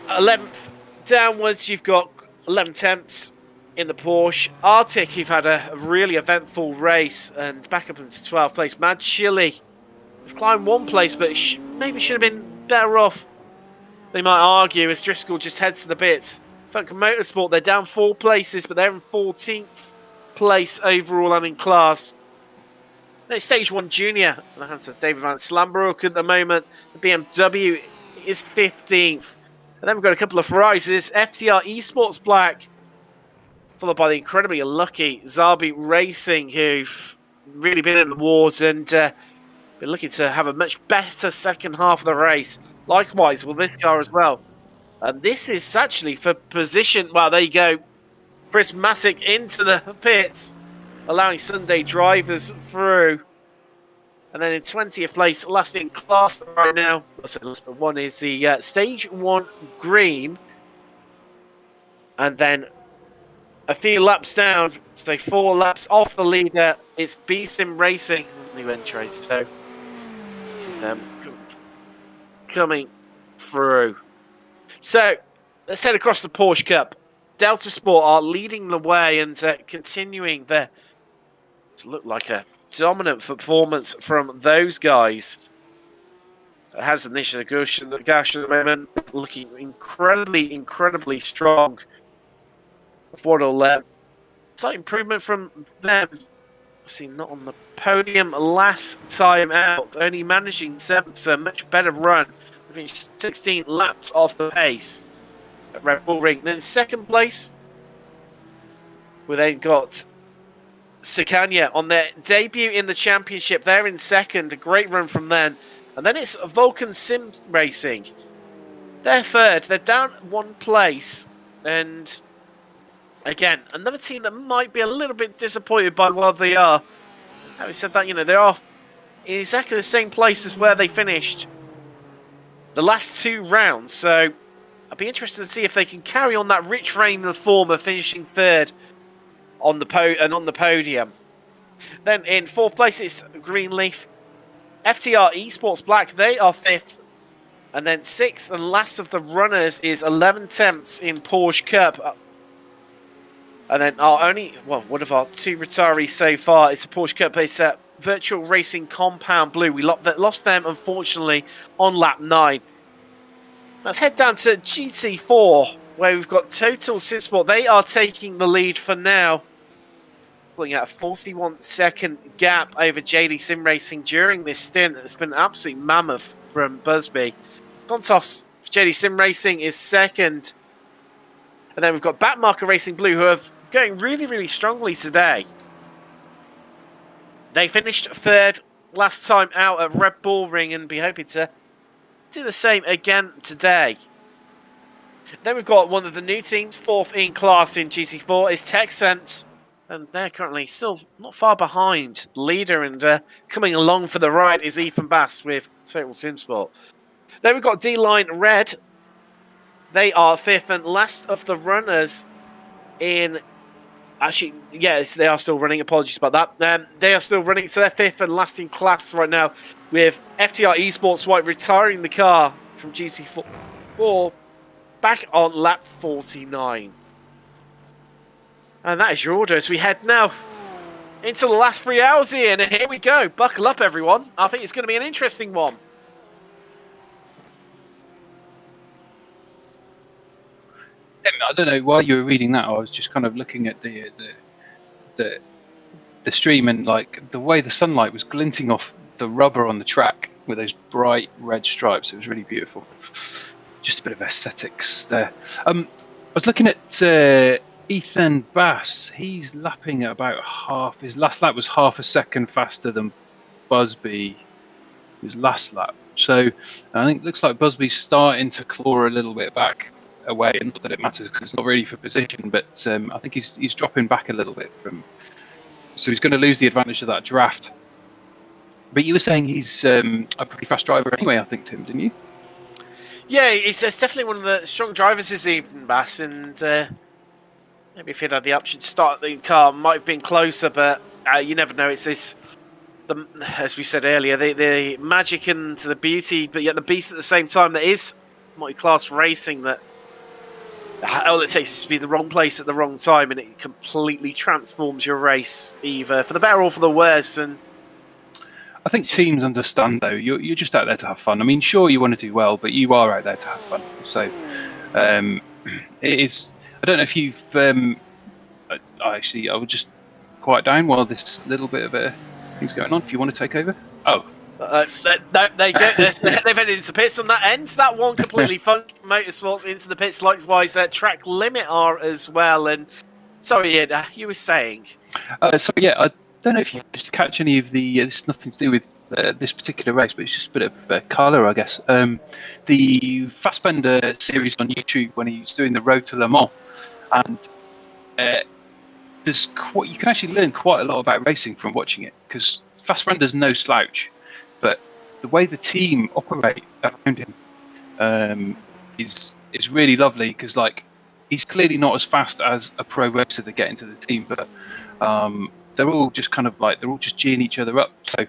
11th downwards, you've got 11 temps in the Porsche. Arctic, who've had a really eventful race, and back up into 12th place. Mad Chili, they've climbed 1 place, but maybe should have been better off, they might argue, as Driscoll just heads to the bits. Funk Motorsport, they're down 4 places, but they're in 14th place overall and in class. Then Stage 1 Junior, in the hands of David Van Slambrook at the moment. The BMW is 15th. And then we've got a couple of Ferraris. This FTR Esports Black, followed by the incredibly unlucky Zabi Racing, who've really been in the wars and been looking to have a much better second half of the race. Likewise with this car as well. And this is actually for position. Well, there you go. Prismatic into the pits, allowing Sunday drivers through. And then in 20th place, last in class right now, one is the Stage 1 Green. And then a few laps down, so 4 laps off the leader, it's SIM Racing, new entry. So, see them coming through. So, let's head across the Porsche Cup. Delta Sport are leading the way and continuing their, it looked like a dominant performance from those guys. It has Nisha Gush at the moment, looking incredibly strong. Slight improvement from them. See, not on the podium last time out, only managing 7th, so a much better run. I think 16 laps off the pace at Red Bull Ring. Then second place, we then got Sicania on their debut in the championship. They're in second, a great run from them. And then it's Vulcan Sim Racing. They're third, they're down 1 place. And again, another team that might be a little bit disappointed by what they are. Having said that, they are in exactly the same place as where they finished the last 2 rounds. So I'd be interested to see if they can carry on that rich reign of form of finishing third on the podium. Then in 4th place, it's Greenleaf. FTR Esports Black, they are 5th. And then 6th and last of the runners is 11 tenths in Porsche Cup. And then one of our 2 retirees so far is the Porsche Cup. It's Virtual Racing Compound Blue. We lost them, unfortunately, on lap 9. Let's head down to GT4, where we've got Total Sim Sport. They are taking the lead for now. Looking at a 41-second gap over JD Sim Racing during this stint. It's been an absolute mammoth from Busby. Contos for JD Sim Racing is second. And then we've got Backmarker Racing Blue, who are going really strongly today. They finished third last time out at Red Bull Ring and be hoping to do the same again today. Then we've got one of the new teams, 4th in class in GT4, is TechSense. And they're currently still not far behind the leader, and coming along for the ride is Ethan Bass with Total Sim Sport. Then we've got D-Line Red. They are 5th and last of the runners in... Actually, yes, they are still running. Apologies about that. They are still running, so they're 5th and last in class right now, with FTR Esports White retiring the car from GT4 back on lap 49. And that is your order as we head now into the last 3 hours here. And here we go. Buckle up, everyone. I think it's going to be an interesting one. I don't know, while you were reading that, I was just kind of looking at the stream, and like the way the sunlight was glinting off the rubber on the track with those bright red stripes. It was really beautiful. Just a bit of aesthetics there. I was looking at Ethan Bass. He's lapping at about half. His last lap was half a second faster than Busby, his last lap. So I think it looks like Busby's starting to claw a little bit back away, and not that it matters because it's not really for position, but I think he's dropping back a little bit from, so he's going to lose the advantage of that draft. But you were saying he's a pretty fast driver anyway, I think, Tim, didn't you? Yeah, it's definitely one of the strong drivers is Ethan Bass, and maybe if he'd had the option to start the car, might have been closer, but you never know. It's this, as we said earlier, the magic and the beauty, but yet the beast at the same time that is multi-class racing, that all it takes is to be the wrong place at the wrong time, and it completely transforms your race, either for the better or for the worse. And I think teams understand, though. You're just out there to have fun. I mean, sure, you want to do well, but you are out there to have fun. So it is. I don't know if you've. I would just quiet down while this little bit of thing's going on. If you want to take over. Oh. No, they go. They've headed into the pits, and that ends that one completely. Funk Motorsports into the pits. Likewise, Track Limit are as well. And sorry, Ed, you were saying. So yeah, I don't know if you just catch any of the. This has nothing to do with this particular race, but it's just a bit of colour, I guess. The Fassbender series on YouTube when he's doing the Road to Le Mans, and you can actually learn quite a lot about racing from watching it, because Fassbender's no slouch. the way the team operate around him is really lovely, because like he's clearly not as fast as a pro racer to get into the team, but they're all just kind of like, they're all just geeing each other up. So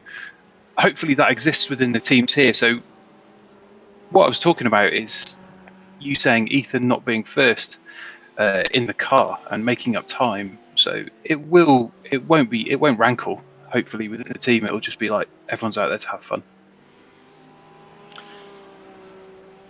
hopefully that exists within the teams here. So what I was talking about is you saying Ethan not being first in the car and making up time. So it won't rankle. Hopefully within the team, it'll just be like everyone's out there to have fun.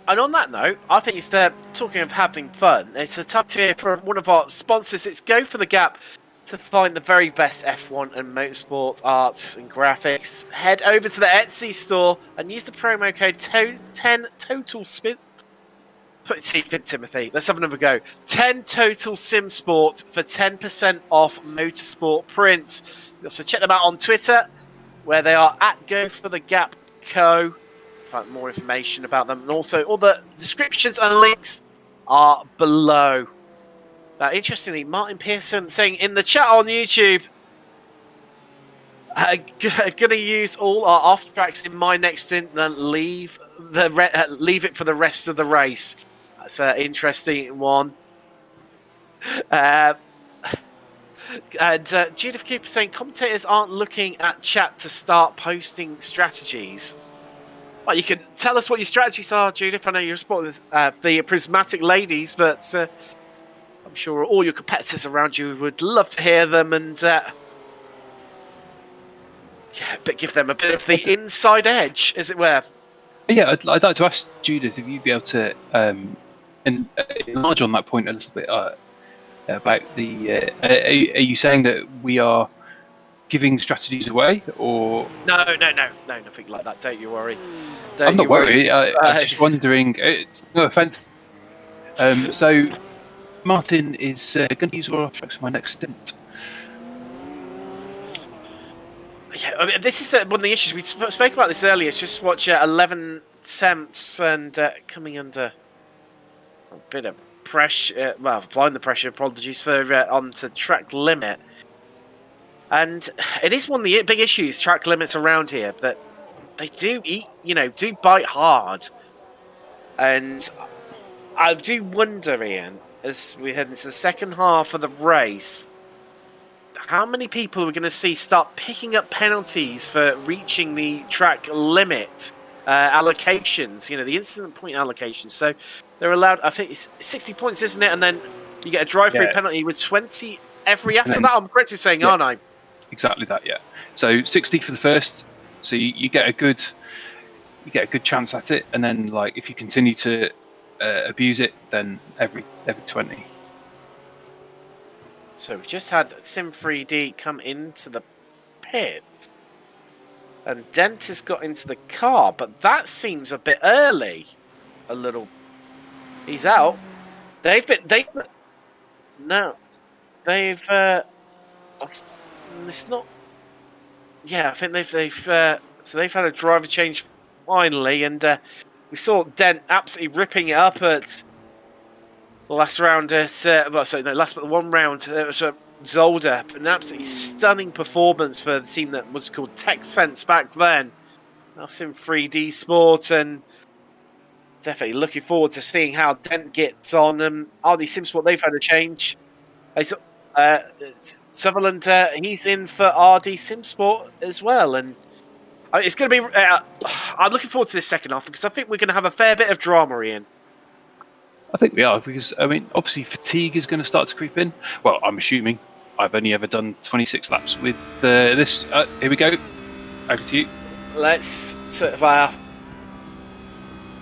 And on that note, I think it's talking of having fun. It's a tip here from one of our sponsors. It's Go for the Gap. To find the very best F1 and motorsport art and graphics, head over to the Etsy store and use the promo code 10 Total Spin. Timothy, let's have another go. 10 Total Sim Sport for 10% off motorsport prints. You also check them out on Twitter, where they are at Go for the Gap Co. Find more information about them, and also all the descriptions and links are below. Now, interestingly, Martin Pearson saying in the chat on YouTube, gonna use all our off tracks in my next stint, then leave it for the rest of the race. That's an interesting one. And Judith Cooper saying commentators aren't looking at chat to start posting strategies. Well, you can tell us what your strategies are, Judith. I know you're supporting the Prismatic Ladies, but I'm sure all your competitors around you would love to hear them, and but give them a bit of the inside edge, as it were. Yeah, I'd like to ask Judith if you'd be able to enlarge on that point a little bit about the. Are you saying that we are giving strategies away, or no, nothing like that. Don't you worry. I'm not worried. I'm just wondering. No offense. So Martin is going to use all our tracks for my next stint. Yeah, I mean, this is one of the issues. We spoke about this earlier. It's just watch 11 attempts and coming under a bit of pressure. Well, applying the pressure. Apologies for onto track limit. And it is one of the big issues, track limits around here, that they do do bite hard. And I do wonder, Ian, as we head into the second half of the race, how many people are we going to see start picking up penalties for reaching the track limit allocations, the incident point allocations. So they're allowed, I think it's 60 points, isn't it? And then you get a drive-through penalty with 20 every after that. I'm correct in saying, aren't I? Exactly that, yeah. So 60 for the first, so you get a good chance at it, and then like if you continue to abuse it, then every 20. So we've just had SIM3D come into the pit, and Dent has got into the car, but that seems a bit early. A little. He's out. It's not. Yeah, I think they've had a driver change finally, and we saw Dent absolutely ripping it up at the last round. Last but one round. It was Zolder, an absolutely stunning performance for the team that was called TechSense back then. Now SIM3D Sport, and definitely looking forward to seeing how Dent gets on. RD SimSport, they've had a change. Sutherland, he's in for RD SimSport as well, and it's going to be. I'm looking forward to this second half because I think we're going to have a fair bit of drama, Ian. I think we are, because I mean, obviously fatigue is going to start to creep in. Well, I'm assuming. I've only ever done 26 laps with this. Here we go. Over to you.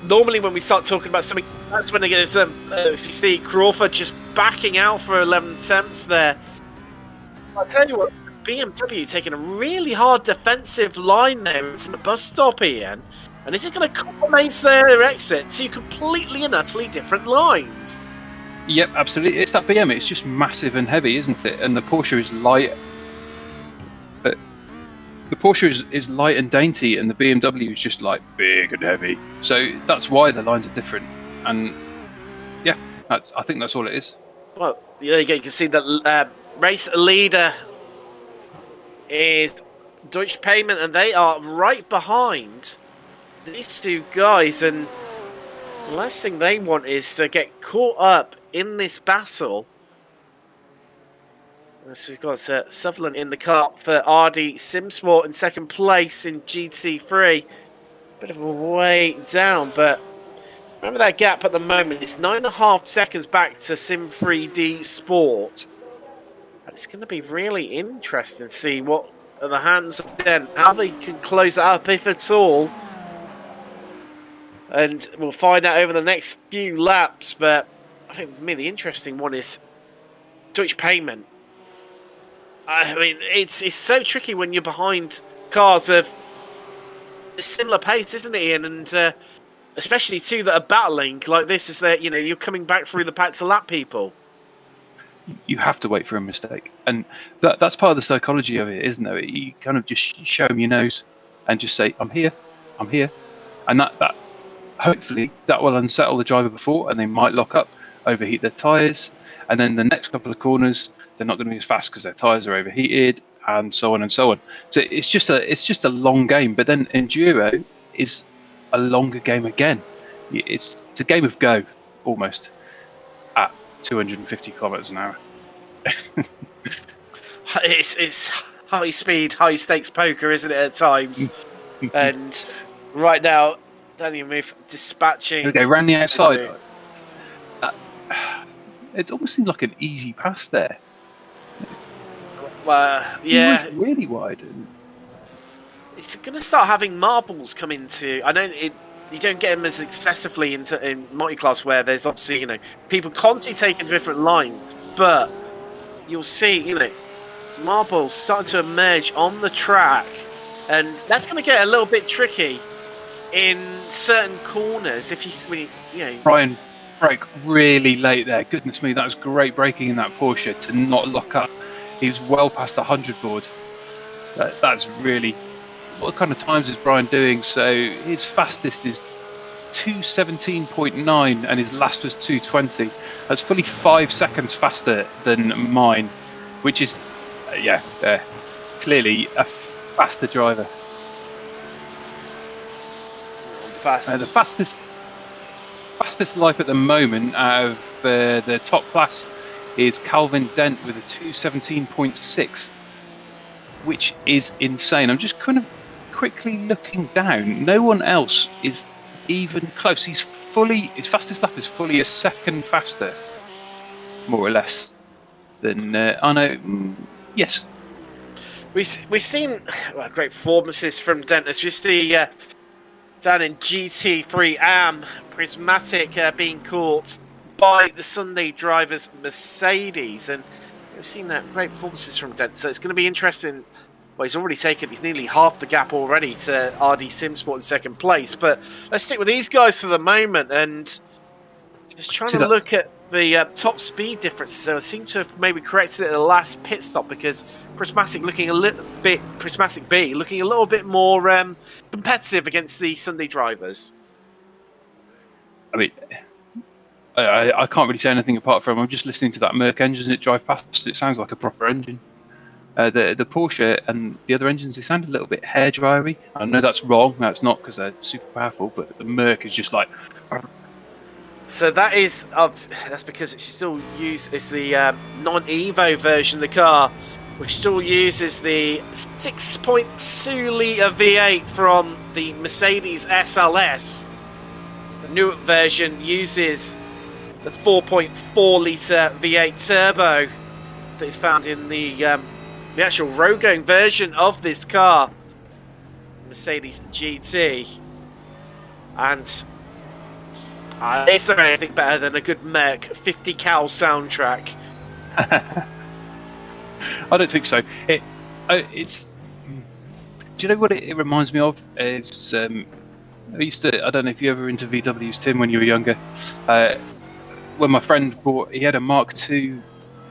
Normally when we start talking about something, that's when they get some. You see Crawford just backing out for 11 attempts there. I'll tell you what, BMW taking a really hard defensive line there into the bus stop, Ian. And is it going to compromise their exit to completely and utterly different lines? Yep, absolutely. It's that BM. It's just massive and heavy, isn't it? And the Porsche is light. But the Porsche is light and dainty, and the BMW is just like big and heavy. So that's why the lines are different. And yeah, I think that's all it is. Well, you can see that race leader is Deutsche Payment, and they are right behind these two guys, and the last thing they want is to get caught up in this battle. So we've got Sutherland in the car for RD Simsport in second place in GT3. Bit of a way down, but remember that gap at the moment. It's 9.5 seconds back to SIM3D Sport. And it's going to be really interesting to see what are the hands of Dent, how they can close it up, if at all. And we'll find out over the next few laps. But I think for me, the interesting one is Deutsche Payment. I mean, it's so tricky when you're behind cars of a similar pace, isn't it, Ian? And especially two that are battling like this, is that you're coming back through the pack to lap people. You have to wait for a mistake, and that's part of the psychology of it, isn't it? You kind of just show them your nose and just say, "I'm here, and that hopefully that will unsettle the driver before, and they might lock up, overheat their tyres, and then the next couple of corners they're not going to be as fast because their tyres are overheated, and so on and so on. So it's just a long game. But then enduro is a longer game again. It's a game of go almost at 250 kilometers an hour. It's high speed, high stakes poker, isn't it, at times? And right now, Daniel Muth dispatching. Okay, ran the outside. It almost seemed like an easy pass there. Yeah, He was really wide. It's going to start having marbles come into. I know you don't get them as excessively in multi-class, where there's obviously people constantly taking different lines, but you'll see marbles starting to emerge on the track, and that's going to get a little bit tricky in certain corners. If Brian broke really late there. Goodness me, that was great braking in that Porsche to not lock up. He was well past the 100 board. That's really... What kind of times is Brian doing? So his fastest is 2:17.9 and his last was 2:20. That's fully 5 seconds faster than mine, which is, clearly a faster driver. The fastest life at the moment out of the top class is Calvin Dent with a 2:17.6, which is insane. I'm just kind of quickly looking down. No one else is even close. His fastest lap is fully a second faster, more or less, than yes. We've seen great performances from Dent. As we see down in GT3 AM, Prismatic being caught by the Sunday drivers Mercedes, and we've seen that great performances from Dent. So it's going to be interesting. Well, he's nearly half the gap already to RD Simsport in second place. But let's stick with these guys for the moment and just trying to look at the top speed differences. So they seem to have maybe corrected it at the last pit stop, because Prismatic B looking a little bit more competitive against the Sunday drivers. I mean, I can't really say anything apart from I'm just listening to that Merc engine as it drive past. It sounds like a proper engine. The Porsche and the other engines, they sound a little bit hair dryery. I know that's wrong. That's not because they're super powerful, but the Merc is just like. So that's because it's still used. It's the non-Evo version of the car, which still uses the 6.2 litre V8 from the Mercedes SLS. The new version uses the 4.4 litre V8 turbo that is found in the actual road-going version of this car, Mercedes GT. And is there anything better than a good Merc 50 cal soundtrack? I don't think so. It's. Do you know what it reminds me of? It's I used to. I don't know if you ever into VWs, Tim, when you were younger. When my friend he had a Mark II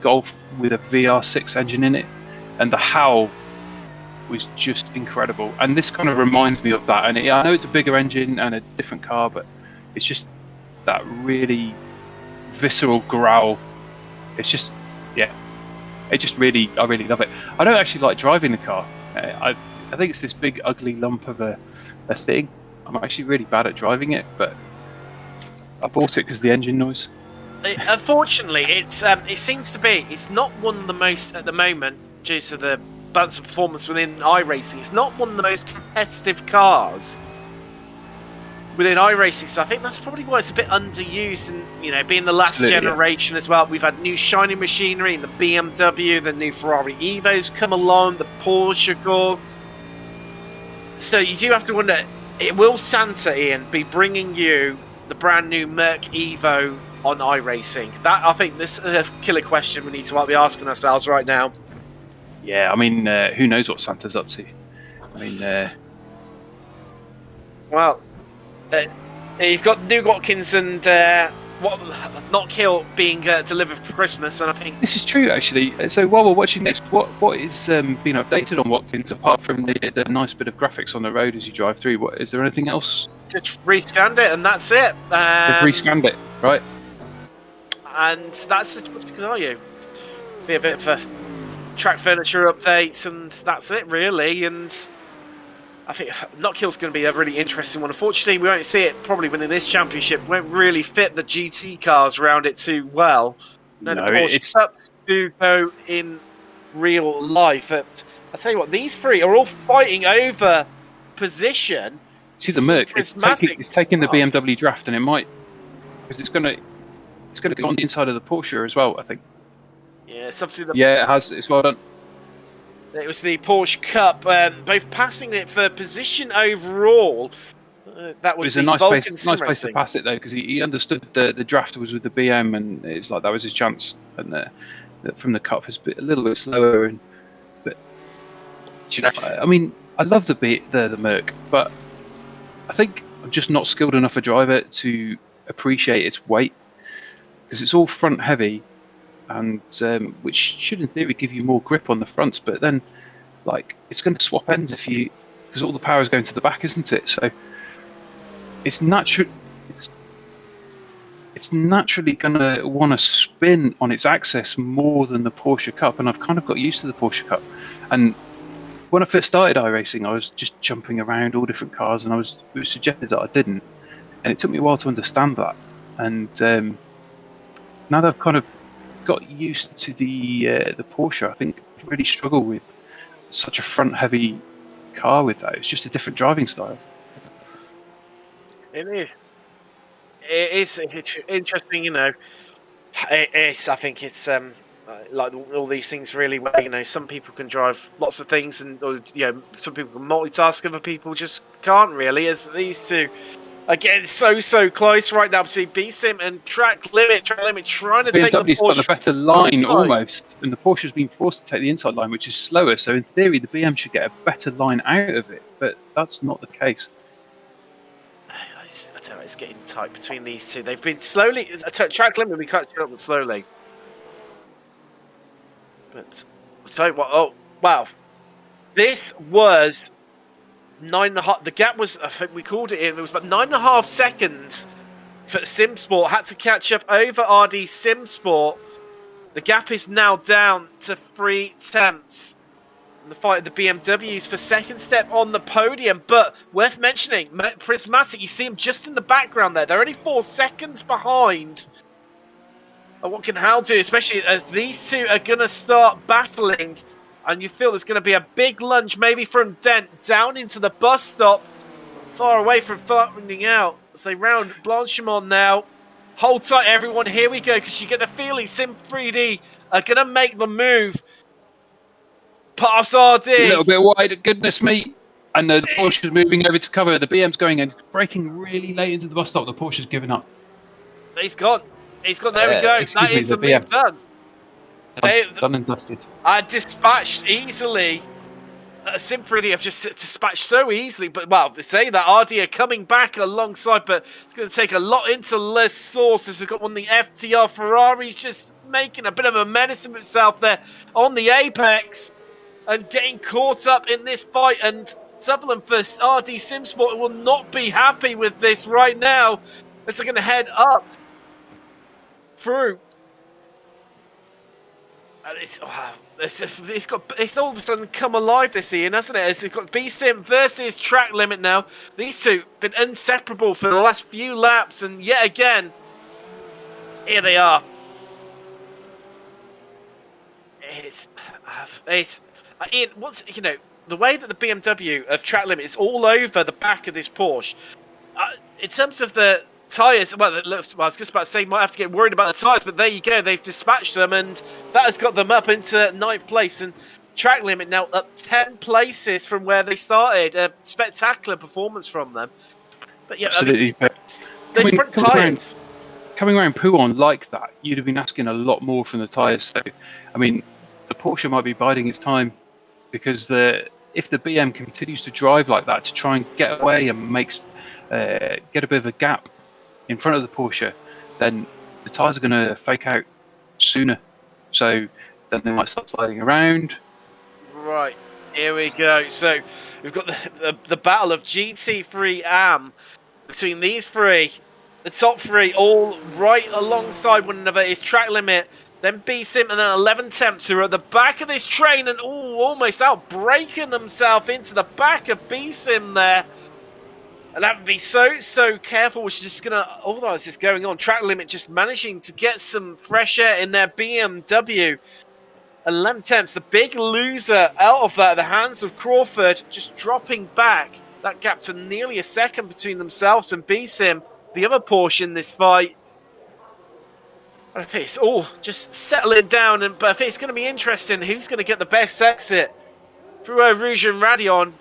Golf with a VR6 engine in it, and the howl was just incredible. And this kind of reminds me of that. And I know it's a bigger engine and a different car, but it's just that really visceral growl. It's just, I really love it. I don't actually like driving the car. I think it's this big ugly lump of a thing. I'm actually really bad at driving it, but I bought it because of the engine noise. Unfortunately, it seems to be it's not one of the most at the moment due to the balance of performance within iRacing. It's not one of the most competitive cars within iRacing, so I think that's probably why it's a bit underused. And being the last generation as well, we've had new shiny machinery in the BMW, the new Ferrari Evos come along, the Porsche Cup. So you do have to wonder, will Santa, Ian, be bringing you the brand new Merc Evo on iRacing? That, I think, this is a killer question we need to be asking ourselves right now. Yeah, I mean, who knows what Santa's up to? I mean, well, you've got New Watkins and Not Kill being delivered for Christmas, and I think this is true actually. So while we're watching next, what is being updated on Watkins apart from the nice bit of graphics on the road as you drive through? What is there anything else? Just rescanned it, and that's it. They've rescanned it, right? And that's just what you can argue. Be a bit of a track furniture updates, and that's it really. And I think Not Kill's going to be a really interesting one. Unfortunately, we won't see it probably within this championship. It won't really fit the GT cars around it too well. No, the Porsche Cups do go in real life. But I tell you what, these three are all fighting over position. See the Merc, it's taking the BMW draft, and it might, because it's going to go on the inside of the Porsche as well, I think. Yeah, it's obviously it has. It's well done. It was the Porsche Cup, both passing it for position overall. That was a nice place to pass it though, because he understood the draft was with the BM, and it's like that was his chance. And from the Cup, it's a little bit slower. But I mean, I love the Merc, but I think I'm just not skilled enough a driver to appreciate its weight, because it's all front heavy. And which should in theory give you more grip on the fronts, but then like it's going to swap ends because all the power is going to the back, isn't it? So it's naturally going to want to spin on its axis more than the Porsche Cup, and I've kind of got used to the Porsche Cup. And when I first started iRacing, I was just jumping around all different cars, and it was suggested that I didn't, and it took me a while to understand that. And now that I've kind of got used to the Porsche, I think I really struggle with such a front-heavy car with that. It's just a different driving style. It is. It's interesting, I think it's like all these things really where, some people can drive lots of things, and some people can multitask, other people just can't really, as these two. Again, so close right now between B-Sim and Track Limit trying to take the Porsche. Got the better line almost, and the Porsche's been forced to take the inside line, which is slower. So in theory, the BM should get a better line out of it, but that's not the case. I don't know, it's getting tight between these two. They've been slowly. Track Limit, we catch up slowly. But so what? Oh wow, this was 9.5. The gap was, I think we called it in. It was about 9.5 seconds for SimSport. Had to catch up over RD SimSport. The gap is now down to 3/10. In the fight of the BMWs for second step on the podium. But worth mentioning, Prismatic, you see him just in the background there. They're only 4 seconds behind. What can Hal do, especially as these two are going to start battling? And you feel there's going to be a big lunge, maybe from Dent down into the bus stop, far away from finding out as they round Blanchimont now. Hold tight, everyone. Here we go, because you get the feeling SIM3D are going to make the move past RD. A little bit wide, goodness me. And the Porsche's moving over to cover. The BM's going and braking really late into the bus stop. The Porsche's giving up. He's gone. There we go. That is the move done. Done and dusted. Dispatched easily. SIM3D have just dispatched so easily, but well, they say that RD are coming back alongside, but it's going to take a lot into Les Sources. We've got one of the FTR Ferraris just making a bit of a menace of himself there on the apex and getting caught up in this fight. And Sutherland for RD SimSport will not be happy with this right now, as they're going to head up through. And it's all of a sudden come alive this Ian, hasn't it? It's got B-Sim versus Track Limit now. These two been inseparable for the last few laps, and yet again, here they are. Ian, the way that the BMW of Track Limit is all over the back of this Porsche. In terms of the tyres, well, I was just about to say, might have to get worried about the tyres, but there you go, they've dispatched them, and that has got them up into 9th place, and Track Limit now up 10 places from where they started. A spectacular performance from them. But yeah, absolutely. Those front tyres. Coming around Pouhon like that, you'd have been asking a lot more from the tyres. So, I mean, the Porsche might be biding its time, because if the BM continues to drive like that to try and get away and get a bit of a gap in front of the Porsche, then the tyres are going to fake out sooner. So then they might start sliding around. Right, here we go. So we've got the battle of GT3 AM between these three. The top three all right alongside one another is Track Limit, then B-Sim, and then 11 Temps who are at the back of this train and almost out braking themselves into the back of B-Sim there. And have to be so careful, which is just going to, otherwise this going on. Track Limit just managing to get some fresh air in their BMW. 11 Temps, the big loser out of that, the hands of Crawford, just dropping back. That gap to nearly a second between themselves and B-Sim, the other Porsche in this fight. I think it's all just settling down, but I think it's going to be interesting. Who's going to get the best exit through Rouge and Radion?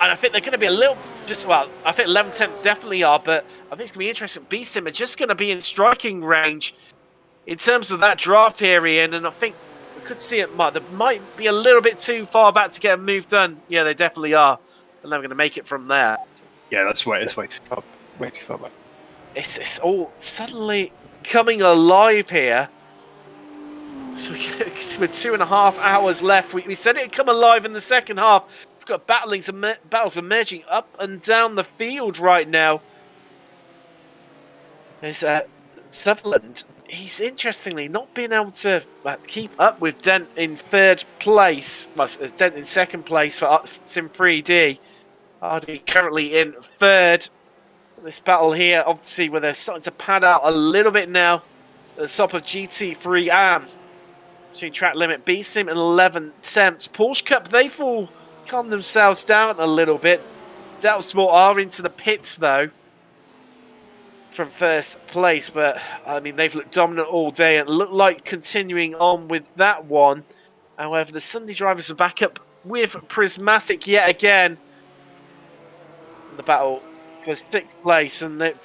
And I think they're going to be a little, I think 11 Temps definitely are, but I think it's going to be interesting. B-Sim are just going to be in striking range in terms of that draft here, Ian, and I think we could see it. They might be a little bit too far back to get a move done. Yeah, they definitely are, and they're going to make it from there. Yeah, that's way too far back. It's all suddenly coming alive here. So with 2.5 hours left, we said it'd come alive in the second half. We've got battles emerging up and down the field right now. There's Sutherland. He's interestingly not been able to keep up with Dent in 3rd place. Well, Dent in 2nd place for SIM3D. Hardy currently in 3rd. This battle here, obviously, where they're starting to pad out a little bit now. At the top of GT3 AM. Between Track Limit, B-Sim and 11 Temps. Porsche Cup, they've all calmed themselves down a little bit. Delta Sport are into the pits, though, from 1st place. But, I mean, they've looked dominant all day and look like continuing on with that one. However, the Sunday drivers are back up with Prismatic yet again. The battle for 6th place, and there's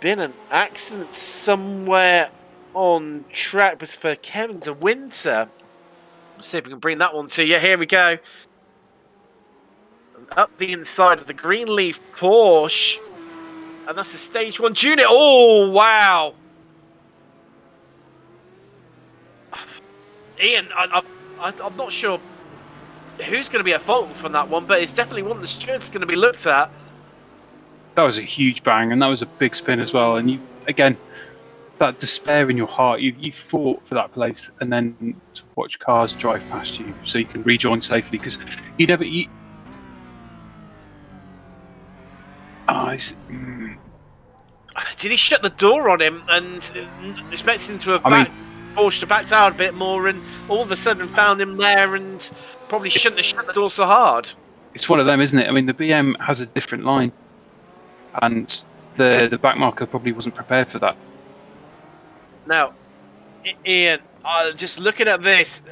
been an accident somewhere on track, but for Kevin de Winter. Let's see if we can bring that one to you. Here we go. And up the inside of the Greenleaf Porsche, and that's the Stage 1 Junior. Oh, wow. Ian, I'm not sure who's going to be at fault from that one, but it's definitely one of the stewards going to be looked at. That was a huge bang, and that was a big spin as well. And again, that despair in your heart, you fought for that place, and then to watch cars drive past you so you can rejoin safely, because you never. Did he shut the door on him and expect him to have Porsche to back out a bit more, and all of a sudden found him there and probably shouldn't have shut the door so hard? It's one of them, isn't it? I mean, the BM has a different line, and the back marker probably wasn't prepared for that. Now, Ian, just looking at this,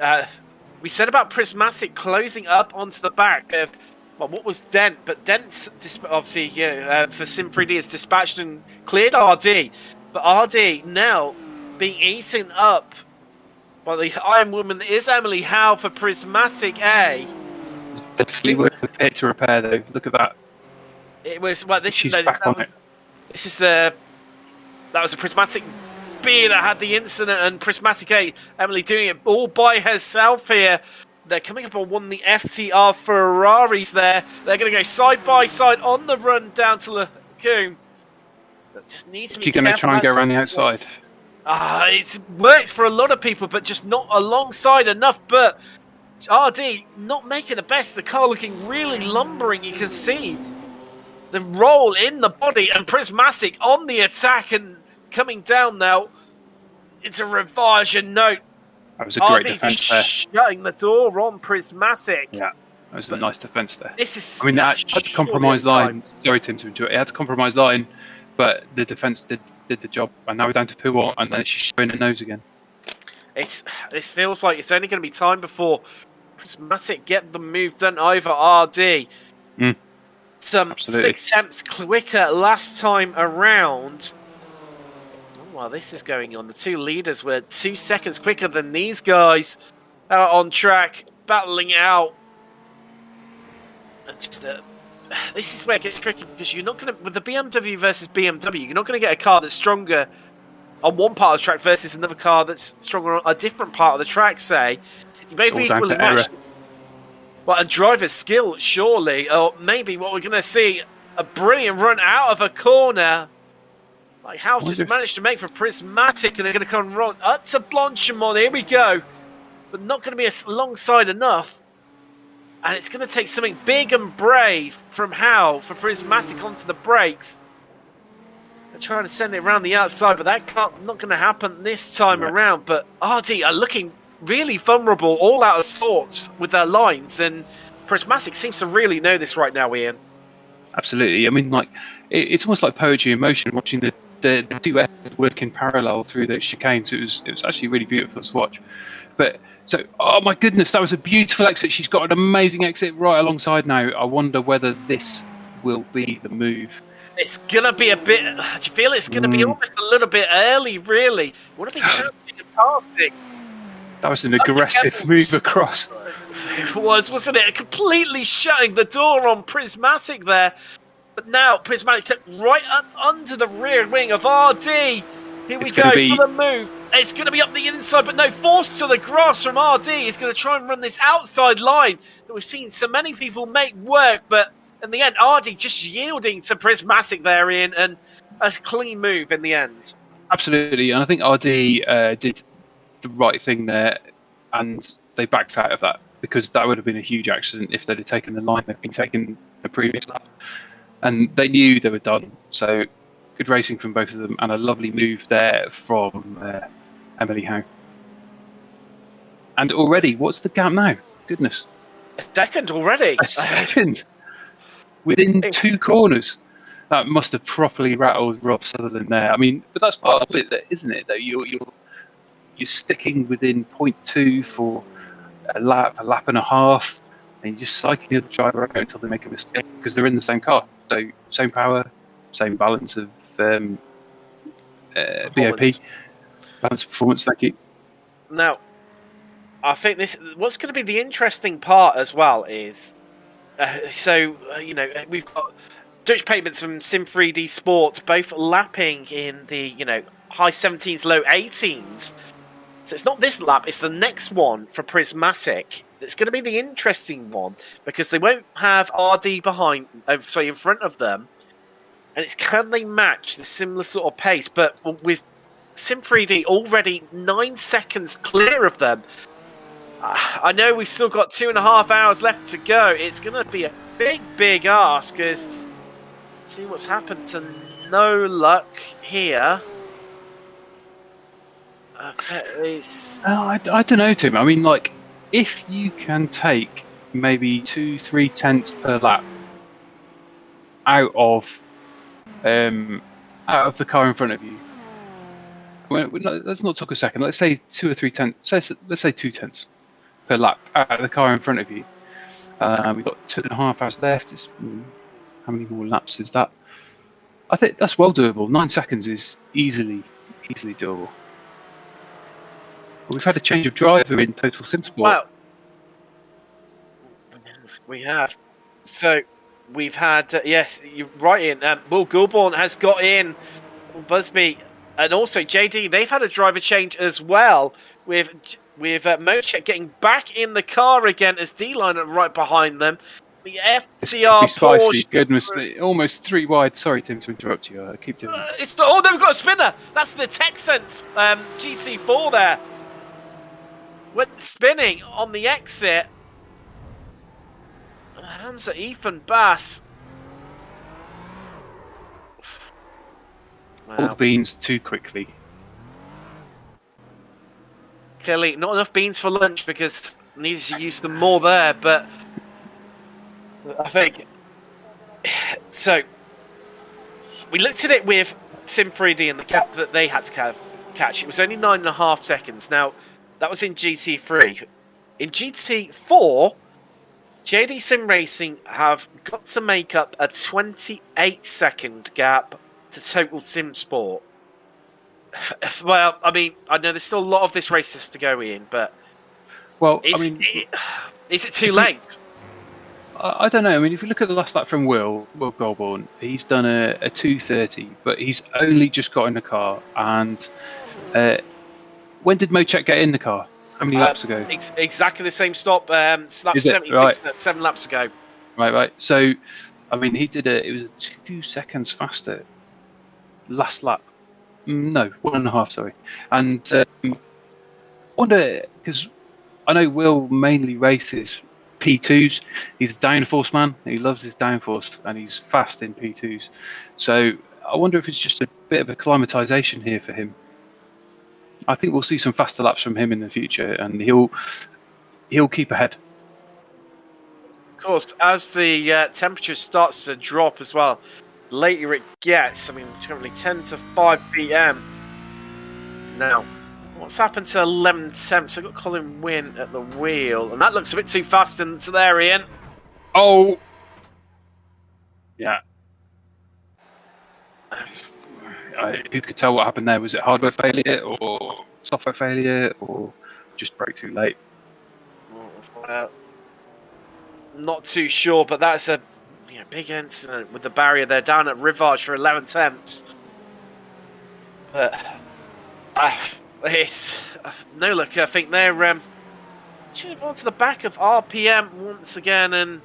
we said about Prismatic closing up onto the back of what was Dent, but Dent's obviously for SIM3D is dispatched and cleared RD, but RD now being eaten up by the Iron Woman that is Emily Howe for Prismatic A. It's definitely worth the pit to repair, though. Look at that. It was that was a Prismatic B that had the incident, and Prismatic A, Emily doing it all by herself here. They're coming up on one of the FTR Ferraris there. They're going to go side by side on the run down to Lacoon. Just need to be You're going to try and go around the outside. It's worked for a lot of people, but just not alongside enough. But RD not making the best. The car looking really lumbering. You can see the roll in the body, and Prismatic on the attack and coming down now. It's a reversion note. That was a great RD defence there. shutting the door on Prismatic. Yeah, that was a nice defence there. This is. I mean, that had to compromise line. Sorry, Tim, to enjoy it. It had to compromise line, but the defence did the job. And now we're down to Puot, and then it's just showing the nose again. This feels like it's only going to be time before Prismatic get the move done over RD. Some Absolutely. 6 tenths quicker last time around. Well, this is going on. The two leaders were 2 seconds quicker than these guys out on track, battling it out. And just, this is where it gets tricky because you're not going to, with the BMW versus BMW, you're not going to get a car that's stronger on one part of the track versus another car that's stronger on a different part of the track, say. You both equally matched. Well, and driver skill, surely, or maybe what we're going to see, a brilliant run out of a corner. Like Hal's just managed to make for Prismatic, and they're going to come run up to Blanchimont. Here we go. But not going to be alongside enough. And it's going to take something big and brave from Hal for Prismatic onto the brakes. They're trying to send it around the outside, but that not going to happen this time around. But RD are looking really vulnerable, all out of sorts with their lines. And Prismatic seems to really know this right now, Ian. Absolutely. I mean, like, it's almost like poetry in motion, watching the duet work in parallel through those chicanes. It was actually really beautiful to watch. But so, oh my goodness, that was a beautiful exit. She's got an amazing exit right alongside now. I wonder whether this will be the move. It's gonna be a bit. Do you feel it's gonna be almost a little bit early, really? Would it be catching and passing? That was an aggressive move across. It was, wasn't it? Completely shutting the door on Prismatic there. But now Prismatic took right up under the rear wing of RD. Here we go for the move. It's going to be up the inside, but no, forced to the grass from RD. He's going to try and run this outside line that we've seen so many people make work. But in the end, RD just yielding to Prismatic there, Ian, and a clean move in the end. Absolutely, and I think RD did the right thing there, and they backed out of that, because that would have been a huge accident if they'd have taken the line they'd been taking the previous lap. And they knew they were done. So good racing from both of them, and a lovely move there from Emily Howe. And already, what's the gap now? Goodness. A second already. A second. Within 2 corners. That must have properly rattled Rob Sutherland there. I mean, but that's part of it, isn't it? Though you're sticking within 0.2 for a lap and a half, and you're just cycling the driver out until they make a mistake, because they're in the same car. So same power, same balance of BOP, balance of performance. Thank you. Now, I think what's going to be the interesting part as well is, you know, we've got Dutch Pavements and SIM3D Sports both lapping in the, you know, high 17s, low 18s. So it's not this lap, it's the next one for Prismatic. It's going to be the interesting one, because they won't have RD in front of them. And it's, can they match the similar sort of pace? But with SIM3D already 9 seconds clear of them, I know we've still got 2.5 hours left to go. It's going to be a big ask, because see what's happened to No Luck here. I don't know, Tim. I mean, like, if you can take maybe 2-3 tenths per lap out of the car in front of you, let's not talk a second. Let's say 2 or 3 tenths. Let's say 2 tenths per lap out of the car in front of you. We've got 2.5 hours left. How many more laps is that? I think that's well doable. 9 seconds is easily doable. We've had a change of driver in Total Sim Sport. Well, we have. So we've had, yes, you're right, in. Will Goulbourne has got in. Busby and also JD, they've had a driver change as well, with Mocek getting back in the car again as D-Line right behind them. The This FTR could be spicy. Porsche. Goodness me. Almost 3 wide. Sorry, Tim, to interrupt you. I keep doing it. It's oh, they've got a spinner. That's the Texans GC4 there. Went spinning on the exit. Hands at Ethan Bass. All the beans too quickly. Clearly, not enough beans for lunch because needs to use them more there. But I think so. We looked at it with SIM3D and the gap that they had to catch. It was only 9.5 seconds. Now that was in GT3. In GT4, JD Sim Racing have got to make up a 28-second gap to Total Sim Sport. Well, I mean, I know there's still a lot of this race to go in, but is it too late? I don't know. I mean, if you look at the last lap from Will Goulbourne, he's done a 2:30, but he's only just got in the car. And when did Mochek get in the car? How many laps ago? Exactly the same stop. Lap 76, right. 7 laps ago. Right. So, I mean, it was 2 seconds faster last lap. No, 1.5, sorry. And I wonder, because I know Will mainly races P2s. He's a downforce man. He loves his downforce, and he's fast in P2s. So I wonder if it's just a bit of acclimatization here for him. I think we'll see some faster laps from him in the future, and he'll keep ahead. Of course, as the temperature starts to drop as well, later it gets. I mean, currently 10 to 5 p.m. Now, what's happened to 11 temps? I've got Colin Wynn at the wheel, and that looks a bit too fast into there, Ian. Oh! Yeah. Who could tell what happened there? Was it hardware failure or software failure or just brake too late? Not too sure, but that's a big incident with the barrier there down at Rivage for 11 temps. But it's no look. I think they're should have gone to the back of RPM once again, and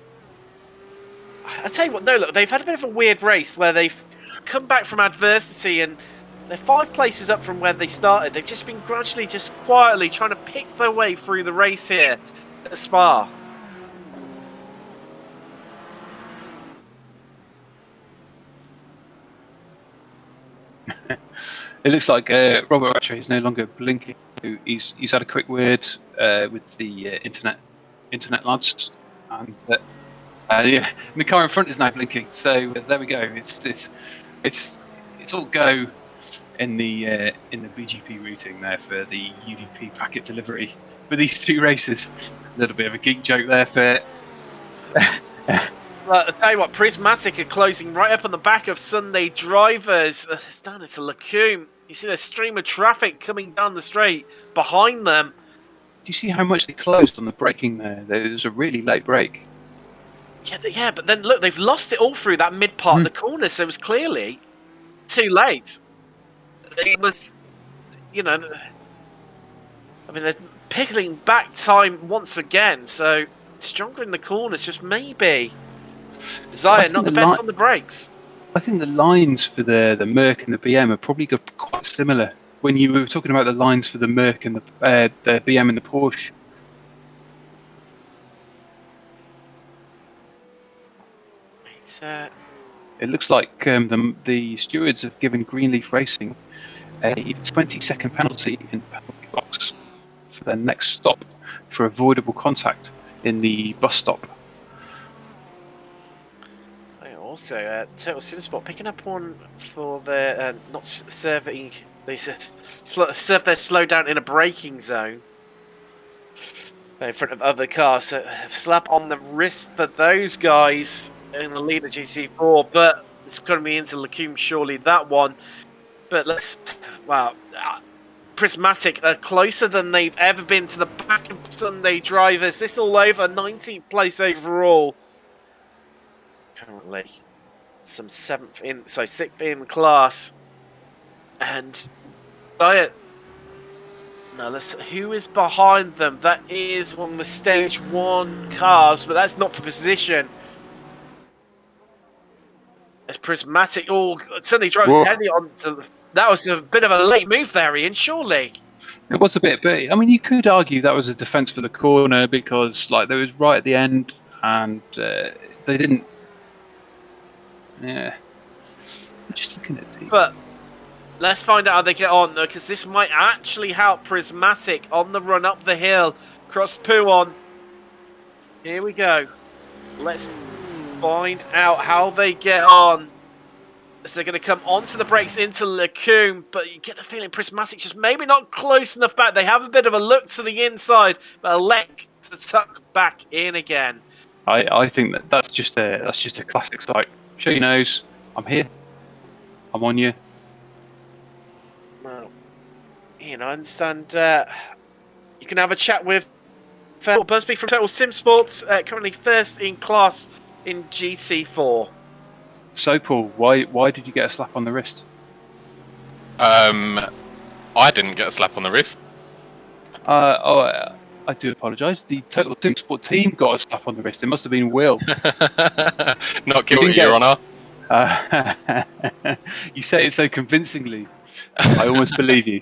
I tell you what, no look. They've had a bit of a weird race where they've come back from adversity and they're 5 places up from where they started. They've just been gradually, just quietly trying to pick their way through the race here at Spa. It looks like Robert Ratcher is no longer blinking. He's had a quick word with the internet lads, and yeah, the car in front is now blinking. So there we go. It's all go in the BGP routing there for the UDP packet delivery for these 2 races. A little bit of a geek joke there for. Well, I'll tell you what, Prismatic are closing right up on the back of Sunday Drivers. It's down into Lacombe. You see the stream of traffic coming down the straight behind them. Do you see how much they closed on the braking there? There was a really late brake. Yeah, but then look, they've lost it all through that mid part of the corner, so it was clearly too late. It was, I mean, they're pickling back time once again, so stronger in the corners, just maybe. Zion, not the best on the brakes. I think the lines for the Merc and the BM are probably quite similar. When you were talking about the lines for the Merc and the BM and the Porsche. It looks like the stewards have given Greenleaf Racing a 20-second penalty in the penalty box for their next stop for avoidable contact in the bus stop. Also, Total Sim Sport picking up one for their not serving. They serve their slowdown in a braking zone in front of other cars. So slap on the wrist for those guys in the lead of GC4, but it's going to be into Lacombe surely that one. But Prismatic are closer than they've ever been to the back of Sunday Drivers. This all over 19th place overall. Currently, some 6th in class, and who is behind them? That is one of the stage 1 cars, but that's not for position. As Prismatic suddenly drives heavy onto that was a bit of a late move there, Ian, surely. It was a bit, but I mean, you could argue that was a defence for the corner because, like, there was right at the end, and they didn't. Yeah, I'm just looking at the. But let's find out how they get on, though, because this might actually help Prismatic on the run up the hill. Cross Pouon. Here we go. Let's find out how they get on. So they're going to come onto the brakes into Lacoon, but you get the feeling Prismatic just maybe not close enough back. They have a bit of a look to the inside, but elect to tuck back in again. I think that's just a classic sight. Show your nose. I'm here. I'm on you. Well, Ian, I understand you can have a chat with Phil Busby from Total Sim Sports, currently first in class in GT4. So, Paul, why did you get a slap on the wrist? I didn't get a slap on the wrist. I do apologise. The Total Sim Sport team got a slap on the wrist. It must have been Will. Not guilty, Your Honour. You say it so convincingly. I almost believe you.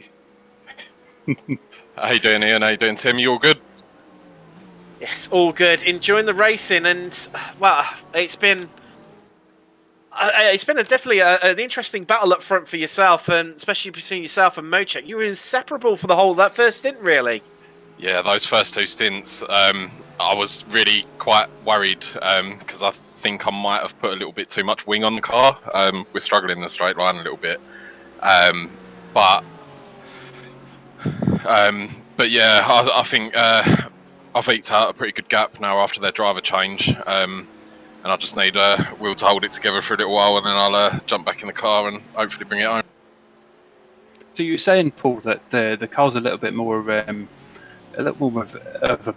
How you doing, Ian? How you doing, Tim? You all good? Yes, all good. Enjoying the racing, and well, it's been definitely an interesting battle up front for yourself, and especially between yourself and Mochek. You were inseparable for the whole of that first stint, really. Yeah, those first two stints, I was really quite worried because I think I might have put a little bit too much wing on the car. We're struggling in the straight line a little bit, but yeah, I think I've eked out a pretty good gap now after their driver change. And I just need Will to hold it together for a little while, and then I'll jump back in the car and hopefully bring it home. So you were saying, Paul, that the car's a little bit more of a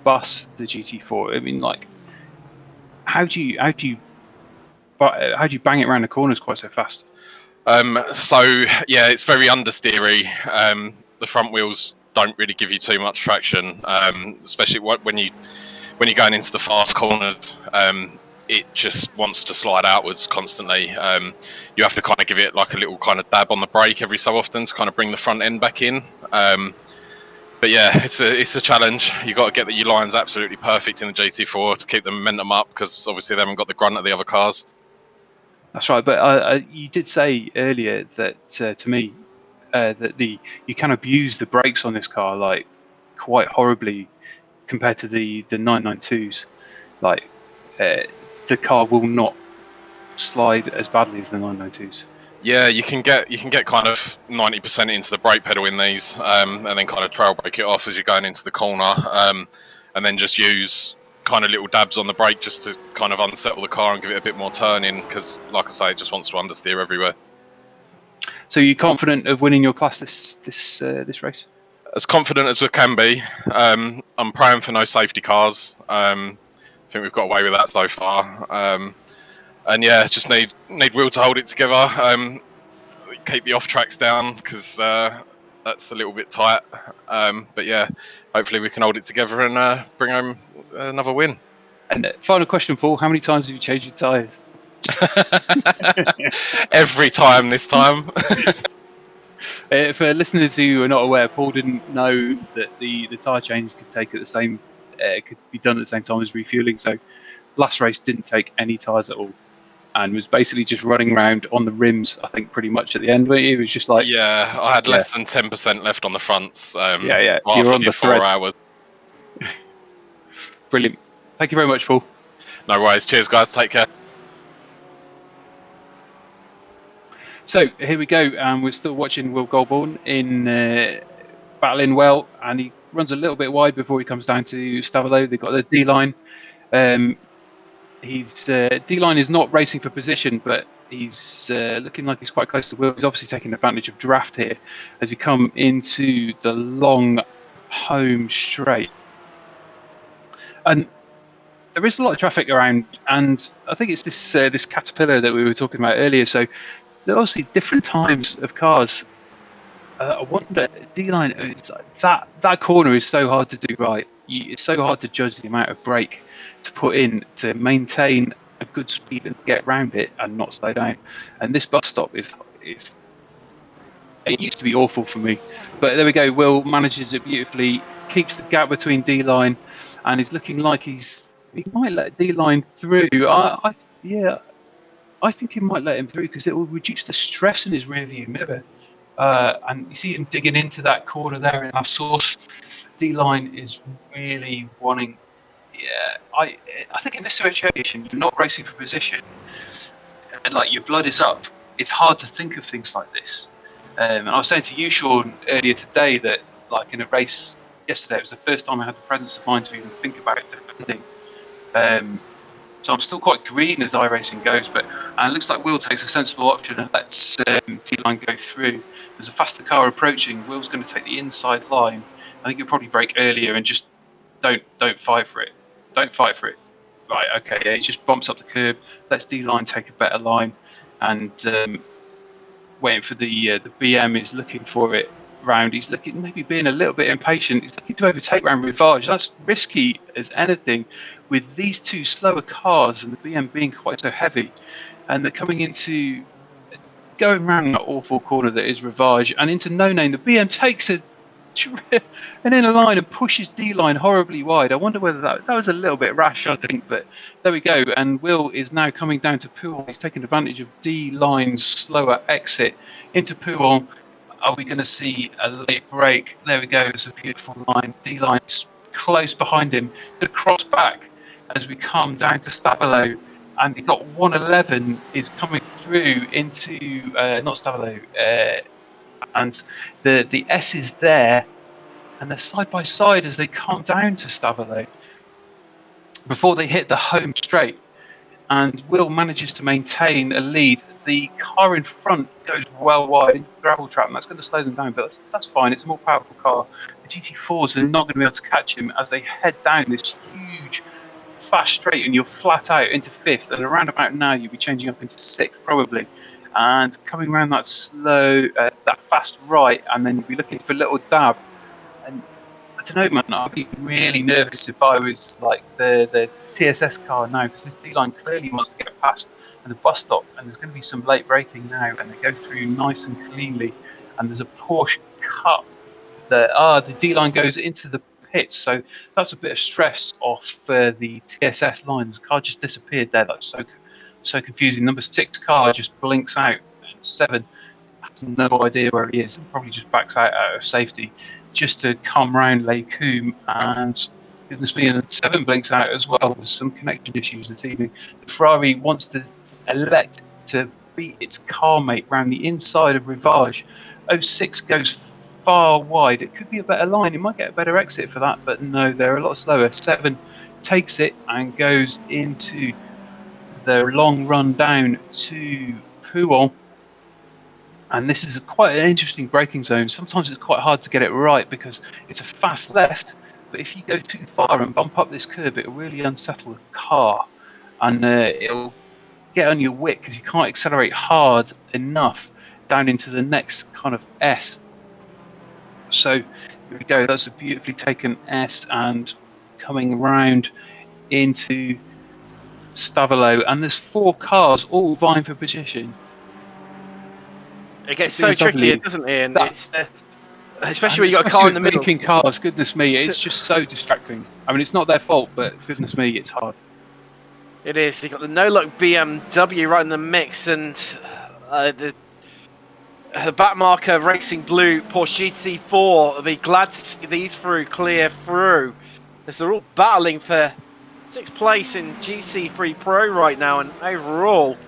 bus, the GT4. I mean, like, how do you bang it around the corners quite so fast? So yeah, it's very understeery. The front wheels don't really give you too much traction, especially when you're going into the fast corners. It just wants to slide outwards constantly. You have to kind of give it like a little kind of dab on the brake every so often to kind of bring the front end back in. But yeah, it's a challenge. You've got to get your lines absolutely perfect in the GT4 to keep the momentum up, because obviously they haven't got the grunt of the other cars. That's right, but you did say earlier that to me that you can abuse the brakes on this car like quite horribly compared to the 992s. Like the car will not slide as badly as the 992s. Yeah, you can get kind of 90% into the brake pedal in these, and then kind of trail brake it off as you're going into the corner, and then just use kind of little dabs on the brake just to kind of unsettle the car and give it a bit more turning, because, like I say, it just wants to understeer everywhere. So, you're confident of winning your class this race? As confident as we can be. I'm praying for no safety cars. I think we've got away with that so far. And yeah, just need Will to hold it together. Keep the off tracks down, because that's a little bit tight. But yeah, hopefully we can hold it together and bring home another win. And final question, Paul: how many times have you changed your tyres? Every time this time. For listeners who are not aware, Paul didn't know that the tyre change could take at the same could be done at the same time as refueling. So last race didn't take any tyres at all, and was basically just running around on the rims, I think, pretty much at the end. It was just like... Yeah, I had less than 10% left on the fronts. Yeah. You're on the 4 hours. Brilliant. Thank you very much, Paul. No worries. Cheers, guys. Take care. So, here we go. We're still watching Will Goldborn in battling well, and he runs a little bit wide before he comes down to Stavolo. They've got the D-line. D-line is not racing for position, but he's looking like he's quite close to Will. He's obviously taking advantage of draft here as he come into the long home straight. And there is a lot of traffic around, and I think it's this Caterpillar that we were talking about earlier. So there are obviously different times of cars. I wonder, D-line, that corner is so hard to do right. It's so hard to judge the amount of brake to put in to maintain a good speed and get round it and not slow down. And this bus stop is it used to be awful for me, but there we go. Will manages it beautifully, keeps the gap between D-line, and is looking like he might let D-line through. I think he might let him through because it will reduce the stress in his rear view mirror. And you see him digging into that corner there in our source. D-line is really wanting. Yeah, I think in this situation you're not racing for position, and like your blood is up. It's hard to think of things like this. And I was saying to you, Sean, earlier today that, like in a race yesterday, it was the first time I had the presence of mind to even think about it defending. So I'm still quite green as iRacing goes, but it looks like Will takes a sensible option and lets T-line go through. There's a faster car approaching. Will's going to take the inside line. I think he'll probably brake earlier and just don't fight for it. Don't fight for it. Right, okay, yeah, he just bumps up the curb, lets D-line take a better line, and waiting for the BM is looking for it round. He's looking, maybe being a little bit impatient. He's looking to overtake round Rivage. That's risky as anything with these two slower cars and the BM being quite so heavy. And they're going round that awful corner that is Rivage and into No Name. The BM takes an inner line and pushes D-line horribly wide. I wonder whether that was a little bit rash, I think, but there we go. And Will is now coming down to Pouhon. He's taking advantage of D-line's slower exit into Pouhon. Are we going to see a late break? There we go. It's a beautiful line. D-line's close behind him. The cross back as we come down to Stabilo. And he got 111 is coming through into not Stabilo. And the S is there, and they're side by side as they come down to Stabilo before they hit the home straight. And Will manages to maintain a lead. The car in front goes well wide into the gravel trap, and that's going to slow them down, but that's fine. It's a more powerful car. The GT4s are not going to be able to catch him as they head down this huge fast straight, and you're flat out into fifth, and around about now you'll be changing up into sixth probably. And coming around that slow, that fast right, and then you'll be looking for a little dab. And I don't know, man, I'd be really nervous if I was like the TSS car now, because this D-line clearly wants to get past and the bus stop, and there's going to be some late braking now, and they go through nice and cleanly. And there's a Porsche Cup. The D-line goes into the pits, so that's a bit of stress off the TSS line. The car just disappeared there. That's so confusing. Number 6 car just blinks out, and 7 has no idea where he is and probably just backs out of safety just to come round Les Combes, and goodness me, and 7 blinks out as well. There's some connection issues this evening. The Ferrari wants to elect to beat its car mate round the inside of Rivage. 06 goes far wide. It could be a better line. It might get a better exit for that, but no, they're a lot slower. 7 takes it and goes into the long run down to Pouhon. And this is quite an interesting braking zone. Sometimes it's quite hard to get it right because it's a fast left, but if you go too far and bump up this curb, it'll really unsettle the car, and it'll get on your wick because you can't accelerate hard enough down into the next kind of S. So here we go. That's a beautifully taken S, and coming round into Stavilo, and there's 4 cars all vying for position. It gets so tricky, doesn't it? And it's especially when you got a car in the middle. Blinking cars, goodness me, it's just so distracting. I mean, it's not their fault, but goodness me, it's hard. It is. You got the no-luck BMW right in the mix, and the backmarker Racing Blue Porsche GT4. I'll be glad to see these clear through, as they're all battling for 6th place in GC3 Pro right now, and overall,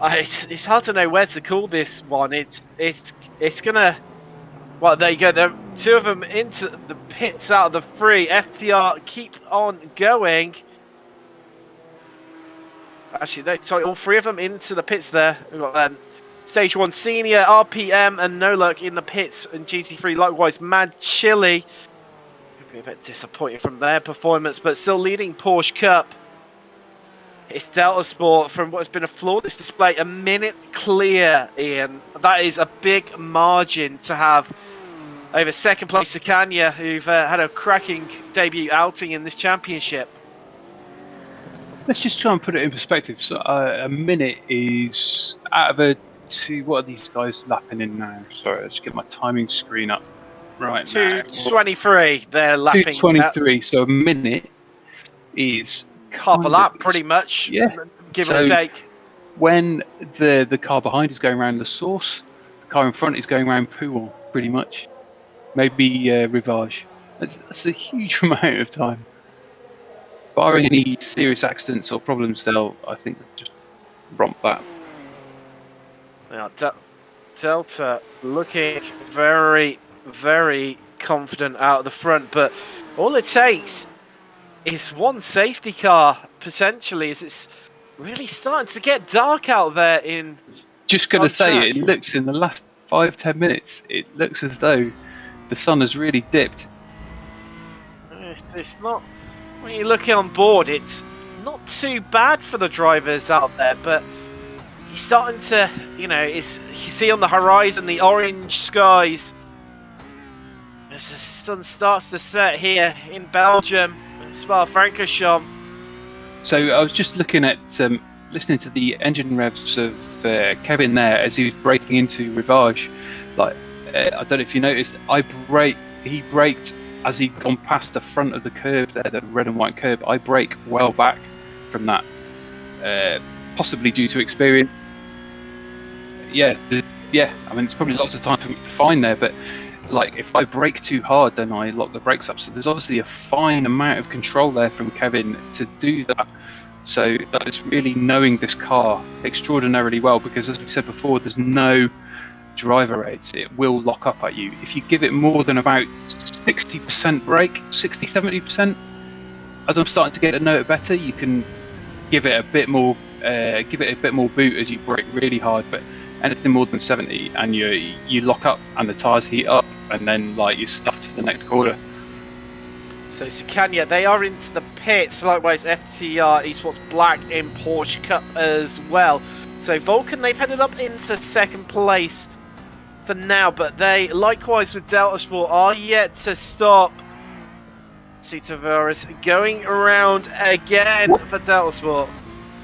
it's hard to know where to call this one. It's gonna. Well, there you go. There, 2 of them into the pits out of the 3. FTR keep on going. Actually, sorry, all 3 of them into the pits there. We've got Stage 1 Senior, RPM, and No Luck in the pits in GT3. Likewise, Mad Chili. A bit disappointing from their performance, but still leading Porsche Cup. It's Delta Sport from what has been a flawless display, a minute clear, Ian. That is a big margin to have over 2nd place Sakanya, who've had a cracking debut outing in this championship. let's just try and put it in perspective. So a minute is out of a two. What are these guys lapping in now? Sorry, let's get my timing screen up right now. 2:23. They're lapping. 2:23. So a minute is half a lap, pretty much. Yeah, give or take. When the car behind is going around the source, the car in front is going around Pool, pretty much. Maybe Rivage. That's a huge amount of time. Barring any serious accidents or problems, I think they'll just romp that. Now, Delta looking very, very confident out of the front, but all it takes is one safety car, potentially, as it's really starting to get dark out there in... Just going to say, it looks in the last 5-10 minutes, it looks as though the sun has really dipped. It's not... When you look on board, it's not too bad for the drivers out there, but he's starting to, you see on the horizon the orange skies as the sun starts to set here in Belgium, in Spa-Francorchamps. So I was just looking at, listening to the engine revs of Kevin there as he was braking into Rivage. Like, I don't know if you noticed, he braked as he'd gone past the front of the curb there, the red and white curb. I brake well back from that, possibly due to experience. I mean, it's probably lots of time for me to find there, but like if I brake too hard, then I lock the brakes up. So there's obviously a fine amount of control there from Kevin to do that. So that is really knowing this car extraordinarily well, because as we said before, there's no driver aids. It will lock up at you. If you give it more than about 60% brake, 60-70%, as I'm starting to get to know it better, you can give it a bit more boot as you brake really hard. But anything more than 70 and you lock up and the tyres heat up, and then like you're stuffed for the next quarter. So Scania, they are into the pits. Likewise, FTR Esports Black in Porsche Cup as well. So Vulcan, they've headed up into second place for now, but they, likewise with Delta Sport, are yet to stop. See Tavares going around again for Delta Sport.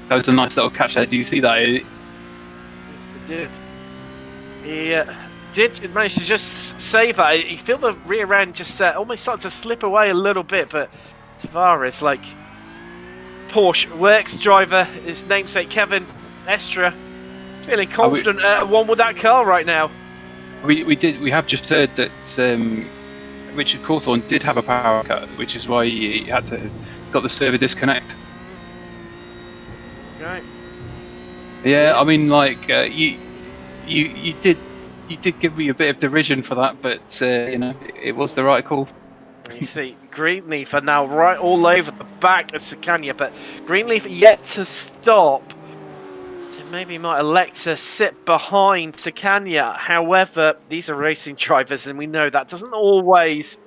That was a nice little catch there. Do you see that? He did manage to just save that. You feel the rear end just almost starting to slip away a little bit, but Tavares, like Porsche Works driver, his namesake Kevin Estra, feeling confident at one with that car right now. We have just heard that Richard Cawthorne did have a power cut, which is why he got the server disconnect. Right. Yeah, I mean, like you did give me a bit of derision for that, but it was the right call. You see Greenleaf are now right all over the back of Scania, but Greenleaf yet to stop. So maybe he might elect to sit behind Scania. However, these are racing drivers, and we know that doesn't always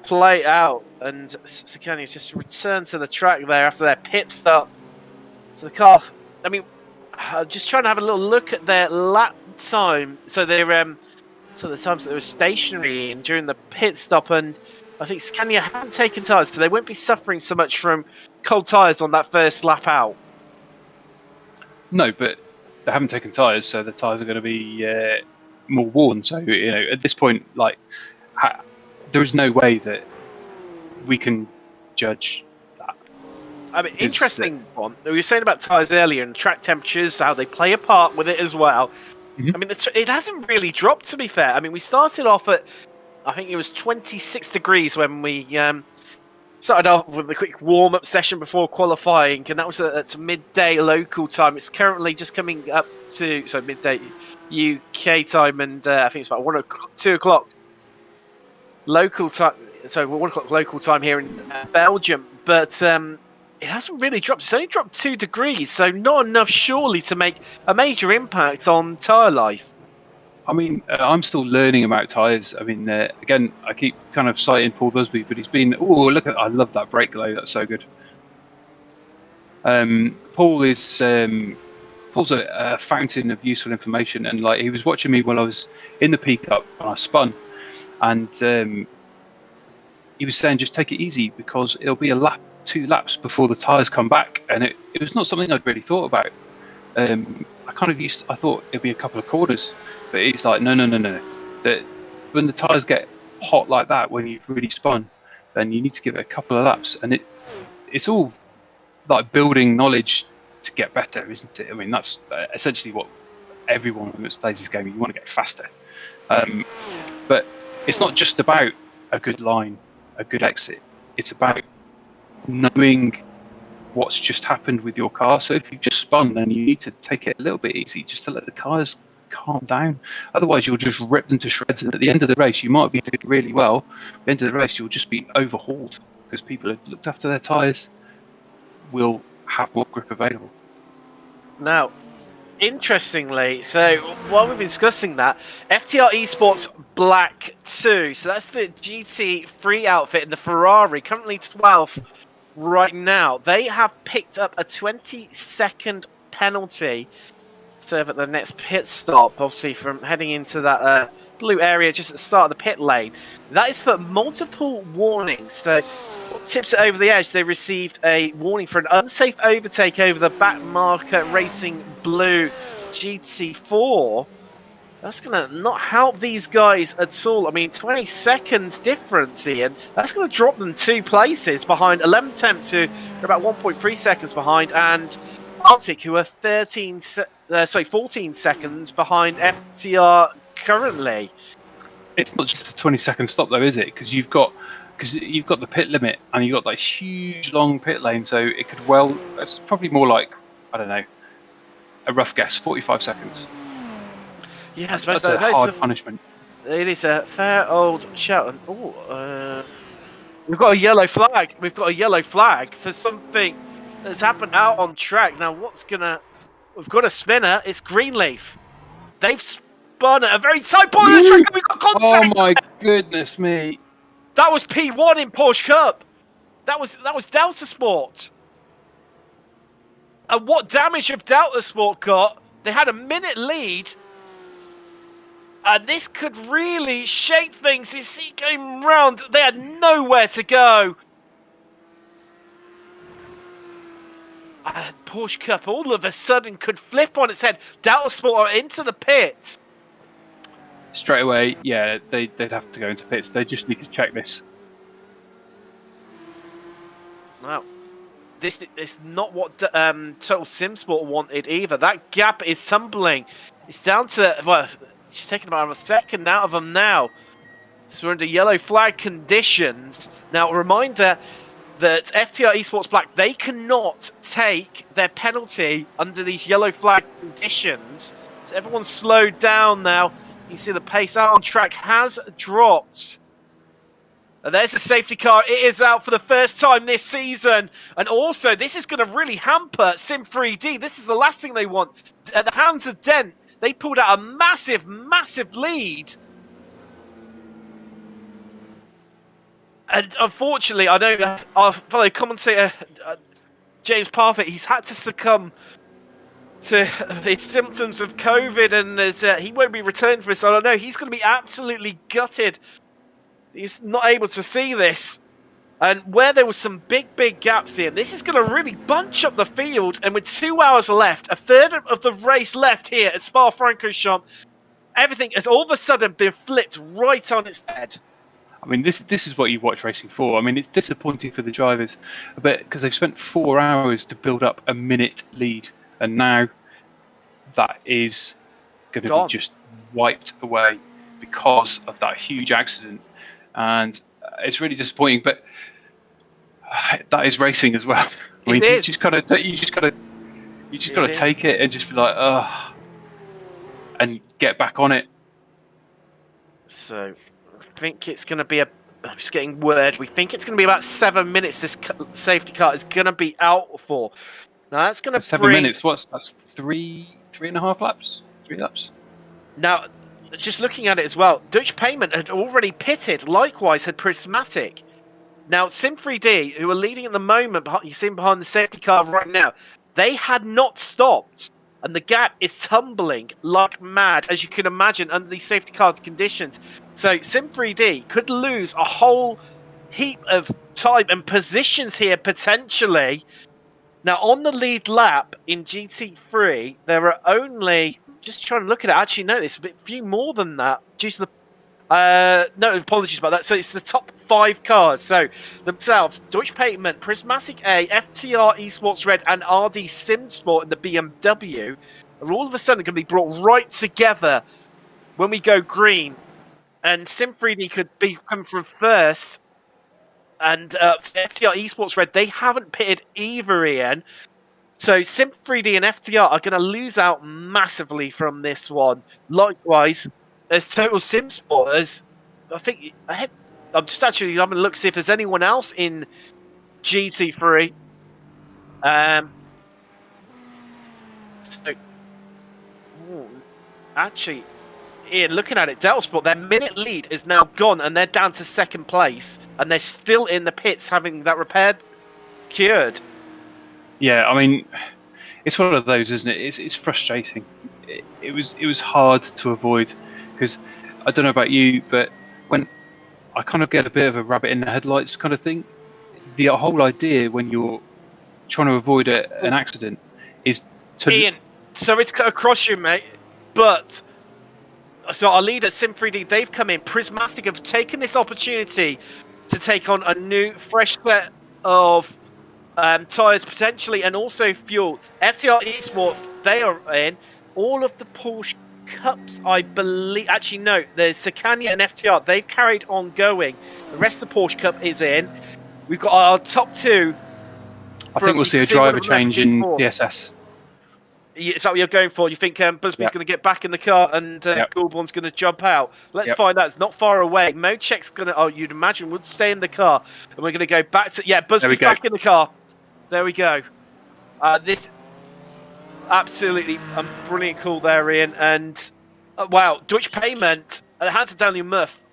play out. And Scania's just returned to the track there after their pit stop. So the car, I mean, just trying to have a little look at their lap time. So they're the times that they were stationary in during the pit stop, and I think Scania haven't taken tyres, so they won't be suffering so much from cold tyres on that first lap out. No, but they haven't taken tyres, so the tyres are going to be more worn. So at this point, like, there is no way that we can judge that. I mean, interesting one. We were saying about tyres earlier and track temperatures, how they play a part with it as well. Mm-hmm. I mean, it hasn't really dropped, to be fair. I mean, we started off at, I think it was 26 degrees when we started off with a quick warm-up session before qualifying, and that was at midday local time. It's currently just coming up to midday UK time, and I think it's about 2 o'clock local time. So 1 o'clock local time here in Belgium, but it hasn't really dropped. It's only dropped 2 degrees, so not enough surely to make a major impact on tyre life. I mean, I'm still learning about tyres. I mean, again, I keep kind of citing Paul Busby, but he's been, I love that brake glow. That's so good. Paul's a fountain of useful information, and like he was watching me while I was in the P Cup and I spun, and he was saying just take it easy because it'll be a lap 2 laps before the tyres come back, and it was not something I'd really thought about. I thought it'd be a couple of corners, but it's like no. That when the tyres get hot like that, when you've really spun, then you need to give it a couple of laps, and it's all like building knowledge to get better, isn't it? I mean, that's essentially what everyone who plays this game, you want to get faster. But it's not just about a good line, a good exit. It's about knowing what's just happened with your car. So if you've just spun, then you need to take it a little bit easy just to let the tyres calm down. Otherwise, you'll just rip them to shreds. And at the end of the race, you might be doing really well. At the end of the race, you'll just be overhauled because people have looked after their tyres, will have more grip available. Now, interestingly, so while we've been discussing that, FTR Esports Black 2, so that's the GT3 outfit in the Ferrari, currently 12th right now. They have picked up a 20-second penalty to serve at the next pit stop, obviously from heading into that blue area just at the start of the pit lane. That is for multiple warnings. So tips it over the edge. They received a warning for an unsafe overtake over the back marker Racing Blue GT4. That's going to not help these guys at all. I mean, 20 seconds difference, Ian. That's going to drop them 2 places behind 11 temps, who are about 1.3 seconds behind, and Arctic, who are 14 seconds behind FTR currently. It's not just a 20-second stop, though, is it? Because you've got the pit limit and you've got that huge long pit lane, so it could it's probably more like, I don't know, a rough guess, 45 seconds. Yeah, I suppose that's a hard punishment. It is a fair old shout. We've got a yellow flag. We've got a yellow flag for something that's happened out on track. Now, we've got a spinner. It's Greenleaf. They've spun at a very tight point of the track, and we've got contact. Oh my goodness me! That was P1 in Porsche Cup. That was Delta Sport. And what damage have Delta Sport got? They had a minute lead. And this could really shape things. As he came round, they had nowhere to go. And Porsche Cup all of a sudden could flip on its head. Delta Sport are into the pits. Straight away, yeah, they'd have to go into pits. They just need to check this. Now, this is not what Total Sim Sport wanted either. That gap is tumbling. It's down to, well, it's taking about a second out of them now. So we're under yellow flag conditions. Now, a reminder that FTR Esports Black, they cannot take their penalty under these yellow flag conditions. So everyone's slowed down now. You see the pace out on track has dropped. And there's the safety car. It is out for the first time this season. And also, this is going to really hamper SIM3D. This is the last thing they want. At the hands of Dent, they pulled out a massive, massive lead. And unfortunately, I know our fellow commentator, James Parfitt, he's had to succumb to his symptoms of COVID, and he won't be returned for this. So I know he's going to be absolutely gutted. He's not able to see this. And where there was some big, big gaps here, this is going to really bunch up the field. And with 2 hours left, a third of the race left here at Spa-Francorchamps, everything has all of a sudden been flipped right on its head. I mean, this is what you watch racing for. I mean, it's disappointing for the drivers, but because they've spent 4 hours to build up a minute lead, and now that is going to be just wiped away because of that huge accident. And it's really disappointing, but that is racing as well. I mean, you just gotta take it and just be like, ugh, and get back on it. So, I think it's going to be I'm just getting word. We think it's going to be about 7 minutes. This safety car is going to be out for. Now that's going to 7 minutes. That's 3.5 laps. 3 laps. Now, just looking at it as well, Dutch Payment had already pitted. Likewise, had Prismatic. Now, SIM3D, who are leading at the moment, you see them behind the safety car right now, they had not stopped. And the gap is tumbling like mad, as you can imagine, under these safety car conditions. So SIM3D could lose a whole heap of time and positions here potentially. Now, on the lead lap in GT3, there are only, just trying to look at it, actually no, there's a few more than that due to the, no, apologies about that. So it's the top 5 cars. So themselves, Deutsche Payment, Prismatic A, FTR Esports Red, and RD Sim Sport in the BMW are all of a sudden going to be brought right together when we go green. And SIM3D could come from first. And FTR Esports Red, they haven't pitted either, Ian. So SIM3D and FTR are going to lose out massively from this one. Likewise, as Total Sim Sport, I think I'm just actually having a look to see if there's anyone else in GT3. Actually, Ian, looking at it, Delta Sport, their minute lead is now gone, and they're down to 2nd place, and they're still in the pits having that repaired, cured. Yeah, I mean, it's one of those, isn't it? It's frustrating. It was hard to avoid, because I don't know about you, but when I kind of get a bit of a rabbit in the headlights kind of thing, the whole idea when you're trying to avoid an accident is to... Ian, sorry to cut across you, mate, but... So our leader, SIM3D, they've come in. Prismatic have taken this opportunity to take on a new, fresh set of tyres, potentially, and also fuel. FTR Esports, they are in. All of the Porsche Cups, I believe... Actually, no, there's Sakanya and FTR. They've carried on going. The rest of the Porsche Cup is in. We've got our top 2. I think we'll see a driver change in DSS. Is that what you're going for? You think Busby's going to get back in the car and Goulbourn's going to jump out? Let's find out. It's not far away. Mochek's going to, you'd imagine, would stay in the car. And we're going to go back to... Yeah, Busby's back in the car. There we go. This... Absolutely a brilliant call there, Ian. And, wow, Deutsche Payment, hands down your muff.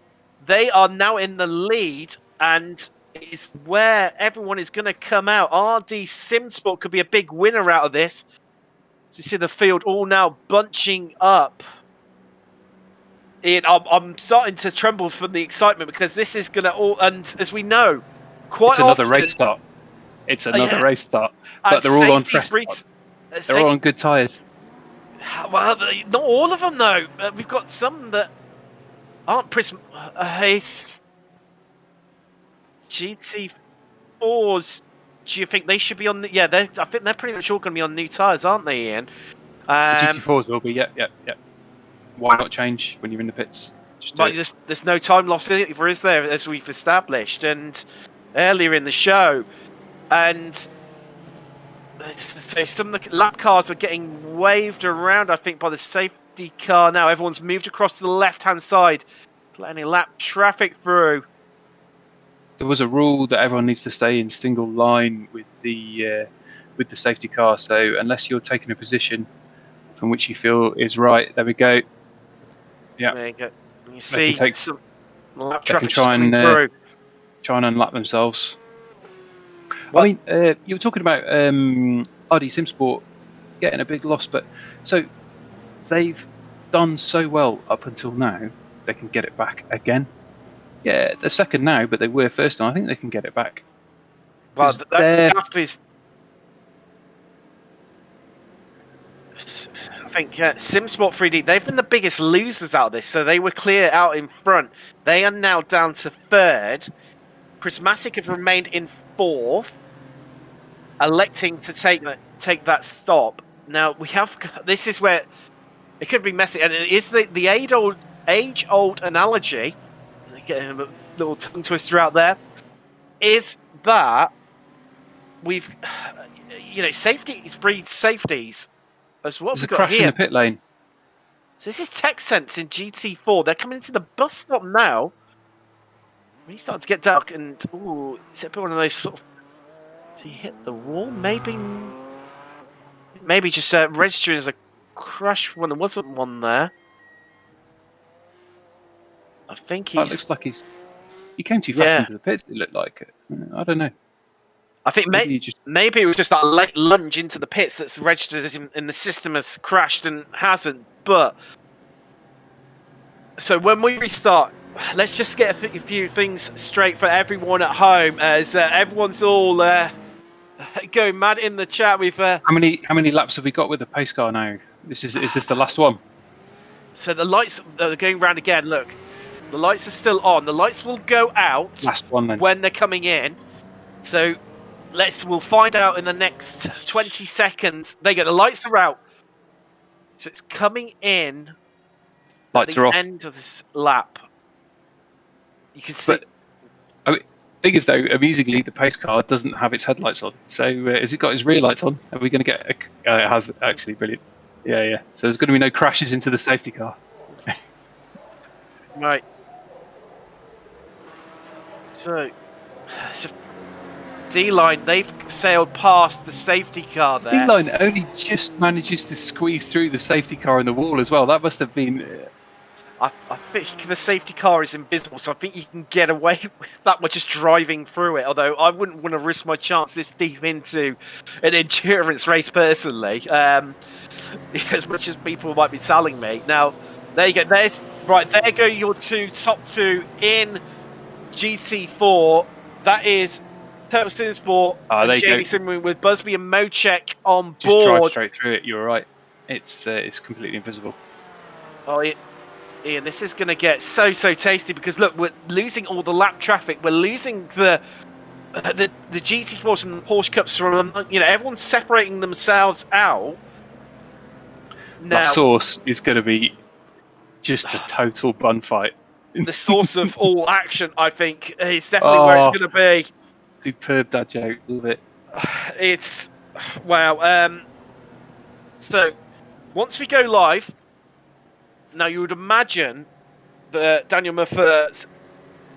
They are now in the lead, and it's where everyone is going to come out. RD Simsport could be a big winner out of this. So you see the field all now bunching up. Ian, I'm starting to tremble from the excitement because this is going to all... And as we know, it's another race start. It's another race start. But they're all on fresh They're all on good tyres. Well, not all of them, though. We've got some that aren't GT4s. Do you think they should be on? Yeah, I think they're pretty much all going to be on new tyres, aren't they, Ian? The GT4s will be. Yep. Why not change when you're in the pits? There's no time lost either, is there? As we've established, and earlier in the show, and so some of the lap cars are getting waved around. I think by the safety car now. Everyone's moved across to the left-hand side, letting lap traffic through. There was a rule that everyone needs to stay in single line with the safety car. So unless you're taking a position from which you feel is right, there we go. Yeah, there you go. You see some lap traffic try and unlap themselves. Well, I mean, you were talking about RD Simsport getting a big loss, but so they've done so well up until now, they can get it back again. Yeah, they're second now, but they were first, and I think they can get it back. But that gap is... I think SimSport 3D, they've been the biggest losers out of this, so they were clear out in front. They are now down to 3rd. Prismatic have remained in 4th, electing to take that stop. Now, we have... This is where it could be messy, and it is the age-old analogy... Getting a little tongue twister out there, is that we've, safeties breed safeties. As what we've got crash here. In the pit lane. So this is TechSense in GT4. They're coming into the bus stop now. Really starting to get dark, and is it one of those sort of? Does he hit the wall? Maybe just registering as a crash when there wasn't one there. I think he's... It looks like he came too fast into the pits, it looked like. I don't know. I think maybe it was just that late lunge into the pits that's registered in the system as crashed and hasn't. But... So when we restart let's just get a few things straight for everyone at home, as everyone's all going mad in the chat. We've how many laps have we got with the pace car now? Is this the last one? So the lights are going round again. Look, the lights are still on. The lights will go out Last one then. when they're coming in. So we'll find out in the next 20 seconds. There you go. The lights are out. So it's coming in. Lights at the are off. end of this lap. You can see. Thing is, though, amusingly, the pace car doesn't have its headlights on. So has it got its rear lights on? Are we going to get? It has, actually. Brilliant. Yeah. So there's going to be no crashes into the safety car. Right. So D-Line, they've sailed past the safety car there. D-Line only just manages to squeeze through the safety car in the wall as well. That must have been... I think the safety car is invisible, so I think you can get away with that by just driving through it. Although I wouldn't want to risk my chance this deep into an endurance race personally, as much as people might be telling me. Now, there you go. There go your top two in GT4. That is Turtle Sport and JD Simon with Busby and Mochek on board. Just drive straight through it. You're right. It's completely invisible. Oh, Ian, this is going to get so tasty because look, we're losing all the lap traffic. We're losing the GT4s and the Porsche Cups from, everyone's separating themselves out. Now, that source is going to be just a total bun fight. The source of all action, I think, is definitely where it's going to be. Superb dad joke, love it. It's wow. So once we go live. Now, you would imagine that Daniel Murphy's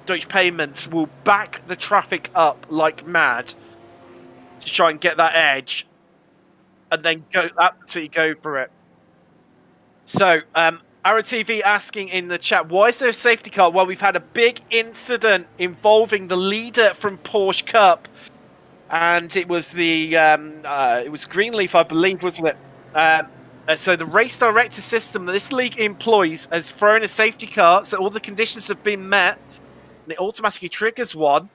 Deutsche Payments will back the traffic up like mad to try and get that edge and then absolutely go for it. So, Aaron TV asking in the chat, why is there a safety car? Well, we've had a big incident involving the leader from Porsche Cup, and it was it was Greenleaf, I believe, wasn't it? So the race director system that this league employs has thrown a safety car, so all the conditions have been met, and it automatically triggers one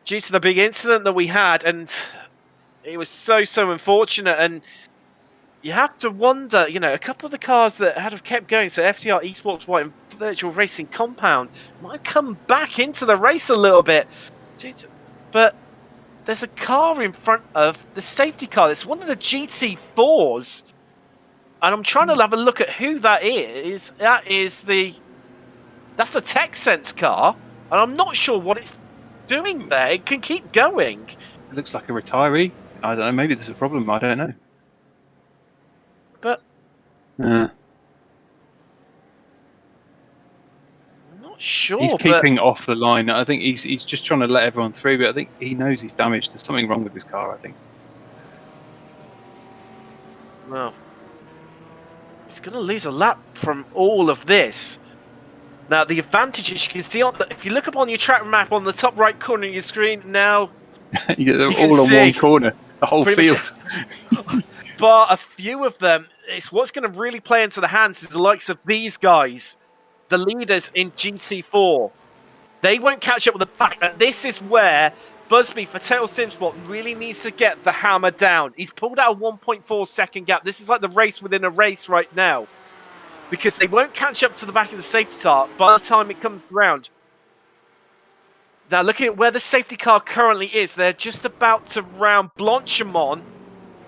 due to the big incident that we had, and it was so unfortunate. And you have to wonder, a couple of the cars that had have kept going, so FTR, Esports White, and Virtual Racing Compound, might come back into the race a little bit, but there's a car in front of the safety car. It's one of the GT4s. And I'm trying to have a look at who that is. That's the TechSense car, and I'm not sure what it's doing there. It can keep going. It looks like a retiree. I don't know. Maybe there's a problem. I don't know. But I'm not sure. He's keeping off the line. I think he's just trying to let everyone through. But I think he knows he's damaged. There's something wrong with his car, I think. Well, he's going to lose a lap from all of this. Now, the advantages you can see if you look up on your track map on the top right corner of your screen now, you get them all on one corner, the whole field. But a few of them, it's what's going to really play into the hands is the likes of these guys, the leaders in GT4. They won't catch up with the pack, and this is where Busby for Total Simsport really needs to get the hammer down. He's pulled out a 1.4 second gap. This is like the race within a race right now, because they won't catch up to the back of the safety car by the time it comes around. Now, looking at where the safety car currently is, they're just about to round Blanchimont.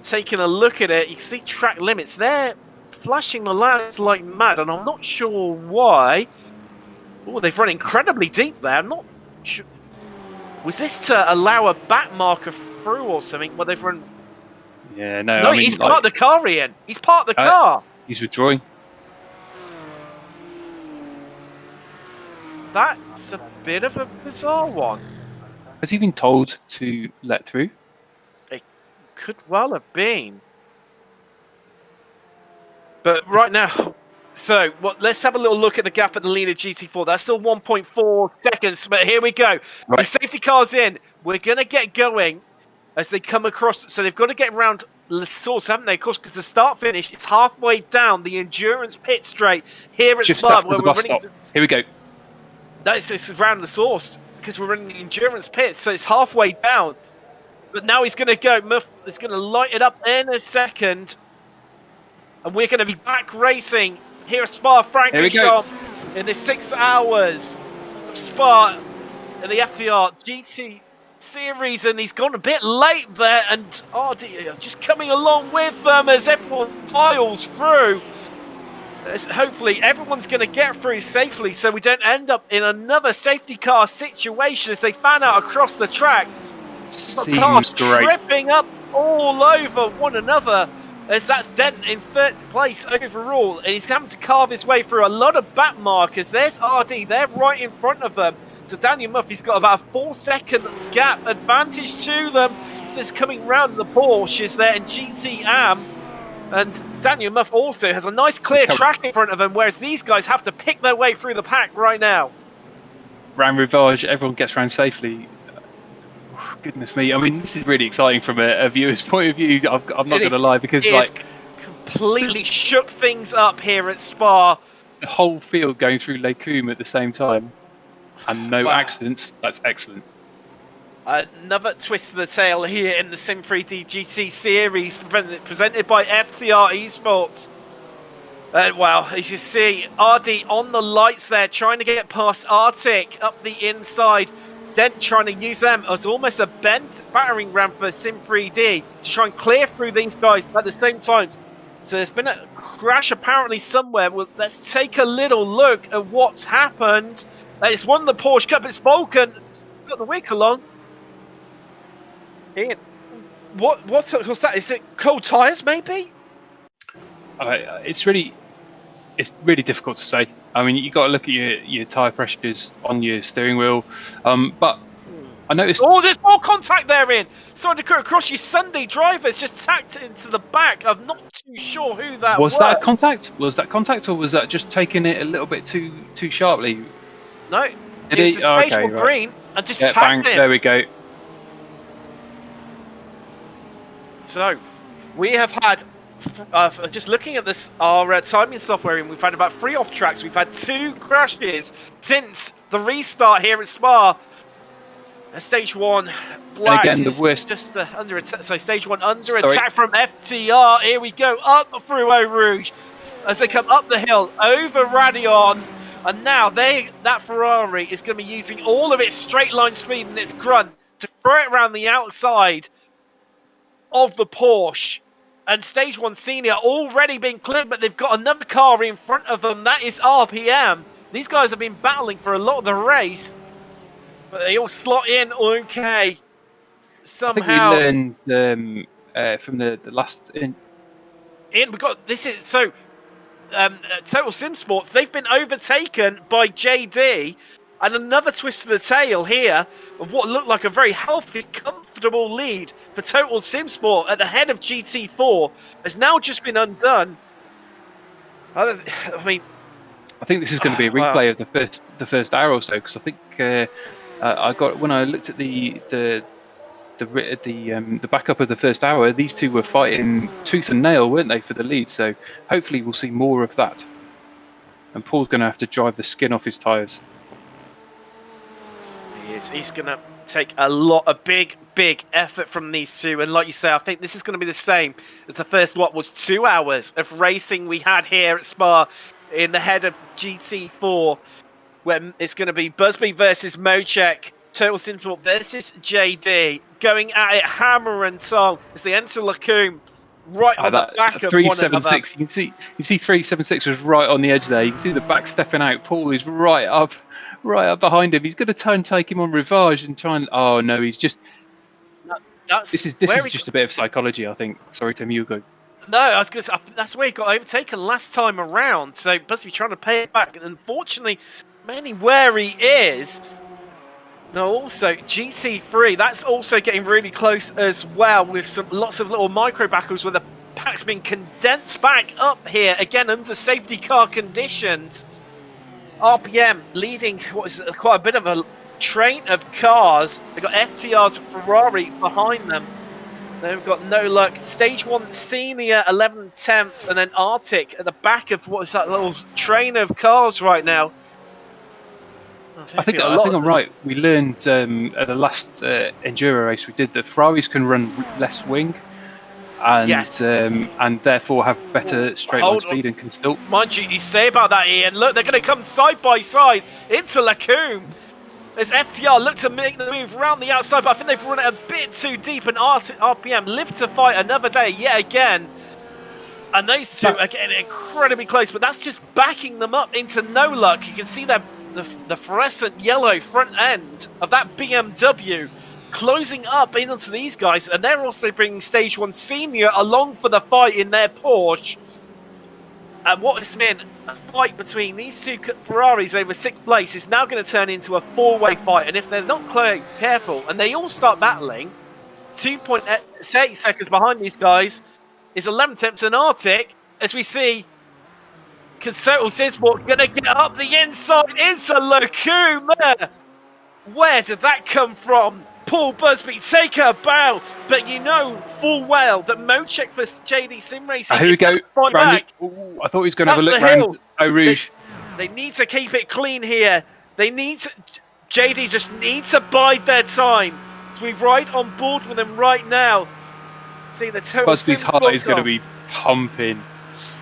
Taking a look at it, you can see track limits. They're flashing the lights like mad, and I'm not sure why. Oh, they've run incredibly deep there. I'm not sure. Was this to allow a back marker through or something? Well, they've run... Yeah, no, No, he's parked the car, Ian. He's parked the car. He's withdrawing. That's a bit of a bizarre one. Has he been told to let through? It could well have been. But right now... So, let's have a little look at the gap at the leader GT4. That's still 1.4 seconds, but here we go. Right. The safety car's in. We're going to get going as they come across. So they've got to get around the source, haven't they? Of course, because the start-finish, it's halfway down the endurance pit straight here at Spa. Here we go. This is around the source because we're in the endurance pit, so it's halfway down. But now he's going to go. Muff is going to light it up in a second. And we're going to be back racing here at Spa-Francorchamps in the 6 hours of Spa in the FTR GT Series. And he's gone a bit late there. And RD just coming along with them as everyone files through. Hopefully everyone's going to get through safely so we don't end up in another safety car situation as they fan out across the track. Cars tripping up all over one another as that's Dent in 3rd place overall, and he's having to carve his way through a lot of back markers. There's RD, they're right in front of them. So Daniel Murphy's got about a 4-second gap advantage to them. This coming round the Porsches there in GT Am. And Daniel Muff also has a nice clear track in front of him, whereas these guys have to pick their way through the pack right now. Round Rivage, everyone gets around safely. Goodness me! I mean, this is really exciting from a viewer's point of view. I'm not going to lie, because like completely shook things up here at Spa. The whole field going through Les Combes at the same time, and no accidents. That's excellent. Another twist of the tail here in the SIM3D GT Series, presented by FTR Esports. Well, as you see, RD on the lights there, trying to get past Arctic up the inside. Dent trying to use them as almost a bent battering ram for SIM3D to try and clear through these guys at the same time. So there's been a crash apparently somewhere. Well, let's take a little look at what's happened. It's won the Porsche Cup. It's Vulcan. Got the vehicle on. Ian, what's that? Is it cold tyres maybe? It's really difficult to say. I mean, you got to look at your tyre pressures on your steering wheel. But I noticed. Oh, there's more contact there, Ian. Sorry to cut across you. Sunday drivers just tacked into the back. I'm not too sure who that was. Was that contact? Was that contact, or was that just taking it a little bit too sharply? No, it was a stage green and just tagged it. There we go. So, we have had, just looking at this, our timing software, and we've had about 3 off tracks. We've had 2 crashes since the restart here at Spa. Stage 1, black and again, the worst. Just under attack. So stage 1 under attack from FTR. Here we go up through Eau Rouge as they come up the hill over Radion. And now that Ferrari is going to be using all of its straight line speed and its grunt to throw it around the outside of the Porsche. And stage 1 senior already been cleared, but they've got another car in front of them. That is RPM. These guys have been battling for a lot of the race, but they all slot in okay somehow. I think we learned from the last in we got this is so Total Sim Sports, they've been overtaken by JD, and another twist of the tail here of what looked like a very healthy, comfortable lead for Total Sim Sport at the head of GT4 has now just been undone. I mean, I think this is going to be a replay of the first hour or so, because I think I got, when I looked at the backup of the first hour, these two were fighting tooth and nail, weren't they, for the lead? So hopefully we'll see more of that. And Paul's going to have to drive the skin off his tyres. He's going to take a big effort from these two. And like you say, I think this is going to be the same as the first, 2 hours of racing we had here at Spa in the head of GT4, where it's going to be Busby versus Mochek, Total Sim Sport versus JD, going at it hammer and tong as they enter Les Combes right on the back of 376. You can see 376 was right on the edge there. You can see the back stepping out. Paul is right up behind him. He's going to try and take him on Rivage and try and. Oh no, he's just. This is just a bit of psychology, I think. Sorry, Tim, you go. No, I was going to say that's where he got overtaken last time around. So Busby trying to pay it back, and unfortunately, mainly where he is. No, also GT3, that's also getting really close as well, with lots of little micro battles where the pack's been condensed back up here again under safety car conditions. RPM leading what is quite a bit of a train of cars. They've got FTR's Ferrari behind them. They've got no luck. Stage 1 senior 11 tenths, and then Arctic at the back of what is that little train of cars right now. I think I'm right. We learned at the last enduro race we did that Ferraris can run less wing, and therefore have better straight line speed and can still. Mind you say about that, Ian. Look, they're going to come side by side into Lacombe. As FTR look to make the move around the outside, but I think they've run it a bit too deep, and RPM live to fight another day yet again. And those two are getting incredibly close, but that's just backing them up into no luck. You can see the fluorescent yellow front end of that BMW closing up into these guys, and they're also bringing Stage 1 Senior along for the fight in their Porsche. And what has been a fight between these two Ferraris over 6th place is now going to turn into a 4-way fight, and if they're not careful, and they all start battling, 2.8 seconds behind these guys is 11 tenths and Arctic, as we see Concerto Sinsport going to get up the inside into Lacombe. Where did that come from? Paul Busby, take a bow, but you know full well that Mochek for JD Sim Racing here we go. Back. Ooh, I thought he was going to have a look round Eau Rouge. They need to keep it clean here. JD just needs to bide their time. So we're right on board with them right now. See the total. Busby's heart is going to be pumping.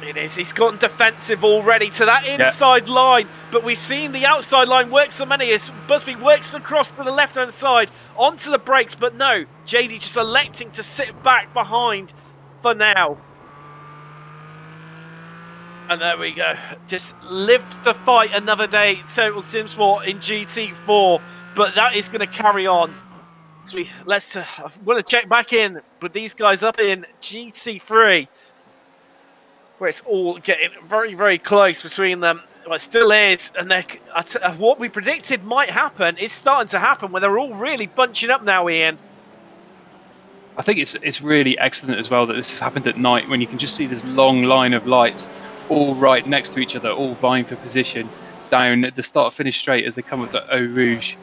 It is. He's gotten defensive already to that inside line, but we've seen the outside line work so many as Busby works across to the left-hand side onto the brakes, but no, JD just electing to sit back behind for now. And there we go. Just live to fight another day, Total Sim Sport in GT4, but that is going to carry on. So I want to check back in with these guys up in GT3, where it's all getting very, very close between them. Well, it still is, and what we predicted might happen is starting to happen, where they're all really bunching up now, Ian. I think it's really excellent as well that this has happened at night, when you can just see this long line of lights all right next to each other, all vying for position down at the start-finish straight as they come up to Eau Rouge.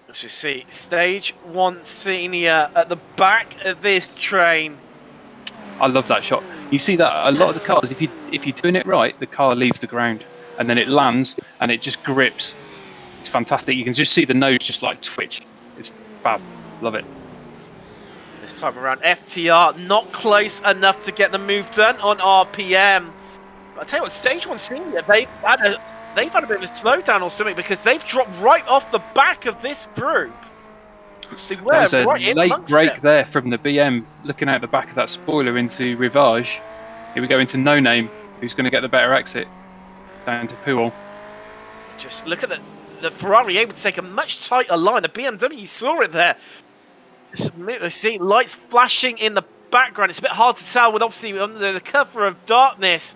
As we see, Stage 1 Senior at the back of this train. I love that shot. You see that a lot of the cars, if you're doing it right, the car leaves the ground and then it lands and it just grips. It's fantastic. You can just see the nose just like twitch. It's fab. Love it. This time around, FTR not close enough to get the move done on RPM. But I tell you what, Stage 1 Senior, they've had a bit of a slowdown or something, because they've dropped right off the back of this group. There was a late break there from the BM, looking out the back of that spoiler into Rivage. Here we go into No Name, who's going to get the better exit down to Pool. Just look at the Ferrari able to take a much tighter line. The BMW, you saw it there. Just see lights flashing in the background. It's a bit hard to tell with obviously under the cover of darkness.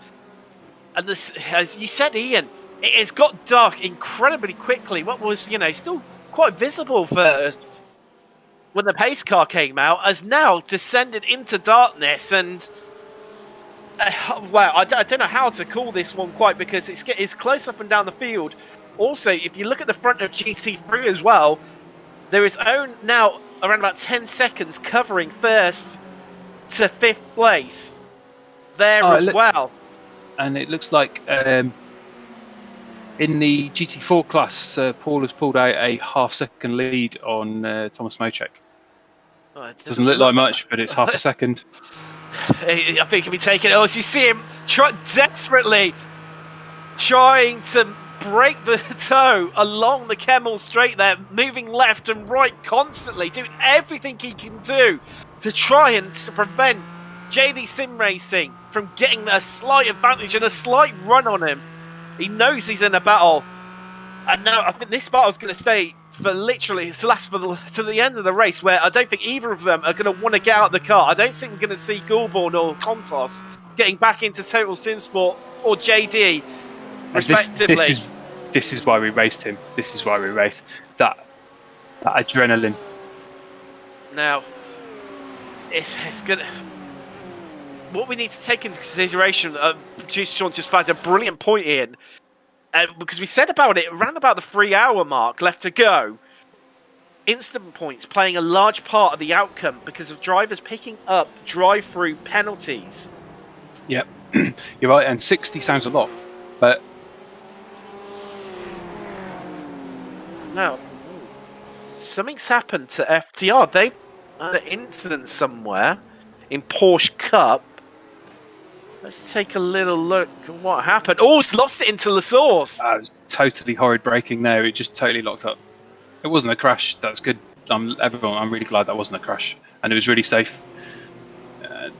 And this, as you said, Ian, it has got dark incredibly quickly. What was, still quite visible first when the pace car came out, has now descended into darkness. And well, I don't know how to call this one quite, because it's close up and down the field. Also, if you look at the front of GT3 as well, there is now around about 10 seconds covering first to 5th place there as well. And it looks like in the GT4 class, Paul has pulled out a half-second lead on Thomas Mochek. Oh, it doesn't look like much, but it's half a second. I think it can be taken. Oh, as you see him desperately trying to break the toe along the Kemmel Straight there, moving left and right constantly, doing everything he can do to try and prevent JD Sim Racing from getting a slight advantage and a slight run on him. He knows he's in a battle, and now I think this battle is going to stay for literally to last to the end of the race, where I don't think either of them are going to want to get out of the car. I don't think we're going to see Goulbourne or Contos getting back into Total Sim Sport or JD, respectively. This is why we raced him. This is why we raced that adrenaline. Now, it's gonna. What we need to take into consideration, producer Sean just flagged a brilliant point in, because we said about it around about the 3-hour mark left to go. Instant points playing a large part of the outcome because of drivers picking up drive-through penalties. Yep, you're right, and 60 sounds a lot, but Now, something's happened to FTR. They've had an incident somewhere in Porsche Cup. Let's take a little look at what happened. Oh, it's lost it into the source. It was totally horrid braking there. It just totally locked up. It wasn't a crash. That's good. I'm really glad that wasn't a crash, and it was really safe.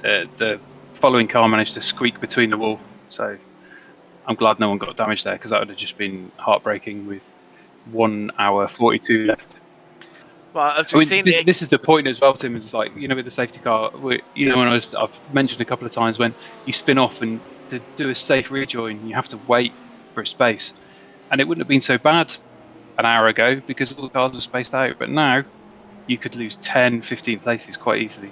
The following car managed to squeak between the wall, so I'm glad no one got damaged there, because that would have just been heartbreaking with 1 hour 42 left. Well, as we've seen, this is the point as well, Tim. Is like, with the safety car, I've mentioned a couple of times, when you spin off and to do a safe rejoin, you have to wait for a space, and it wouldn't have been so bad an hour ago because all the cars are spaced out. But now you could lose 10, 15 places quite easily.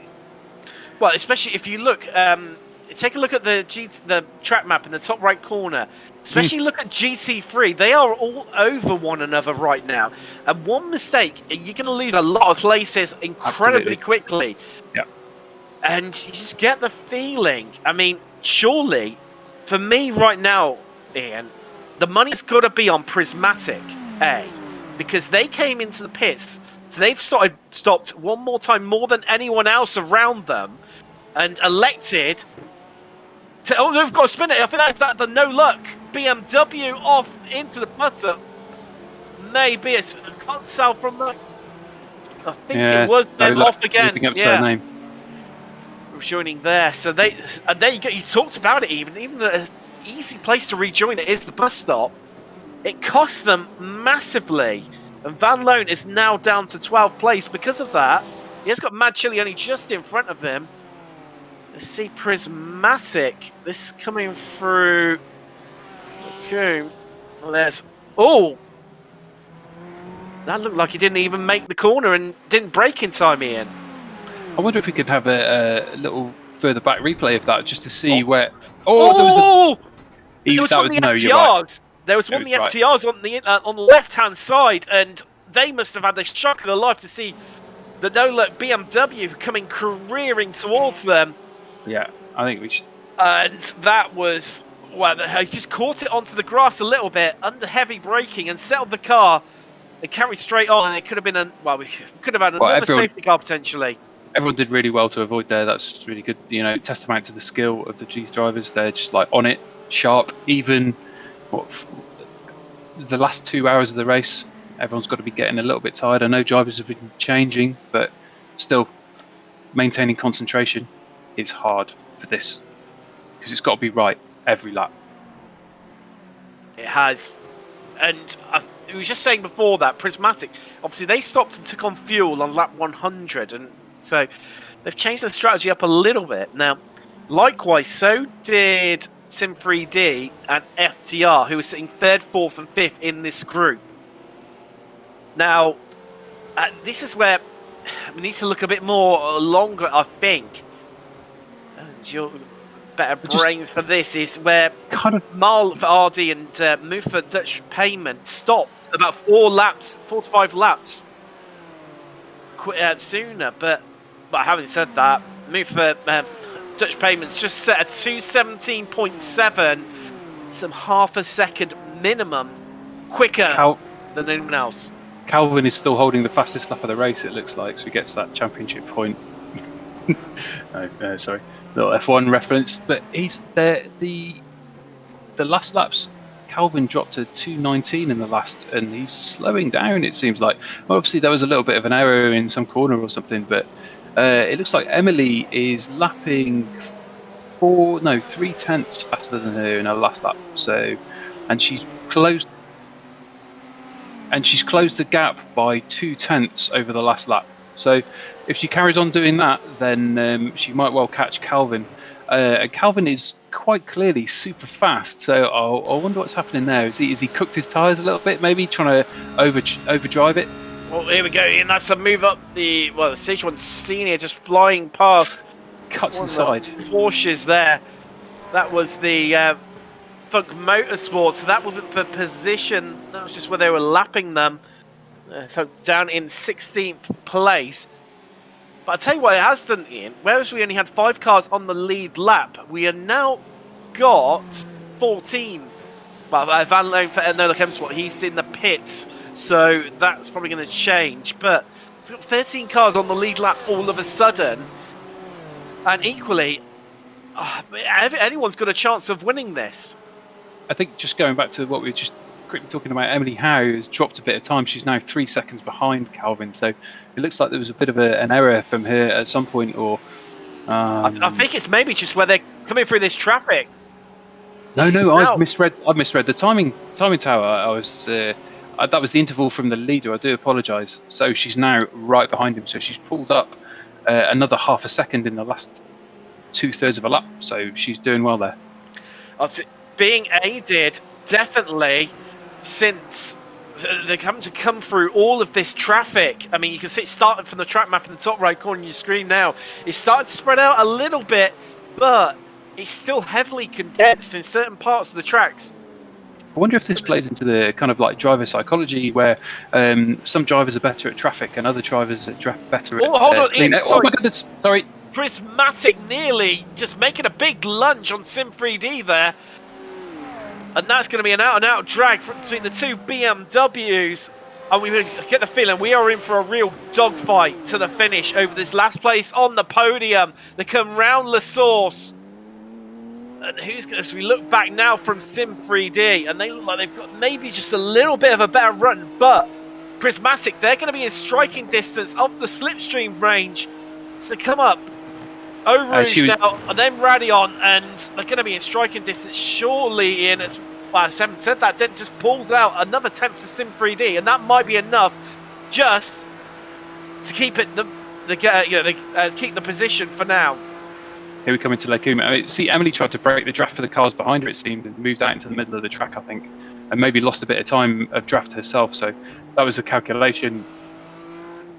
Well, especially if you look, take a look at the track map in the top right corner. Especially look at GT3. They are all over one another right now. And one mistake, you're going to lose a lot of places incredibly quickly. Yeah. And you just get the feeling, I mean, surely, for me right now, Ian, the money's got to be on Prismatic, because they came into the pits. So they've stopped one more time more than anyone else around them, and elected to. Oh, they've got to spin it. I think that's the no luck BMW off into the putter. Maybe it's can't tell from that. I think it was them off again. Yeah, rejoining there. So there you go. You talked about it. Even an easy place to rejoin it is the bus stop. It costs them massively. And Van Loan is now down to 12th place because of that. He has got Mad Chili only just in front of him. Let's see Prismatic. This coming through. Okay. Well, there's. Oh! That looked like he didn't even make the corner and didn't brake in time, Ian. I wonder if we could have a little further back replay of that just to see where. Oh! There was one of the FTRs. There was one of the FTRs on the left-hand side, and they must have had the shock of their life to see the no-luck BMW coming careering towards them. Yeah, I think we should. And that was, well, he just caught it onto the grass a little bit under heavy braking and settled the car. They carried straight on, and it could have been we could have had another safety car potentially. Everyone did really well to avoid there. That's really good. Testament to the skill of the G's drivers. They're just like on it, sharp, even. The last 2 hours of the race, everyone's got to be getting a little bit tired. I know drivers have been changing, but still maintaining concentration is hard for this, because it's got to be right every lap. It has. And I was just saying before that, Prismatic, obviously they stopped and took on fuel on lap 100, and so they've changed their strategy up a little bit. Now, likewise, so did SIM3D and FTR, who are sitting 3rd, 4th and 5th in this group. Now, this is where we need to look a bit more longer, I think. And your better brains for this is where Marl for RD and Move for Dutch Payment stopped about 4 to 5 laps sooner. But having said that, Move for Dutch Payments just set a 2:17.7, some half a second minimum quicker than anyone else. Calvin is still holding the fastest lap of the race, it looks like, so he gets that championship point. Sorry, little F1 reference, but he's there. The last laps, Calvin dropped to 2:19 in the last, and he's slowing down. It seems like. Well, obviously there was a little bit of an error in some corner or something, but. It looks like Emily is lapping 3 tenths faster than her in her last lap. So, and she's closed the gap by 2 tenths over the last lap. So, if she carries on doing that, then she might well catch Calvin. Calvin is quite clearly super fast. So, I wonder what's happening there. Is he cooked his tyres a little bit? Maybe trying to overdrive it. Well, here we go, and that's a move up the Stage 1 Senior just flying past. Cuts inside. Porsches there. That was the Funk Motorsports. So that wasn't for position. That was just where they were lapping them. Funk down in 16th place. But I'll tell you what it has done, Ian. Whereas we only had 5 cars on the lead lap, we have now got 14 But Van Loon for Nola Chemsport, he's in the pits, so that's probably going to change. But it's got 13 cars on the lead lap all of a sudden, and equally, anyone's got a chance of winning this. I think just going back to what we were just quickly talking about, Emily Howe has dropped a bit of time. She's now 3 seconds behind Calvin, so it looks like there was a bit of an error from her at some point, or I think it's maybe just where they're coming through this traffic. No, I've misread the timing tower. I was that was the interval from the leader. I do apologise. So she's now right behind him. So she's pulled up another half a second in the last 2/3 of a lap. So she's doing well there. Being aided, definitely, since they're having to come through all of this traffic. I mean, you can see it starting from the track map in the top right corner of your screen now. It's starting to spread out a little bit, but it's still heavily condensed in certain parts of the tracks. I wonder if this plays into the kind of like driver psychology, where some drivers are better at traffic and other drivers are better at. Hold on, Ian, oh my goodness! Sorry. Prismatic nearly just making a big lunge on SIM3D there. And that's going to be an out-and-out drag between the two BMWs. And we get the feeling we are in for a real dogfight to the finish over this last place on the podium. They come round La Source. And who's going to... we look back now from SIM3D, and they look like they've got maybe just a little bit of a better run. But Prismatic, they're going to be in striking distance of the slipstream range. So come up. Overage now, and then Radion, and they're going to be in striking distance. Surely, Ian, well, I haven't said that, then just pulls out another 10th for Sim3D, and that might be enough just to keep it keep the position for now. Here we come into Lekuma. I mean, see, Emily tried to break the draft for the cars behind her, it seemed, and moved out into the middle of the track, I think, and maybe lost a bit of time of draft herself. So that was a calculation.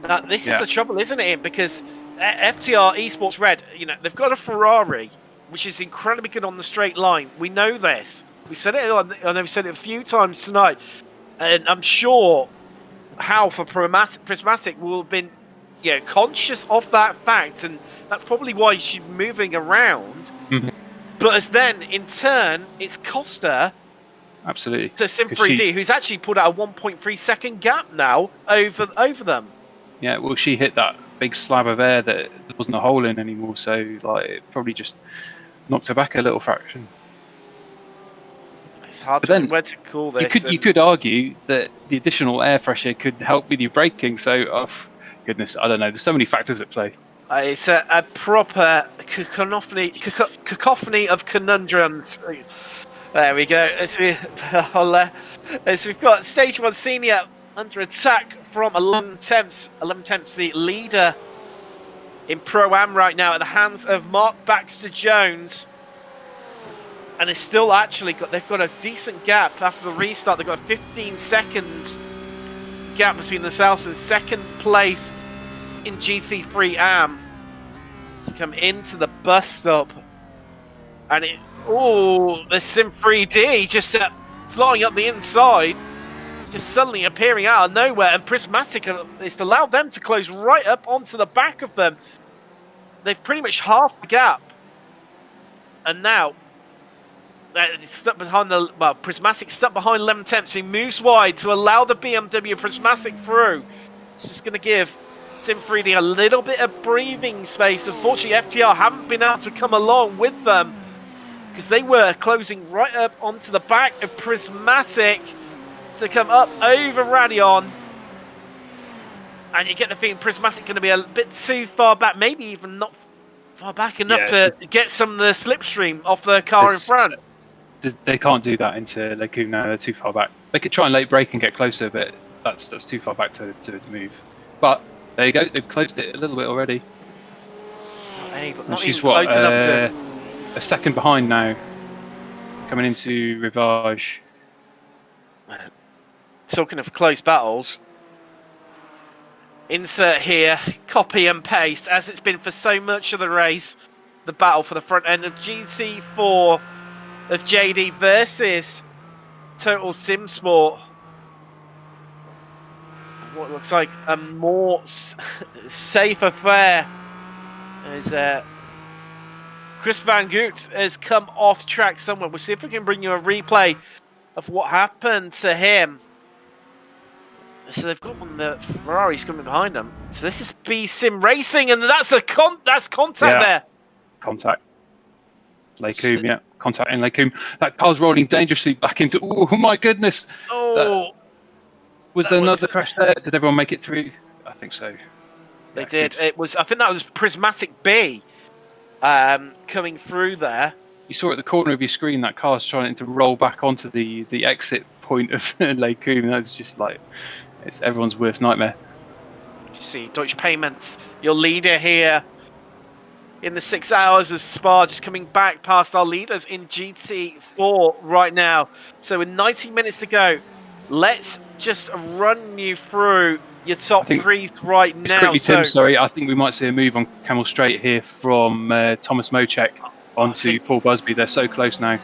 Now, this is the trouble, isn't it, Ian? Because FTR Esports Red, they've got a Ferrari, which is incredibly good on the straight line. We know this. We said it, and they've said it a few times tonight. And I'm sure Hal for Prismatic will have been, conscious of that fact, and that's probably why she's moving around. Mm-hmm. But as then, in turn, it's cost her. Absolutely. To Sim3D, who's actually put out a 1.3 second gap now over them. Yeah, well, she hit that big slab of air that there wasn't a hole in anymore, so it probably just knocked her back a little fraction. It's hard to know where to call this. You could argue that the additional air pressure could help with your braking, so goodness, I don't know, there's so many factors at play. It's a proper cacophony of conundrums. There we go. As we've got Stage 1 Senior under attack from 11 Temps. 11 Temps, the leader in Pro-Am right now, at the hands of Mark Baxter-Jones. And it's still they've got a decent gap after the restart. They've got a 15 seconds gap between themselves and second place in GT3 AM to come into the bus stop. And the Sim3D just flying up the inside, just suddenly appearing out of nowhere, and Prismatic, it's allowed them to close right up onto the back of them. They've pretty much half the gap, and now stuck behind Prismatic stuck behind 11 Temps. He moves wide to allow the BMW Prismatic through. It's just going to give Sim3D a little bit of breathing space. Unfortunately, FTR haven't been able to come along with them, because they were closing right up onto the back of Prismatic to come up over Radion. And you get the feeling Prismatic going to be a bit too far back, maybe even not far back enough to get some of the slipstream off the car in front. They can't do that into Lekuma now, they're too far back. They could try and late brake and get closer, but that's too far back to move. But there you go, they've closed it a little bit already. Hey, but not even close enough to... a second behind now, coming into Rivage. Talking of close battles, insert here, copy and paste, as it's been for so much of the race, the battle for the front end of GT4 of JD versus Total Sim Sport. What looks like a more safe affair as Chris Van Goot has come off track somewhere. We'll see if we can bring you a replay of what happened to him. So they've got one the Ferrari's coming behind them. So this is B-Sim Racing, and that's contact there. Contact. Lecombe, yeah. Contact in Lecombe. That car's rolling dangerously back into... Oh, my goodness. Oh. Was there another crash there? Did everyone make it through? I think so. They did. Good. It was. I think that was Prismatic B coming through there. You saw at the corner of your screen that car's trying to roll back onto the exit point of Lecombe. That's just like... It's everyone's worst nightmare. You see, Deutsche Payments, your leader here in the 6 hours of Spa, just coming back past our leaders in GT4 right now. So with 90 minutes to go, let's just run you through your top threes right now. Quickly, Tim, sorry, I think we might see a move on Camel Straight here from Thomas Mocek onto Paul Busby. They're so close now.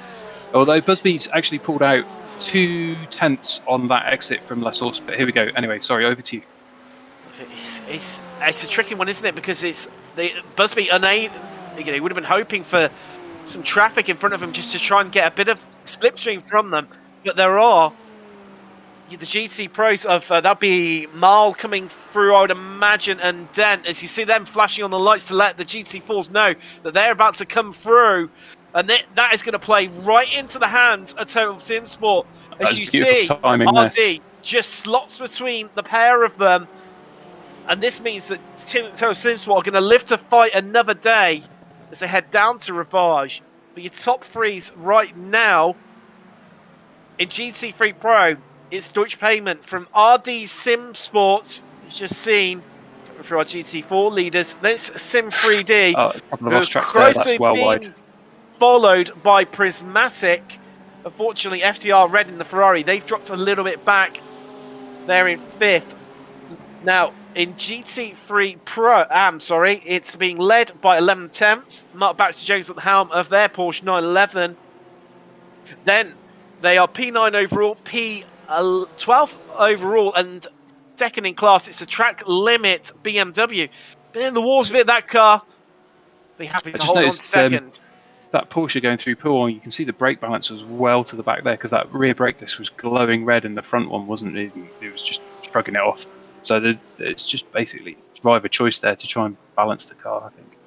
Although Busby's actually pulled out 2/10 on that exit from La Source, but here we go. Anyway, sorry, over to you. It's a tricky one, isn't it? Because Busby unable. He would have been hoping for some traffic in front of him just to try and get a bit of slipstream from them. But there are the GT pros of that'd be Marl coming through, I would imagine, and Dent, as you see them flashing on the lights to let the GT4s know that they're about to come through. And that is going to play right into the hands of Total Sim Sport. As you see, RD just slots between the pair of them. And this means that Total Sim Sport are going to live to fight another day as they head down to Rivage. But your top threes right now in GT3 Pro, it's Deutsche Payment from RD Sim Sports, you've just seen, coming through our GT4 leaders. This SIM3D, a couple of us tracks there, that's well wide. Followed by Prismatic. Unfortunately, FTR Red in the Ferrari, they've dropped a little bit back. They're in 5th. Now, in GT3 Pro, it's being led by 11 Temps. Mark Baxter-Jones at the helm of their Porsche 911. Then they are P9 overall, P12 overall, and second in class. It's a track limit BMW. But in the walls a bit of that car. Be happy to hold on to second. That Porsche going through pool, you can see the brake balance was well to the back there because that rear brake disc was glowing red and the front one wasn't. It was just shrugging it off. So it's just basically driver choice there to try and balance the car, I think.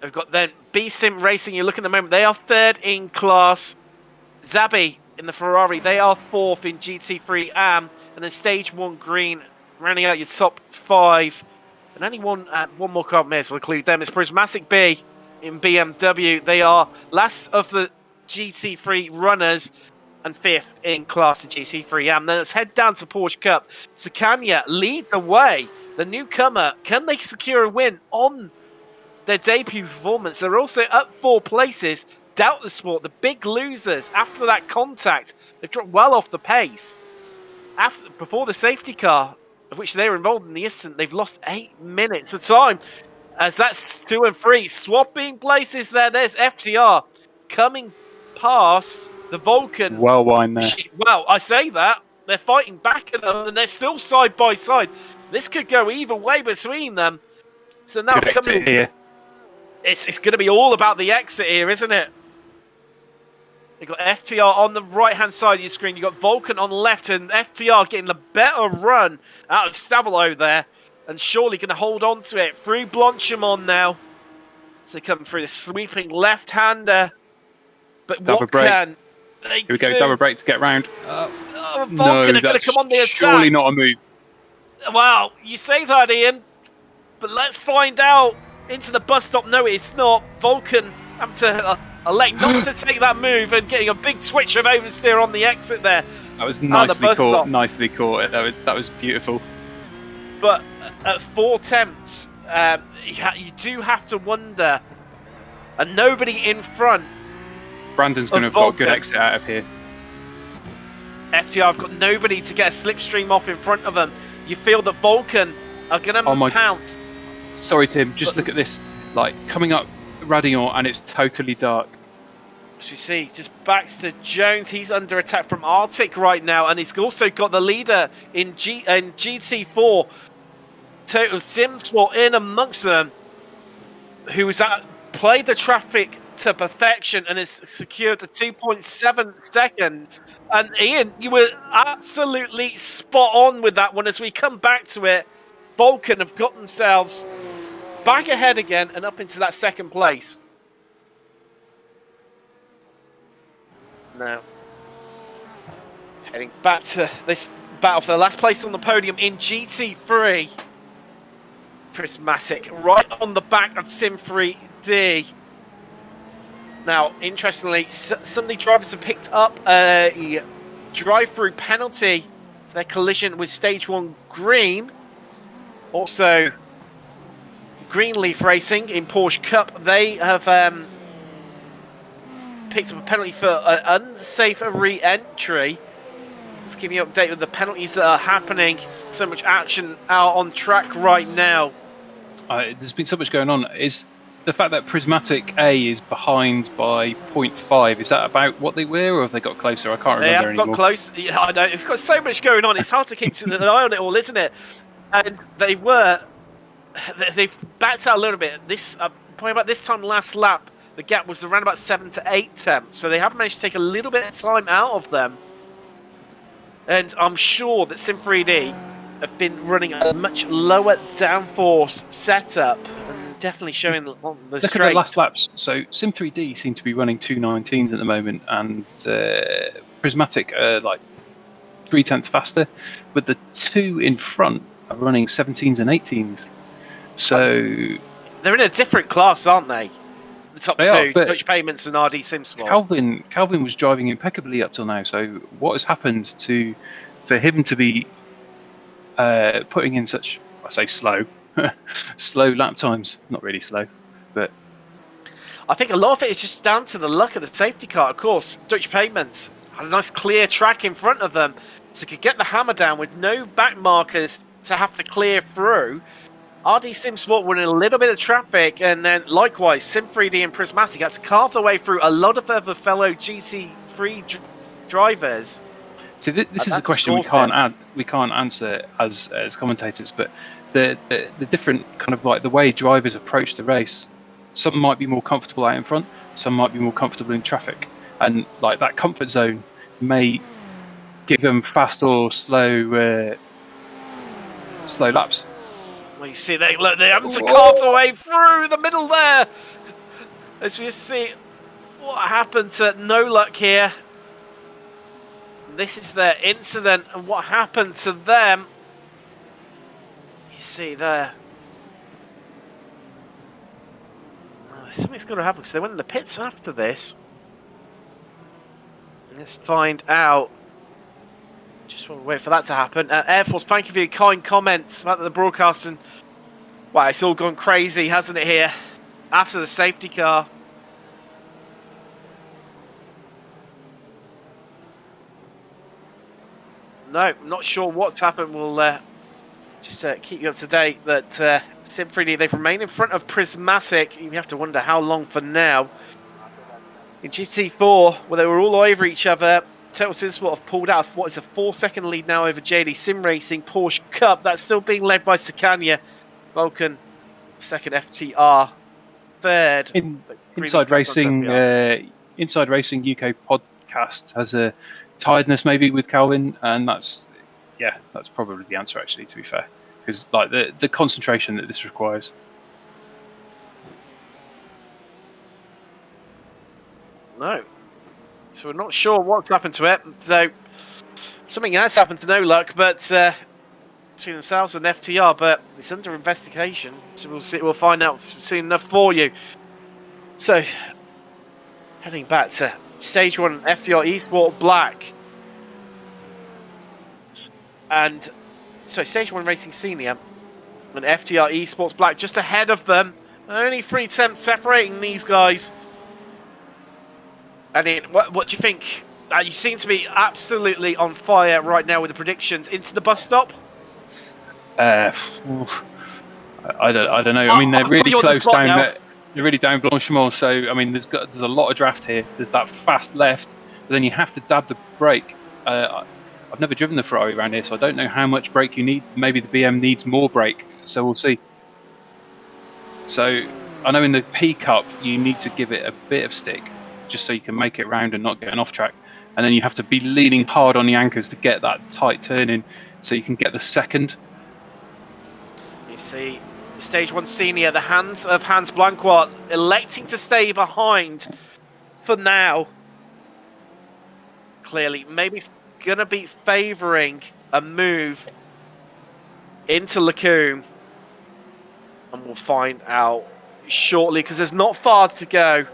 We've got then B-Sim Racing. You look at the moment, they are 3rd in class. Zabi in the Ferrari, they are 4th in GT3 AM. And then Stage 1 Green, rounding out your top 5. And only one more car miss will include them. It's Prismatic B in BMW. They are last of the GT3 runners and 5th in class in GT3 AM. Then let's head down to Porsche Cup. Sakanya lead the way. The newcomer, can they secure a win on their debut performance? They're also up 4 places. Doubt the Sport, the big losers after that contact. They've dropped well off the pace. Before the safety car, of which they were involved in the incident, they've lost 8 minutes of time. As that's 2 and 3, swapping places there. There's FTR coming past the Vulcan. Well, wine there. Well, I say that. They're fighting back at them, and they're still side by side. This could go either way between them. So now coming here. It's going to be all about the exit here, isn't it? You've got FTR on the right-hand side of your screen. You've got Vulcan on the left, and FTR getting the better run out of Stavolo there. And surely going to hold on to it. Through Blanchimont now. So coming through the sweeping left-hander. But double what break. can they Here we go, do? double break to get round. Vulcan No, are going to that's come on the attack. surely not a move. Well, you say that, Ian. But let's find out. Into the bus stop. No, it's not. Vulcan having to elect not to take that move and getting a big twitch of oversteer on the exit there. That was nicely caught. Nicely caught. That was beautiful. But at 4 attempts, you do have to wonder. And nobody in front. Brandon's going to have got a good exit out of here. FTR have got nobody to get a slipstream off in front of them. You feel that Vulcan are going to pounce. Sorry, Tim. Just look at this. Like, coming up Radion, and it's totally dark. As we see, just Baxter Jones, he's under attack from Arctic right now, and he's also got the leader in GT4, Total Sim Sport, in amongst them, who was played the traffic to perfection and has secured a 2.7 second. And Ian, you were absolutely spot on with that one. As we come back to it, Vulcan have got themselves back ahead again and up into that second place. Now, heading back to this battle for the last place on the podium in GT3. Prismatic right on the back of SIM3D. Now, interestingly, Sunday drivers have picked up a drive-through penalty for their collision with Stage 1 Green. Also, Greenleaf Racing in Porsche Cup, they have picked up a penalty for an unsafe re-entry. Just giving you an update with the penalties that are happening. So much action out on track right now. There's been so much going on. Is the fact that Prismatic A is behind by 0.5, is that about what they were, or have they got closer? I can't remember anymore. They have got close. Yeah, I know. They've got so much going on. It's hard to keep an eye on it all, isn't it? And they've backed out a little bit. This probably about this time last lap, the gap was around about 7 to 8 tenths. So they have managed to take a little bit of time out of them. And I'm sure that Sim3D have been running a much lower downforce setup and definitely showing on the Look straight. at the last laps. So Sim3D seem to be running 2.19s at the moment, and Prismatic are like 0.3 faster, but the two in front are running 17s and 18s. So they're in a different class, aren't they? The top They two, are, but Dutch Payments and RD SimSwap. Calvin was driving impeccably up till now. So what has happened for him to be putting in such, I say slow, slow lap times? Not really slow, but I think a lot of it is just down to the luck of the safety car. Of course, Dutch Payments had a nice clear track in front of them, so could get the hammer down with no back markers to have to clear through. RD SimSwap were in a little bit of traffic, and then likewise, Sim3D and Prismatic had to carve their way through a lot of other fellow GT3 drivers. so this is a question we can't answer as commentators, but the different kind of like the way drivers approach the race. Some might be more comfortable out in front, some might be more comfortable in traffic, and like that comfort zone may give them fast or slow laps. Well, you see, they're having to carve their way through the middle there. As we see what happened to No Luck here. This is their incident, and what happened to them. You see there. Well, something's got to happen because they went in the pits after this. Let's find out. Just want to wait for that to happen. Air Force, thank you for your kind comments about the broadcast. And wow, it's all gone crazy, hasn't it, here? After the safety car. No, not sure what's happened. We'll just keep you up to date that Sim3D, they've remained in front of Prismatic. You have to wonder how long for now. In GT4, where they were all over each other, Total SimSport have pulled out what is a 4-second lead now over JD Sim Racing. Porsche Cup, that's still being led by Sakanya. Vulcan, second. FTR, third. Inside Racing UK podcast has a tiredness maybe with Calvin, and that's probably the answer actually, to be fair, because like the concentration that this requires. No. So we're not sure what's happened to it. So something has happened to No Luck, but between themselves and FTR, but it's under investigation. So we'll see. We'll find out soon enough for you. So heading back to Stage 1, FTR Esport Black, and so Stage 1 Racing Senior and FTR Esports Black just ahead of them. Only 3 tenths separating these guys. And then, what do you think? You seem to be absolutely on fire right now with the predictions into the bus stop. I don't know. I mean, they're really close down. They're really down Blanchimont. So I mean, there's a lot of draft here. There's that fast left, but then you have to dab the brake. I've never driven the Ferrari around here, so I don't know how much brake you need. Maybe the BM needs more brake, so we'll see. So I know in the P Cup you need to give it a bit of stick, just so you can make it round and not get an off track, and then you have to be leaning hard on the anchors to get that tight turn in, so you can get the second. You see, Stage 1 Senior, the hands of Hans Blancois, electing to stay behind for now. Clearly, maybe going to be favouring a move into Lacombe. And we'll find out shortly, because there's not far to go.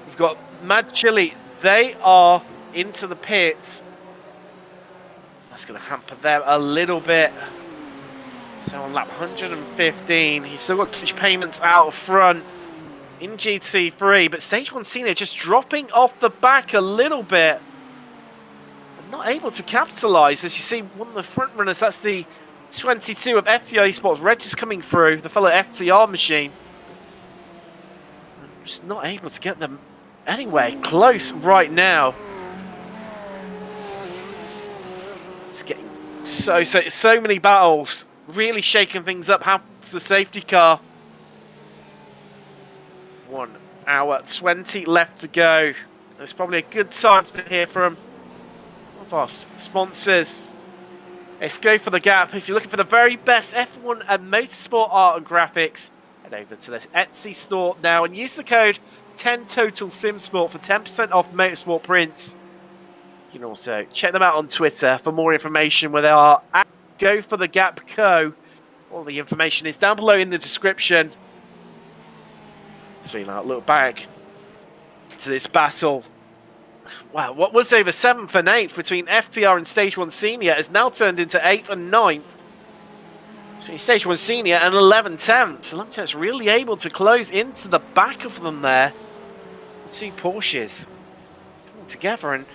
We've got Mad Chili. They are into the pits. That's going to hamper them a little bit. So on lap 115, he's still got clutch payments out front in GT3, but Stage 1 Senior just dropping off the back a little bit. Not able to capitalise. As you see, one of the front runners, that's the 22 of FTR Esports, Red, just coming through, the fellow FTR machine. Just not able to get them anywhere close right now. It's getting so many battles. Really shaking things up. Happens the safety car. 1 hour 20 left to go. There's probably a good time to hear from one of our sponsors. Let's go for the gap. If you're looking for the very best F1 and motorsport art and graphics, head over to the Etsy store now and use the code 10TOTALSIMSPORT for 10% off motorsport prints. You can also check them out on Twitter for more information, where they are at Go for the Gap Co. All the information is down below in the description. So now look back to this battle. Wow, what was over 7th and 8th between FTR and Stage 1 Senior has now turned into 8th and 9th. Between Stage 1 Senior and 11th. So Longtemp's really able to close into the back of them there. The two Porsches coming together, and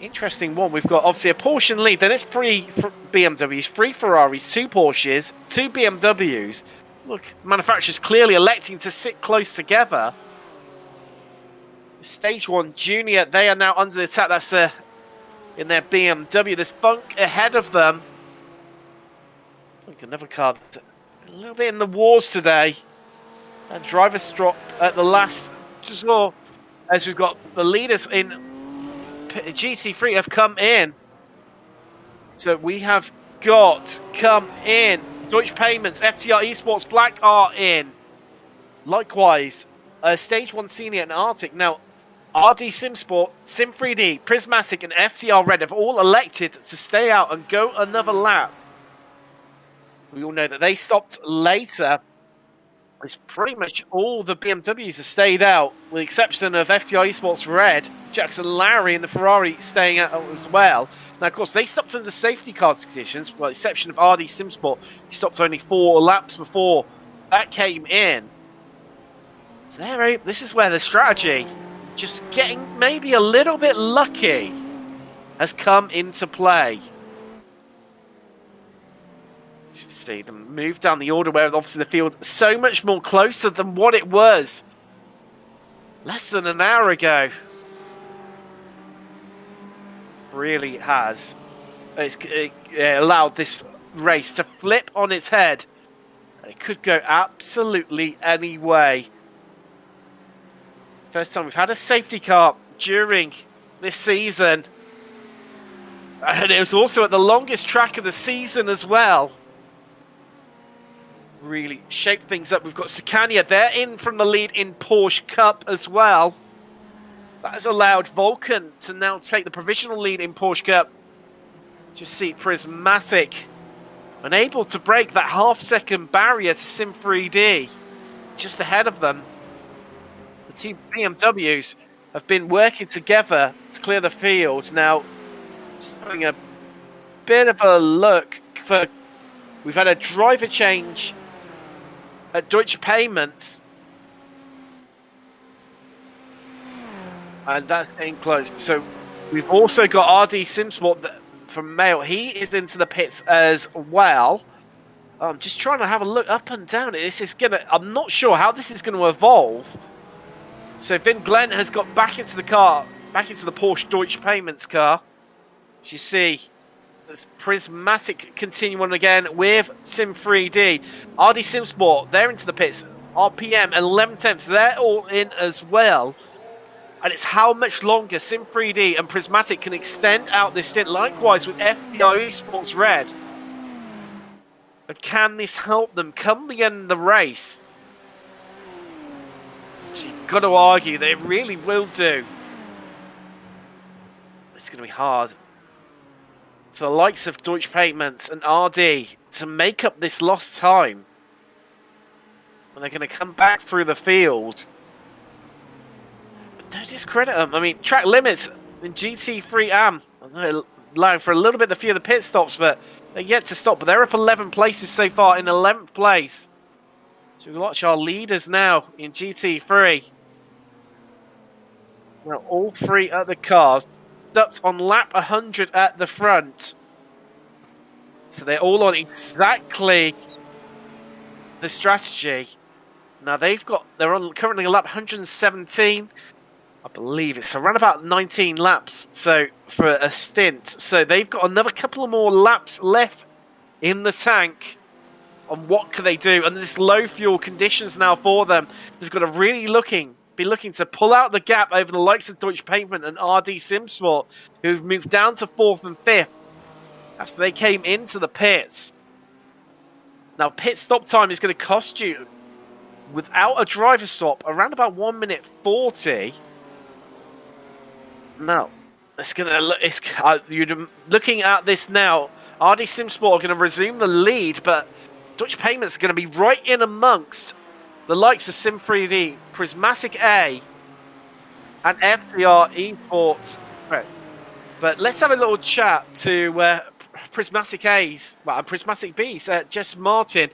interesting one. We've got obviously a Porsche in lead, then it's 3 BMWs, 3 Ferraris, 2 Porsches, 2 BMWs. Look, manufacturers clearly electing to sit close together. Stage 1 Junior, they are now under the attack. That's in their BMW. There's Funk ahead of them. I think another car a little bit in the wars today. And drivers drop at the last resort, as we've got the leaders in GT3 have come in. So we have got come in. Deutsche Payments, FTR Esports Black are in. Likewise, Stage 1 Senior and Arctic. Now, RD SimSport, SIM3D, Prismatic and FTR Red have all elected to stay out and go another lap. We all know that they stopped later. It's pretty much all the BMWs have stayed out, with the exception of FTR Esports Red, Jackson Lowry and the Ferrari staying out as well. Now, of course, they stopped under safety car conditions, with the exception of RD SimSport, who stopped only 4 laps before that came in. So this is where the strategy, just getting maybe a little bit lucky, has come into play. You see them move down the order, where obviously the field is so much more closer than what it was less than an hour ago. Really has. It allowed this race to flip on its head. It could go absolutely any way. First time we've had a safety car during this season. And it was also at the longest track of the season as well. Really shaped things up. We've got Sicania. They're in from the lead in Porsche Cup as well. That has allowed Vulcan to now take the provisional lead in Porsche Cup. Just see Prismatic unable to break that half-second barrier to Sim3D. Just ahead of them. The two BMWs have been working together to clear the field. Now, just having a bit of a look for... We've had a driver change at Deutsche Payments. And that's getting close. So we've also got RD SimSport from Mail. He is into the pits as well. I'm just trying to have a look up and down. This is gonna... I'm not sure how this is going to evolve. So Vin Glenn has got back into the car, back into the Porsche Deutsche Payments car. As you see, Prismatic continuing again with SIM3D. RD SimSport, they're into the pits. RPM, 11 temps, they're all in as well. And it's how much longer SIM3D and Prismatic can extend out this stint. Likewise with FTR Esports Red. But can this help them come the end of the race? So you've got to argue they really will do. It's going to be hard for the likes of Deutsche Payments and RD to make up this lost time. And they're going to come back through the field. But don't discredit them. I mean, track limits in GT3 AM. Allowing for a little bit the few of the pit stops, but they're yet to stop. But they're up 11 places so far, in 11th place. So we watch our leaders now in GT3. Now all three other cars up on lap 100 at the front. So they're all on exactly the strategy. Now they're on currently lap 117. I believe it's around about 19 laps. So for a stint. So they've got another couple of more laps left in the tank. On what can they do? And this low fuel conditions now for them. They've got to really be looking to pull out the gap over the likes of Deutsche Payment and RD SimSport, who've moved down to 4th and 5th after they came into the pits. Now, pit stop time is going to cost you, without a driver stop, around about 1 minute 40. Now, it's going to look. You're looking at this now. RD SimSport are going to resume the lead, but Deutsche Payment's going to be right in amongst the likes of SIM3D, Prismatic A, and FTR Esports. Right. But let's have a little chat to Prismatic A's, and Prismatic B's, Jess Martin.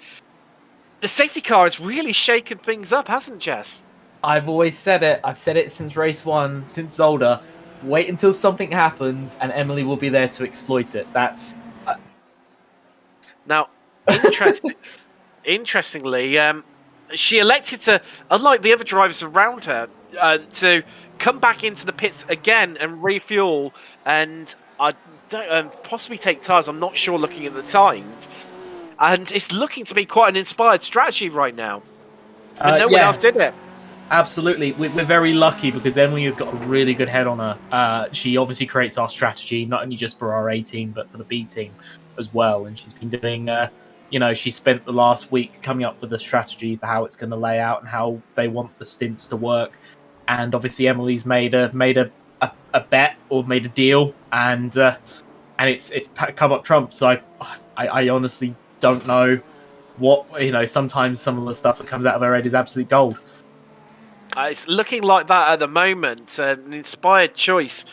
The safety car has really shaken things up, hasn't Jess? I've always said it. I've said it since race 1, since Zolder. Wait until something happens, and Emily will be there to exploit it. That's... Now, interestingly, she elected to, unlike the other drivers around her, to come back into the pits again and refuel, and possibly take tyres. I'm not sure looking at the times. And it's looking to be quite an inspired strategy right now. And no one else did it. Absolutely. We're very lucky because Emily has got a really good head on her. She obviously creates our strategy, not only just for our A team, but for the B team as well. And she's been doing... she spent the last week coming up with a strategy for how it's going to lay out and how they want the stints to work. And obviously, Emily's made a bet or made a deal, and it's come up trump. So I honestly don't know what Sometimes some of the stuff that comes out of her head is absolute gold. It's looking like that at the moment. An inspired choice.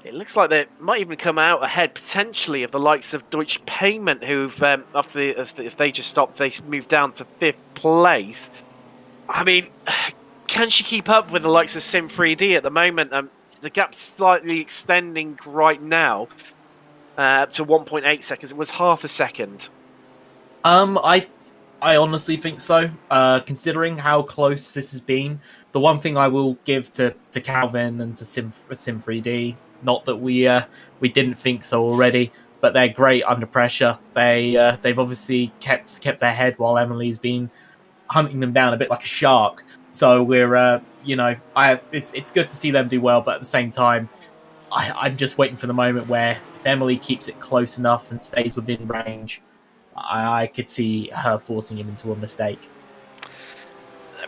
It looks like they might even come out ahead, potentially, of the likes of Deutsche Payment, who've, if they just stopped, they moved down to 5th place. I mean, can she keep up with the likes of SIM3D at the moment? The gap's slightly extending right now up to 1.8 seconds. It was half a second. I honestly think so, considering how close this has been. The one thing I will give to Calvin and to SIM3D, not that we didn't think so already, but they're great under pressure. They've obviously kept their head while Emily's been hunting them down a bit like a shark. So we're it's good to see them do well, but at the same time, I'm just waiting for the moment where if Emily keeps it close enough and stays within range, I could see her forcing him into a mistake.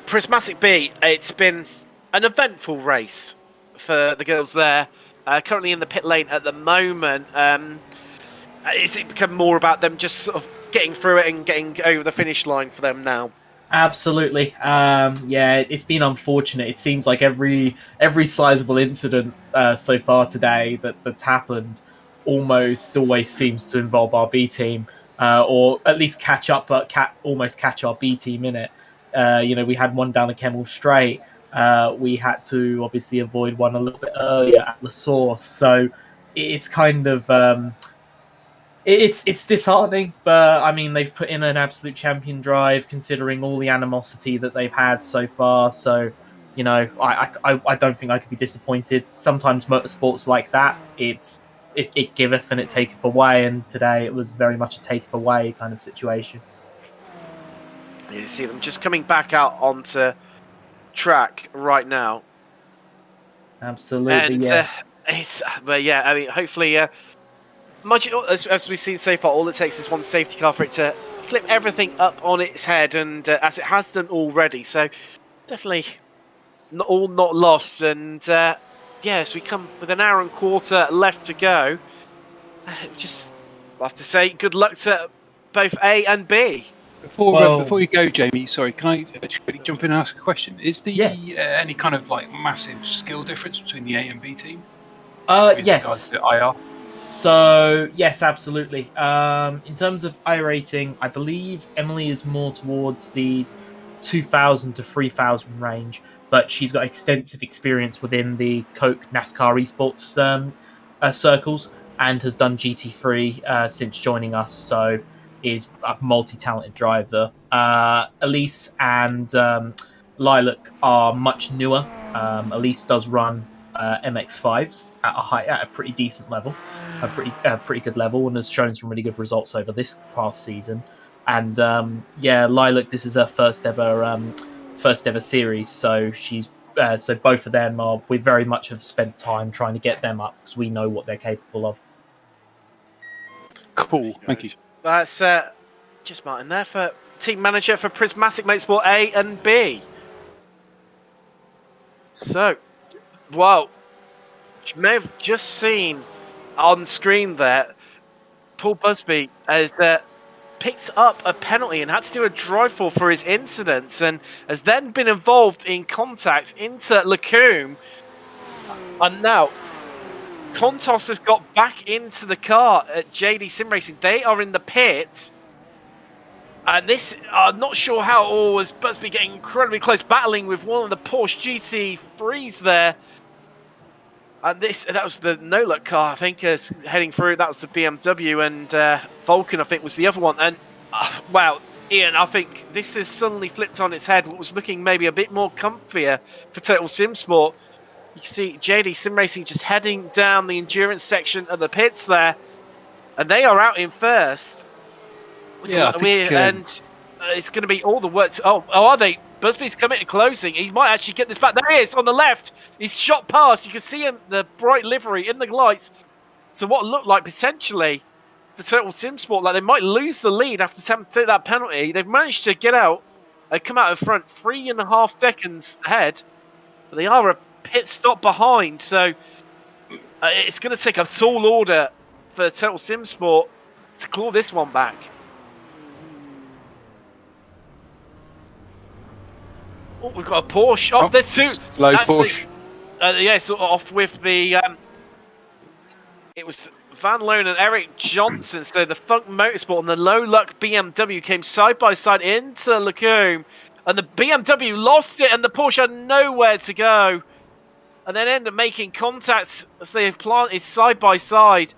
Prismatic B, it's been an eventful race for the girls there. Currently in the pit lane at the moment. Is it become more about them just sort of getting through it and getting over the finish line for them now? Absolutely. It's been unfortunate. It seems like every sizable incident so far today that's happened almost always seems to involve our B team. Or at least almost catch our B team in it. We had one down the Kemmel Straight. We had to obviously avoid one a little bit earlier at the source. So it's kind of it's disheartening. But I mean, they've put in an absolute champion drive considering all the animosity that they've had so far. So I don't think I could be disappointed. Sometimes motorsports like that, it's it giveth and it taketh away, and today it was very much a taketh away kind of situation. You see them just coming back out onto track right now. Absolutely, And yeah. but yeah, I mean, hopefully, much as we've seen so far, all it takes is one safety car for it to flip everything up on its head, and as it has done already. So definitely not lost. And yes, we come with an hour and quarter left to go. Just have to say good luck to both A and B. Before you go, Jamie, sorry, can I just quickly jump in and ask a question? Is the any kind of like massive skill difference between the A and B team? Yes. IR? So yes, absolutely. In terms of iRacing, I believe Emily is more towards the 2,000 to 3,000 range, but she's got extensive experience within the Coke NASCAR esports circles and has done GT3 since joining us. So is a multi-talented driver. Elise and Lilac are much newer. Elise does run MX5s at a pretty decent level, a pretty good level, and has shown some really good results over this past season. And Lilac, this is her first ever series, so she's so both of them we very much have spent time trying to get them up because we know what they're capable of. Cool, thank you. That's just Martin there for team manager for Prismatic Motorsport A and B. So, well, you may have just seen on screen there, Paul Busby has picked up a penalty and had to do a drive-fall for his incident, and has then been involved in contact into Lacombe. And now Contos has got back into the car at JD Sim Racing. They are in the pits. And this, I'm not sure how it all was. Busby getting incredibly close, battling with one of the Porsche GT3s there. And that was the no-luck car, I think, heading through. That was the BMW, and Vulcan, I think, was the other one. And, wow, Ian, I think this has suddenly flipped on its head. What was looking maybe a bit more comfier for Total Sim Sport. You can see JD Sim Racing just heading down the endurance section of the pits there. And they are out in first. Yeah, and it's going to be all the work. Are they? Busby's coming to closing. He might actually get this back. There he is on the left. He's shot past. You can see him, the bright livery in the lights. So what looked like potentially for Total Sim Sport, like they might lose the lead after take that penalty. They've managed to get out. They come out in front 3.5 seconds ahead. But they are a pit stop behind. So it's going to take a tall order for Total Sim Sport to claw this one back. Oh, we've got a Porsche off there too. Slow Porsche. So off with the. It was Van Loon and Eric Johnson. So the Funk Motorsport and the Low Luck BMW came side by side into Lacombe, and the BMW lost it, and the Porsche had nowhere to go, and then ended up making contact as they planted side by side.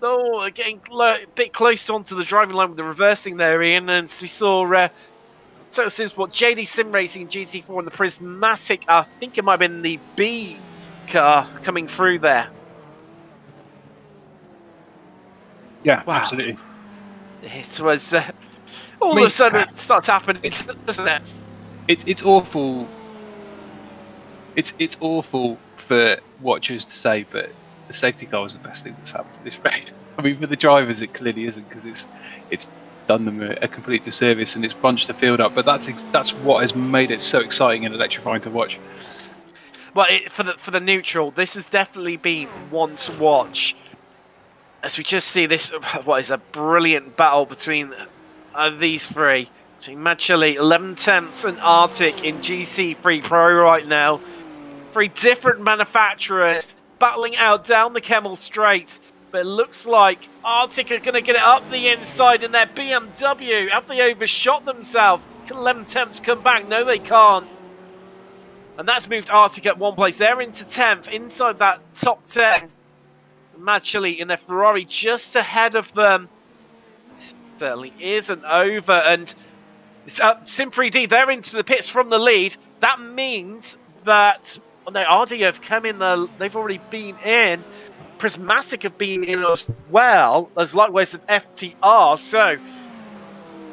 Oh, getting a bit close onto the driving line with the reversing there, Ian, and we saw. Total Sim Sport, JD Sim Racing, GT4, and the Prismatic, I think it might have been the B car coming through there. Yeah, wow. Absolutely. It was all of a sudden it starts happening, doesn't it? It's awful. It's awful for watchers to say, but the safety car was the best thing that's happened to this race. I mean, for the drivers, it clearly isn't, because it's done them a complete disservice and it's bunched the field up. But that's what has made it so exciting and electrifying to watch. Well, for the neutral, this has definitely been one to watch. As we just see this, what is a brilliant battle between these three. Between Machili, 11 Temps, and Arctic in GC3 Pro right now. Three different manufacturers battling out down the Kemmel Straight. But it looks like Arctic are going to get it up the inside in their BMW. Have they overshot themselves? Can 11 Temps come back? No, they can't. And that's moved Arctic at one place. They're into 10th, inside that top 10. Machili in their Ferrari just ahead of them. This certainly isn't over. And SIM3D, they're into the pits from the lead. That means that RD have come in, they've already been in. Prismatic have been in as well, as likewise as FTR. So,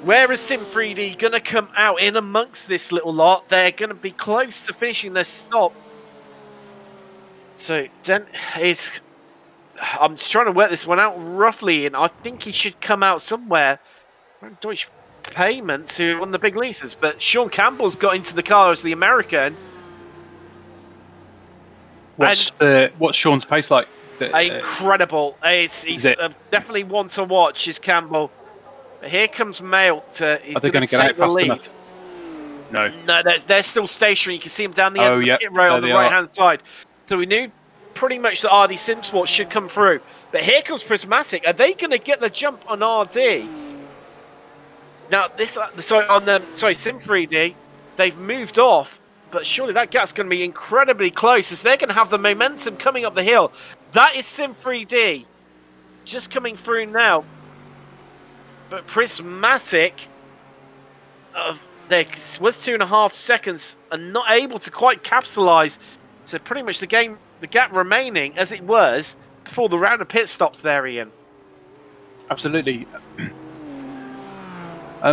where is SIM3D going to come out in amongst this little lot? They're going to be close to finishing their stop. So, I'm just trying to work this one out roughly, and I think he should come out somewhere. Deutsche Payments, who won the big leases, but Sean Campbell's got into the car as the American. What's Sean's pace like? Incredible. He's definitely one to watch, is Campbell. But here comes Mail. Are they going to get out fast enough? No. No, they're still stationary. You can see them down the end of the pit road on the right-hand side. So we knew pretty much that RD Sim Sport should come through. But here comes Prismatic. Are they going to get the jump on RD? Now, SIM3D, they've moved off, but surely that gap's going to be incredibly close as they're going to have the momentum coming up the hill. That is SIM3D just coming through now. But Prismatic, there was 2.5 seconds and not able to quite capitalise. So pretty much the gap remaining as it was before the round of pit stops there, Ian. Absolutely. I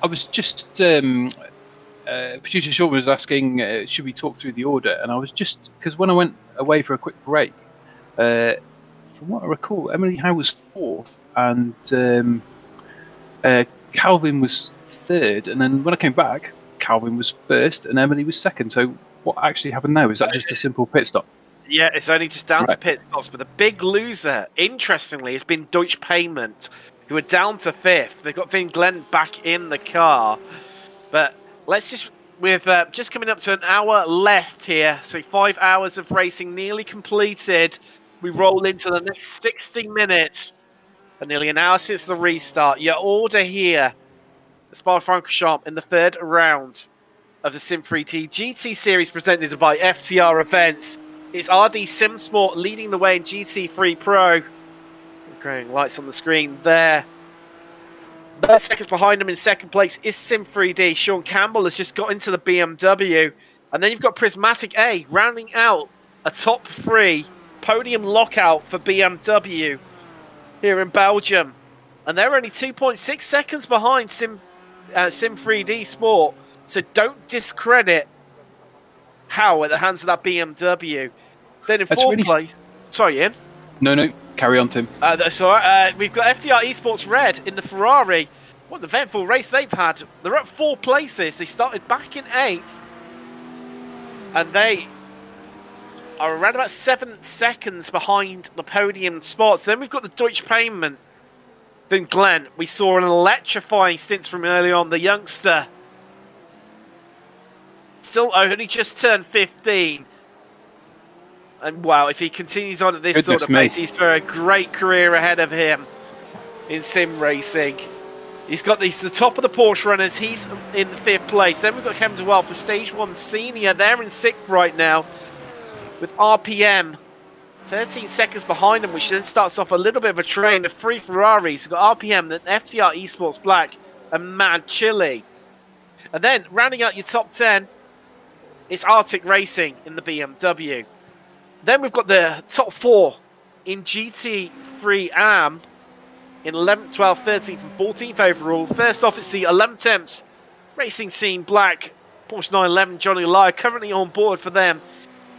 was just producer Sean was asking, should we talk through the order? And I was just because when I went away for a quick break, from what I recall, Emily Howe was 4th, and Calvin was 3rd, and then when I came back, Calvin was 1st, and Emily was 2nd. So what actually happened now? Is that just a simple pit stop? Yeah, it's only just down to pit stops. But the big loser, interestingly, has been Deutsche Payment, who are down to 5th. They've got Vin Glenn back in the car. But let's just, with just coming up to an hour left here, so 5 hours of racing nearly completed, we roll into the next 60 minutes. And nearly an hour since the restart. Your order here, Francorchamps in the 3rd round of the SIM3D GT Series presented by FTR Events. It's RD Sim Sport leading the way in GT3 Pro. Growing lights on the screen there. 9 seconds behind him in 2nd place is SIM3D. Sean Campbell has just got into the BMW. And then you've got Prismatic A rounding out a top 3 podium lockout for BMW here in Belgium. And they're only 2.6 seconds behind SIM3D Sport. So don't discredit Howe at the hands of that BMW. Then in 4th place... Sorry, Ian. No. Carry on, Tim. That's all right. We've got FTR Esports Red in the Ferrari. What an eventful race they've had. They're up 4 places. They started back in 8th. And they are around about 7 seconds behind the podium spots. Then we've got the Deutsche Payment. Then Glenn, we saw an electrifying stint from early on. The youngster still only just turned 15. And wow, if he continues on at this sort of pace, he's got a great career ahead of him in sim racing. He's the top of the Porsche runners. He's in 5th place. Then we've got Kevin Dewell for Stage 1 Senior. They're in 6th right now with RPM 13 seconds behind them, which then starts off a little bit of a train of 3 Ferraris. We've got RPM, then FTR Esports Black, and Mad Chili. And then rounding out your top 10, it's Arctic Racing in the BMW. Then we've got the top 4 in GT3 AM in 11th, 12th, 13th and 14th overall. First off, it's the 11th Temps Racing Scene Black, Porsche 911, Johnny Lye currently on board for them.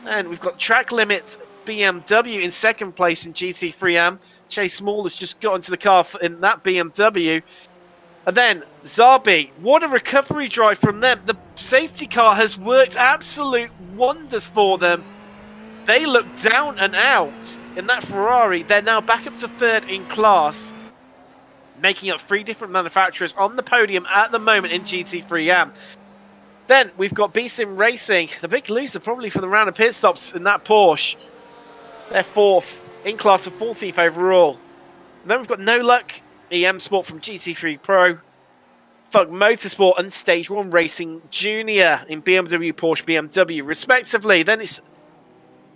And we've got Track Limits BMW in 2nd place in GT3 AM. Chase Small has just got into the car in that BMW. And then Zabi, what a recovery drive from them. The safety car has worked absolute wonders for them. They look down and out in that Ferrari. They're now back up to 3rd in class, making up 3 different manufacturers on the podium at the moment in GT3 AM. Then we've got B-Sim Racing, the big loser probably for the round of pit stops in that Porsche. They're 4th in class of 14th overall. And then we've got No Luck EM Sport from GT3 Pro, Fuck Motorsport and Stage 1 Racing Junior in BMW, Porsche, BMW respectively. Then it's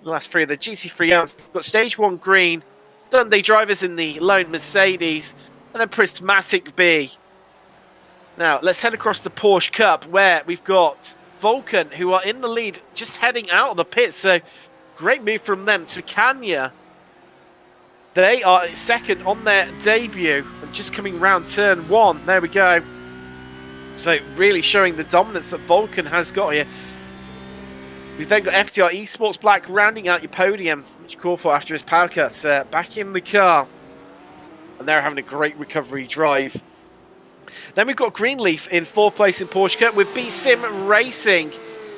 the last 3 of the GT3 AM. We've got Stage 1 Green, Sunday Drivers in the lone Mercedes, and then Prismatic B. Now, let's head across the Porsche Cup, where we've got Vulcan, who are in the lead, just heading out of the pit. So, Great move from them. Tacania, they are second on their debut and just coming round turn 1. There we go. So really showing the dominance that Vulcan has got here. We've then got FTR Esports Black rounding out your podium, which called for after his power cut. Back in the car. And they're having a great recovery drive. Then we've got Greenleaf in 4th place in Porsche Cup with B-Sim Racing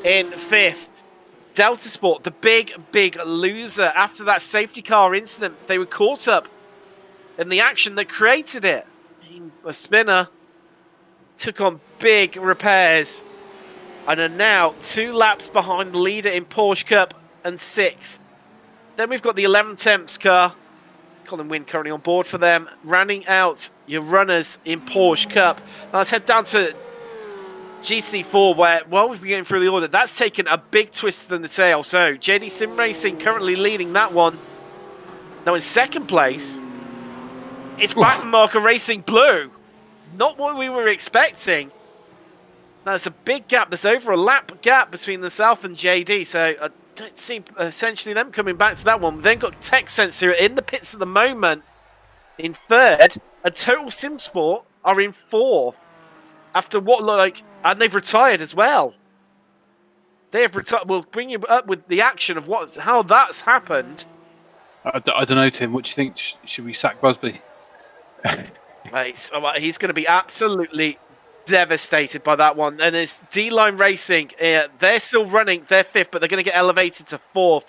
in 5th. Delta Sport, the big loser. After that safety car incident, they were caught up in the action that created it. A spinner took on big repairs and are now 2 laps behind the leader in Porsche Cup and 6th. Then we've got the 11 Temps car. Colin Wynn currently on board for them. Rounding out your runners in Porsche Cup. Now let's head down to GC4 where, while we've been going through the order, that's taken a big twist in the tail. So JD Sim Racing currently leading that one. Now in 2nd place, it's Backmarker Racing Blue. Not what we were expecting. Now there's a big gap. There's over a lap gap between the South and JD. So I don't see essentially them coming back to that one. We've then got Tech Sensor in the pits at the moment in 3rd. And Total Sim Sport are in 4th. After what look like, and they've retired as well. They have retired. We'll bring you up with the action of how that's happened. I don't know, Tim. What do you think? Should we sack Busby? He's going to be absolutely devastated by that one. And there's D-Line Racing. They're still running. They're 5th, but they're going to get elevated to 4th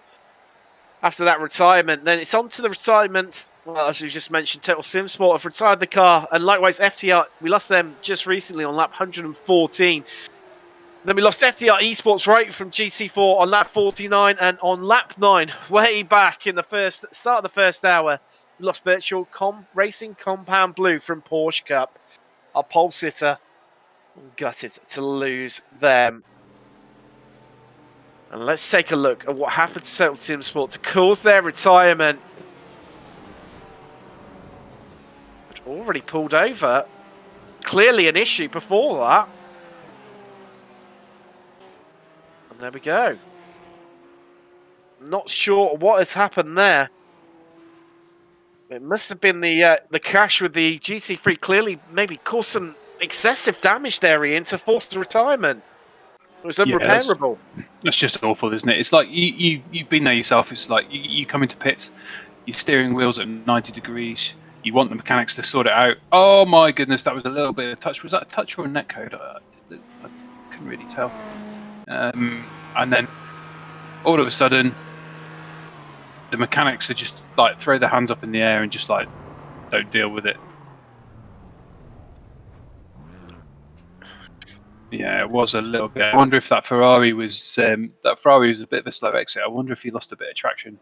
after that retirement. Then it's on to the retirement. Well, as we just mentioned, Total Sim Sport have retired the car. And likewise, FTR, we lost them just recently on lap 114. Then we lost FTR Esports right from GT4 on lap 49. And on lap 9, way back in the start of the first hour, we lost Virtual Racing Compound Blue from Porsche Cup. Our pole sitter, gutted to lose them. And let's take a look at what happened to Total Sim Sport to cause their retirement. Which already pulled over. Clearly an issue before that. And there we go. Not sure what has happened there. It must have been the crash with the GC3. Clearly maybe caused some excessive damage there, Ian, to force the retirement. It was unrepairable. That's just awful, isn't it? It's like you've been there yourself. It's like you come into pits, your steering wheel's at 90 degrees. You want the mechanics to sort it out. Oh my goodness, that was a little bit of touch. Was that a touch or a netcode? I couldn't really tell. And then all of a sudden, the mechanics are just like throw their hands up in the air and just like don't deal with it. Yeah, it was a little bit. I wonder if that Ferrari was a bit of a slow exit. I wonder if he lost a bit of traction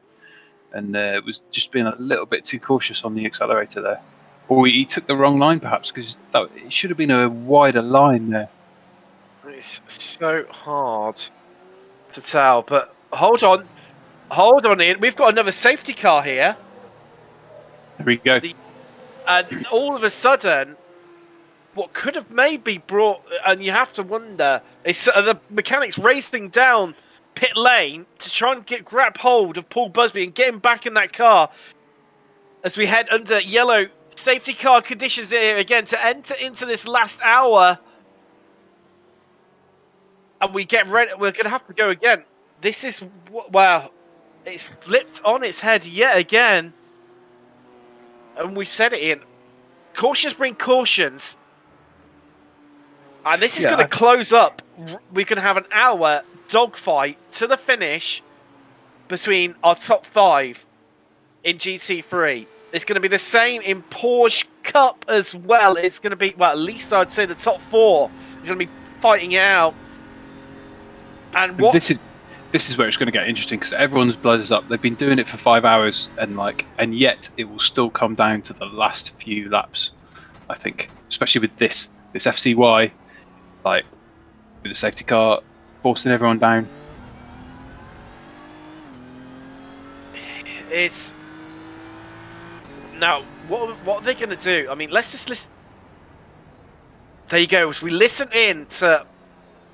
and was just being a little bit too cautious on the accelerator there, or he took the wrong line perhaps, because it should have been a wider line there. It's so hard to tell, but hold on, Ian. We've got another safety car here. There we go. And all of a sudden, what could have maybe brought, and you have to wonder, is the mechanics racing down pit lane to try and grab hold of Paul Busby and get him back in that car as we head under yellow safety car conditions here again to enter into this last hour. And we get ready. We're going to have to go again. This is, wow, it's flipped on its head yet again. And we said it, Ian. Cautions bring cautions. And this is going to close up. We're going to have an hour dogfight to the finish between our top 5 in GT3. It's going to be the same in Porsche Cup as well. It's going to be, well, at least I'd say the top 4 are going to be fighting it out. And what this is where it's going to get interesting, because everyone's blood is up. They've been doing it for 5 hours, and yet it will still come down to the last few laps. I think, especially with this FCY, like with the safety car forcing everyone down. It's now what are they going to do? I mean, let's just listen. There you go. As we listen in to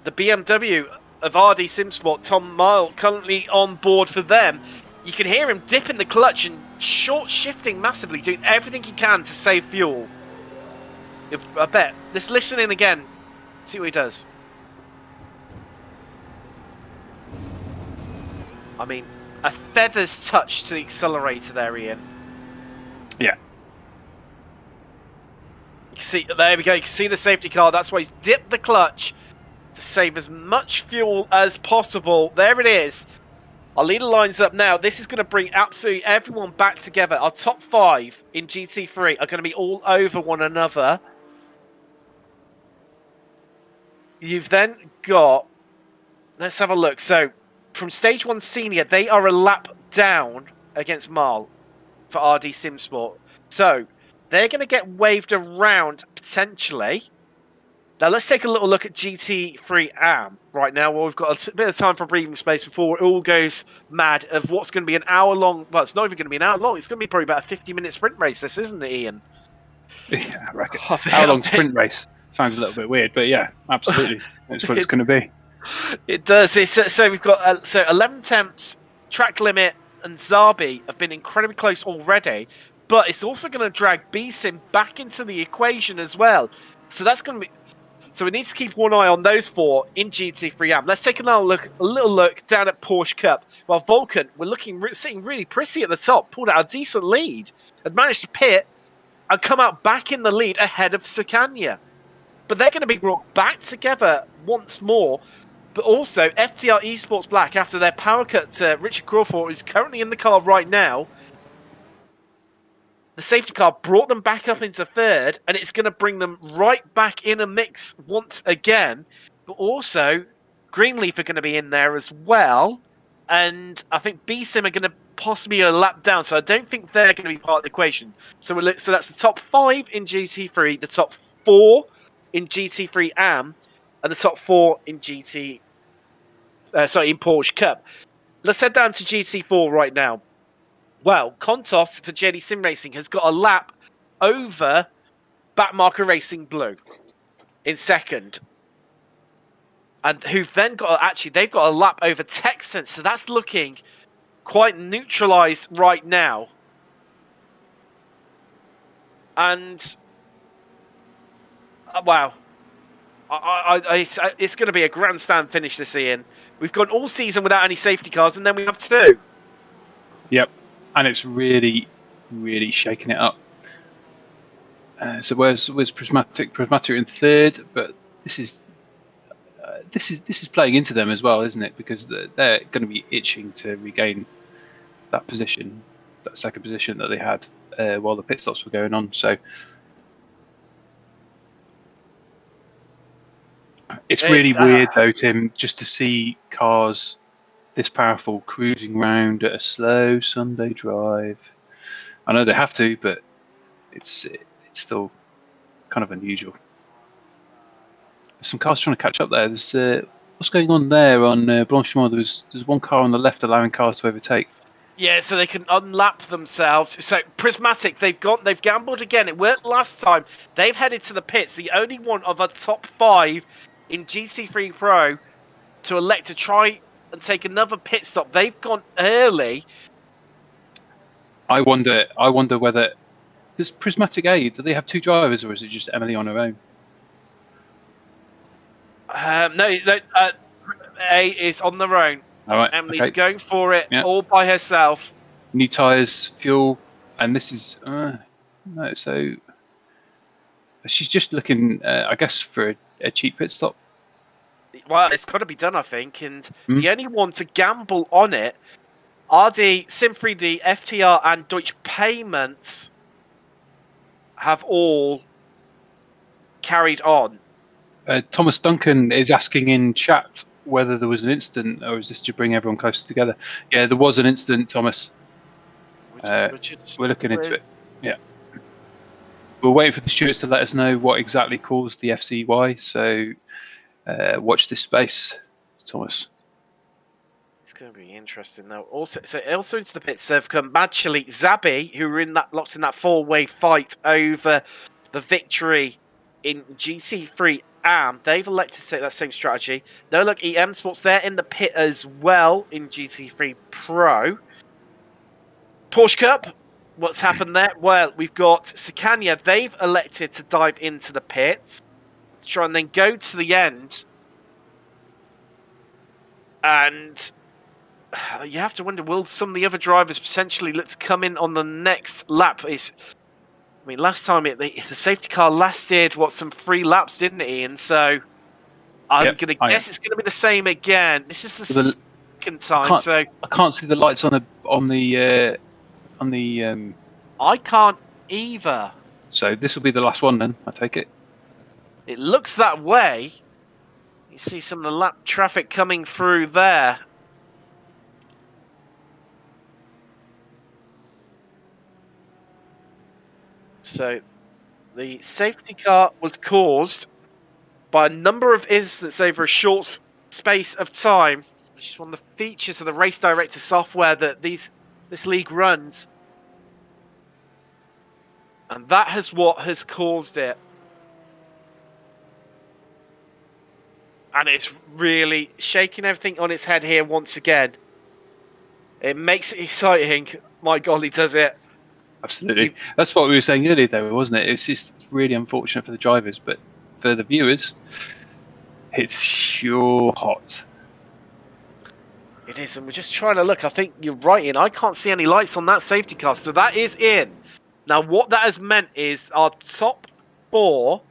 the BMW of RD Simsport, Tom Mile, currently on board for them. You can hear him dipping the clutch and short shifting massively, doing everything he can to save fuel. I bet. Let's listen in again. See what he does. I mean, a feather's touch to the accelerator there, Ian. Yeah. You can see, there we go. You can see the safety car. That's why he's dipped the clutch to save as much fuel as possible. There it is. Our leader lines up now. This is going to bring absolutely everyone back together. Our top 5 in GT3 are going to be all over one another. You've then got... Let's have a look. So, from Stage 1 Senior, they are a lap down against Marl for RD Simsport. So, they're going to get waved around, potentially. Now, let's take a little look at GT3 AM right now. Well, we've got a bit of time for breathing space before it all goes mad of what's going to be an hour-long... Well, it's not even going to be an hour long. It's going to be probably about a 50-minute sprint race, this, isn't it, Ian? Yeah, I reckon. Hour-long sprint race sounds a little bit weird, but yeah, absolutely. That's what it's going to be. It does. So we've got 11 temps, track limit, and Zabi have been incredibly close already. But it's also going to drag B-Sim back into the equation as well. So that's going to be... So we need to keep one eye on those 4 in GT3 AM. Let's take a little look down at Porsche Cup. While Vulcan, we're sitting really pretty at the top, pulled out a decent lead, had managed to pit and come out back in the lead ahead of Sukanya. But they're going to be brought back together once more. But also, FTR Esports Black, after their power cut to Richard Crawford, who's currently in the car right now, the safety car brought them back up into 3rd, and it's going to bring them right back in a mix once again. But also, Greenleaf are going to be in there as well, and I think B-Sim are going to possibly a lap down, so I don't think they're going to be part of the equation. So that's the top 5 in GT3, the top 4 in GT3 AM, and the top 4 in in Porsche Cup. Let's head down to GT4 right now. Well, Kontos for JD Sim Racing has got a lap over Backmarker Racing Blue in 2nd. And who've then got, they've got a lap over Texans, so that's looking quite neutralised right now. And, wow. It's going to be a grandstand finish this, Ian. We've gone all season without any safety cars, and then we have 2. Yep. And it's really, really shaking it up. So where's Prismatic? Prismatic in 3rd, but this is playing into them as well, isn't it? Because they're going to be itching to regain that position, that 2nd position that they had while the pit stops were going on. So it's really weird, though, Tim, just to see cars this powerful cruising round at a slow Sunday drive. I know they have to, but it's still kind of unusual. There's some cars trying to catch up there. There's what's going on there on Blanchimont? There's one car on the left allowing cars to overtake. Yeah, so they can unlap themselves. So Prismatic, they've gambled again. It worked last time. They've headed to the pits. The only one of a top 5 in GT3 Pro to elect to try and take another pit stop. They've gone early. I wonder whether does Prismatic A, do they have 2 drivers, or is it just Emily on her own? No, A is on their own. All right, Emily's going for it all by herself. New tyres, fuel, and this is no. So she's just looking, I guess, for a cheap pit stop. Well, it's got to be done, I think, and the only one to gamble on it, RD, SIM3D, FTR, and Deutsche Payments have all carried on. Thomas Duncan is asking in chat whether there was an incident, or is this to bring everyone closer together? Yeah, there was an incident, Thomas. We're looking into it. Yeah. We're waiting for the stewards to let us know what exactly caused the FCY, so watch this space, Thomas. It's going to be interesting now. Also into the pits have come Madchili, Zabi, who were locked in that 4-way fight over the victory in GT3 AM, they've elected to take that same strategy. No Look EM Sports, they're in the pit as well in GT3 Pro. Porsche Cup, what's happened there? Well, we've got Sicania. They've elected to dive into the pits to try and then go to the end. And you have to wonder, will some of the other drivers potentially look to come in on the next lap? Last time the safety car lasted, some 3 laps, didn't it, Ian? So I'm going to guess it's going to be the same again. This is the second time. I can't see the lights on the I can't either. So this will be the last one then, I take it. It looks that way. You see some of the lap traffic coming through there. So the safety car was caused by a number of incidents over a short space of time, which is one of the features of the Race Director software that this league runs. And that is what has caused it. And it's really shaking everything on its head here once again. It makes it exciting. My golly, does it. Absolutely. That's what we were saying earlier, though, wasn't it? It's really unfortunate for the drivers, but for the viewers, it's sure hot. It is, and we're just trying to look. I think you're right, Ian. I can't see any lights on that safety car, so that is in. Now, what that has meant is our top 4,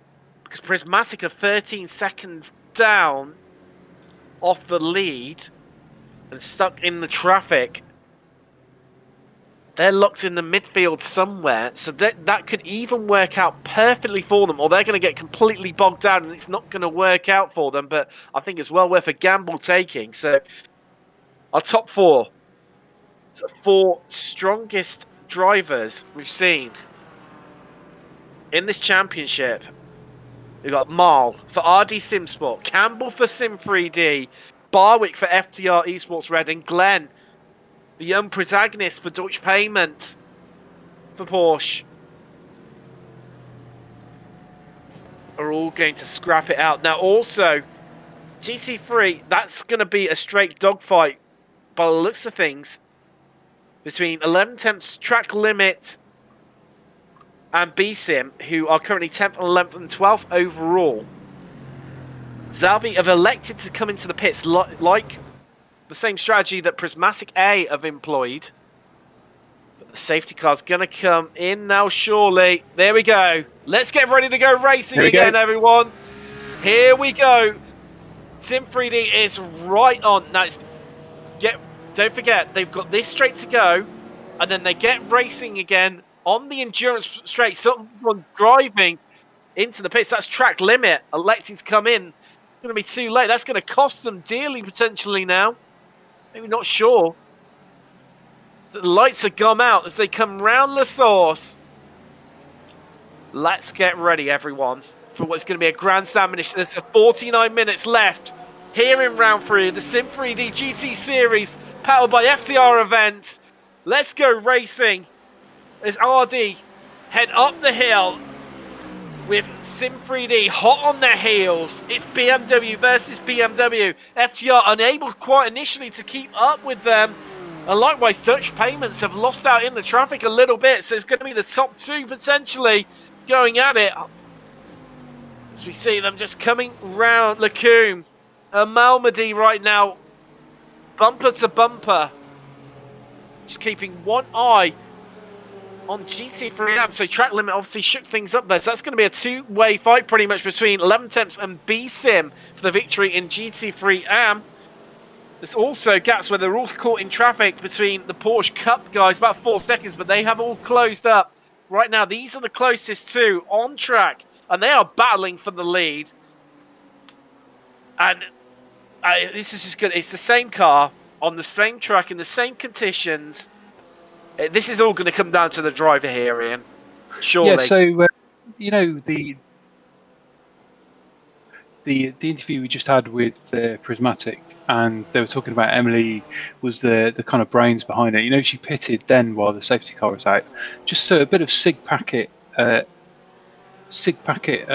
because Prismatic are 13 seconds down off the lead and stuck in the traffic. They're locked in the midfield somewhere, so that could even work out perfectly for them, or they're going to get completely bogged down and it's not going to work out for them, but I think it's well worth a gamble taking. So our top 4, so 4 strongest drivers we've seen in this championship. We've got Marl for RD Simsport, Campbell for Sim3D, Barwick for FTR Esports Red, and Glenn, the young protagonist for Deutsche Payment for Porsche, are all going to scrap it out. Now also, GT3, that's going to be a straight dogfight by the looks of things between 11 Temps Track Limit and BSIM, who are currently 10th, 11th and 12th overall. Zalbi have elected to come into the pits like the same strategy that Prismatic A have employed. But the safety car's going to come in now, surely. There we go. Let's get ready to go racing again, everyone. Here we go. Sim3D is right on. Now, don't forget, they've got this straight to go, and then they get racing again on the endurance straight. Someone driving into the pits. That's Track Limit electing to come in. Going to be too late. That's going to cost them dearly potentially now. Maybe not sure. The lights are gone out as they come round the source. Let's get ready, everyone, for what's going to be a grandstand mission. There's 49 minutes left here in round 3 of the Sim3D GT Series, powered by FTR events. Let's go racing as RD head up the hill with Sim3D hot on their heels. It's BMW versus BMW. FTR unable quite initially to keep up with them. And likewise, Dutch Payments have lost out in the traffic a little bit. So it's going to be the top 2 potentially going at it. As we see them just coming round Lacombe. Malmedy right now, bumper to bumper. Just keeping one eye on GT3 AM. So Track Limit obviously shook things up there. So that's going to be a 2-way fight pretty much between 11 Temps and BSIM for the victory in GT3 AM. There's also gaps where they're all caught in traffic between the Porsche Cup guys, about 4 seconds, but they have all closed up. Right now, these are the closest 2 on track, and they are battling for the lead. And this is just good. It's the same car on the same track in the same conditions. This is all going to come down to the driver here, Ian. Surely. Yeah. So you know the interview we just had with Prismatic, and they were talking about Emily was the kind of brains behind it. You know, she pitted then while the safety car was out, just so a bit of sig packet SIG packet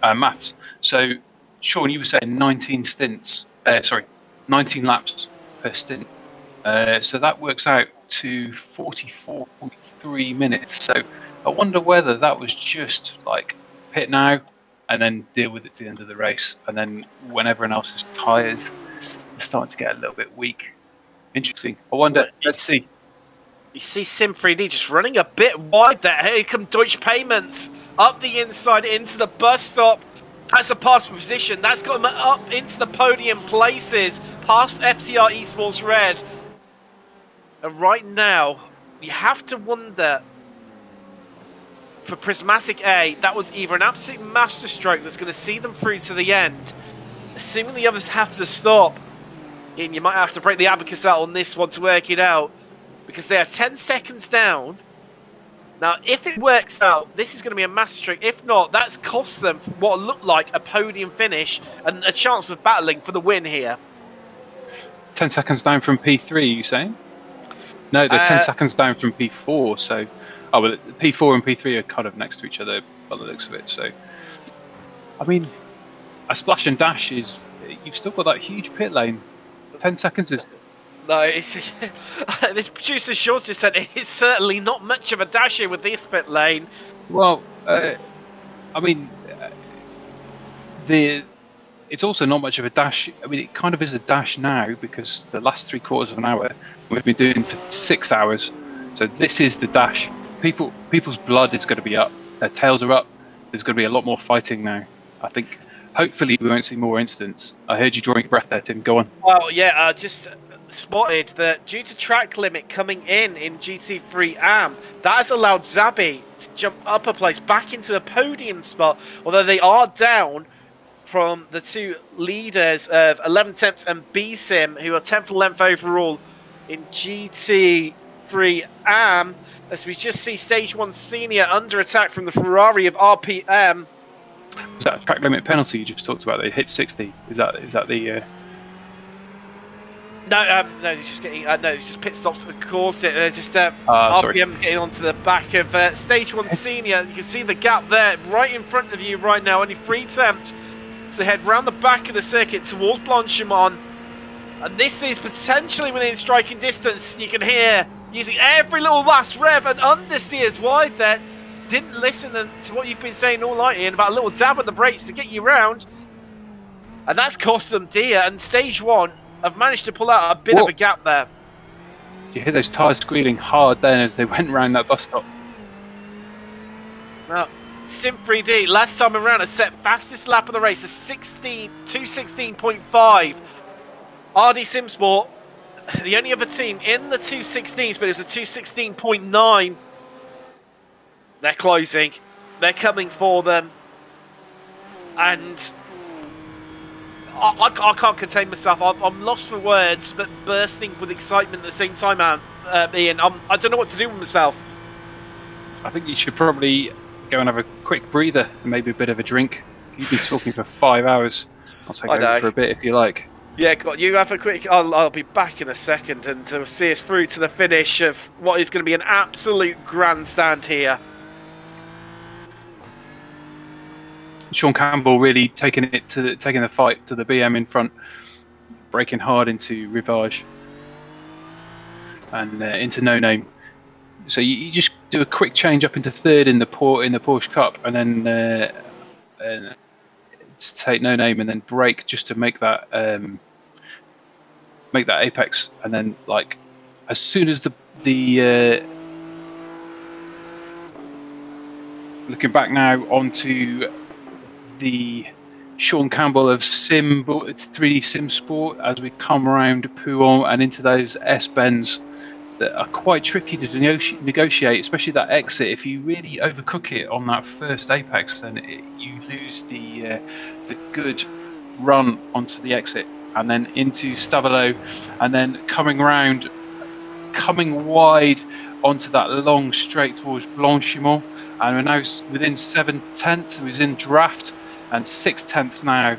maths. So, Sean, you were saying 19 laps per stint. So that works out to 44.3 minutes. So I wonder whether that was just like pit now and then deal with it at the end of the race. And then when everyone else's tyres are starting to get a little bit weak. Interesting. I wonder, let's see. You see SIM3D just running a bit wide there. Here come Deutsche Payments up the inside into the bus stop. That's a pass position. That's got him up into the podium places, past FTR Esports Red. And right now, you have to wonder, for Prismatic A, that was either an absolute masterstroke that's going to see them through to the end, assuming the others have to stop. And you might have to break the abacus out on this one to work it out, because they are 10 seconds down. Now, if it works out, this is going to be a masterstroke. If not, that's cost them what looked like a podium finish and a chance of battling for the win here. 10 seconds down from P3, you saying? No, they're 10 seconds down from P4, so... Oh, well, P4 and P3 are kind of next to each other by the looks of it, so... I mean, a splash and dash is... You've still got that huge pit lane. 10 seconds is... No, it's... this producer Shaw's just said it's certainly not much of a dash here with this pit lane. Well, I mean... It's also not much of a dash. I mean, it kind of is a dash now because the last 3/4 of an hour we've been doing for 6 hours. So this is the dash. People's blood is going to be up. Their tails are up. There's going to be a lot more fighting now. I think. Hopefully we won't see more incidents. I heard you drawing breath there, Tim. Go on. Well, yeah, just spotted that due to track limit coming in GT3 AM, that has allowed Zabi to jump up a place back into a podium spot. Although they are down from the two leaders of 11 Temps and B-Sim, who are 10th and 11th overall in GT3 AM, as we just see Stage 1 Senior under attack from the Ferrari of RPM. Was that a track limit penalty you just talked about? They hit 60. Is that the... No, he's just getting. No, it's just pit stops at the course. There's just RPM getting onto the back of Stage 1 Senior. You can see the gap there, right in front of you right now. Only 3 attempts to head round the back of the circuit towards Blanchimont, and this is potentially within striking distance. You can hear using every little last rev, and Understeers wide there. Didn't listen to what you've been saying all night, Ian, about a little dab at the brakes to get you round, and that's cost them dear. And Stage 1 have managed to pull out a bit of a gap there. You hear those tyres squealing hard then as they went round that bus stop. Now, SIM3D last time around has set fastest lap of the race, a 2:16.5. RD Sim Sport, the only other team in the 2:16s, but it was a 2:16.9. They're closing. They're coming for them. And I can't contain myself. I'm lost for words, but bursting with excitement at the same time, Ian. I don't know what to do with myself. I think you should probably go and have a quick breather and maybe a bit of a drink. You've been talking for 5 hours. I'll take over for a bit if you like. Yeah, you have a quick... I'll be back in a second and to see us through to the finish of what is going to be an absolute grandstand here. Sean Campbell really taking the fight to the BM in front, braking hard into Rivage and into No Name. So you just do a quick change up into third in the Porsche Cup, and then take No Name and then brake just to make that apex, and then like as soon as the looking back now onto the Sean Campbell of SIM3D Sim Sport as we come around Pouon and into those S-bends that are quite tricky to negotiate, especially that exit. If you really overcook it on that first apex, then you lose the good run onto the exit, and then into Stavelot, and then coming wide onto that long straight towards Blanchimont, and we're now within 7/10. We're in draft, and 6/10 now,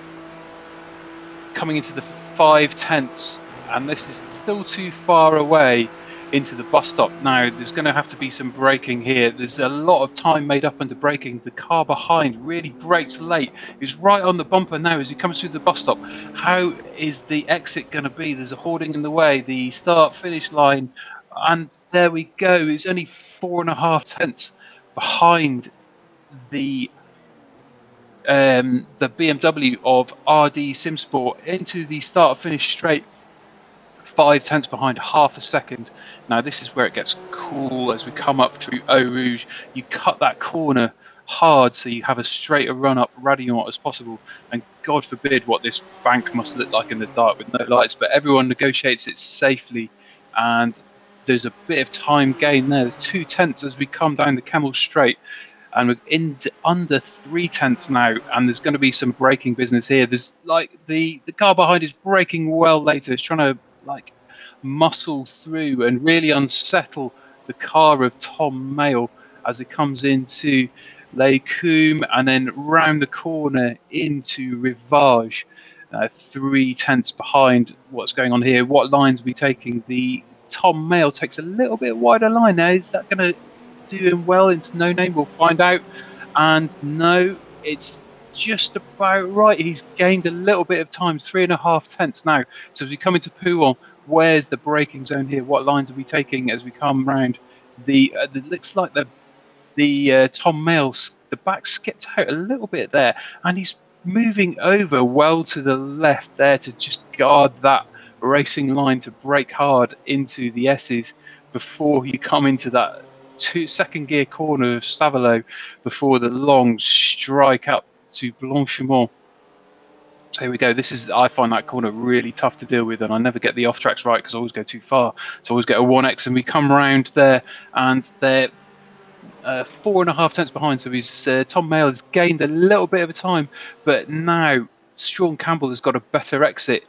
coming into the 5/10, and this is still too far away into the bus stop. Now, there's going to have to be some braking here. There's a lot of time made up under braking. The car behind really brakes late. He's right on the bumper now as he comes through the bus stop. How is the exit going to be? There's a hoarding in the way. The start-finish line, and there we go. It's only 4.5 tenths behind the BMW of RD SimSport into the start-finish straight. 5 tenths behind, half a second. Now this is where it gets cool as we come up through Eau Rouge. You cut that corner hard so you have as straight a run up Radiant as possible, and God forbid what this bank must look like in the dark with no lights, but everyone negotiates it safely, and there's a bit of time gain there. 2 tenths as we come down the Camel Straight, and we're in under 3 tenths now, and there's going to be some braking business here. There's like the car behind is braking well later. It's trying to like muscle through and really unsettle the car of Tom Mayle as it comes into Les Combes and then round the corner into Rivage. 3 tenths behind what's going on here. What lines are we taking? The Tom Mayle takes a little bit wider line now. Is that going to do him well into No Name? We'll find out. And no, it's just about right. He's gained a little bit of time, 3.5 tenths now. So as we come into Pouhon, where's the braking zone here? What lines are we taking as we come round? It looks like the Tom Mayle, the back skipped out a little bit there, and he's moving over well to the left there to just guard that racing line to brake hard into the S's before you come into that second gear corner of Stavelot before the long strike up to Blanchimont. So here we go. I find that corner really tough to deal with, and I never get the off tracks right because I always go too far. So I always get a 1x, and we come round there, and they're 4.5 tenths behind. So he's Tom Mayle has gained a little bit of a time, but now Sean Campbell has got a better exit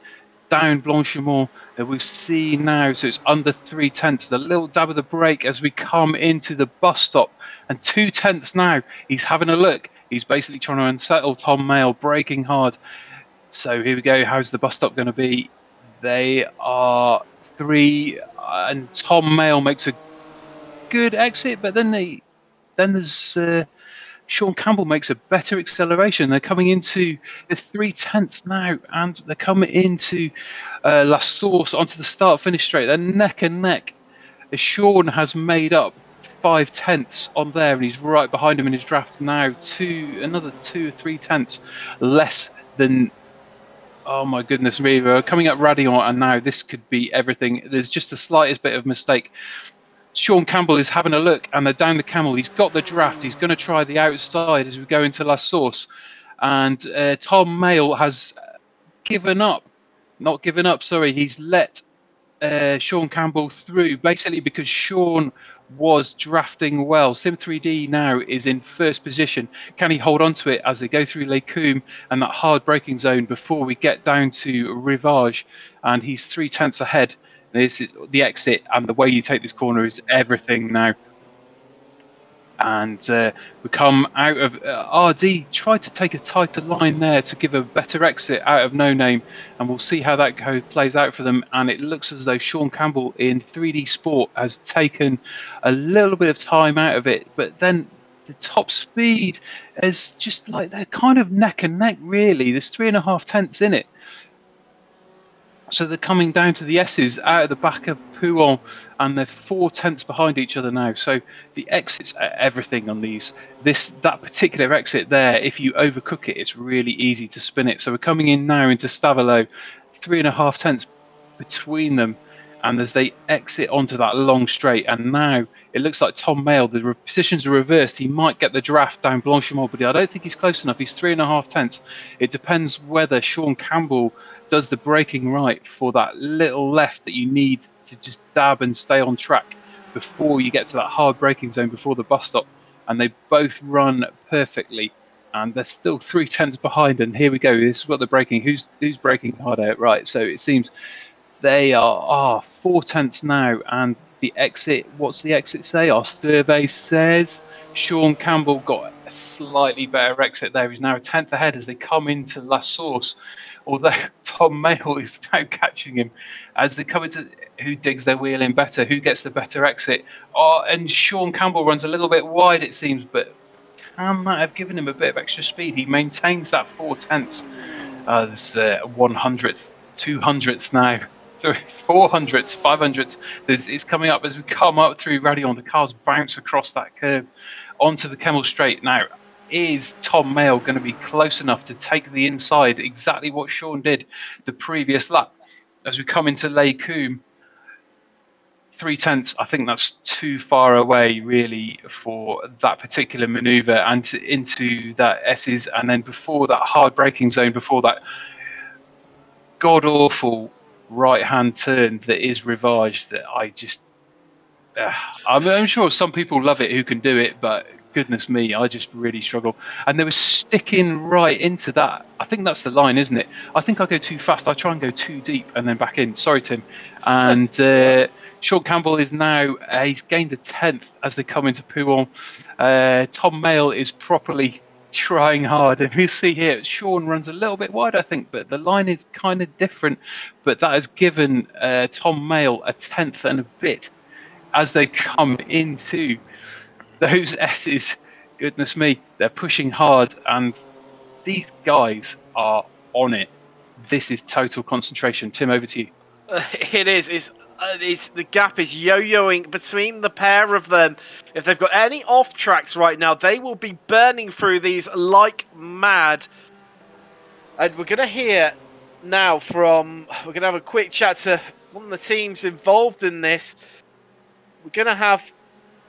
down Blanchimont. We see now, so it's under 3 tenths. A little dab of the brake as we come into the bus stop, and 2 tenths now. He's having a look. He's basically trying to unsettle Tom Mayle, braking hard. So here we go. How's the bus stop going to be? They are 3, and Tom Mayle makes a good exit, but then there's Sean Campbell makes a better acceleration. They're coming into the 3 tenths now, and they're coming into La Source onto the start-finish straight. They're neck and neck. Sean has made up 5 tenths on there, and he's right behind him in his draft now. Another 2 or 3 tenths less than. Oh my goodness me! We're coming up Radiant, and now this could be everything. There's just the slightest bit of mistake. Sean Campbell is having a look, and they're down the Camel. He's got the draft. He's going to try the outside as we go into La Source. And Tom Mayle has given up. Not given up, sorry. He's let Sean Campbell through, basically because Sean was drafting well. SIM3D now is in first position. Can he hold on to it as they go through Les Combes and that hard braking zone before we get down to Rivage? And he's 3 tenths ahead. This is the exit, and the way you take this corner is everything now. And we come out of RD, tried to take a tighter line there to give a better exit out of No Name, and we'll see how that plays out for them. And it looks as though Sean Campbell in 3D Sport has taken a little bit of time out of it, but then the top speed is just like they're kind of neck and neck, really. There's 3.5 tenths in it. So they're coming down to the S's out of the back of Pouhon, and they're 4 tenths behind each other now. So the exits are everything on these. That particular exit there, if you overcook it, it's really easy to spin it. So we're coming in now into Stavelot, 3.5 tenths between them, and as they exit onto that long straight, and now it looks like Tom Mayle, the positions are reversed. He might get the draft down Blanchimont, but I don't think he's close enough. He's 3.5 tenths. It depends whether Sean Campbell does the braking right for that little left that you need to just dab and stay on track before you get to that hard braking zone before the bus stop. And they both run perfectly, and they're still 3 tenths behind. And here we go. This is what they're braking. Who's braking hard out? Right. So it seems they are 4 tenths now. And the exit, what's the exit say? Our survey says Sean Campbell got a slightly better exit there. He's now a tenth ahead as they come into La Source. Although Tom Mayle is now catching him as they come into who digs their wheel in better, who gets the better exit. And Sean Campbell runs a little bit wide, it seems, but Cam might have given him a bit of extra speed. He maintains that 4/10. There's 100th, 200ths now, 400ths, 500ths. It's coming up as we come up through Radion. The cars bounce across that curve onto the Kemmel Straight. Now, is Tom Mayle going to be close enough to take the inside, exactly what Sean did the previous lap? As we come into Les Combes, 3/10, I think that's too far away, really, for that particular manoeuvre and into that S's, and then before that hard braking zone, before that god-awful right-hand turn that is Rivage, that I just... I'm sure some people love it who can do it, but goodness me, I just really struggle. And they were sticking right into that. I think that's the line, isn't it? I think I go too fast. I try and go too deep and then back in. Sorry, Tim. And Sean Campbell is now, he's gained a 10th as they come into Pouhon. Tom Mayle is properly trying hard. And you see here, Sean runs a little bit wide, I think, but the line is kind of different. But that has given Tom Mayle a 10th and a bit as they come into those S's. Goodness me, they're pushing hard, and these guys are on it. This is total concentration. Tim, over to you. It is. It's the gap is yo-yoing between the pair of them. If they've got any off tracks right now, they will be burning through these like mad. And we're going to hear now from... We're going to have a quick chat to one of the teams involved in this. We're going to have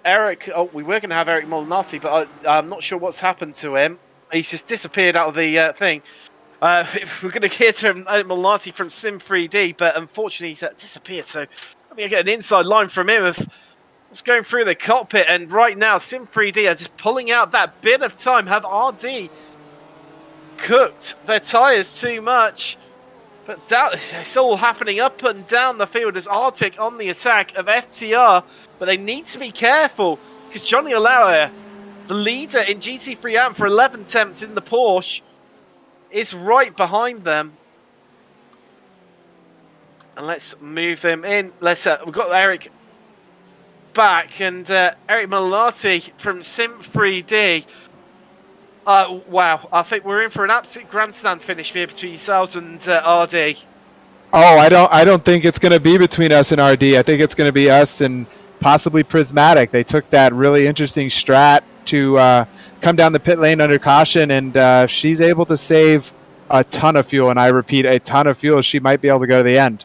Eric... Oh, we were going to have Eric Molinati, but I'm not sure what's happened to him. He's just disappeared out of the thing. We're going to hear to Molinati from SIM3D, but unfortunately he's disappeared. So let me get an inside line from him of what's going through the cockpit. And right now, SIM3D are just pulling out that bit of time. Have RD cooked their tyres too much? But it's all happening up and down the field as Arctic on the attack of FTR. But they need to be careful because Johnny Olawa, the leader in GT3 AM for 11 attempts in the Porsche, is right behind them. And let's move them in. We've got Eric back, and Eric Molinati from SIM3D. Wow, I think we're in for an absolute grandstand finish here between yourselves and RD. Oh, I don't think it's going to be between us and RD. I think it's going to be us and possibly Prismatic. They took that really interesting strat to come down the pit lane under caution, and she's able to save a ton of fuel, and I repeat, a ton of fuel. She might be able to go to the end.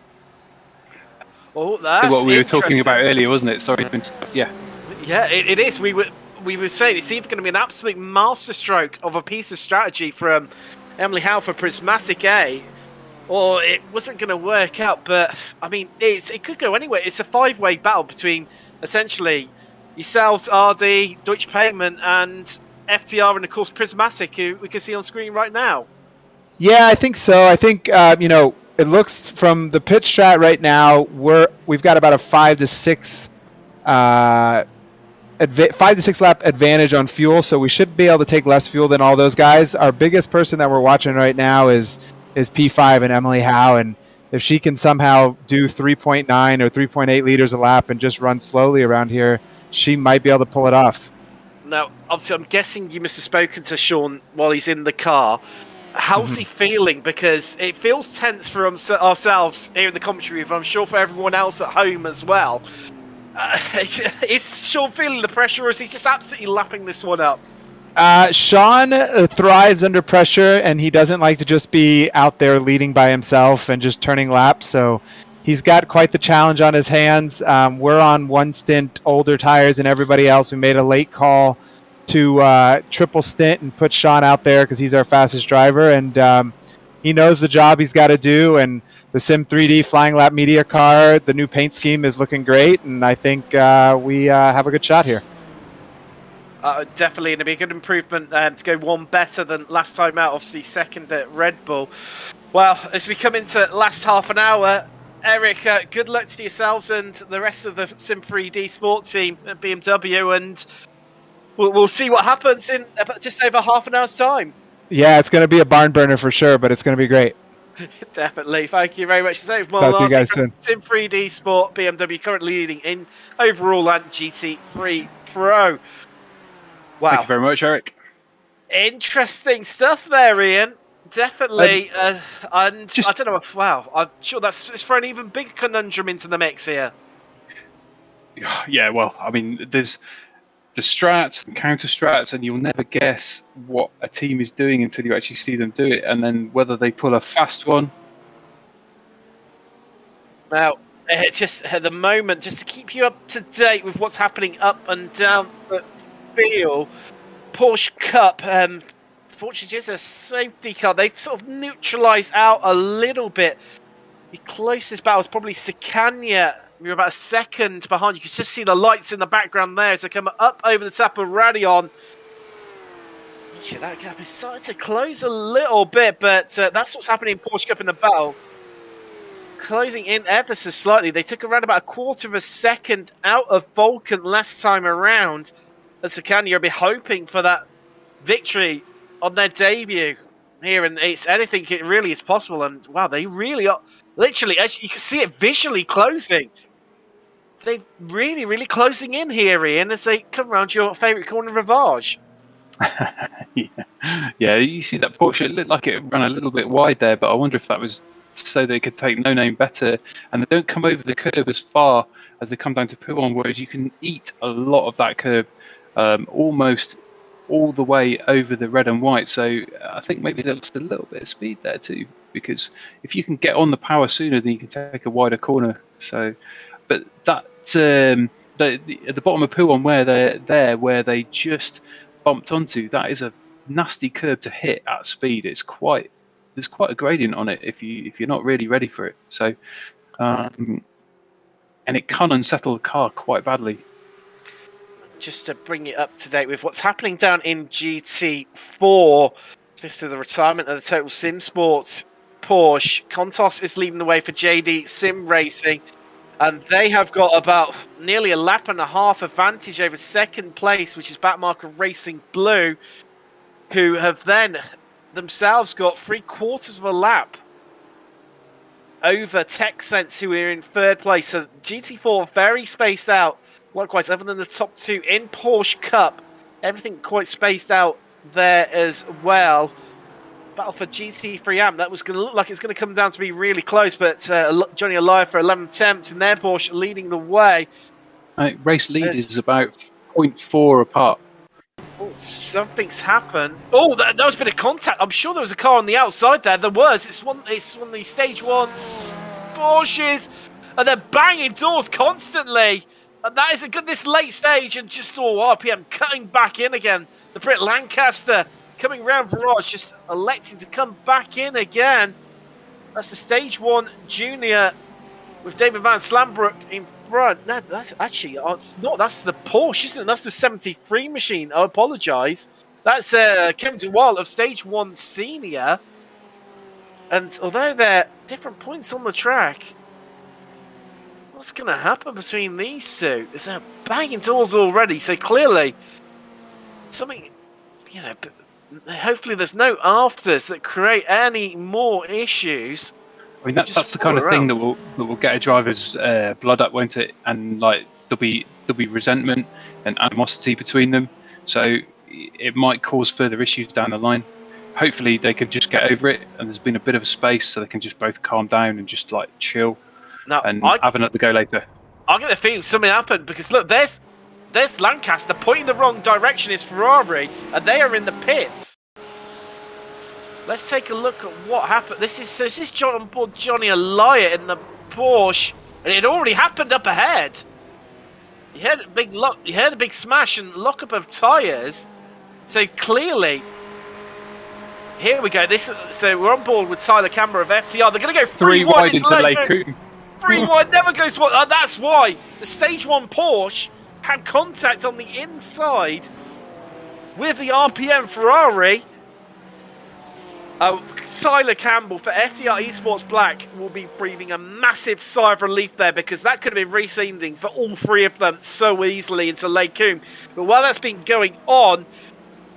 Oh, that's what we were talking about earlier, wasn't it? Sorry. Yeah. Yeah, it is. We were saying it's either going to be an absolute masterstroke of a piece of strategy from Emily Howe for Prismatic A, or it wasn't going to work out. But I mean, it could go anywhere. It's a five-way battle between essentially yourselves, RD, Deutsche Payment, and FTR, and of course Prismatic, who we can see on screen right now. Yeah, I think so. I think it looks from the pit strat right now, we've got about a 5 to 6 lap advantage on fuel, so we should be able to take less fuel than all those guys. Our biggest person that we're watching right now is P5 and Emily Howe, and if she can somehow do 3.9 or 3.8 liters a lap and just run slowly around here, she might be able to pull it off. Now, obviously, I'm guessing you must have spoken to Sean while he's in the car. How's he feeling? Because it feels tense for ourselves here in the commentary, but I'm sure for everyone else at home as well. Is Sean feeling the pressure, or is he just absolutely lapping this one up? Sean thrives under pressure, and he doesn't like to just be out there leading by himself and just turning laps, so he's got quite the challenge on his hands. We're on one stint older tires than everybody else. We made a late call to triple stint and put Sean out there because he's our fastest driver, and he knows the job he's got to do. And the SIM3D Flying Lap Media car, the new paint scheme is looking great, and I think we have a good shot here. Definitely, and it'll be a good improvement to go one better than last time out, obviously second at Red Bull. Well, as we come into last half an hour, Eric, good luck to yourselves and the rest of the SIM3D Sport team at BMW, and we'll see what happens in just over half an hour's time. Yeah, it's going to be a barn burner for sure, but it's going to be great. Definitely. Thank you very much. So, Talk to you guys soon. SIM3D Sport, BMW currently leading in overall and GT3 Pro. Wow. Thank you very much, Eric. Interesting stuff there, Ian. Definitely. And I don't know. Wow. I'm sure it's for an even bigger conundrum into the mix here. Yeah, well, I mean, there's the strats and counter strats, and you'll never guess what a team is doing until you actually see them do it, and then whether they pull a fast one. Now, just at the moment, just to keep you up to date with what's happening up and down the field, Porsche Cup, fortunately, just a safety car. They've sort of neutralised out a little bit. The closest battle is probably Sicania. You're about a second behind. You can just see the lights in the background there as they come up over the top of Radion. That gap is starting to close a little bit, but that's what's happening in Porsche Cup in the battle. Closing in ever so slightly. They took around about a quarter of a second out of Vulcan last time around. And Sicania will be hoping for that victory on their debut here. And it's anything, it really is possible. And wow, they really are, literally, as you can see it visually closing. They're really, really closing in here, Ian, as they come around your favourite corner, Rivage. Yeah, you see that Porsche, it looked like it ran a little bit wide there, but I wonder if that was so they could take No Name better, and they don't come over the curb as far as they come down to Pouhon, whereas you can eat a lot of that curb almost all the way over the red and white. So I think maybe they lost a little bit of speed there too, because if you can get on the power sooner, then you can take a wider corner. So, but that at the bottom of Pouhon where they just bumped onto, that is a nasty curb to hit at speed. There's quite a gradient on it if you're not really ready for it. So, and it can unsettle the car quite badly. Just to bring it up to date with what's happening down in GT4, just to the retirement of the Total Sim Sports Porsche. Contos is leading the way for JD Sim Racing, and they have got about nearly a lap and a half advantage over second place, which is Backmarker Racing Blue, who have then themselves got 3/4 of a lap over TechSense, who are in third place. So GT4 very spaced out. Likewise, other than the top two in Porsche Cup, everything quite spaced out there as well. Battle for GT3 Amp, that was going to look like it's going to come down to be really close, but Johnny Alive for 11 attempts in their Porsche leading the way. Race lead is about 0.4 apart. Oh, something's happened. Oh, that was a bit of contact. I'm sure there was a car on the outside there. There was. It's one of the stage one Porsches, and they're banging doors constantly. And that is a good this late stage, and just RPM cutting back in again. The Brit Lancaster coming round Virage, just electing to come back in again. That's the stage one junior with David Van Slambrook in front. No, that's actually it's not. That's the Porsche, isn't it? That's the 73 machine. I apologise. That's Kevin DeWalt of stage one senior. And although they're different points on the track, what's going to happen between these two? Is they're banging doors already, so clearly something, hopefully there's no afters that create any more issues. I mean, that's the kind of thing that will get a driver's blood up, won't it? And like there'll be resentment and animosity between them, so it might cause further issues down the line. Hopefully they can just get over it, and there's been a bit of a space so they can just both calm down and just like chill. Now, and have another go later. I get the feeling something happened, because look, there's Lancaster pointing the wrong direction. It's Ferrari, and they are in the pits. Let's take a look at what happened. This is John on board Johnny Eliot in the Porsche, and it had already happened up ahead. You heard a big smash and lockup of tyres. So clearly, here we go. So we're on board with Tyler Camber of FTR. They're going to go three wide into Lake Coombe. 3 wide never goes wide. That's why the stage one Porsche had contact on the inside with the RPM Ferrari. Tyler Campbell for FTR Esports Black will be breathing a massive sigh of relief there, because that could have been rescinding for all three of them so easily into Lake Coombe. But while that's been going on,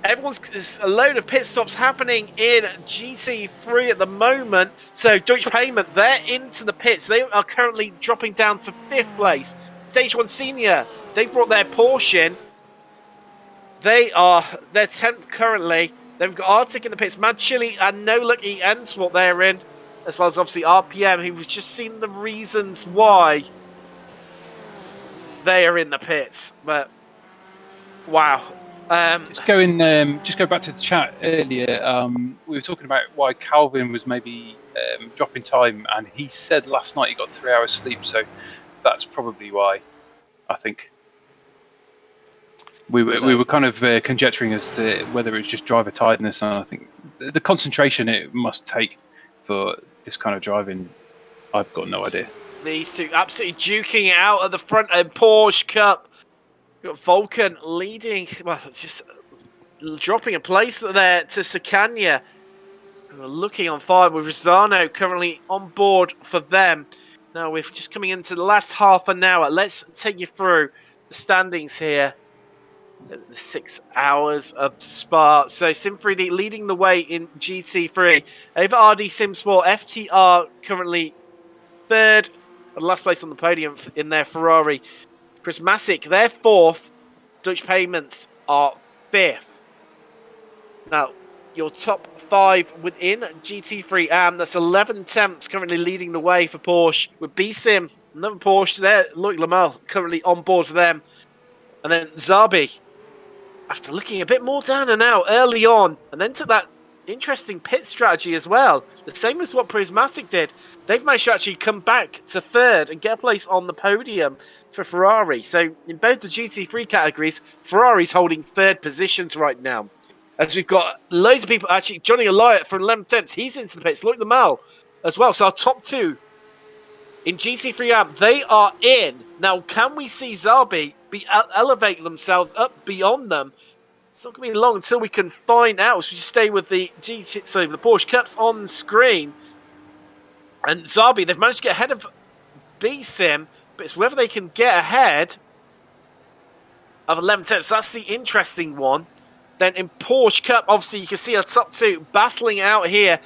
There's a load of pit stops happening in GT3 at the moment. So Deutsche Payment, they're into the pits. They are currently dropping down to 5th place. Stage 1 Senior, they've brought their Porsche in. They're 10th currently. They've got Arctic in the pits. Mad Chili and No Lucky ends what they're in, as well as obviously RPM, who've just seen the reasons why they are in the pits. But wow. Just go back to the chat earlier. We were talking about why Calvin was maybe dropping time, and he said last night he got 3 hours sleep, so that's probably why. I think we were kind of conjecturing as to whether it was just driver tiredness, and I think the concentration it must take for this kind of driving, I've got no idea. These two absolutely duking it out at the front of Porsche Cup. We've got Vulcan leading, well, it's just dropping a place there to Sakanya. Looking on fire with Rosano currently on board for them. Now we're just coming into the last half an hour. Let's take you through the standings here. The 6 hours of Spa. So SIM3D leading the way in GT3 over RD Sim Sport. FTR currently 3rd, and last place on the podium in their Ferrari. Prismatic, they're 4th. Deutsche Payments are 5th. Now, your top 5 within GT3 AM, that's 11 tenths currently leading the way for Porsche. With B-Sim, another Porsche there, Loic Lamel currently on board for them. And then Zabi, after looking a bit more down and out early on, and then took that interesting pit strategy as well, the same as what Prismatic did. They've managed to actually come back to 3rd and get a place on the podium for Ferrari. So in both the GT3 categories, Ferrari's holding 3rd positions right now. As we've got loads of people, actually, Johnny Eliot from 11 tenths, he's into the pits. Look at the Mal as well. So our top 2 in GT3 AM, they are in. Now, can we see Zabi elevate themselves up beyond them? It's not going to be long until we can find out. So we stay with the the Porsche Cups on screen. And Zabi, they've managed to get ahead of B-Sim, but it's whether they can get ahead of 11 tenths. That's the interesting one. Then in Porsche Cup, obviously you can see our top 2 battling out here.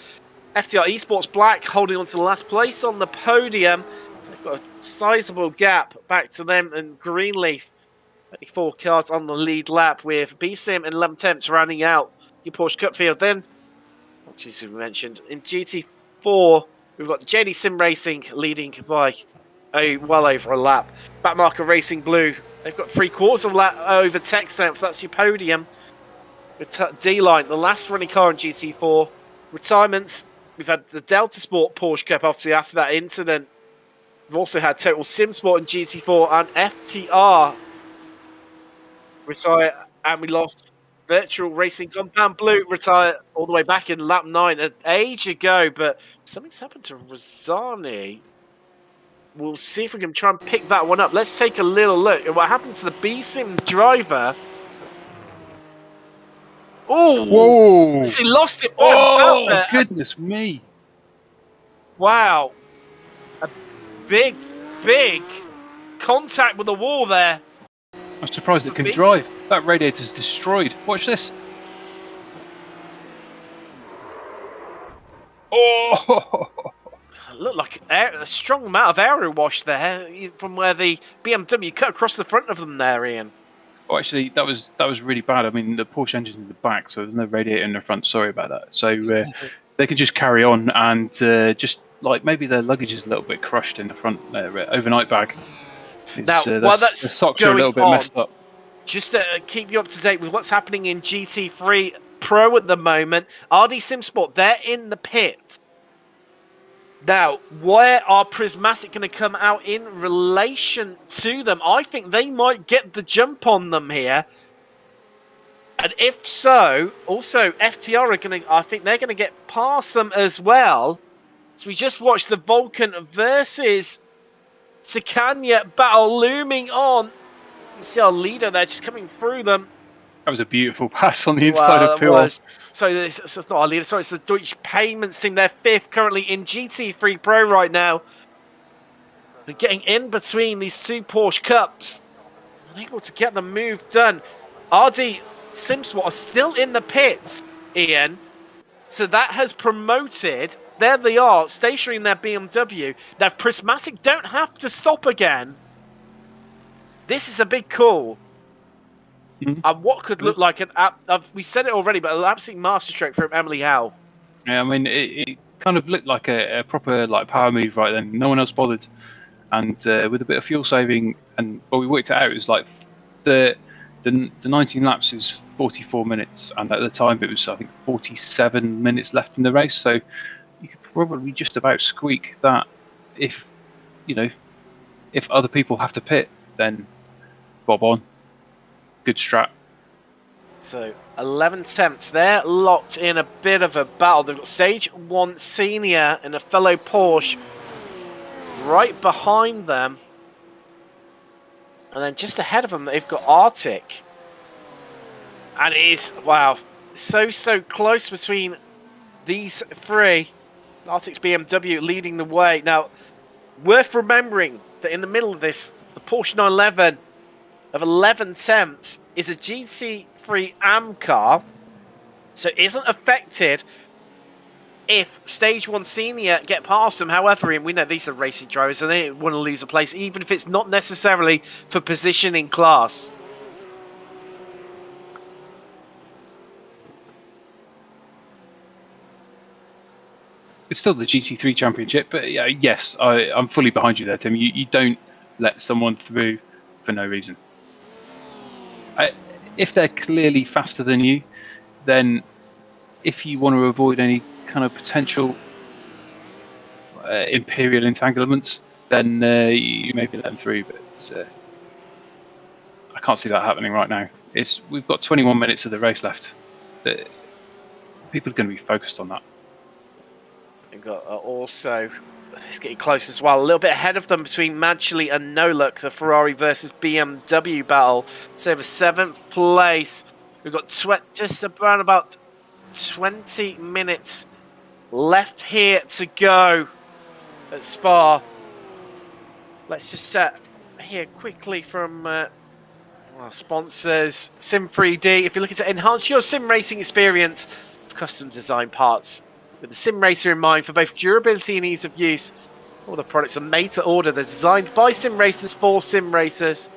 FTR Esports Black holding on to the last place on the podium. They've got a sizable gap back to them and Greenleaf. 4 cars on the lead lap with B-Sim and 11 tenths rounding out your Porsche Cup field. Then, as we mentioned, in GT4, we've got JD Sim Racing leading by well over a lap. Backmarker Racing Blue, they've got 3/4 of a lap over Texanth. That's your podium. D-Line, the last running car in GT4. Retirements, we've had the Delta Sport Porsche Cup obviously after that incident. We've also had Total Sim Sport in GT4 and FTR retire, and we lost Virtual Racing Compound Blue retire all the way back in lap 9 an age ago, but something's happened to Rosani. We'll see if we can try and pick that one up. Let's take a little look at what happened to the B-Sim driver. Oh, Whoa! he lost it by himself there. Goodness me. Wow. A big contact with the wall there. I'm surprised it can drive. That radiator's destroyed. Watch this. Oh! Looked like a strong amount of aero wash there from where the BMW cut across the front of them there, Ian. Oh, actually, that was really bad. I mean, the Porsche engine's in the back, so there's no radiator in the front. Sorry about that. So they can just carry on and just like maybe their luggage is a little bit crushed in the front overnight bag. Now, while that's the socks are a little bit messed up. Just to keep you up to date with what's happening in GT3 Pro at the moment, RD Sim Sport, they're in the pit. Now, where are Prismatic going to come out in relation to them? I think they might get the jump on them here. And if so, also FTR are going to, I think they're going to get past them as well. So we just watched the Vulcan versus Sakanya battle looming on. You can see our leader there just coming through them. That was a beautiful pass on the inside of Phil. So it's not our leader, sorry, it's the Deutsche Payment team. They're 5th currently in GT3 Pro right now. They're getting in between these 2 Porsche Cups. Unable to get the move done. RD SIM3D are still in the pits, Ian. So that has promoted. There they are, stationary in their BMW. Now, Prismatic don't have to stop again. This is a big call. And what could look like we said it already, but an absolute masterstroke from Emily Howe. Yeah, I mean, it kind of looked like a proper power move right then. No one else bothered, and with a bit of fuel saving, and we worked it out. It was like the 19 laps is 44 minutes, and at the time it was, I think, 47 minutes left in the race. So you could probably just about squeak that. If other people have to pit, then bob on. Good strat. So 11 temps there, locked in a bit of a battle. They've got Stage 1 Senior and a fellow Porsche right behind them. And then just ahead of them, they've got Arctic. And it is, wow, so close between these three. Arctic's BMW leading the way. Now, worth remembering that in the middle of this, the Porsche 911 of 11 temps is a GT3 AM car, so it isn't affected if Stage 1 Senior get past them. However, we know these are racing drivers and they don't want to lose a place, even if it's not necessarily for position in class. It's still the GT3 championship, but yeah, yes, I'm fully behind you there, Tim. You don't let someone through for no reason. If they're clearly faster than you, then if you want to avoid any kind of potential imperial entanglements, then you maybe let them through. But I can't see that happening right now. We've got 21 minutes of the race left. People are going to be focused on that. We've got also, it's getting close as well, a little bit ahead of them between Madchely and No Luck, the Ferrari versus BMW battle. So the 7th place. We've got just around about 20 minutes left here to go at Spa. Let's just hear quickly from our sponsors, SIM3D. If you're looking to enhance your sim racing experience with custom design parts with the sim racer in mind for both durability and ease of use, all the products are made to order. They're designed by sim racers for sim racers.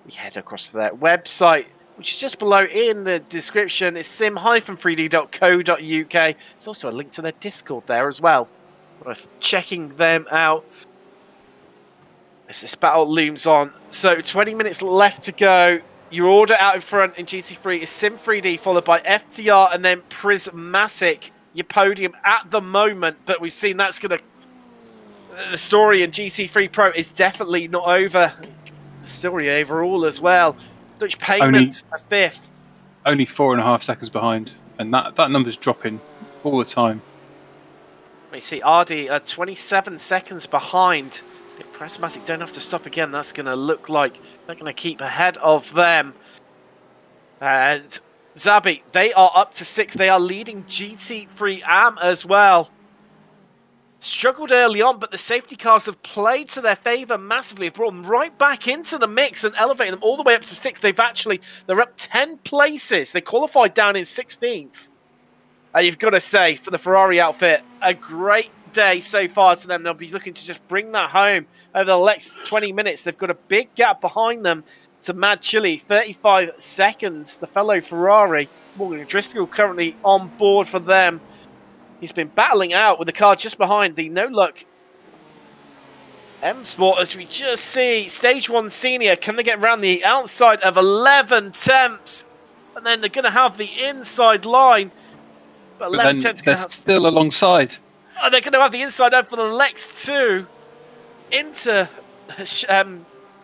You head across to their website, which is just below in the description. It's sim-3d.co.uk. There's also a link to their Discord there as well. Worth checking them out as this battle looms on. So 20 minutes left to go. Your order out in front in GT3 is SIM3D, followed by FTR and then Prismatic. Your podium at the moment, but we've seen that's going to... The story in GT3 Pro is definitely not over. The story overall as well. Dutch Payment, a 5th. Only 4.5 seconds behind, and that number's dropping all the time. We see Ardy 27 seconds behind. If Prismatic don't have to stop again, that's going to look like they're going to keep ahead of them. And Zabi, they are up to 6th. They are leading GT3 AM as well. Struggled early on, but the safety cars have played to their favour massively. Have brought them right back into the mix and elevated them all the way up to 6th. They're up 10 places. They qualified down in 16th. You've got to say, for the Ferrari outfit, a great day so far to them. They'll be looking to just bring that home over the next 20 minutes. They've got a big gap behind them to Madchely, 35 seconds. The fellow Ferrari, Morgan Driscoll, currently on board for them. He's been battling out with the car just behind the No Luck M Sport, as we just see Stage 1 Senior. Can they get around the outside of 11 temps? And then they're going to have the inside line. But 11 temps they're still alongside. Oh, they're going to have the inside out for the next two into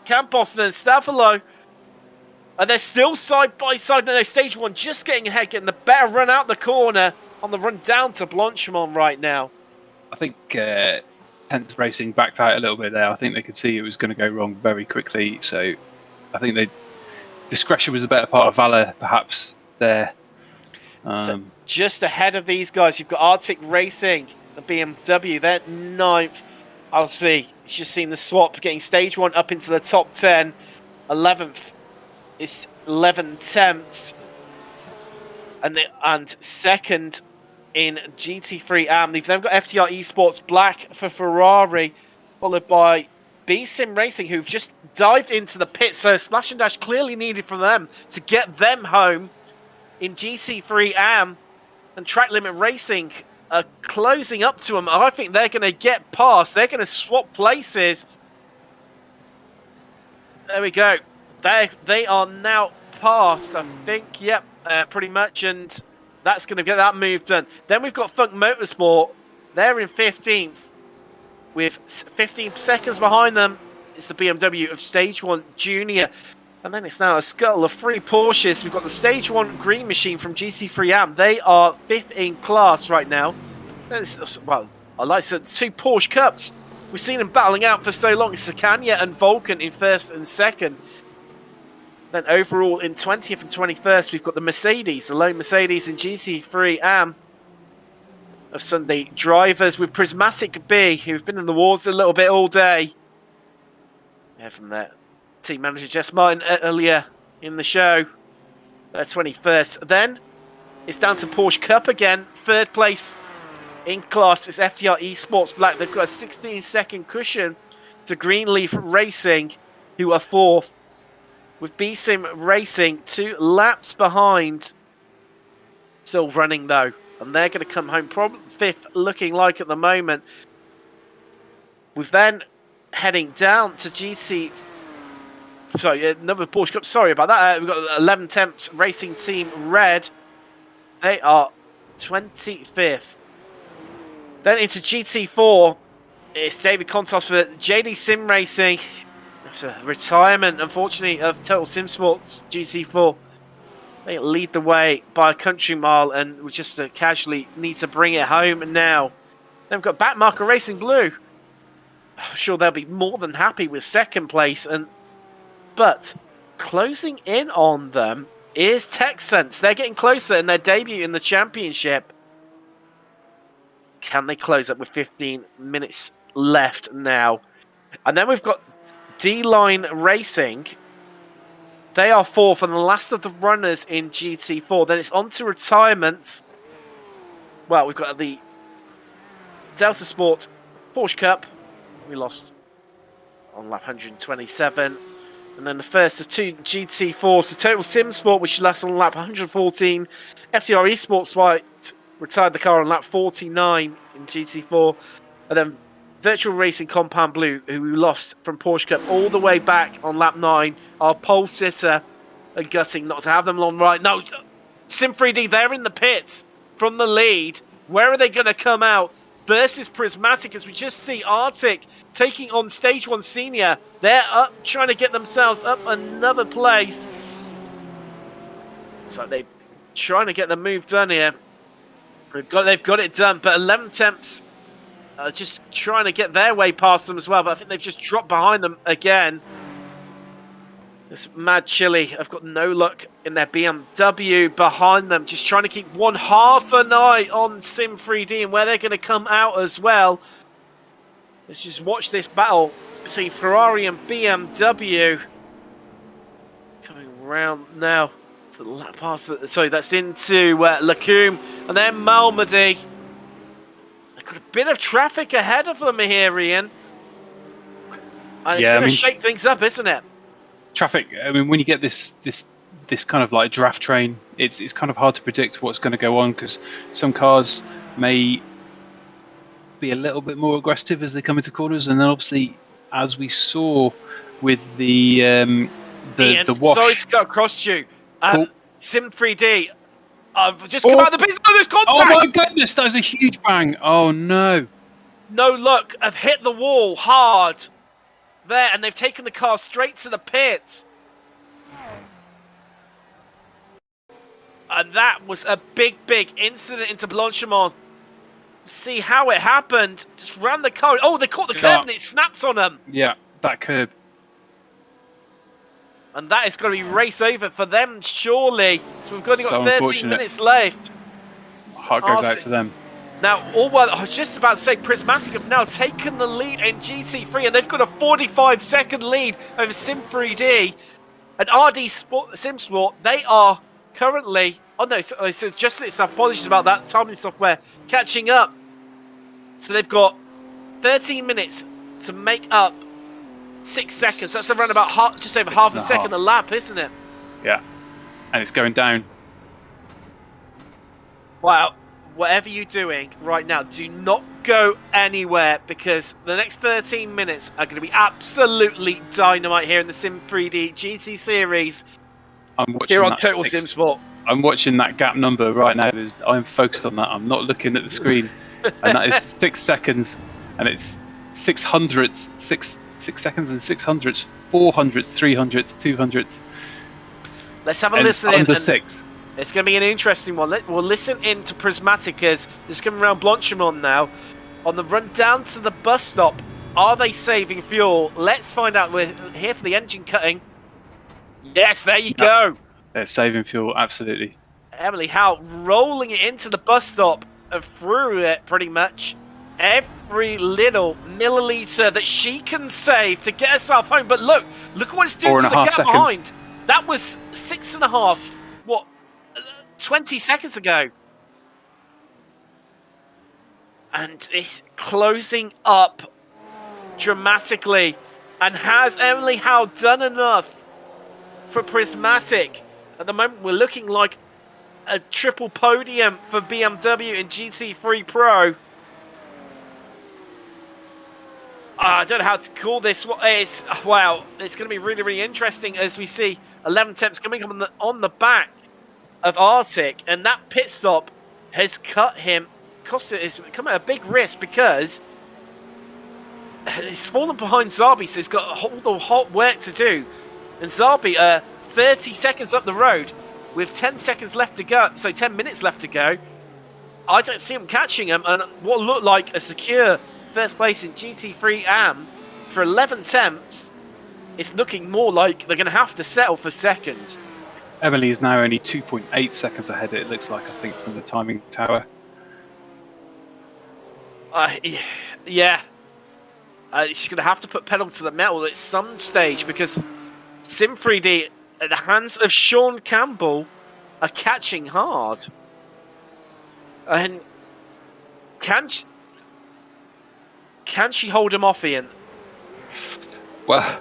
Campos and Stavolo. And they're still side by side. No, Stage 1 just getting ahead, getting the better run out the corner on the run down to Blanchimont right now. I think 10th Racing backed out a little bit there. I think they could see it was going to go wrong very quickly. So I think discretion was a better part of valour, perhaps, there. So just ahead of these guys, you've got Arctic Racing, the BMW. They're 9th. Obviously, you've just seen the swap, getting Stage 1 up into the top 10. 11th is 11/10. And second in GT3 AM. They've then got FTR Esports Black for Ferrari, followed by B-Sim Racing, who've just dived into the pit. So Splash and Dash clearly needed from them to get them home in GT3 AM. And Track Limit Racing are closing up to them. I think they're going to get past. They're going to swap places. There we go. They are now past, I think. Yep, pretty much. And that's going to get that move done. Then we've got Funk Motorsport. They're in 15th. With 15 seconds behind them, it's the BMW of Stage 1 Junior. And then it's now a scuttle of 3 Porsches. We've got the Stage 1 Green Machine from GT3 AM. They are 5th in class right now. Well, I like to say 2 Porsche Cups. We've seen them battling out for so long. It's Sakanya and Vulcan in 1st and 2nd. Then overall in 20th and 21st, we've got the Mercedes, the lone Mercedes in GT3 AM. Of Sunday drivers with Prismatic B, who've been in the wars a little bit all day. Yeah, from that team manager Jess Martin earlier in the show. 21st. Then it's down to Porsche Cup again. 3rd place in class is FTR Esports Black. They've got a 16-second cushion to Greenleaf Racing, who are 4th. With B-Sim Racing 2 laps behind. Still running though. And they're going to come home probably 5th, looking like at the moment. We've then heading down to GC. Sorry, another Porsche Cup. Sorry about that. We've got 11/10 Racing Team Red. They are 25th. Then into GT4. It's David Contos for JD Sim Racing. It's a retirement, unfortunately, of Total Sim Sports GT4. They lead the way by a country mile, and we just casually need to bring it home now. Then we've got Backmarker Racing Blue. I'm sure they'll be more than happy with 2nd place. But closing in on them is TechSense. They're getting closer in their debut in the championship. Can they close up with 15 minutes left now? And then we've got D-Line Racing. They are 4th and the last of the runners in GT4. Then it's on to retirements. Well, we've got the Delta Sport Porsche Cup. We lost on lap 127. And then the first of 2 GT4s, the Total Sim Sport, which lasts on lap 114. FTR Esports White retired the car on lap 49 in GT4. And then Virtual Racing Compound Blue, who we lost from Porsche Cup all the way back on lap 9. Our pole sitter and gutting not to have them on right. No, SIM3D, they're in the pits from the lead. Where are they going to come out? Versus Prismatic, as we just see Arctic taking on Stage 1 Senior. They're up, trying to get themselves up another place. So they're trying to get the move done here. They've got it done, but 11/10 just trying to get their way past them as well, but I think they've just dropped behind them again. This Mad Chili have got no luck in their BMW behind them, just trying to keep one half an eye on SIM3D and where they're going to come out as well. Let's just watch this battle between Ferrari and BMW. Coming round now to the lap past, sorry, that's into Lacombe, and then Malmedy. Got a bit of traffic ahead of them here, Ian. And it's going to shake things up, isn't it? Traffic. I mean, when you get this kind of like draft train, it's kind of hard to predict what's going to go on, because some cars may be a little bit more aggressive as they come into corners, and then obviously, as we saw with the Ian, wash. Sorry to cut across you. Cool. SIM3D. I've just come out of the pit. Oh, there's contact! Oh my goodness, that was a huge bang. Oh no. No luck. I've hit the wall hard there, and they've taken the car straight to the pits. And that was a big incident into Blanchimont. See how it happened. Just ran the car. Oh, they caught the curb and it snaps on them. Yeah, that curb. And that is going to be race over for them, surely. So we've only got 13 minutes left. Heart goes out to them. Now, I was just about to say, Prismatic have now taken the lead in GT3, and they've got a 45-second lead over SIM3D. And RD Sim Sport, they are currently... Oh no, so just it's apologies about that. Timing software catching up. So they've got 13 minutes to make up 6 seconds. That's around about just over half a second a lap, isn't it? Yeah. And it's going down. Wow. Whatever you're doing right now, do not go anywhere because the next 13 minutes are going to be absolutely dynamite here in the SIM3D GT series here on Total Sim Sport. I'm watching that gap number right now. I'm focused on that. I'm not looking at the screen. And that is 6 seconds. And it's 600ths, 6 seconds and 600ths, 400ths, 300ths, 200ths. Let's have a listen in. Under 6. It's going to be an interesting one. We'll listen in to Prismatic as just coming around Blanchimont now. On the run down to the bus stop, are they saving fuel? Let's find out. We're here for the engine cutting. Yes, there you go. They're saving fuel, absolutely. Emily Howe rolling it into the bus stop and through it pretty much. Every little milliliter that she can save to get herself home. But look at what it's doing to the gap behind. That was 6.5, 20 seconds ago. And it's closing up dramatically. And has Emily Howe done enough for Prismatic? At the moment, we're looking like a triple podium for BMW in GT3 Pro. I don't know how to call this. Wow, it's going to be really, really interesting as we see 11 temps coming on the back of Arctic, and that pit stop has it's come at a big risk because he's fallen behind Zarbi, so he's got all the hot work to do. And Zarbi, 30 seconds up the road with 10 seconds left to go, so 10 minutes left to go. I don't see him catching him, and what looked like a secure first place in GT3 AM for 11 temps, it's looking more like they're going to have to settle for second. Emily is now only 2.8 seconds ahead, it looks like, I think, from the timing tower. Yeah. She's going to have to put pedal to the metal at some stage because Sim3D, at the hands of Sean Campbell, are catching hard. And can she hold him off, Ian? Well,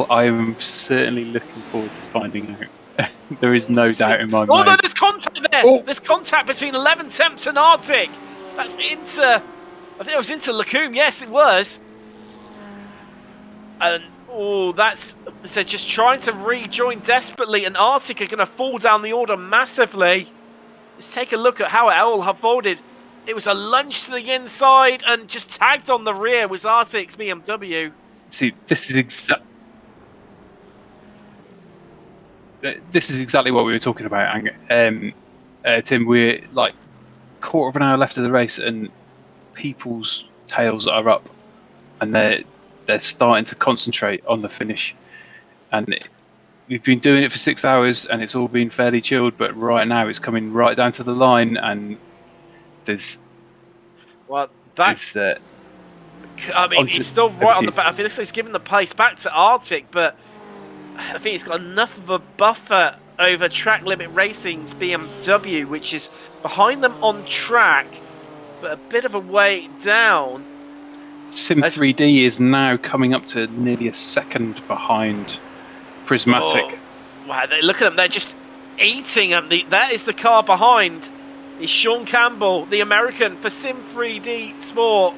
I'm certainly looking forward to finding out. There is no doubt in my mind. Although there's contact there. Oh. There's contact between 11 temps and Arctic. That's I think it was into Lacombe. Yes, it was. And they're just trying to rejoin desperately, and Arctic are going to fall down the order massively. Let's take a look at how it all unfolded. It was a lunge to the inside, and just tagged on the rear was Arctic's BMW. See, this is exactly what we were talking about, Tim. We're like quarter of an hour left of the race, and people's tails are up, and they're starting to concentrate on the finish. And we've been doing it for 6 hours, and it's all been fairly chilled. But right now, it's coming right down to the line, and there's. Well, that's. I mean, he's still right on the back. I feel like he's giving the pace back to Arctic, but I think he's got enough of a buffer over Track Limit Racing's BMW, which is behind them on track, but a bit of a way down. Sim3D is now coming up to nearly a second behind Prismatic. Oh, wow, look at them. They're just eating them. That is the car behind. Is Sean Campbell, the American for Sim3D Sport.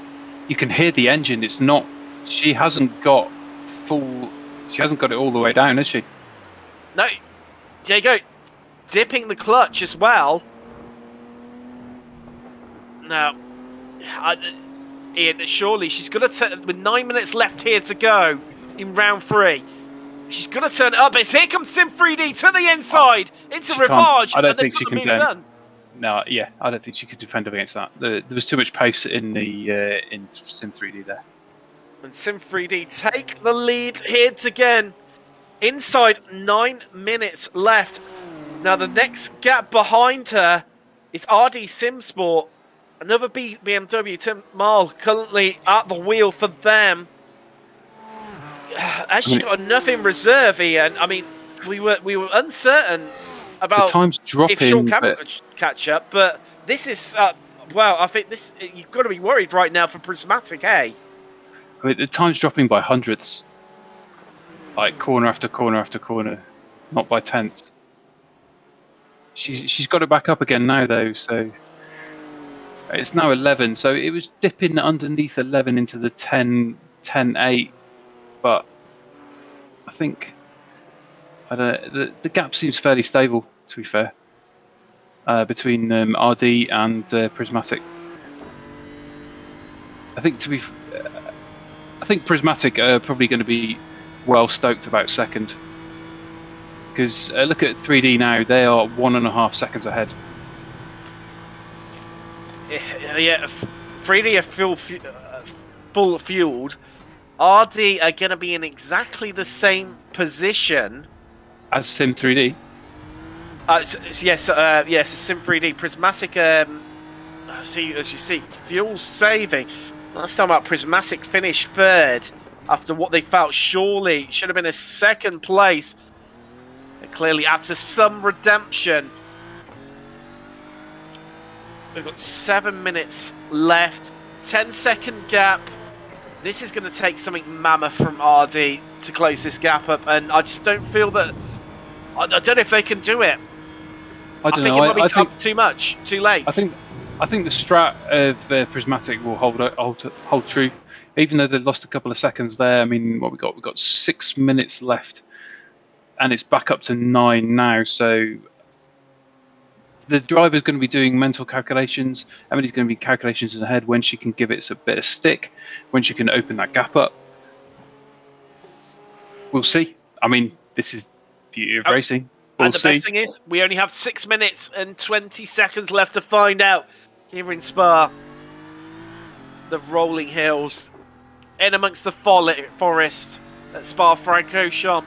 You can hear the engine. It's not. She hasn't got it all the way down, has she? No. There you go. Dipping the clutch as well. Now, Ian, surely she's going to with 9 minutes left here to go in round 3. She's going to turn it up. It's here comes Sim3D to the inside. It's a Rivage. I don't think she can done. No, yeah, I don't think she could defend against that. There was too much pace in Sim3D there. And Sim3D take the lead here again. Inside 9 minutes left. Now the next gap behind her is RD Sim Sport. Another BMW, Tim Marl, currently at the wheel for them. Has she got enough in reserve, Ian? I mean, we were uncertain about The time's dropping. if Sean Campbell but- could catch up, but this is well. I think this you've got to be worried right now for Prismatic, eh? I mean, the time's dropping by hundredths. Like corner after corner after corner, not by tenths. She's got it back up again now though, so it's now 11. So it was dipping underneath 11 into the 10-8, but I think the gap seems fairly stable, to be fair, between RD and Prismatic. I think Prismatic are probably going to be well stoked about second, because look at 3D now; they are 1.5 seconds ahead. Yeah, 3D are full fueled. RD are going to be in exactly the same position As SIM3D. yes, SIM3D. Prismatic, as you see, fuel saving. Last time out, Prismatic finished third after what they felt surely should have been a second place. And clearly, after some redemption, we've got 7 minutes left, 10-second gap. This is going to take something mammoth from RD to close this gap up, and I just don't feel that. I don't know if they can do it. I don't think know. it might be too much, too late. I think the strat of Prismatic will hold true, even though they lost a couple of seconds there. I mean, what we got? We got 6 minutes left, and it's back up to 9 now. So the driver's going to be doing mental calculations. Emily's going to be calculations in her head when she can give it a bit of stick, when she can open that gap up. We'll see. I mean, this is beauty of racing. We'll and the see. best thing is, we only have 6 minutes and 20 seconds left to find out here in Spa. The rolling hills, in amongst the forest at Spa Francorchamps,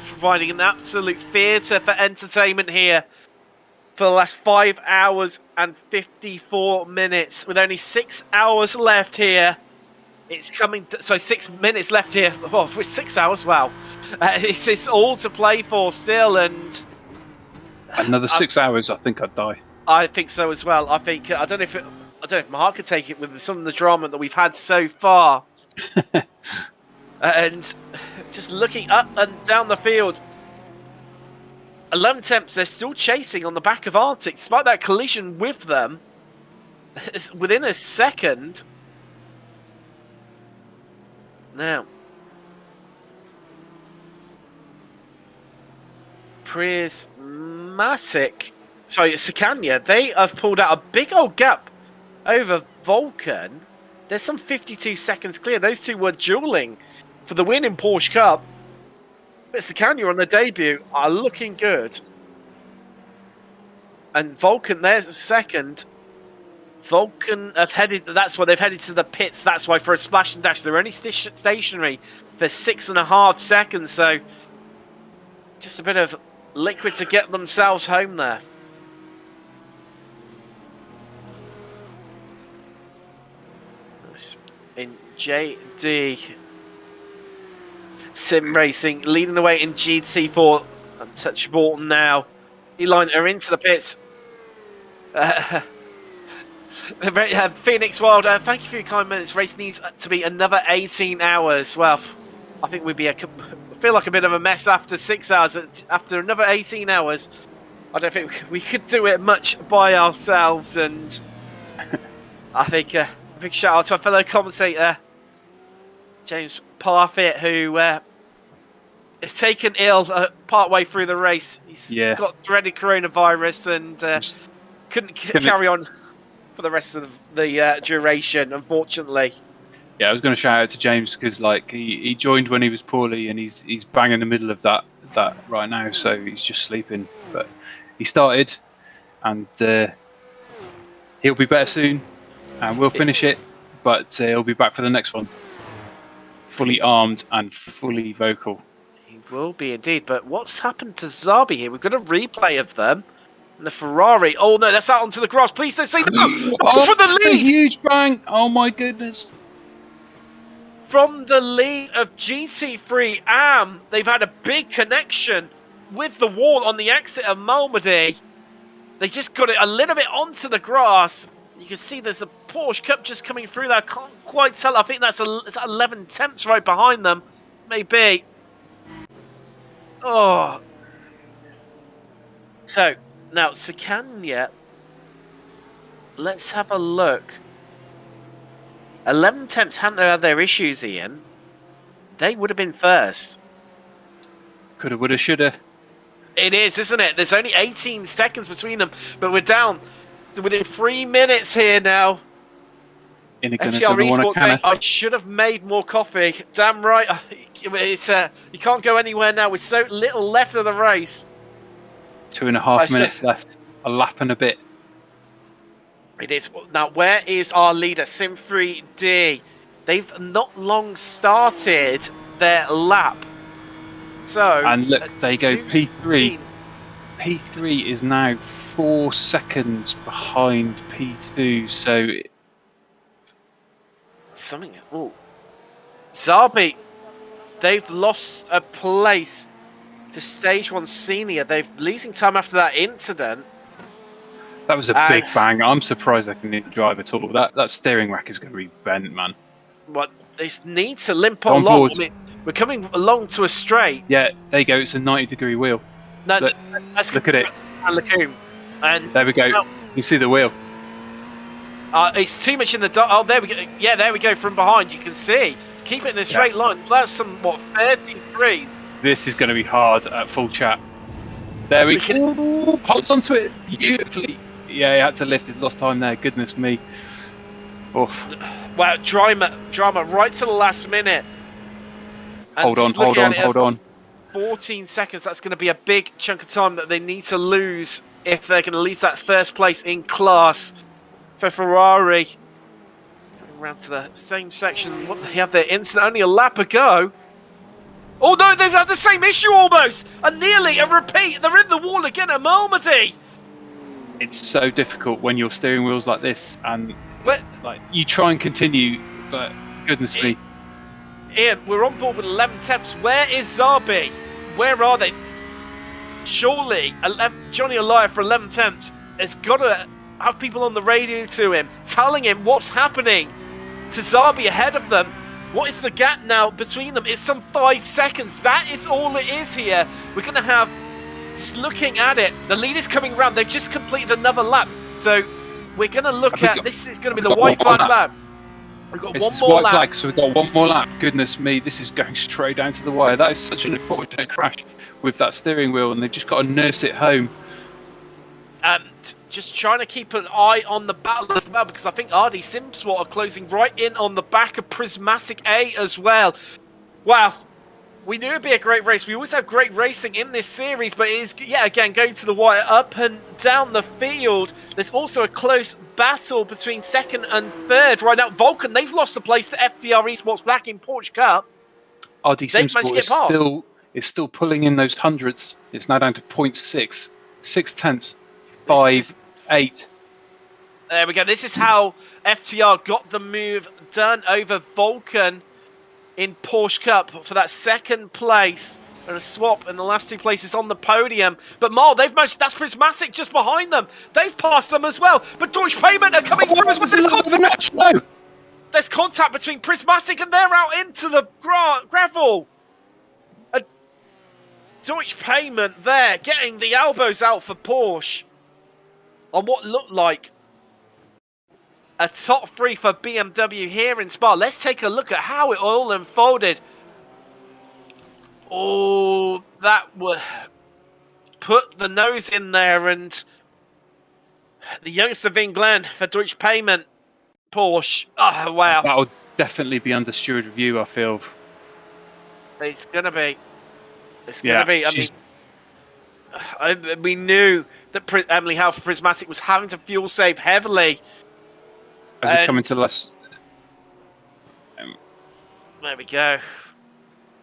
providing an absolute theatre for entertainment here for the last 5 hours and 54 minutes. With only 6 hours left here. It's coming. 6 minutes left here. Oh, 6 hours. Wow, it's all to play for still, and Another 6 hours, I think I'd die. I think so as well. I think I don't know if my heart could take it with some of the drama that we've had so far. And just looking up and down the field, 11 temps. They're still chasing on the back of Arctic, despite that collision with them. Within a second. Now, Prismatic, sorry, Sicania, they have pulled out a big old gap over Vulcan. There's some 52 seconds clear. Those two were dueling for the win in Porsche Cup. But Sicania on their debut are looking good. And Vulcan, there's a second. Vulcan have headed. That's why they've headed to the pits. That's why for a splash and dash they're only stationary for 6.5 seconds. So just a bit of liquid to get themselves home there. In JD, Sim Racing leading the way in GT4. Untouchable now. Eline are into the pits. Phoenix Wild, thank you for your kind minutes. Race needs to be another 18 hours. Well, I think we'd be feel like a bit of a mess after 6 hours. After another 18 hours, I don't think we could do it much by ourselves. And I think a big shout out to our fellow commentator, James Parfitt, who is taken ill partway through the race. He's got dreaded coronavirus and couldn't carry on for the rest of the duration, unfortunately. Yeah, I was going to shout out to James because like he joined when he was poorly and he's bang in the middle of that right now, so he's just sleeping. But he started, and he'll be better soon, and we'll finish it. But he'll be back for the next one, fully armed and fully vocal. He will be indeed. But what's happened to Zabi here? We've got a replay of them. And the Ferrari. Oh no, that's out onto the grass. Please don't say no. For the lead. A huge bang. Oh my goodness. From the lead of GT3 AM, they've had a big connection with the wall on the exit of Malmedy. They just got it a little bit onto the grass. You can see there's a Porsche Cup just coming through there. I can't quite tell. I think that's 11 temps right behind them. Maybe. Oh. So, now, Sakanya. Let's have a look. 11 temps hadn't had their issues, Ian. They would have been first. Coulda, woulda, shoulda. It is, isn't it? There's only 18 seconds between them, but we're down within 3 minutes here now. FTR Esports saying, I should have made more coffee. Damn right. It's, you can't go anywhere now with so little left of the race. 2.5 minutes left. A lap and a bit. It is. Now, where is our leader, SIM3D? They've not long started their lap. So, and look, they go P3. P3 is now 4 seconds behind P2. So something. Oh, Zarbi, they've lost a place to Stage 1 Senior. They're losing time after that incident. That was a big bang. I'm surprised they can even drive at all. That steering rack is going to be bent, man. What they need to limp along. I mean, we're coming along to a straight. Yeah, there you go. It's a 90-degree wheel. No, look at it. And there we go. You see the wheel. It's too much in the dark. Oh, there we go. Yeah, there we go from behind. You can see. Let's keep it in a straight line. That's some, 33. This is going to be hard at full chat. There we go. Holds onto it beautifully. Yeah, he had to lift. He's lost time there. Goodness me. Oof. Wow, drama right to the last minute. And hold on. 14 seconds. That's going to be a big chunk of time that they need to lose if they're going to lose that first place in class for Ferrari. Going around to the same section. What they have their incident. Only a lap ago. Oh no, they've had the same issue almost. And nearly a repeat. They're in the wall again at Malmedy. It's so difficult when your steering wheel's like this and like you try and continue, but goodness me. Ian, we're on board with 11 temps. Where is Zarbi? Where are they? Surely Johnny Alive for 11 temps has got to have people on the radio to him, telling him what's happening to Zarbi ahead of them. What is the gap now between them? It's some 5 seconds. That is all it is here. We're going to have, just looking at it, the lead is coming around. They've just completed another lap. So we're going to look at, this is going to be the white flag lap. We've got one more lap. Flag, so we've got one more lap. Goodness me, this is going straight down to the wire. That is such an unfortunate crash with that steering wheel, and they've just got to nurse it home. And just trying to keep an eye on the battle as well, because I think RD SimSwat are closing right in on the back of Prismatic A as well. Wow. We knew it'd be a great race. We always have great racing in this series, but it is, yeah, again, going to the wire up and down the field. There's also a close battle between second and third right now. Vulcan, they've lost a place to FTR Esports Black in Porsche Cup. RD SimSport is still pulling in those hundreds. It's now down to 0.6. 6 tenths. 5, 8. There we go. This is how FTR got the move done over Vulcan in Porsche Cup for that second place, and a swap in the last 2 places on the podium. But Marl, they've managed, that's Prismatic just behind them. They've passed them as well. But Deutsche Payment are coming through as well. There's contact between Prismatic and they're out into the gravel. Deutsche Payment there, getting the elbows out for Porsche on what looked like a top 3 for BMW here in Spa. Let's take a look at how it all unfolded. Oh, that would put the nose in there, and the youngster Vin Glenn for Deutsche Payment Porsche. Oh, wow. That'll definitely be under steward review, I feel. It's going to be. It's going to be. I mean, we knew that Emily Howe for Prismatic was having to fuel save heavily. As we come into the last... There we go.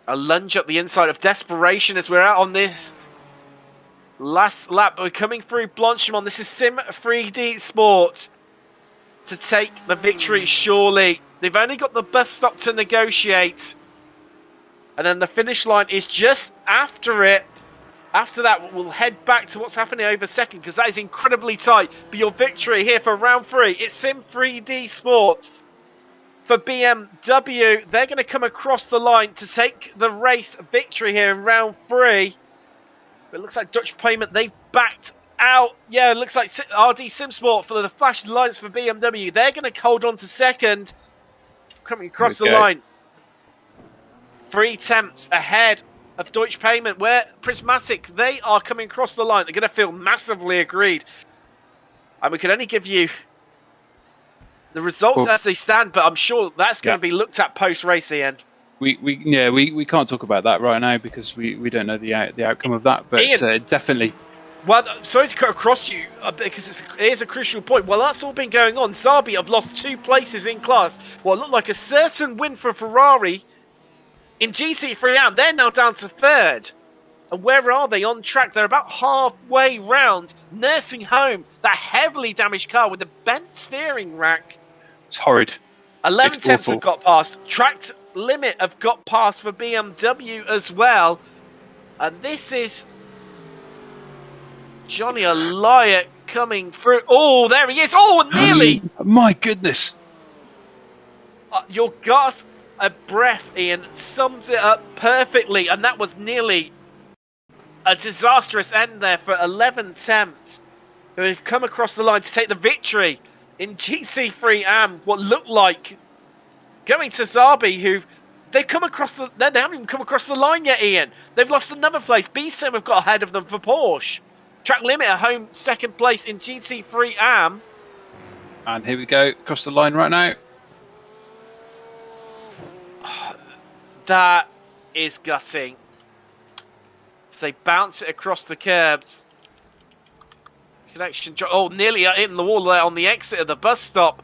A lunge up the inside of desperation as we're out on this last lap. We're coming through Blanchimont. This is SIM3D Sport to take the victory, surely. They've only got the bus stop to negotiate. And then the finish line is just after it. After that, we'll head back to what's happening over second, because that is incredibly tight. But your victory here for round 3, it's SIM3D Sports. For BMW, they're going to come across the line to take the race victory here in round 3. It looks like Dutch Payment, they've backed out. Yeah, it looks like RD SimSport for the flash lights for BMW. They're going to hold on to second. Coming across the line. 3 tenths ahead of Deutsche Payment, where Prismatic, they are coming across the line. They're going to feel massively aggrieved. And we can only give you the results as they stand, but I'm sure that's going to be looked at post-race, Ian. We can't talk about that right now because we don't know the outcome of that, but Ian, definitely. Well, sorry to cut across you, because it is a crucial point. Well, that's all been going on. Zabi have lost 2 places in class. What looked like a certain win for Ferrari in GT3 AM. They're now down to 3rd. And where are they on track? They're about halfway round, nursing home that heavily damaged car with a bent steering rack. It's horrid. 11 tenths have got past. Tracked limit have got past for BMW as well. And this is Johnny Eliot coming through. Oh, there he is. Oh, nearly. My goodness. Your gasp of breath, Ian, sums it up perfectly. And that was nearly a disastrous end there for 11 tenths, who have come across the line to take the victory in GT3 AM. What looked like going to Zabi, who they've come across the. They haven't even come across the line yet, Ian. They've lost another place. BSIM have got ahead of them for Porsche. Track limit at home, 2nd place in GT3 AM. And here we go, across the line right now. That is gutting. So they bounce it across the curbs. Connection. Oh, nearly hitting the wall there on the exit of the bus stop.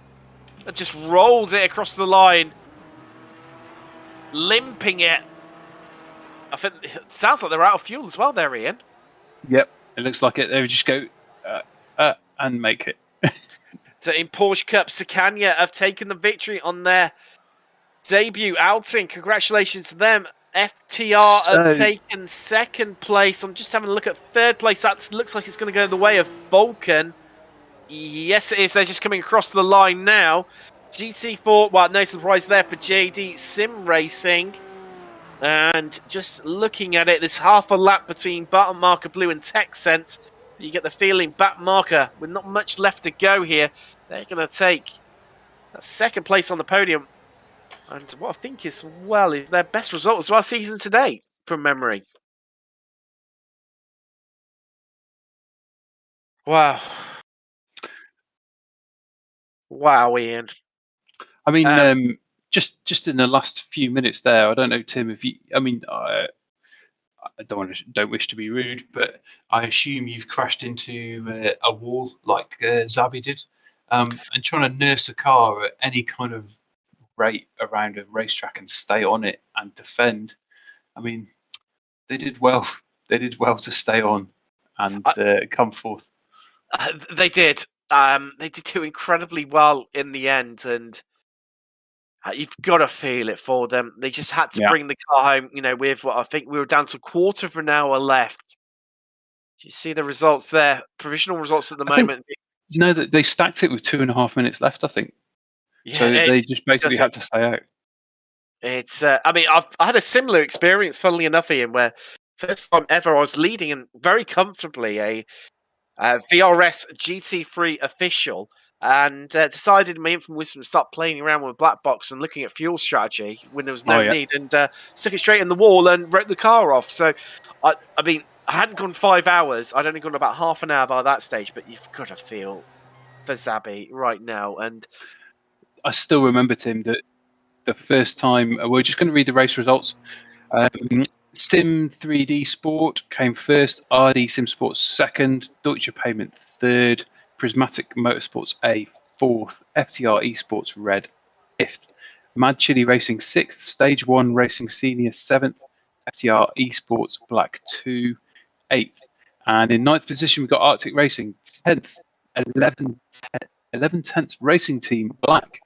It just rolled it across the line. Limping it. I think it sounds like they're out of fuel as well there, Ian. Yep, it looks like it. They would just go and make it. So in Porsche Cup, Sacania have taken the victory on their debut outing. Congratulations to them. FTR have taken 2nd place. I'm just having a look at 3rd place. That looks like it's going to go the way of Vulcan. Yes, it is. They're just coming across the line now. GT4, well, no surprise there for JD Sim Racing. And just looking at it, there's half a lap between Button Marker Blue and Tech Sense. You get the feeling Bat Marker, with not much left to go here, they're going to take a 2nd place on the podium. And what I think is their best result as well season to date, from memory. Wow. Wow, Ian. I mean, just in the last few minutes there, I don't know, Tim, if you, I mean, I don't wish to be rude, but I assume you've crashed into a wall like Zabi did, and trying to nurse a car at any kind of rate around a racetrack and stay on it and defend. I mean, they did well. They did well to stay on and come forth. They did. They did do incredibly well in the end, and you've got to feel it for them. They just had to bring the car home, with what I think we were down to a quarter of an hour left. Do you see the results there? Provisional results at the moment. No, they stacked it with 2.5 minutes left, I think. Yeah, so they just basically had to stay out. It's. I mean, I had a similar experience, funnily enough, Ian, where first time ever I was leading and very comfortably a VRS GT3 official, and decided in my infinite wisdom to start playing around with a black box and looking at fuel strategy when there was no need, and stuck it straight in the wall and wrote the car off. So, I mean, I hadn't gone 5 hours. I'd only gone about half an hour by that stage, but you've got to feel for Zabi right now. And I still remember, Tim, that the first time, we're just going to read the race results. SIM3D Sport came first, RD Sim Sports second, Deutsche Payment third, Prismatic Motorsports A fourth, FTR Esports Red fifth, Mad Chili Racing sixth, Stage 1 Racing Senior seventh, FTR Esports Black 2 eighth, and in ninth position we've got Arctic Racing 10th, 11 tenths Racing Team Black,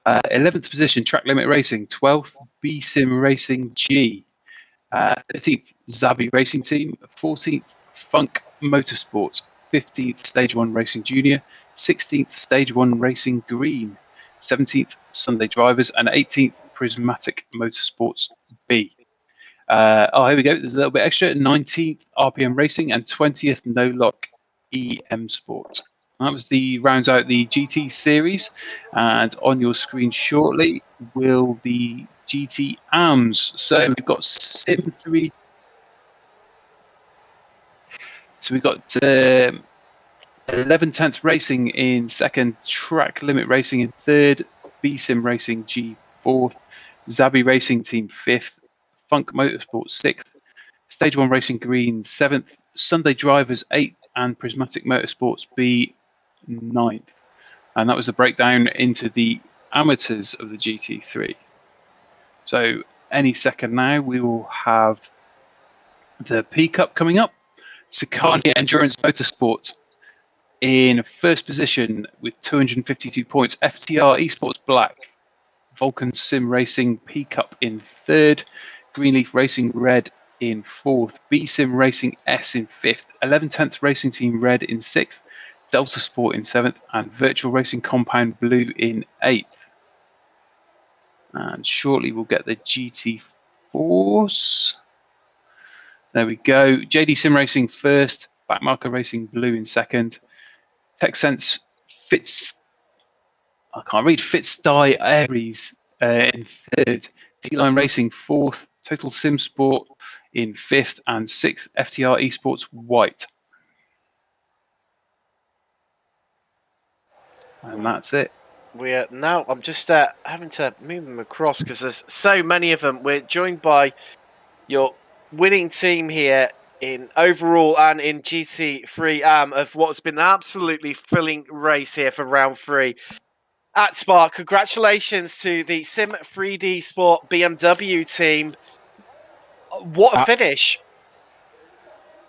11th position Track Limit Racing 12th, B Sim Racing G. 13th, Zabi Racing Team. 14th, Funk Motorsports. 15th, Stage 1 Racing Junior. 16th, Stage 1 Racing Green. 17th, Sunday Drivers. And 18th, Prismatic Motorsports B. Here we go. There's a little bit extra. 19th, RPM Racing. And 20th, No Lock EM Sports. That was the rounds out the GT series, and on your screen shortly will be GT AMS. So we've got SIM3. So we've got 11 tenths Racing in second, Track Limit Racing in third, BSIM Racing G fourth, Zabi Racing Team fifth, Funk Motorsport sixth, Stage 1 Racing Green seventh, Sunday Drivers eighth, and Prismatic Motorsports B ninth. And that was the breakdown into the amateurs of the GT3. So any second now we will have the P Cup coming up. Scania Endurance Motorsports in first position with 252 points. FTR Esports Black, Vulcan Sim Racing P Cup in third, Greenleaf Racing Red in fourth, B Sim Racing S in fifth, 11 tenths Racing Team Red in sixth, Delta Sport in seventh, and Virtual Racing Compound Blue in eighth. And shortly we'll get the GT4s. There we go. JD Sim Racing first, Backmarker Racing Blue in second, TechSense Fitzdie Aries in third, D-Line Racing fourth, Total Sim Sport in fifth, and sixth, FTR Esports White. And that's it. We're now, I'm just having to move them across because there's so many of them. We're joined by your winning team here in overall and in GT3 of what's been an absolutely thrilling race here for round 3 at Spa. Congratulations to the SIM3D Sport BMW team. What a finish.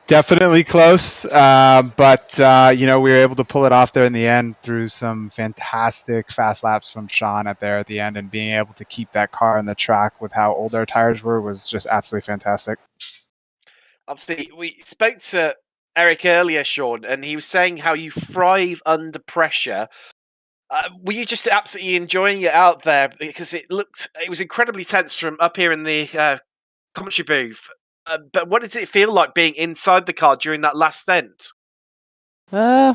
Definitely close, but we were able to pull it off there in the end through some fantastic fast laps from Sean at the end, and being able to keep that car on the track with how old our tires were was just absolutely fantastic. Obviously, we spoke to Eric earlier, Sean, and he was saying how you thrive under pressure. Were you just absolutely enjoying it out there? Because it was incredibly tense from up here in the commentary booth. But what did it feel like being inside the car during that last stint? I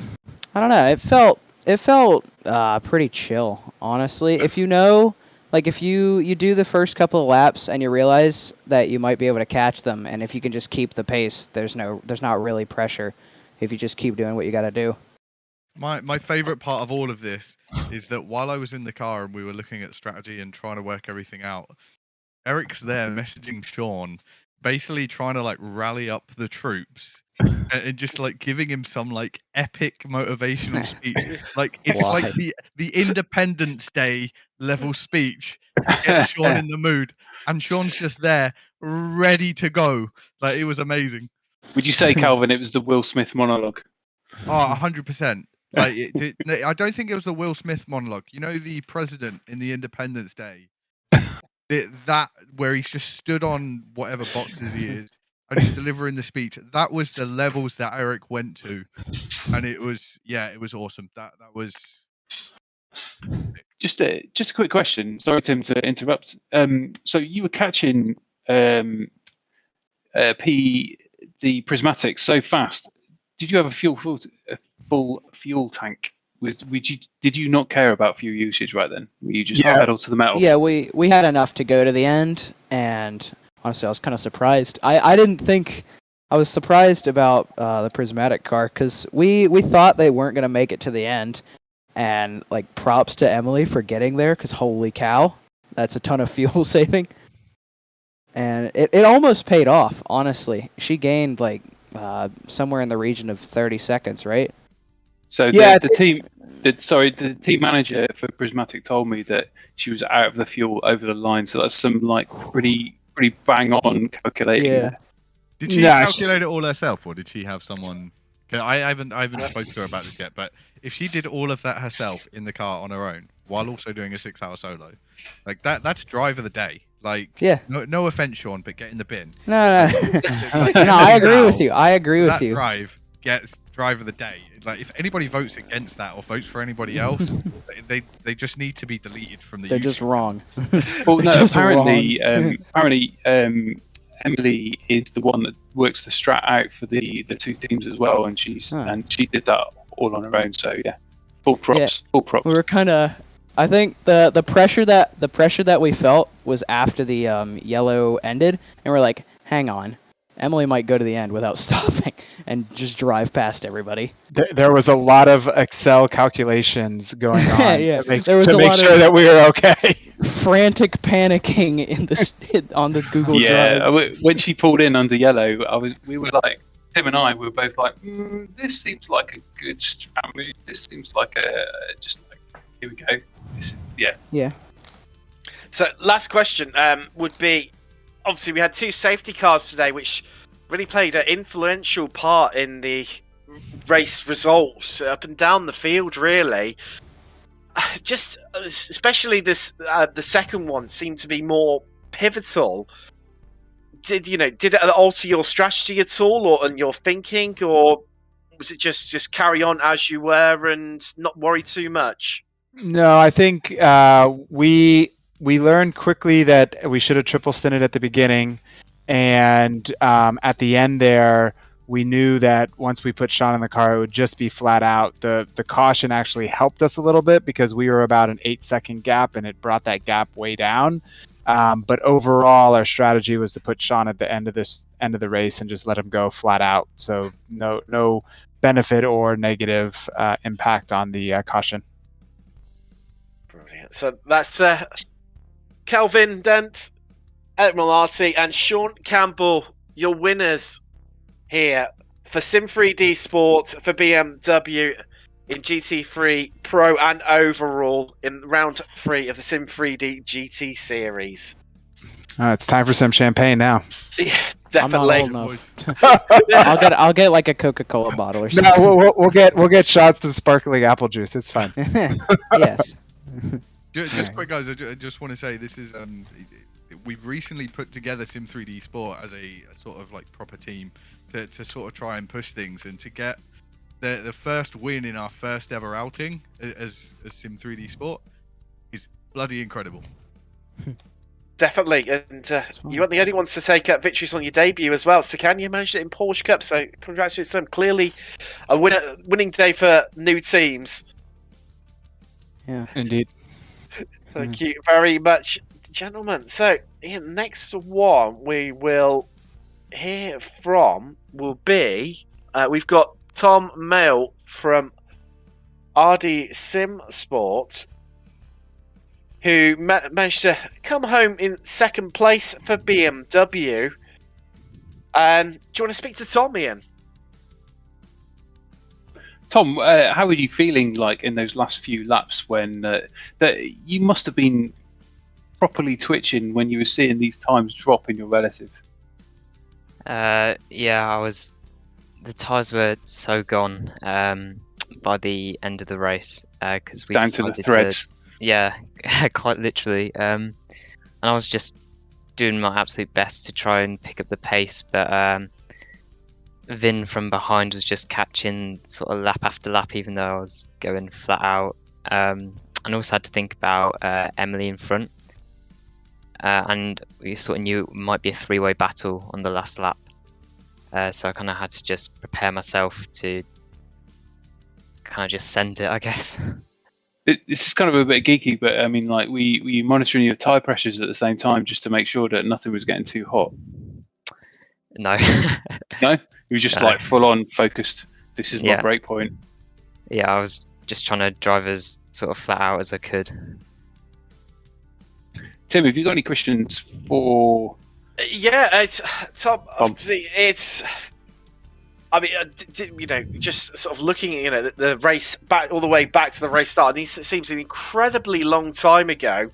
don't know. It felt pretty chill, honestly. If you know, like if you do the first couple of laps and you realize that you might be able to catch them, and if you can just keep the pace, there's not really pressure if you just keep doing what you got to do. My favorite part of all of this is that while I was in the car and we were looking at strategy and trying to work everything out, Eric's there messaging Sean, basically trying to like rally up the troops and just like giving him some like epic motivational speech. Like it's like the Independence Day level speech to get Sean in the mood, and Sean's just there ready to go. Like it was amazing. Would you say, Calvin, it was the Will Smith monologue? Oh, 100%. Like I don't think it was the Will Smith monologue. You know, the president in the Independence Day. That where he's just stood on whatever boxes he is and he's delivering the speech. That was the levels that Eric went to, and it was awesome. That was just a quick question. Sorry, Tim, to interrupt. So you were catching the prismatic so fast. Did you have a full fuel tank? Did you not care about fuel usage right then? Were you just pedal to the metal? Yeah, we had enough to go to the end, and honestly, I was kind of surprised. I didn't think I was surprised about the prismatic car because we thought they weren't gonna make it to the end, and like props to Emily for getting there because holy cow, that's a ton of fuel saving, and it almost paid off. Honestly, she gained like somewhere in the region of 30 seconds, right? So the team manager for Prismatic told me that she was out of the fuel over the line. So that's some like pretty bang on calculating. Yeah. Did she calculate it all herself, or did she have someone? I haven't spoken to her about this yet. But if she did all of that herself in the car on her own, while also doing a 6-hour solo, like that's drive of the day. Like, Yeah. no offense, Sean, but get in the bin. No, Like, no, I agree now, with you. I agree with that you. drive gets drive of the day. Like, if anybody votes against that or votes for anybody else, they just need to be deleted from the. They're YouTube. just wrong. Well, no, Just apparently, wrong. Emily is the one that works the strat out for the two teams as well, and she did that all on her own. So yeah, full props. Full props. We were kind of. I think the pressure that we felt was after the yellow ended, and we're like, hang on, Emily might go to the end without stopping and just drive past everybody. There was a lot of Excel calculations going on Yeah, to make there was a lot sure of that we were okay. frantic panicking in the on the Google Drive. Yeah, when she pulled in under yellow, we were like, Tim and I were both like, this seems like a good strat move. This seems like just like, here we go. This is Yeah. So last question would be, obviously we had 2 safety cars today, which really played an influential part in the race results up and down the field, really. Just especially this the second one seemed to be more pivotal. Did it alter your strategy at all, or and your thinking, or was it just carry on as you were and not worry too much? No, I think we learned quickly that we should have triple stinted at the beginning, and at the end there, we knew that once we put Sean in the car, it would just be flat out. The caution actually helped us a little bit because we were about an 8-second gap, and it brought that gap way down. But overall, our strategy was to put Sean at the end of the race and just let him go flat out. So no benefit or negative impact on the caution. Brilliant. So that's Kelvin Dent, Admiral Arty, and Sean Campbell, your winners here for SIM3D Sport for BMW in GT3 Pro and overall in round 3 of the SIM3D GT Series. It's time for some champagne now. Yeah, definitely. I'm not old enough. I'll get like a Coca-Cola bottle or something. No, we'll get shots of sparkling apple juice. It's fine. Yes. Just quick, guys. I just want to say this is we've recently put together Sim3D Sport as a sort of like proper team to sort of try and push things, and to get the first win in our first ever outing as Sim3D Sport is bloody incredible. Definitely, and you weren't the only ones to take victories on your debut as well. So can you manage it in Porsche Cup? So congratulations to them. Clearly, a winning day for new teams. Yeah, indeed. Thank you very much, gentlemen. So, next one we will hear from will be we've got Tom Mail from RD Sim Sports, who managed to come home in second place for BMW. Do you want to speak to Tom, Ian? Tom, how were you feeling like in those last few laps when that you must have been properly twitching when you were seeing these times drop in your relative? Yeah, I was. The tyres were so gone by the end of the race because we down decided to the threads. Yeah, quite literally. And I was just doing my absolute best to try and pick up the pace, but Vin from behind was just catching sort of lap after lap, even though I was going flat out. And also had to think about Emily in front. And we sort of knew it might be a 3-way battle on the last lap. So I kind of had to just prepare myself to kind of just send it, I guess. This is kind of a bit geeky, but I mean, like, were you monitoring your tyre pressures at the same time just to make sure that nothing was getting too hot? No. No? You were just like full on focused. This is my break point. Yeah, I was just trying to drive as sort of flat out as I could. Tim, have you got any questions for? Yeah, it's Tom. Obviously, it's. I mean, just sort of looking at the race back all the way back to the race start, and it seems an incredibly long time ago.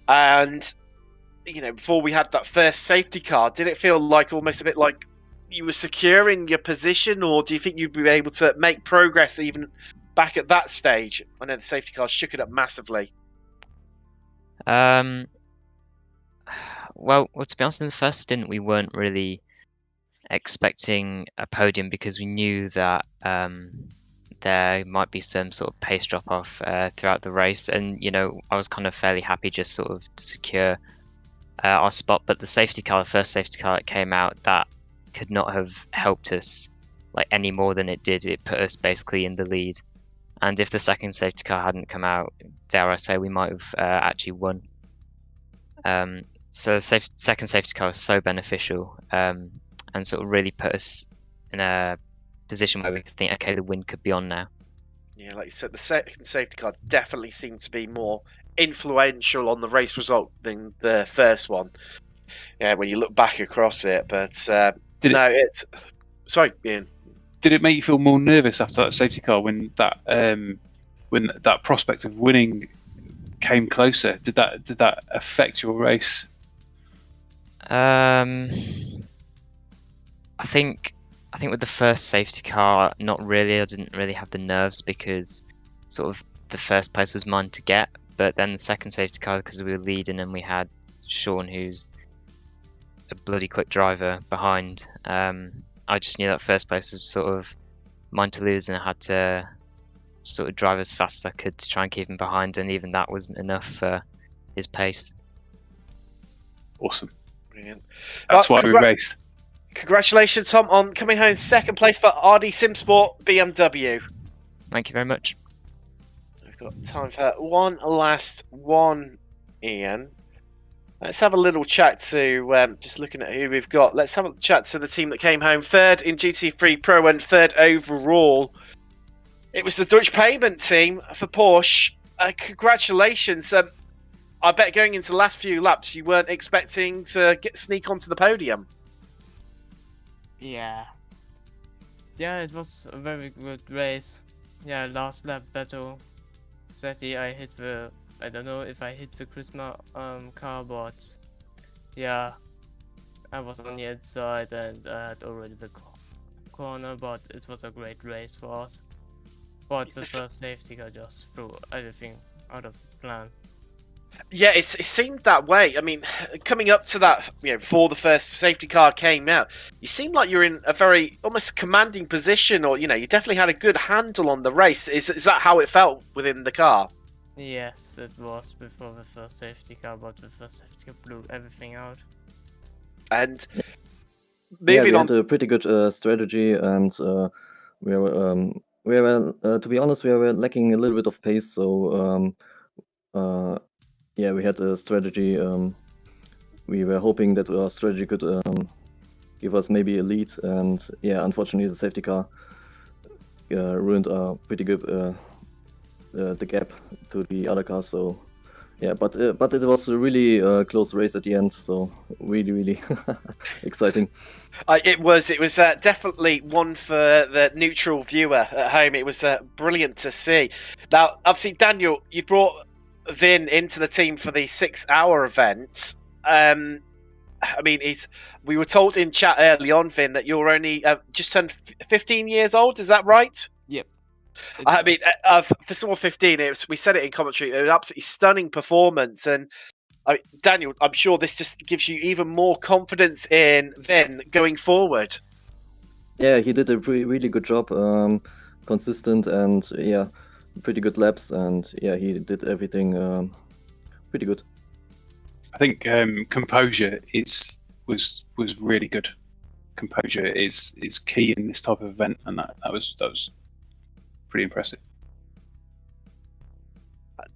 And before we had that first safety car, did it feel like almost a bit like you were secure in your position, or do you think you'd be able to make progress even back at that stage? I know the safety car shook it up massively. well, to be honest, in the first stint, we weren't really expecting a podium because we knew that there might be some sort of pace drop off throughout the race, and I was kind of fairly happy just sort of to secure our spot. But the first safety car that came out, that could not have helped us like any more than it did. It put us basically in the lead, and if the second safety car hadn't come out, dare I say, we might have actually won. So the second safety car was so beneficial, and sort of really put us in a position where we could think, okay, the win could be on now. Yeah, like you said, the second safety car definitely seemed to be more influential on the race result than the first one. Yeah, when you look back across it, but it's sorry, Ian. Did it make you feel more nervous after that safety car when that prospect of winning came closer? Did that affect your race? I think with the first safety car, not really. I didn't really have the nerves because sort of the first place was mine to get. But then the second safety car, because we were leading and we had Sean, who's a bloody quick driver, behind. I just knew that first place was sort of mine to lose, and I had to sort of drive as fast as I could to try and keep him behind, and even that wasn't enough for his pace. Awesome. Brilliant. That's why we raced. Congratulations, Tom, on coming home in second place for RD Simsport BMW. Thank you very much. We've got time for one last one, Ian. Let's have a little chat to, just looking at who we've got, let's have a chat to the team that came home third in GT3 Pro and third overall. It was the Dutch Payment team for Porsche. Congratulations. I bet going into the last few laps, you weren't expecting to sneak onto the podium. Yeah. Yeah, it was a very good race. Yeah, last lap battle. Sadly, I don't know if I hit the Christmas car, but yeah, I was on the inside and I had already the corner, but it was a great race for us. But the first safety car just threw everything out of the plan. Yeah, it seemed that way. I mean, coming up to that, before the first safety car came out, you seemed like you're in a very almost commanding position, or you definitely had a good handle on the race. Is that how it felt within the car? Yes, it was before the first safety car, but the first safety car blew everything out. And moving on, we had a pretty good strategy, and we were to be honest, we were lacking a little bit of pace. So we had a strategy. We were hoping that our strategy could give us maybe a lead, and unfortunately, the safety car ruined pretty good. The gap to the other cars, so but it was a really close race at the end, so really exciting. It was definitely one for the neutral viewer at home. It was brilliant to see. Now, obviously, Daniel, you brought Vin into the team for the 6-hour event. I mean, we were told in chat early on, Vin, that you're only just turned 15 years old. Is that right? Yep. I mean, for someone 15, we said it in commentary. It was an absolutely stunning performance, and Daniel, I'm sure this just gives you even more confidence in Vin going forward. Yeah, he did a really good job, consistent, and pretty good laps, and he did everything pretty good. I think composure was really good. Composure is key in this type of event, and that was pretty impressive.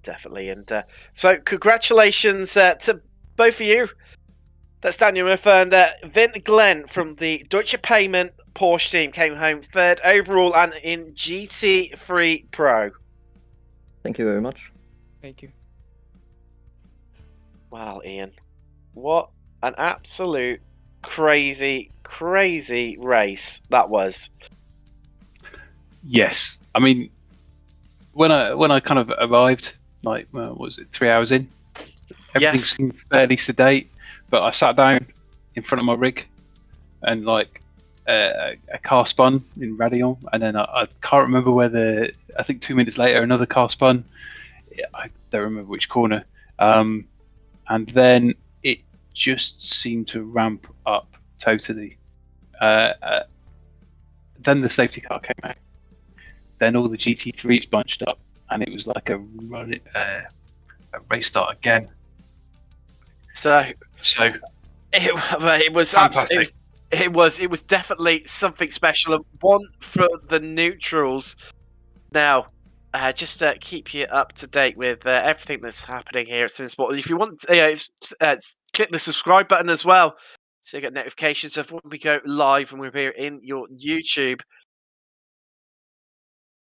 Definitely, and so congratulations to both of you. That's Daniel Murphy and Vin Glenn from the Deutsche Payment Porsche team came home third overall and in GT3 Pro. Thank you very much. Thank you. Wow, Ian, what an absolute crazy race that was. Yes, I mean, when I kind of arrived, like, what was it, 3 hours in? Everything seemed fairly sedate, but I sat down in front of my rig, and like a car spun in Radion, and then I can't remember whether, I think 2 minutes later another car spun. I don't remember which corner, and then it just seemed to ramp up totally. Then the safety car came out. Then all the GT3s bunched up, and it was like a race start again. So it was fantastic. It was definitely something special. And one for the neutrals. Now, just to keep you up to date with everything that's happening here at Sim Sport. If you want, click the subscribe button as well, so you get notifications of when we go live and we're here in your YouTube.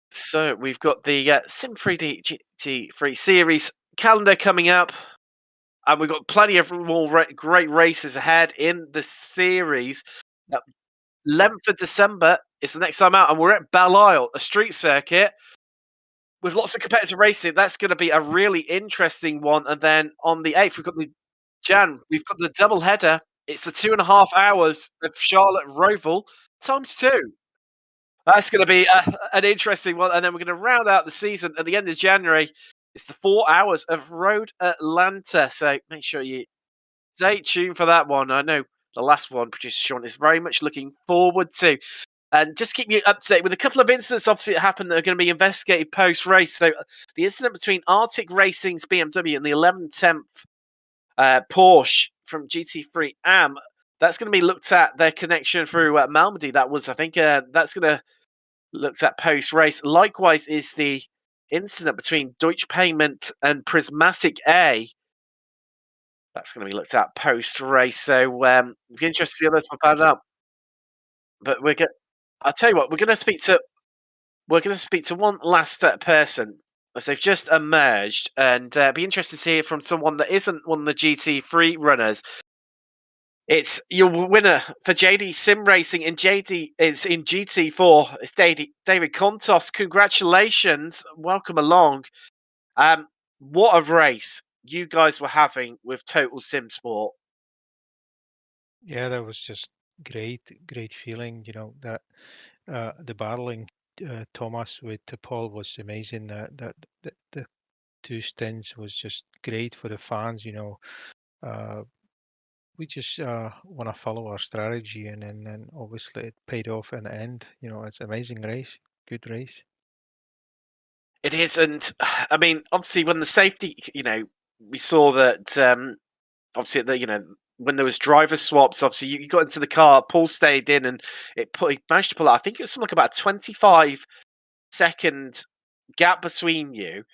So we've got the Sim3D GT3 series calendar coming up. And we've got plenty of more great races ahead in the series. 11th of December is the next time out, and we're at Belle Isle, a street circuit with lots of competitive racing. That's going to be a really interesting one. And then on the 8th, we've got the double header. It's the 2.5 hours of Charlotte Roval times 2. That's going to be an interesting one. And then we're going to round out the season at the end of January. It's the 4 hours of Road Atlanta. So make sure you stay tuned for that one. I know the last one, producer Sean, is very much looking forward to. And just keep you up to date with a couple of incidents, obviously, that happened that are going to be investigated post-race. So the incident between Arctic Racing's BMW and the 11/10th Porsche from GT3 AM, that's going to be looked at, their connection through Malmedy. That was, I think, that's going to looked at post-race. Likewise is the incident between Deutsche Payment and Prismatic A. That's going to be looked at post-race. So we're interested to see how this will pan out. But I'll tell you what, we're going to speak to one last person, as they've just emerged, and be interested to hear from someone that isn't one of the GT3 runners. It's your winner for JD Sim Racing in GT4. It's David Contos. Congratulations. Welcome along. What a race you guys were having with Total Sim Sport. Yeah, that was just great feeling. That the battling Thomas with Paul was amazing. That the 2 stints was just great for the fans. We just want to follow our strategy, and then obviously it paid off in the end. It's an amazing race, good race. It is, and I mean, obviously, when the safety, we saw that. Obviously, when there was driver swaps, obviously you got into the car. Paul stayed in, and he managed to pull out. I think it was something like about a 25-second gap between you,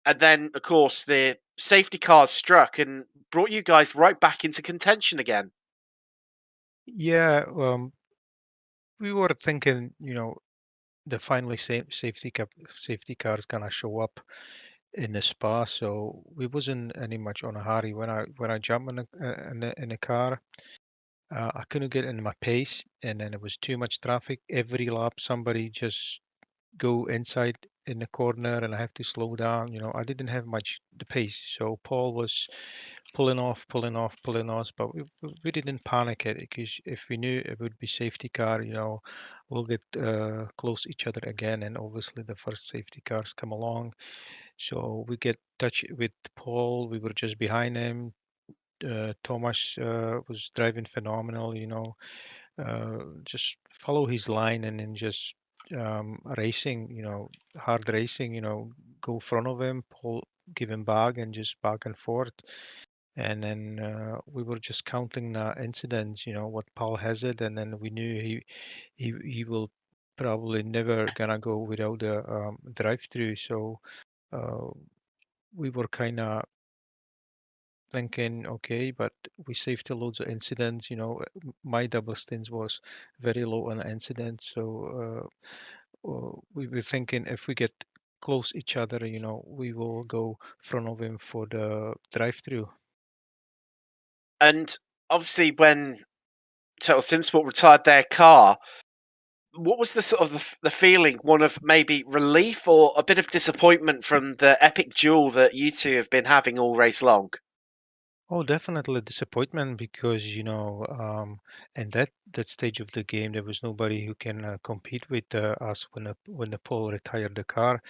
and then of course the safety cars struck and brought you guys right back into contention again. Yeah, we were thinking, the finally safety car is gonna show up in the Spa, so we wasn't any much on a hurry. When I jumped in the car, I couldn't get in my pace, and then it was too much traffic. Every lap, somebody just go inside in the corner, and I have to slow down. I didn't have much the pace, so Paul was pulling off, but we didn't panic it, because if we knew it would be safety car, we'll get close each other again, and obviously the first safety cars come along, so we get touch with Paul. We were just behind him. Thomas was driving phenomenal, just follow his line, and then just racing, hard racing, go front of him, Paul, give him back, and just back and forth. And then we were just counting the incidents, what Paul has it, and then we knew he will probably never gonna go without a drive-through. So we were kind of thinking, okay, but we saved loads of incidents. My double stints was very low on incidents, so we were thinking if we get close each other, we will go front of him for the drive-through. And obviously, when Total Sim Sport retired their car, what was the sort of the feeling? One of maybe relief or a bit of disappointment from the epic duel that you two have been having all race long? Oh, definitely disappointment, because in that stage of the game, there was nobody who can compete with us when the Paul retired the car,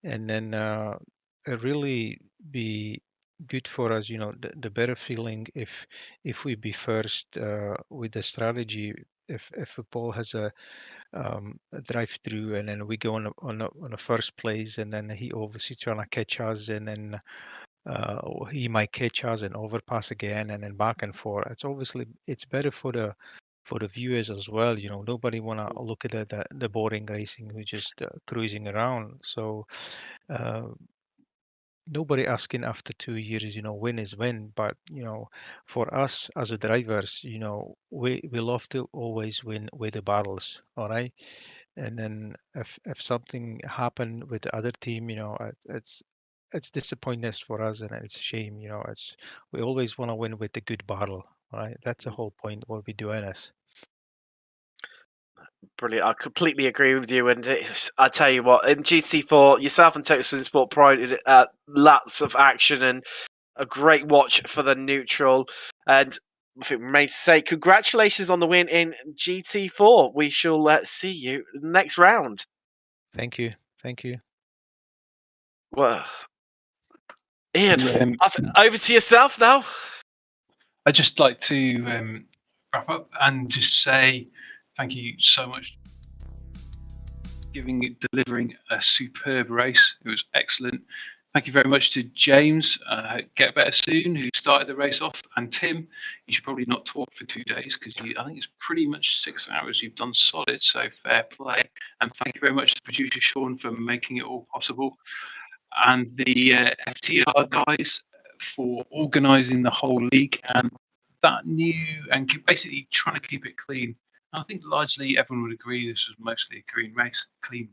and then it really be good for us. The better feeling if we be first with the strategy. If Paul has a drive through and then we go on a first place, and then he obviously trying to catch us, and then he might catch us and overpass again, and then back and forth. It's better for the viewers as well. Nobody want to look at the boring racing who's just cruising around. So nobody asking after 2 years, win is win. But for us as a drivers, we love to always win with the battles. All right. And then if something happened with the other team, it's disappointing for us, and it's a shame. We always want to win with the good battle. Right. That's the whole point what we do in this. Brilliant. I completely agree with you. And I tell you what, in GT4, yourself and Total Sport provided lots of action and a great watch for the neutral. And I think we may say congratulations on the win in GT4. We shall see you next round. Thank you. Thank you. Well, Ian, over to yourself now. I'd just like to wrap up and just say thank you so much for delivering a superb race. It was excellent. Thank you very much to James, Get Better Soon, who started the race off, and Tim. You should probably not talk for 2 days because I think it's pretty much 6 hours you've done solid, so fair play. And thank you very much to producer Sean for making it all possible, and the FTR guys for organising the whole league and that new and basically trying to keep it clean. I think largely everyone would agree this was mostly a clean race.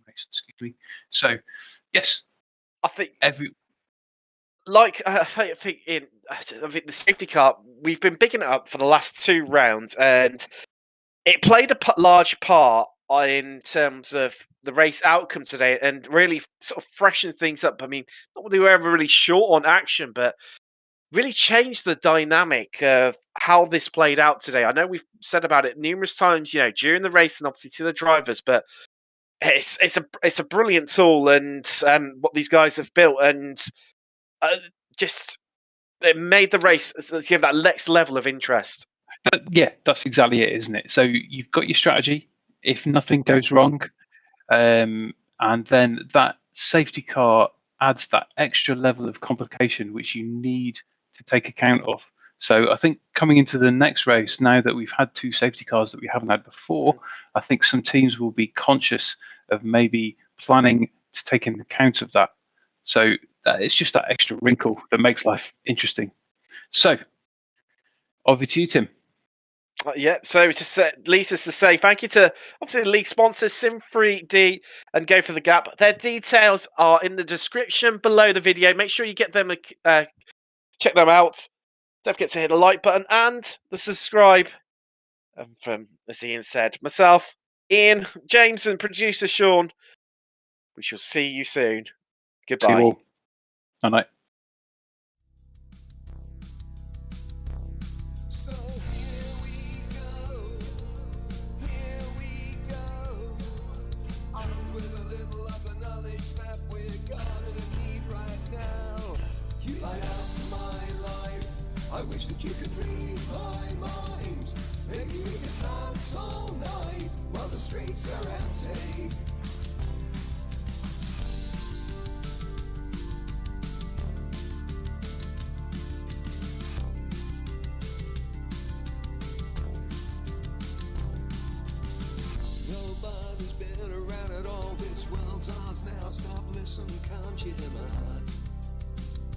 Excuse me. So, yes, I think I think the safety car, we've been bigging it up for the last 2 rounds, and it played a large part in terms of the race outcome today, and really sort of freshened things up. I mean, not that they were ever really short on action, but really changed the dynamic of how this played out today. I know we've said about it numerous times, during the race and obviously to the drivers, but it's a brilliant tool, and what these guys have built, and just it made the race give that next level of interest. Yeah, that's exactly it, isn't it? So you've got your strategy. If nothing goes wrong, and then that safety car adds that extra level of complication which you need to take account of. So I think coming into the next race, now that we've had 2 safety cars that we haven't had before, I think some teams will be conscious of maybe planning to take into account of that. So it's just that extra wrinkle that makes life interesting. So over to you, Tim. Yeah, so just leaves us to say thank you to obviously the league sponsors SIM3D and Go for the Gap. Their details are in the description below the video. Make sure you get them, check them out. Don't forget to hit the like button and the subscribe. And from, as Ian said, myself, Ian, James, and producer Sean, we shall see you soon. Goodbye. See you all. Good night. I wish that you could read my mind. Maybe we could dance all night while the streets are empty. Nobody's been around at all. This world's ours now. Stop, listen, can't you hear my heart?